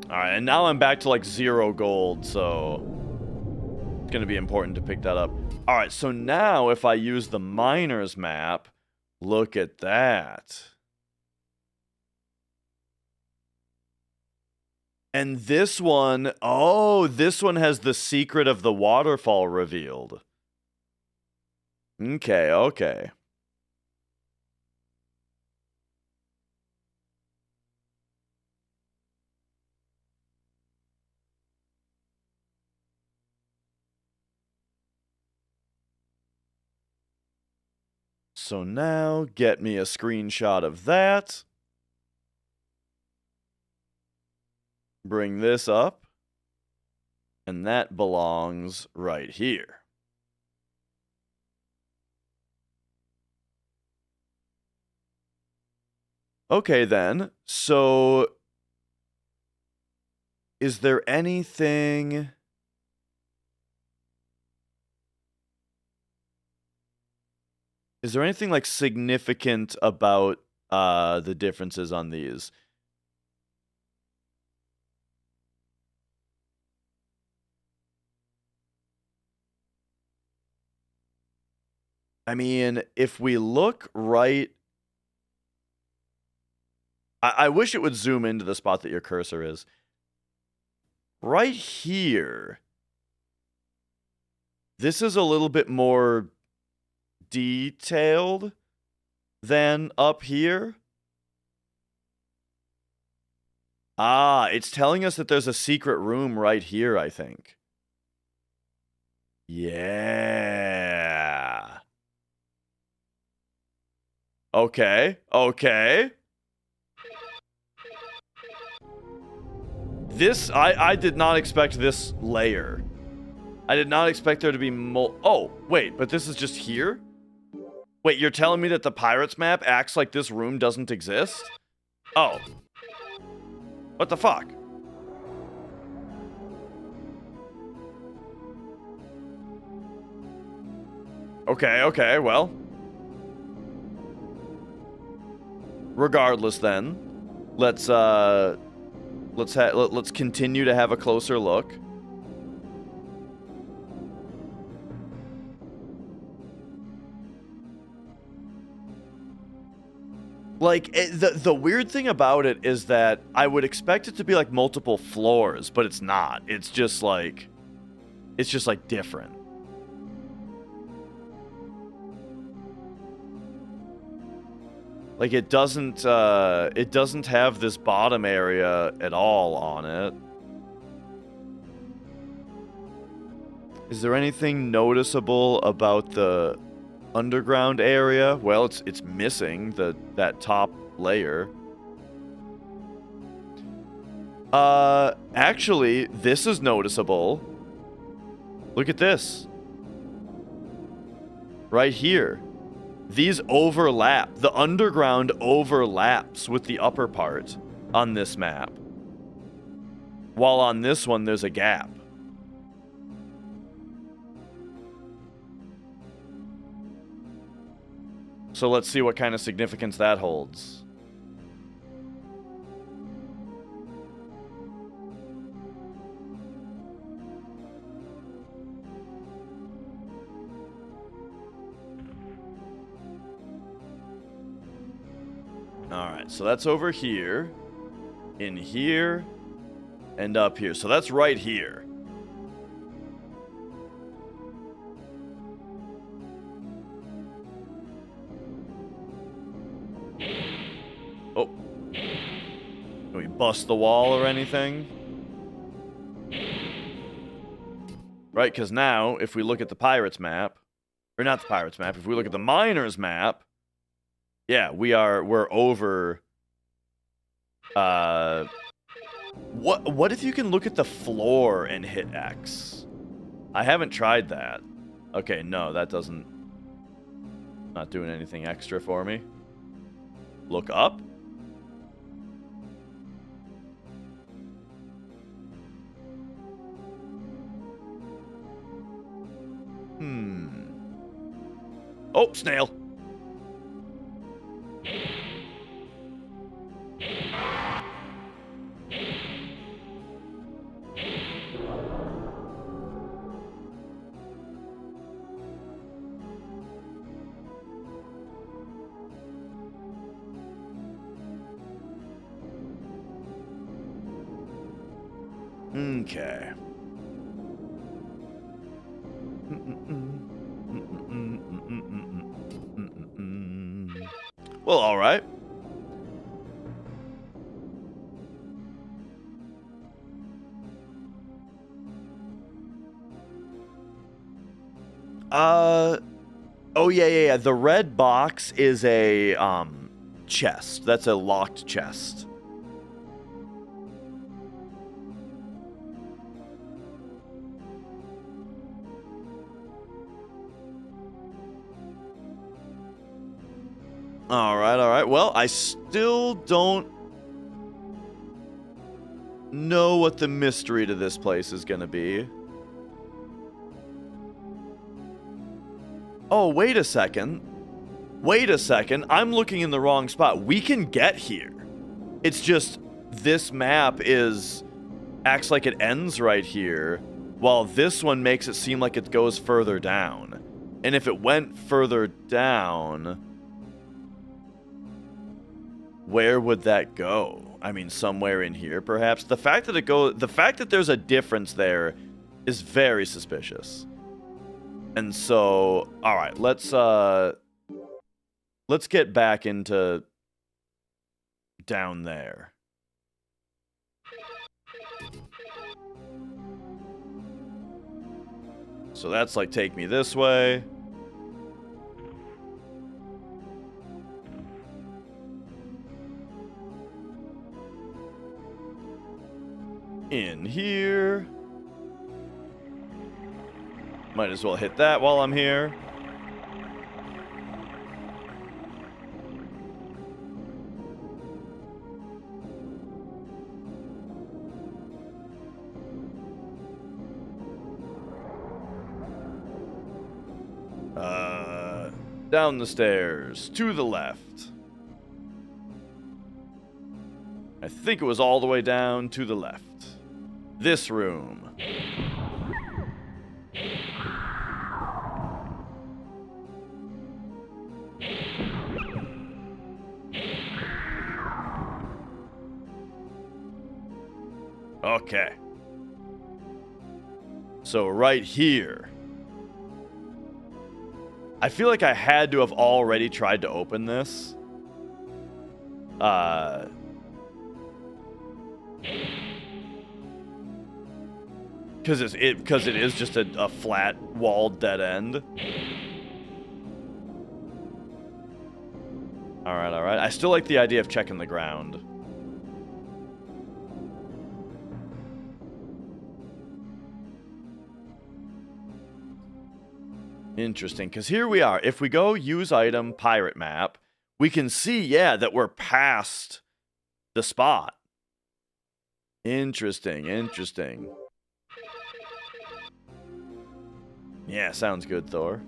Alright, and now I'm back to like 0 gold, so it's gonna be important to pick that up. Alright, so now if I use the miners map, look at that. And this one, oh, this one has the secret of the waterfall revealed. Okay. So now, get me a screenshot of that. Bring this up. And that belongs right here. Okay, then. So, is there anything... Is there anything, like, significant about the differences on these? I mean, if we look right... I wish it would zoom into the spot that your cursor is. Right here. This is a little bit more detailed than up here. Ah, it's telling us that there's a secret room right here, I think. Yeah. Okay, okay. This, I did not expect this layer. I did not expect there to be oh, wait, but this is just here? Wait, you're telling me that the Pirates map acts like this room doesn't exist? Oh. What the fuck? Okay, okay, well. Regardless then, let's continue to have a closer look. Like, the weird thing about it is that I would expect it to be like multiple floors, but it's not. It's just like different. Like, it doesn't have this bottom area at all on it. Is there anything noticeable about the underground area? Well, it's missing that top layer. Actually, this is noticeable. Look at this. Right here. These overlap. The underground overlaps with the upper part on this map. While on this one, there's a gap. So let's see what kind of significance that holds. Alright, so that's over here, in here, and up here. So that's right here. Oh. Can we bust the wall or anything? Right, because now, if we look at the Pirates map, or not the Pirates map, if we look at the Miners map, yeah, we're over... What if you can look at the floor and hit X? I haven't tried that. Okay, no, that doesn't... Not doing anything extra for me. Look up? Oh, snail. Okay. Well, all right. Oh yeah. The red box is a chest. That's a locked chest. All right. Well, I still don't know what the mystery to this place is going to be. Oh, wait a second. I'm looking in the wrong spot. We can get here. It's just this map acts like it ends right here, while this one makes it seem like it goes further down. And if it went further down, where would that go? I mean, somewhere in here, perhaps. The fact that there's a difference there is very suspicious. And so, all right, let's get back into down there. So that's like take me this way. In here. Might as well hit that while I'm here. Down the stairs, to the left. I think it was all the way down to the left. This room. Okay. So right here. I feel like I had to have already tried to open this. Because it is just a flat walled dead end. All right. I still like the idea of checking the ground. Interesting, because here we are. If we go use item, pirate map, we can see, yeah, that we're past the spot. Interesting. Yeah, sounds good, Thor.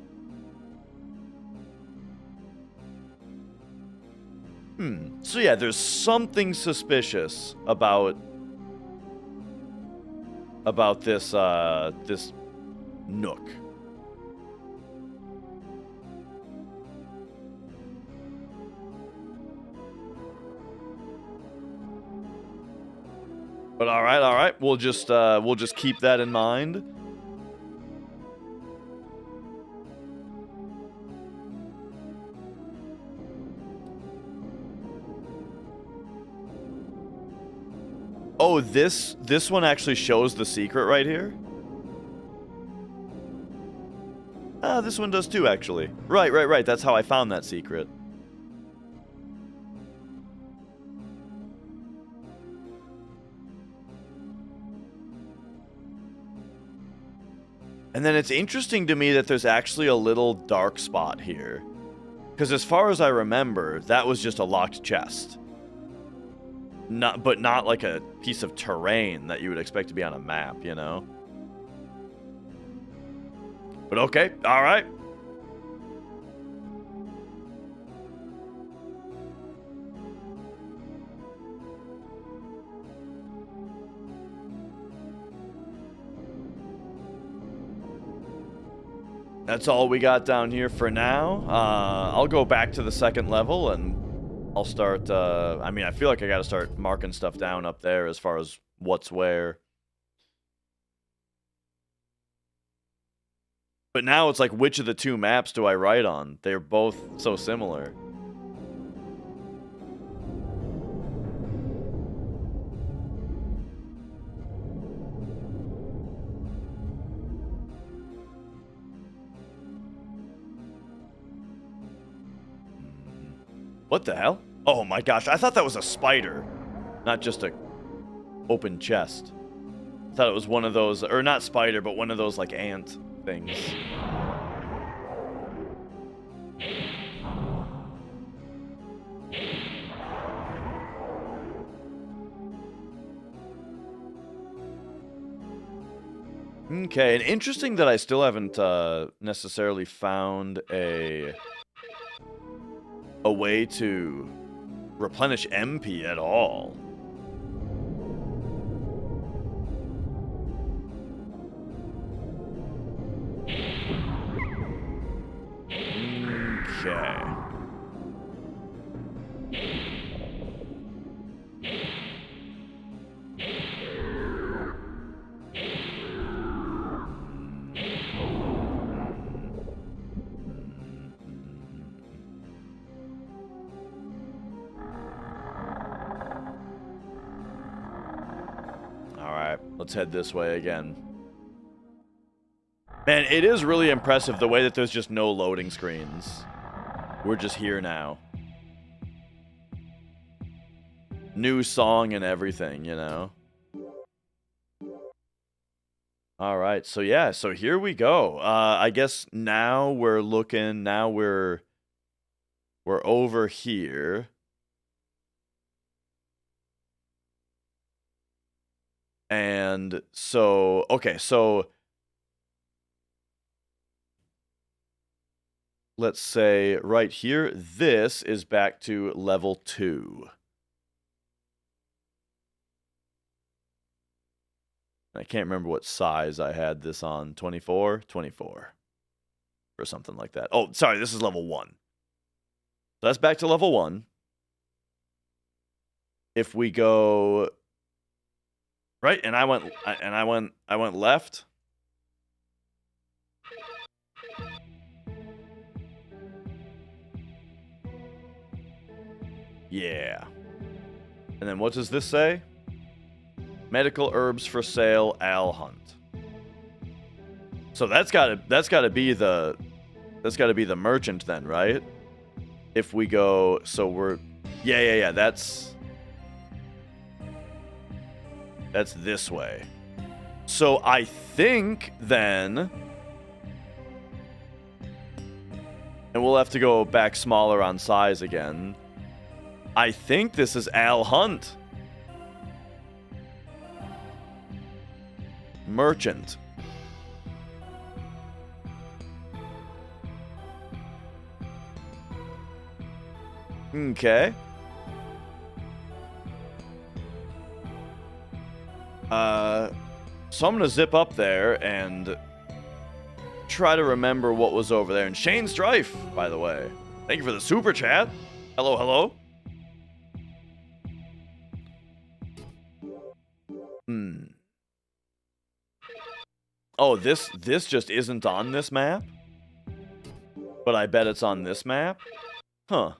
So yeah, there's something suspicious about this this nook. But all right. We'll just keep that in mind. Oh, this one actually shows the secret right here. Ah, this one does too, actually. Right. That's how I found that secret. And then it's interesting to me that there's actually a little dark spot here. Because as far as I remember, that was just a locked chest. But not like a piece of terrain that you would expect to be on a map, you know? But okay, alright. That's all we got down here for now. I'll go back to the second level and I'll start, I mean, I feel like I gotta start marking stuff down up there as far as what's where. But now it's like, which of the two maps do I write on? They're both so similar. What the hell? Oh my gosh, I thought that was a spider, not just a open chest. I thought it was one of those, or not spider, but one of those like ant things. Okay, and interesting that I still haven't necessarily found a way to replenish MP at all. Okay. Alright, let's head this way again. Man, it is really impressive the way that there's just no loading screens. We're just here now. New song and everything, you know? Alright, so yeah, so here we go. I guess now we're looking, now we're over here. And so, okay, so let's say right here, this is back to level 2. I can't remember what size I had this on. 24? 24. Or something like that. Oh, sorry, this is level 1. So that's back to level 1. If we go right, and I went left. Yeah. And then what does this say? Medical herbs for sale, Al Hunt. So that's gotta be the merchant then, right? If we go, so we're yeah, that's this way. So I think then, and we'll have to go back smaller on size again. I think this is Al Hunt. Merchant. Okay. So I'm gonna zip up there and try to remember what was over there. And Shane Strife, by the way, thank you for the super chat. Hello, hello. Oh, this just isn't on this map? But I bet it's on this map? Huh.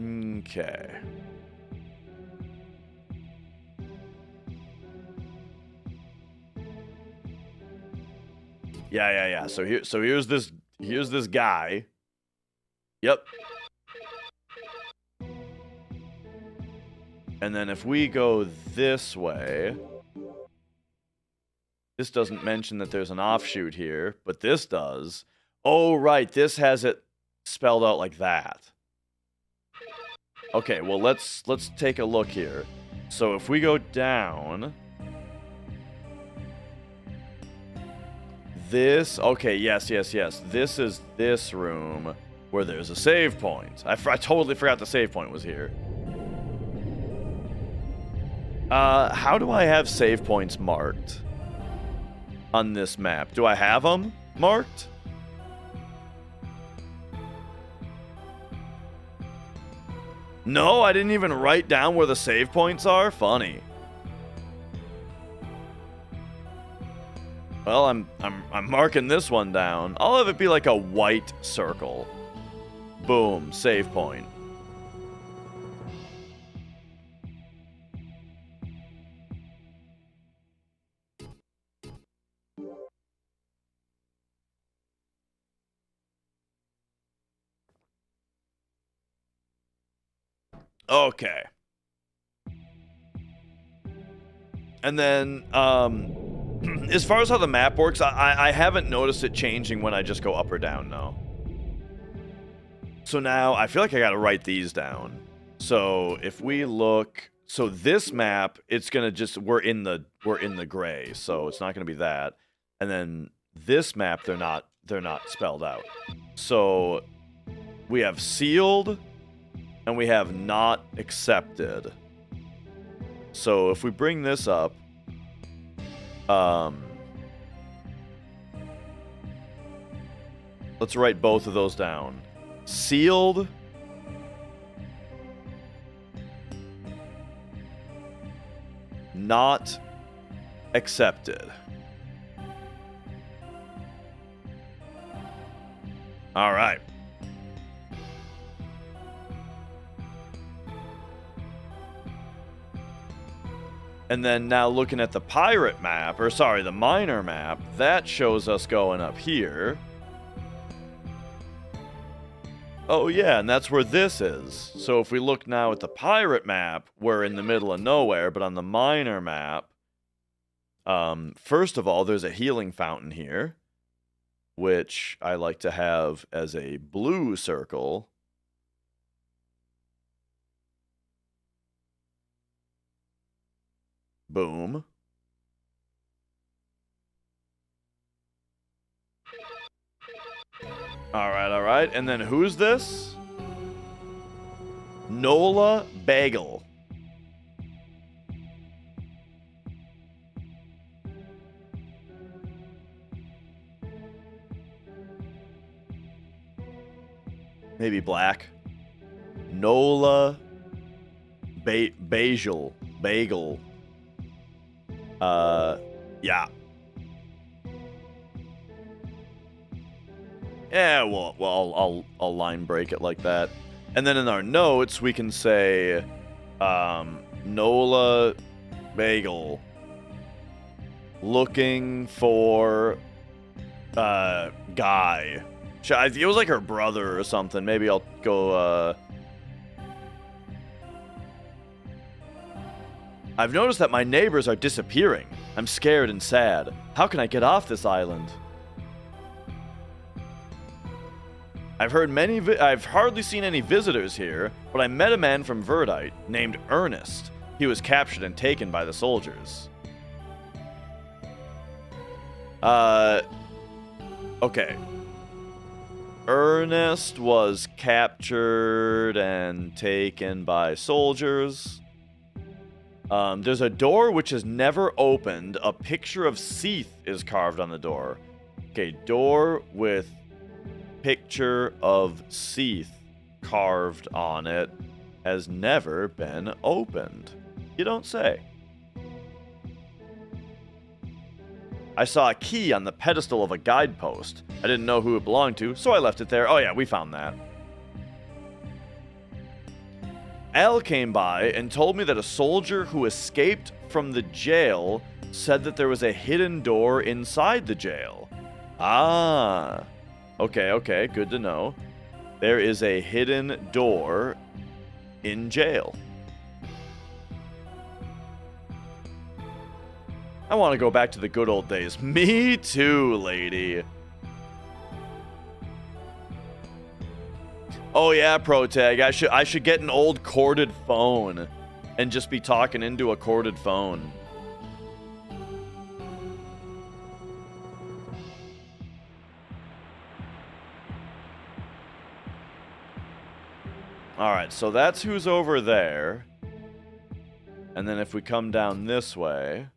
Okay. Yeah. So here's this guy. Yep. And then if we go this way, this doesn't mention that there's an offshoot here, but this does. Oh, right, this has it spelled out like that. Okay, well, let's take a look here. So if we go down, this, okay, yes. This is this room where there's a save point. I totally forgot the save point was here. How do I have save points marked on this map? Do I have them marked? No, I didn't even write down where the save points are. Funny. Well, I'm marking this one down. I'll have it be like a white circle. Boom, save point. Okay. And then, as far as how the map works, I haven't noticed it changing when I just go up or down, no. So now, I feel like I gotta write these down. So if we look, so this map, it's gonna just we're in the gray, so it's not gonna be that. And then this map, they're not spelled out. So we have sealed, and we have not accepted. So if we bring this up, let's write both of those down. Sealed. Not accepted. All right. And then now looking at the pirate map, or sorry, the miner map, that shows us going up here. Oh yeah, and that's where this is. So if we look now at the pirate map, we're in the middle of nowhere, but on the miner map, first of all, there's a healing fountain here, which I like to have as a blue circle. Boom. All right. And then who's this? Nola Bagel. Maybe black. Nola Bagel. Yeah. Yeah, well, I'll line break it like that. And then in our notes, we can say, Nola Bagel looking for, guy. It was like her brother or something. Maybe I'll go, I've noticed that my neighbors are disappearing. I'm scared and sad. How can I get off this island? I've hardly seen any visitors here, but I met a man from Verdite named Ernest. He was captured and taken by the soldiers. Okay. Ernest was captured and taken by soldiers. There's a door which is never opened. A picture of Seath is carved on the door. Okay, door with picture of Seath carved on it has never been opened. You don't say. I saw a key on the pedestal of a guidepost. I didn't know who it belonged to, so I left it there. Oh yeah, we found that. Al came by and told me that a soldier who escaped from the jail said that there was a hidden door inside the jail. Ah. Okay, good to know. There is a hidden door in jail. I want to go back to the good old days. Me too, lady. Oh yeah, Protag. I should get an old corded phone and just be talking into a corded phone. Alright, so that's who's over there. And then if we come down this way,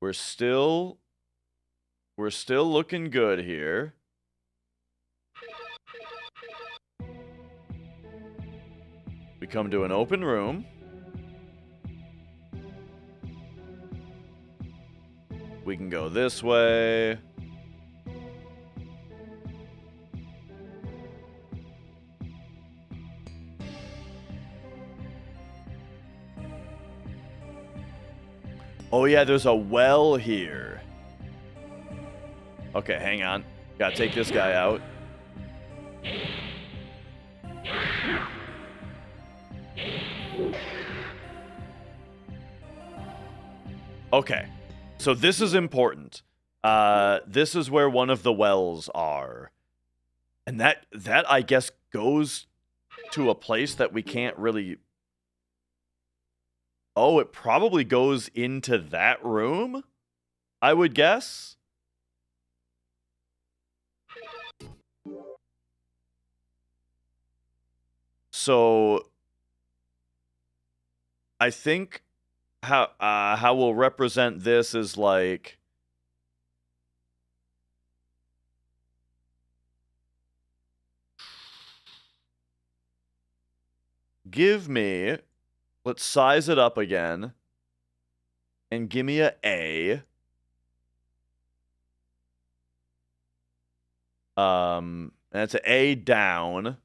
we're still looking good here. We come to an open room. We can go this way. Oh yeah, there's a well here. Okay, hang on. Gotta take this guy out. Okay, so this is important. This is where one of the wells are. And that I guess goes to a place that we can't really... Oh, it probably goes into that room, I would guess. So I think how we'll represent this is like... Give me... Let's size it up again. And give me a A. That's an A down.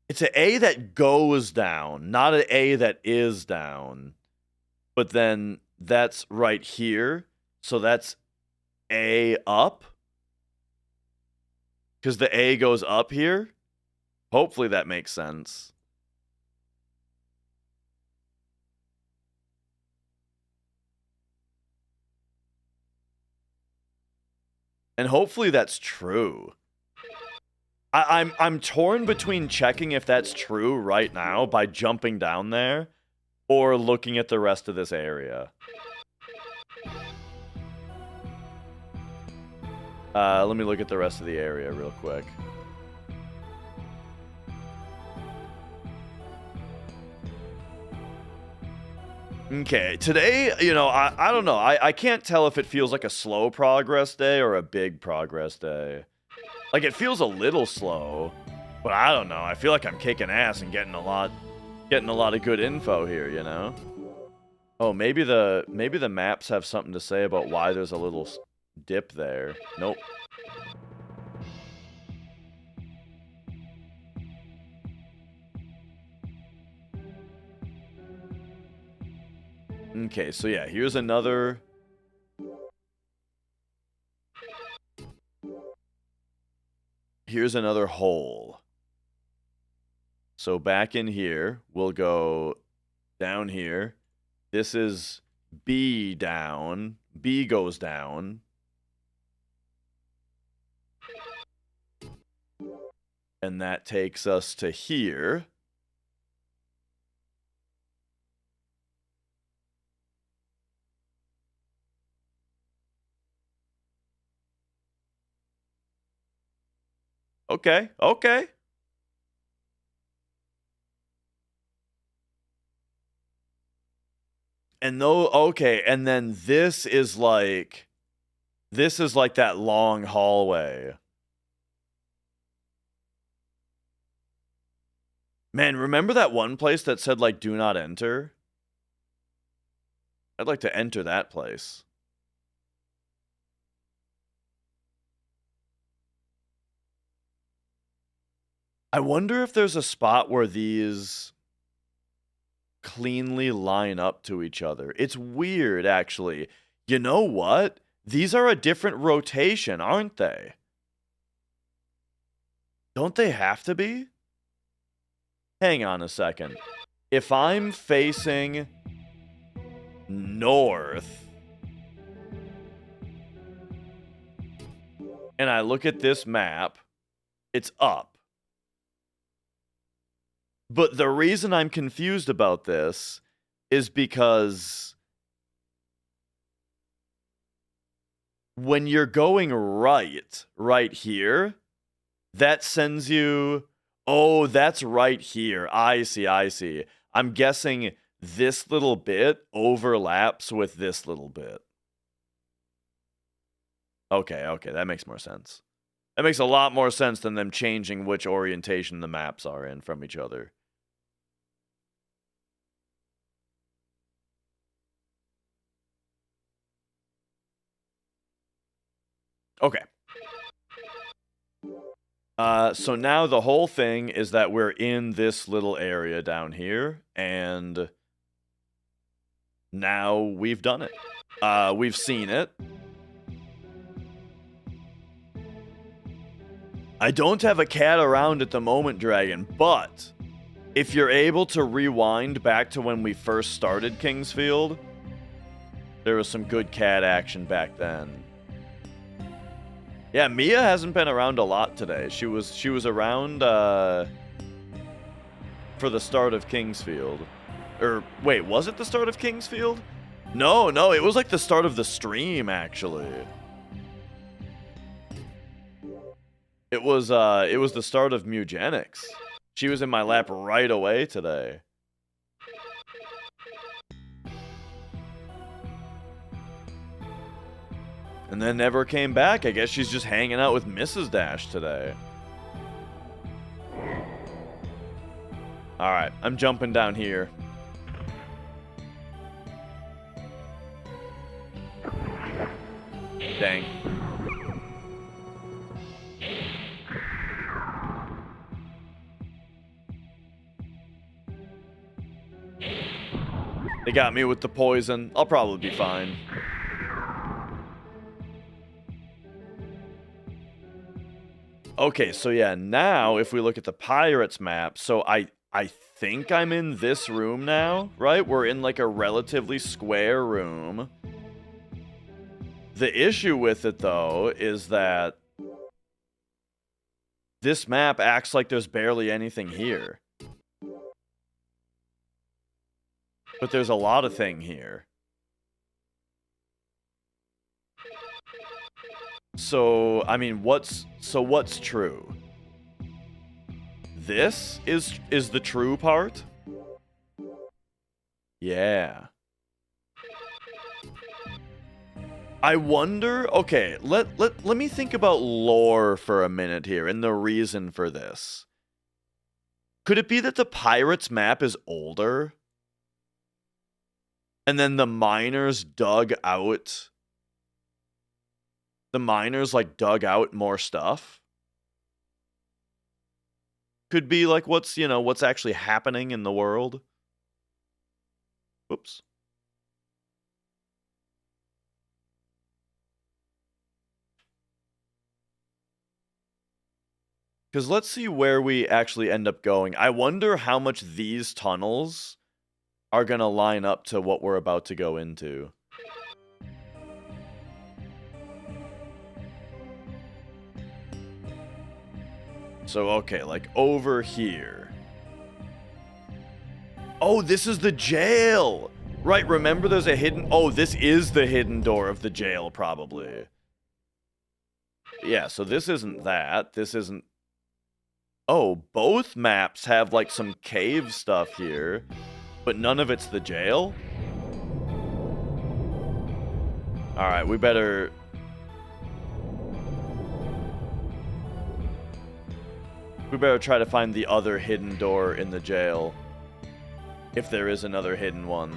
It's an A that goes down, not an A that is down. But then that's right here. So that's A up. Because the A goes up here. Hopefully that makes sense. And hopefully that's true. I'm torn between checking if that's true right now by jumping down there or looking at the rest of this area. Let me look at the rest of the area real quick. Okay, today, you know, I don't know. I can't tell if it feels like a slow progress day or a big progress day. Like, it feels a little slow, but I don't know. I feel like I'm kicking ass and getting a lot of good info here, you know? Oh, maybe the maps have something to say about why there's a little dip there. Nope. Okay, so yeah, here's another... Here's another hole. So back in here, we'll go down here. This is B down. B goes down. And that takes us to here. Okay, okay. And though, okay, and then this is like that long hallway. Man, remember that one place that said, like, do not enter? I'd like to enter that place. I wonder if there's a spot where these cleanly line up to each other. It's weird, actually. You know what? These are a different rotation, aren't they? Don't they have to be? Hang on a second. If I'm facing north and I look at this map, it's up. But the reason I'm confused about this is because when you're going right here, that sends you... Oh, that's right here. I see, I see. I'm guessing this little bit overlaps with this little bit. Okay, okay, that makes more sense. That makes a lot more sense than them changing which orientation the maps are in from each other. Okay. So now the whole thing is that we're in this little area down here, and now we've done it. We've seen it. I don't have a cat around at the moment, Dragon, but if you're able to rewind back to when we first started Kingsfield, there was some good cat action back then. Yeah, Mia hasn't been around a lot today. She was around for the start of Kingsfield. Or wait, was it the start of Kingsfield? No, it was like the start of the stream actually. It was the start of Mewgenics. She was in my lap right away today. And then never came back. I guess she's just hanging out with Mrs. Dash today. Alright, I'm jumping down here. Dang. They got me with the poison. I'll probably be fine. Okay, so yeah, now if we look at the Pirates map, so I think I'm in this room now, right? We're in like a relatively square room. The issue with it, though, is that this map acts like there's barely anything here. But there's a lot of thing here. So, I mean, what's true? This is the true part? Yeah. I wonder, okay, let me think about lore for a minute here and the reason for this. Could it be that the Pirates map is older? And then the miners dug out... The miners, like, dug out more stuff? Could be, like, what's actually happening in the world? Oops. Because let's see where we actually end up going. I wonder how much these tunnels are going to line up to what we're about to go into. So, okay, like over here. Oh, this is the jail! Right, remember there's a hidden... Oh, this is the hidden door of the jail, probably. Yeah, so this isn't that. This isn't... Oh, both maps have, like, some cave stuff here, but none of it's the jail? Alright, we better... We better try to find the other hidden door in the jail. If there is another hidden one.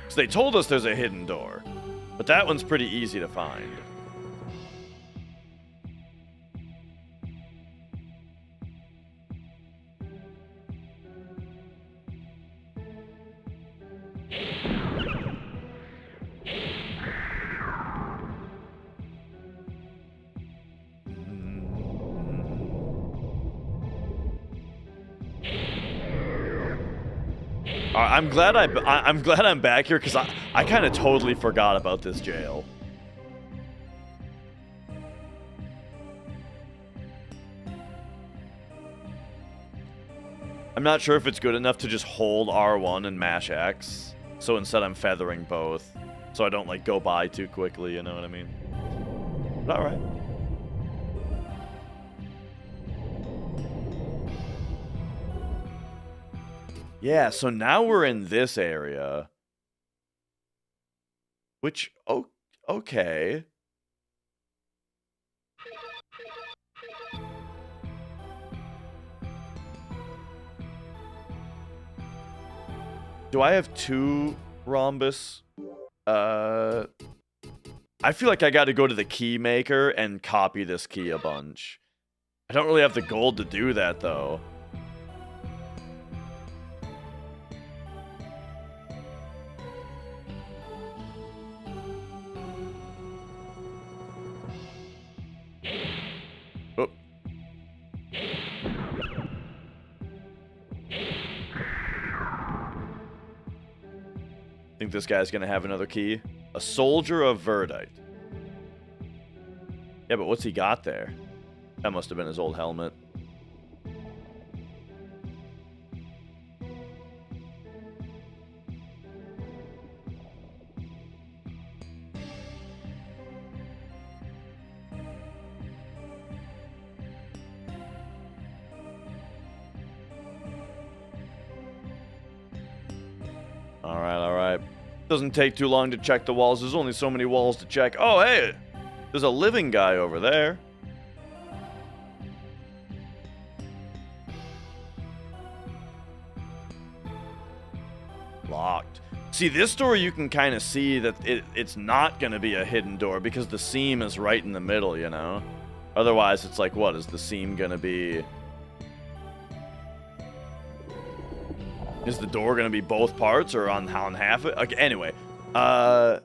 So they told us there's a hidden door, but that one's pretty easy to find. I'm glad I'm back here because I kind of totally forgot about this jail. I'm not sure if it's good enough to just hold R1 and mash X. So instead I'm feathering both. So I don't like go by too quickly, you know what I mean? But alright. Yeah, so now we're in this area. Which, oh, okay. Do I have two rhombus? I feel like I gotta go to the key maker and copy this key a bunch. I don't really have the gold to do that, though. Think this guy's gonna have another key? A soldier of Verdite. Yeah, but what's he got there? That must have been his old helmet. All right. Doesn't take too long to check the walls. There's only so many walls to check. Oh, hey! There's a living guy over there. Locked. See, this door you can kind of see that it's not going to be a hidden door because the seam is right in the middle, you know? Otherwise, it's like, what? Is the seam going to be... Is the door going to be both parts or on half it? Okay, anyway. Am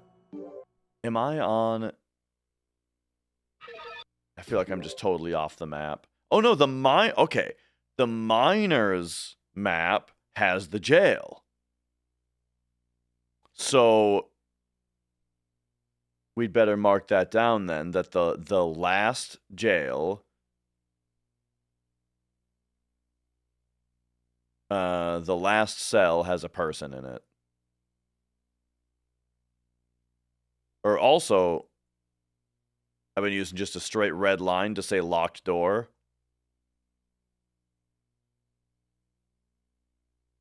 I on... I feel like I'm just totally off the map. Oh, no, okay. The miners map has the jail. So we'd better mark that down then, that the last jail... the last cell has a person in it. Or also, I've been using just a straight red line to say locked door.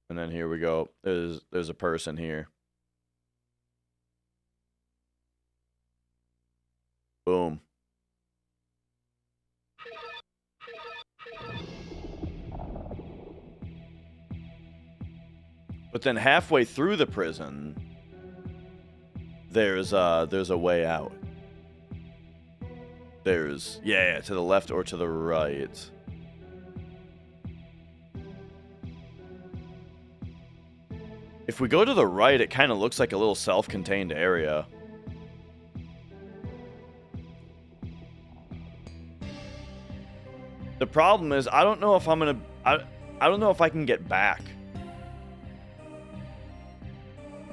And then here we go. There's a person here. Boom. But then halfway through the prison, there's a way out. There's yeah, to the left or to the right. If we go to the right, it kind of looks like a little self-contained area. The problem is I don't know if I'm gonna I don't know if I can get back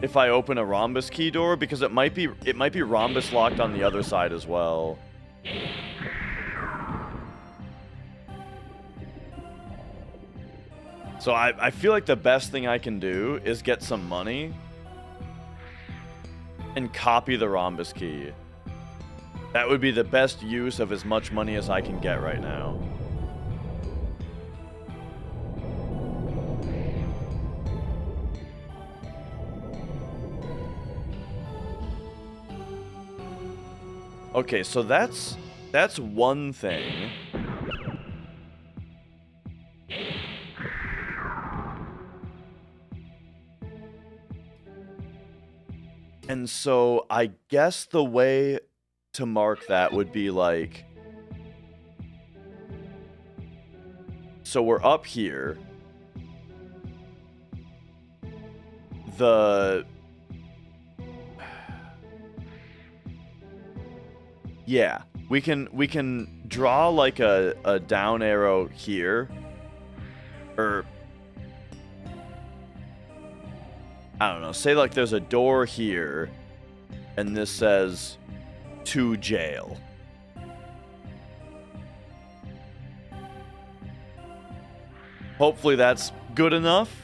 if I open a rhombus key door, because it might be rhombus locked on the other side as well. So I feel like the best thing I can do is get some money and copy the rhombus key. That would be the best use of as much money as I can get right now. Okay, so that's one thing. And so I guess the way to mark that would be like, so we're up here. Yeah, we can draw like a down arrow here, or I don't know, say like there's a door here, and this says to jail. Hopefully that's good enough.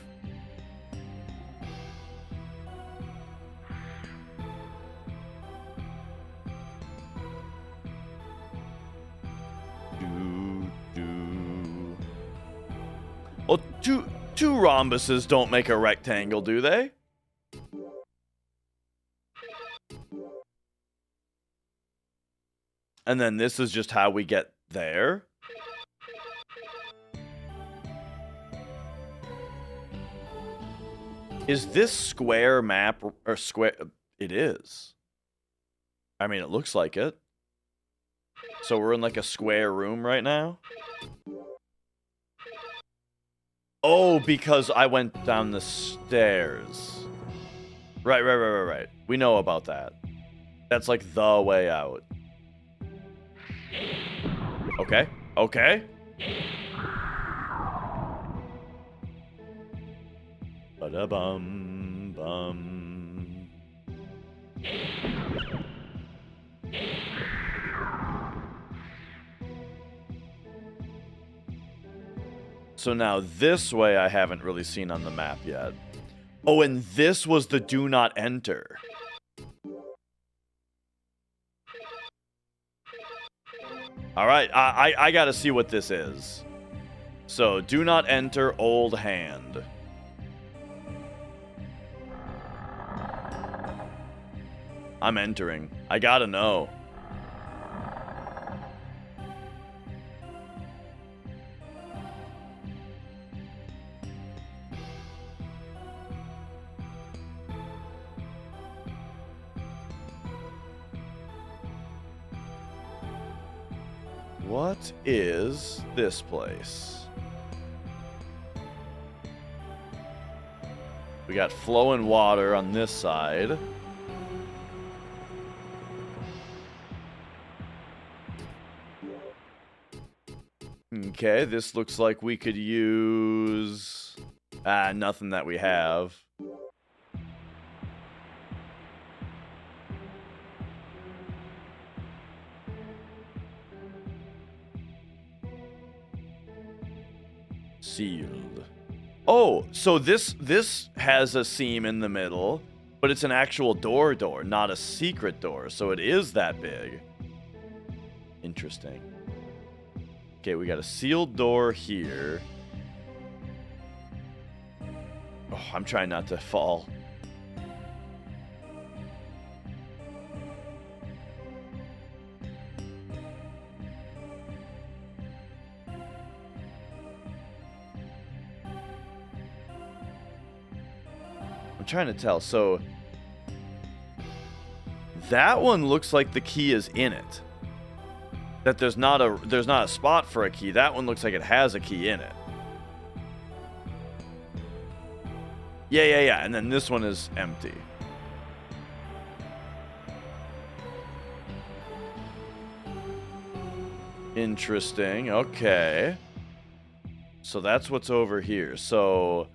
Well, two rhombuses don't make a rectangle, do they? And then this is just how we get there. Is this square map or square? It is. I mean, it looks like it. So we're in like a square room right now. Oh, because I went down the stairs. Right. We know about that. That's like the way out. Okay. Ba-da-bum, bum. So now this way I haven't really seen on the map yet. Oh, and this was the do not enter. Alright, I gotta see what this is. So, do not enter old hand. I'm entering. I gotta know. What is this place? We got flowing water on this side. Okay, this looks like we could use... nothing that we have. Sealed. Oh, so this has a seam in the middle, but it's an actual door, not a secret door, so it is that big. Interesting. Okay, we got a sealed door here. Oh, I'm trying not to fall. I'm trying to tell. So that one looks like the key is in it. That there's not a spot for a key. That one looks like it has a key in it. Yeah. And then this one is empty. Interesting. Okay. So that's what's over here. So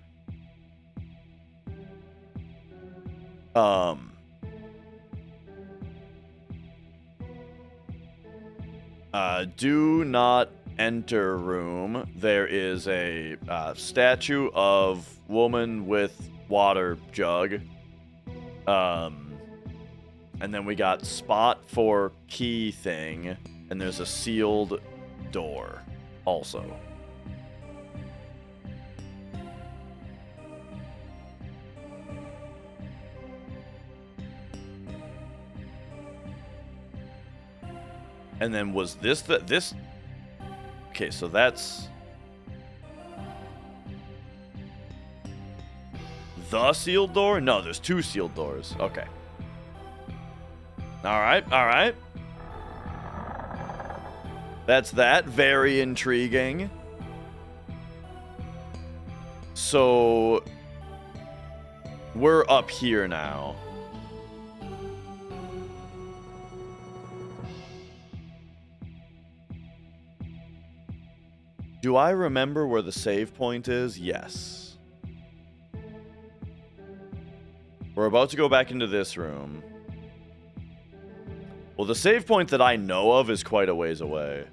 do not enter room. There is a statue of woman with water jug. And then we got spot for key thing. And there's a sealed door also. And then was this this? Okay, so that's the sealed door? No, there's two sealed doors. Okay. All right. That's that. Very intriguing. So we're up here now. Do I remember where the save point is? Yes. We're about to go back into this room. Well, the save point that I know of is quite a ways away.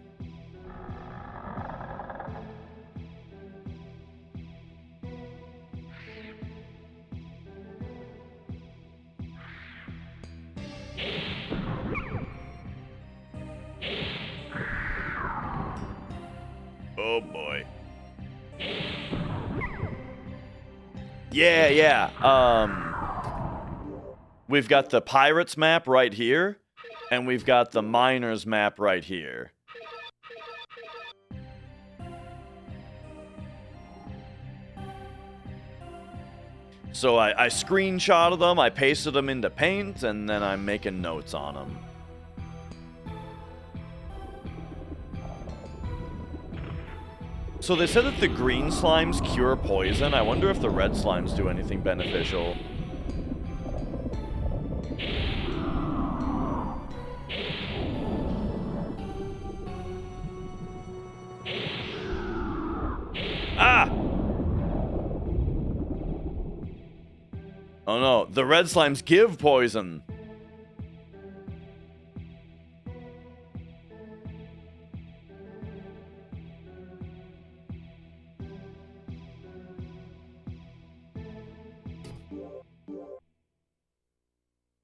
Oh boy. Yeah. We've got the pirates map right here, and we've got the miners map right here. So I screenshotted them, I pasted them into Paint, and then I'm making notes on them. So they said that the green slimes cure poison. I wonder if the red slimes do anything beneficial. Ah! Oh no, the red slimes give poison.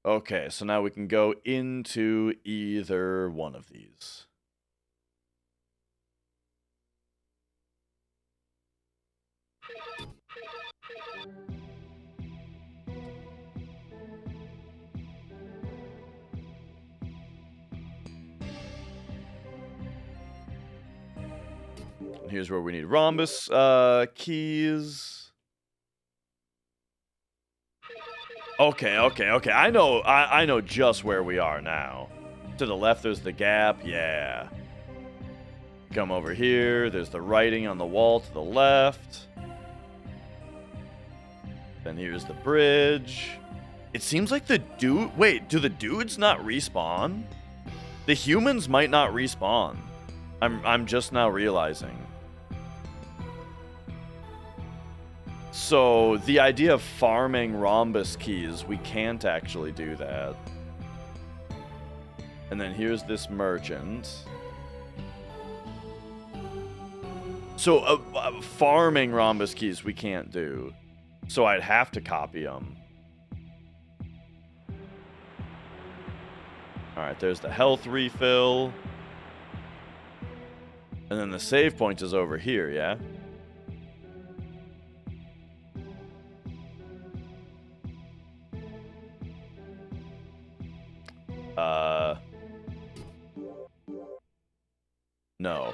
Okay, so now we can go into either one of these. Here's where we need rhombus keys. Okay. I know just where we are now. To the left, there's the gap. Yeah. Come over here. There's the writing on the wall to the left. Then here's the bridge. It seems like the dude... Wait, do the dudes not respawn? The humans might not respawn. I'm just now realizing. So, the idea of farming rhombus keys, we can't actually do that. And then here's this merchant. So, farming rhombus keys we can't do. So, I'd have to copy them. Alright, there's the health refill. And then the save point is over here, yeah? No.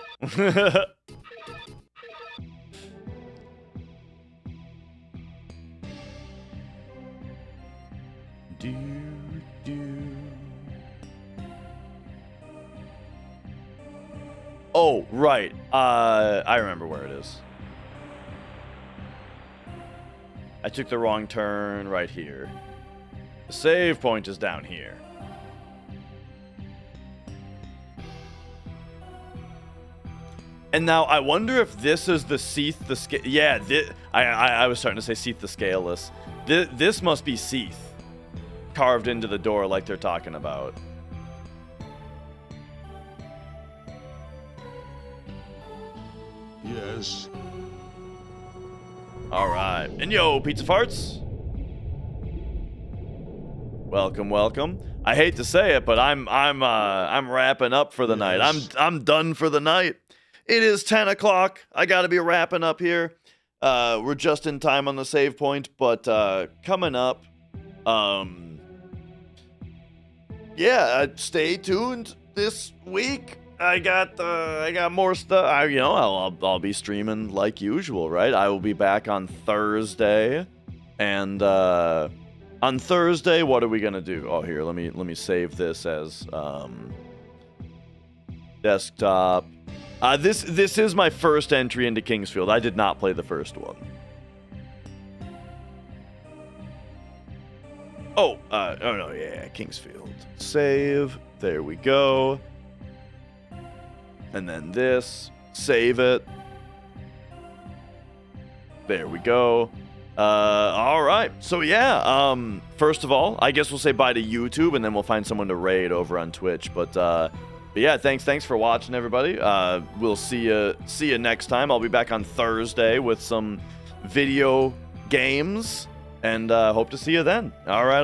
Oh, right. I remember where it is. I took the wrong turn right here. The save point is down here. And now I wonder if this is the Seath the Scale. Yeah, I was starting to say Seath the Scaleless. This must be Seath carved into the door like they're talking about. Yes. All right. And yo, pizza farts. Welcome. I hate to say it, but I'm wrapping up for the night. I'm done for the night. It is 10 o'clock. I got to be wrapping up here. We're just in time on the save point, but coming up, yeah, stay tuned this week. I got more stuff. I'll be streaming like usual, right? I will be back on Thursday, and on Thursday, what are we gonna do? Oh, here, let me save this as desktop. This is my first entry into Kingsfield. I did not play the first one. Oh no, yeah, Kingsfield. Save. There we go. And then this. Save it. There we go. All right. So yeah. First of all, I guess we'll say bye to YouTube, and then we'll find someone to raid over on Twitch. But yeah, thanks for watching, everybody. We'll see you next time. I'll be back on Thursday with some video games, and hope to see you then. All right.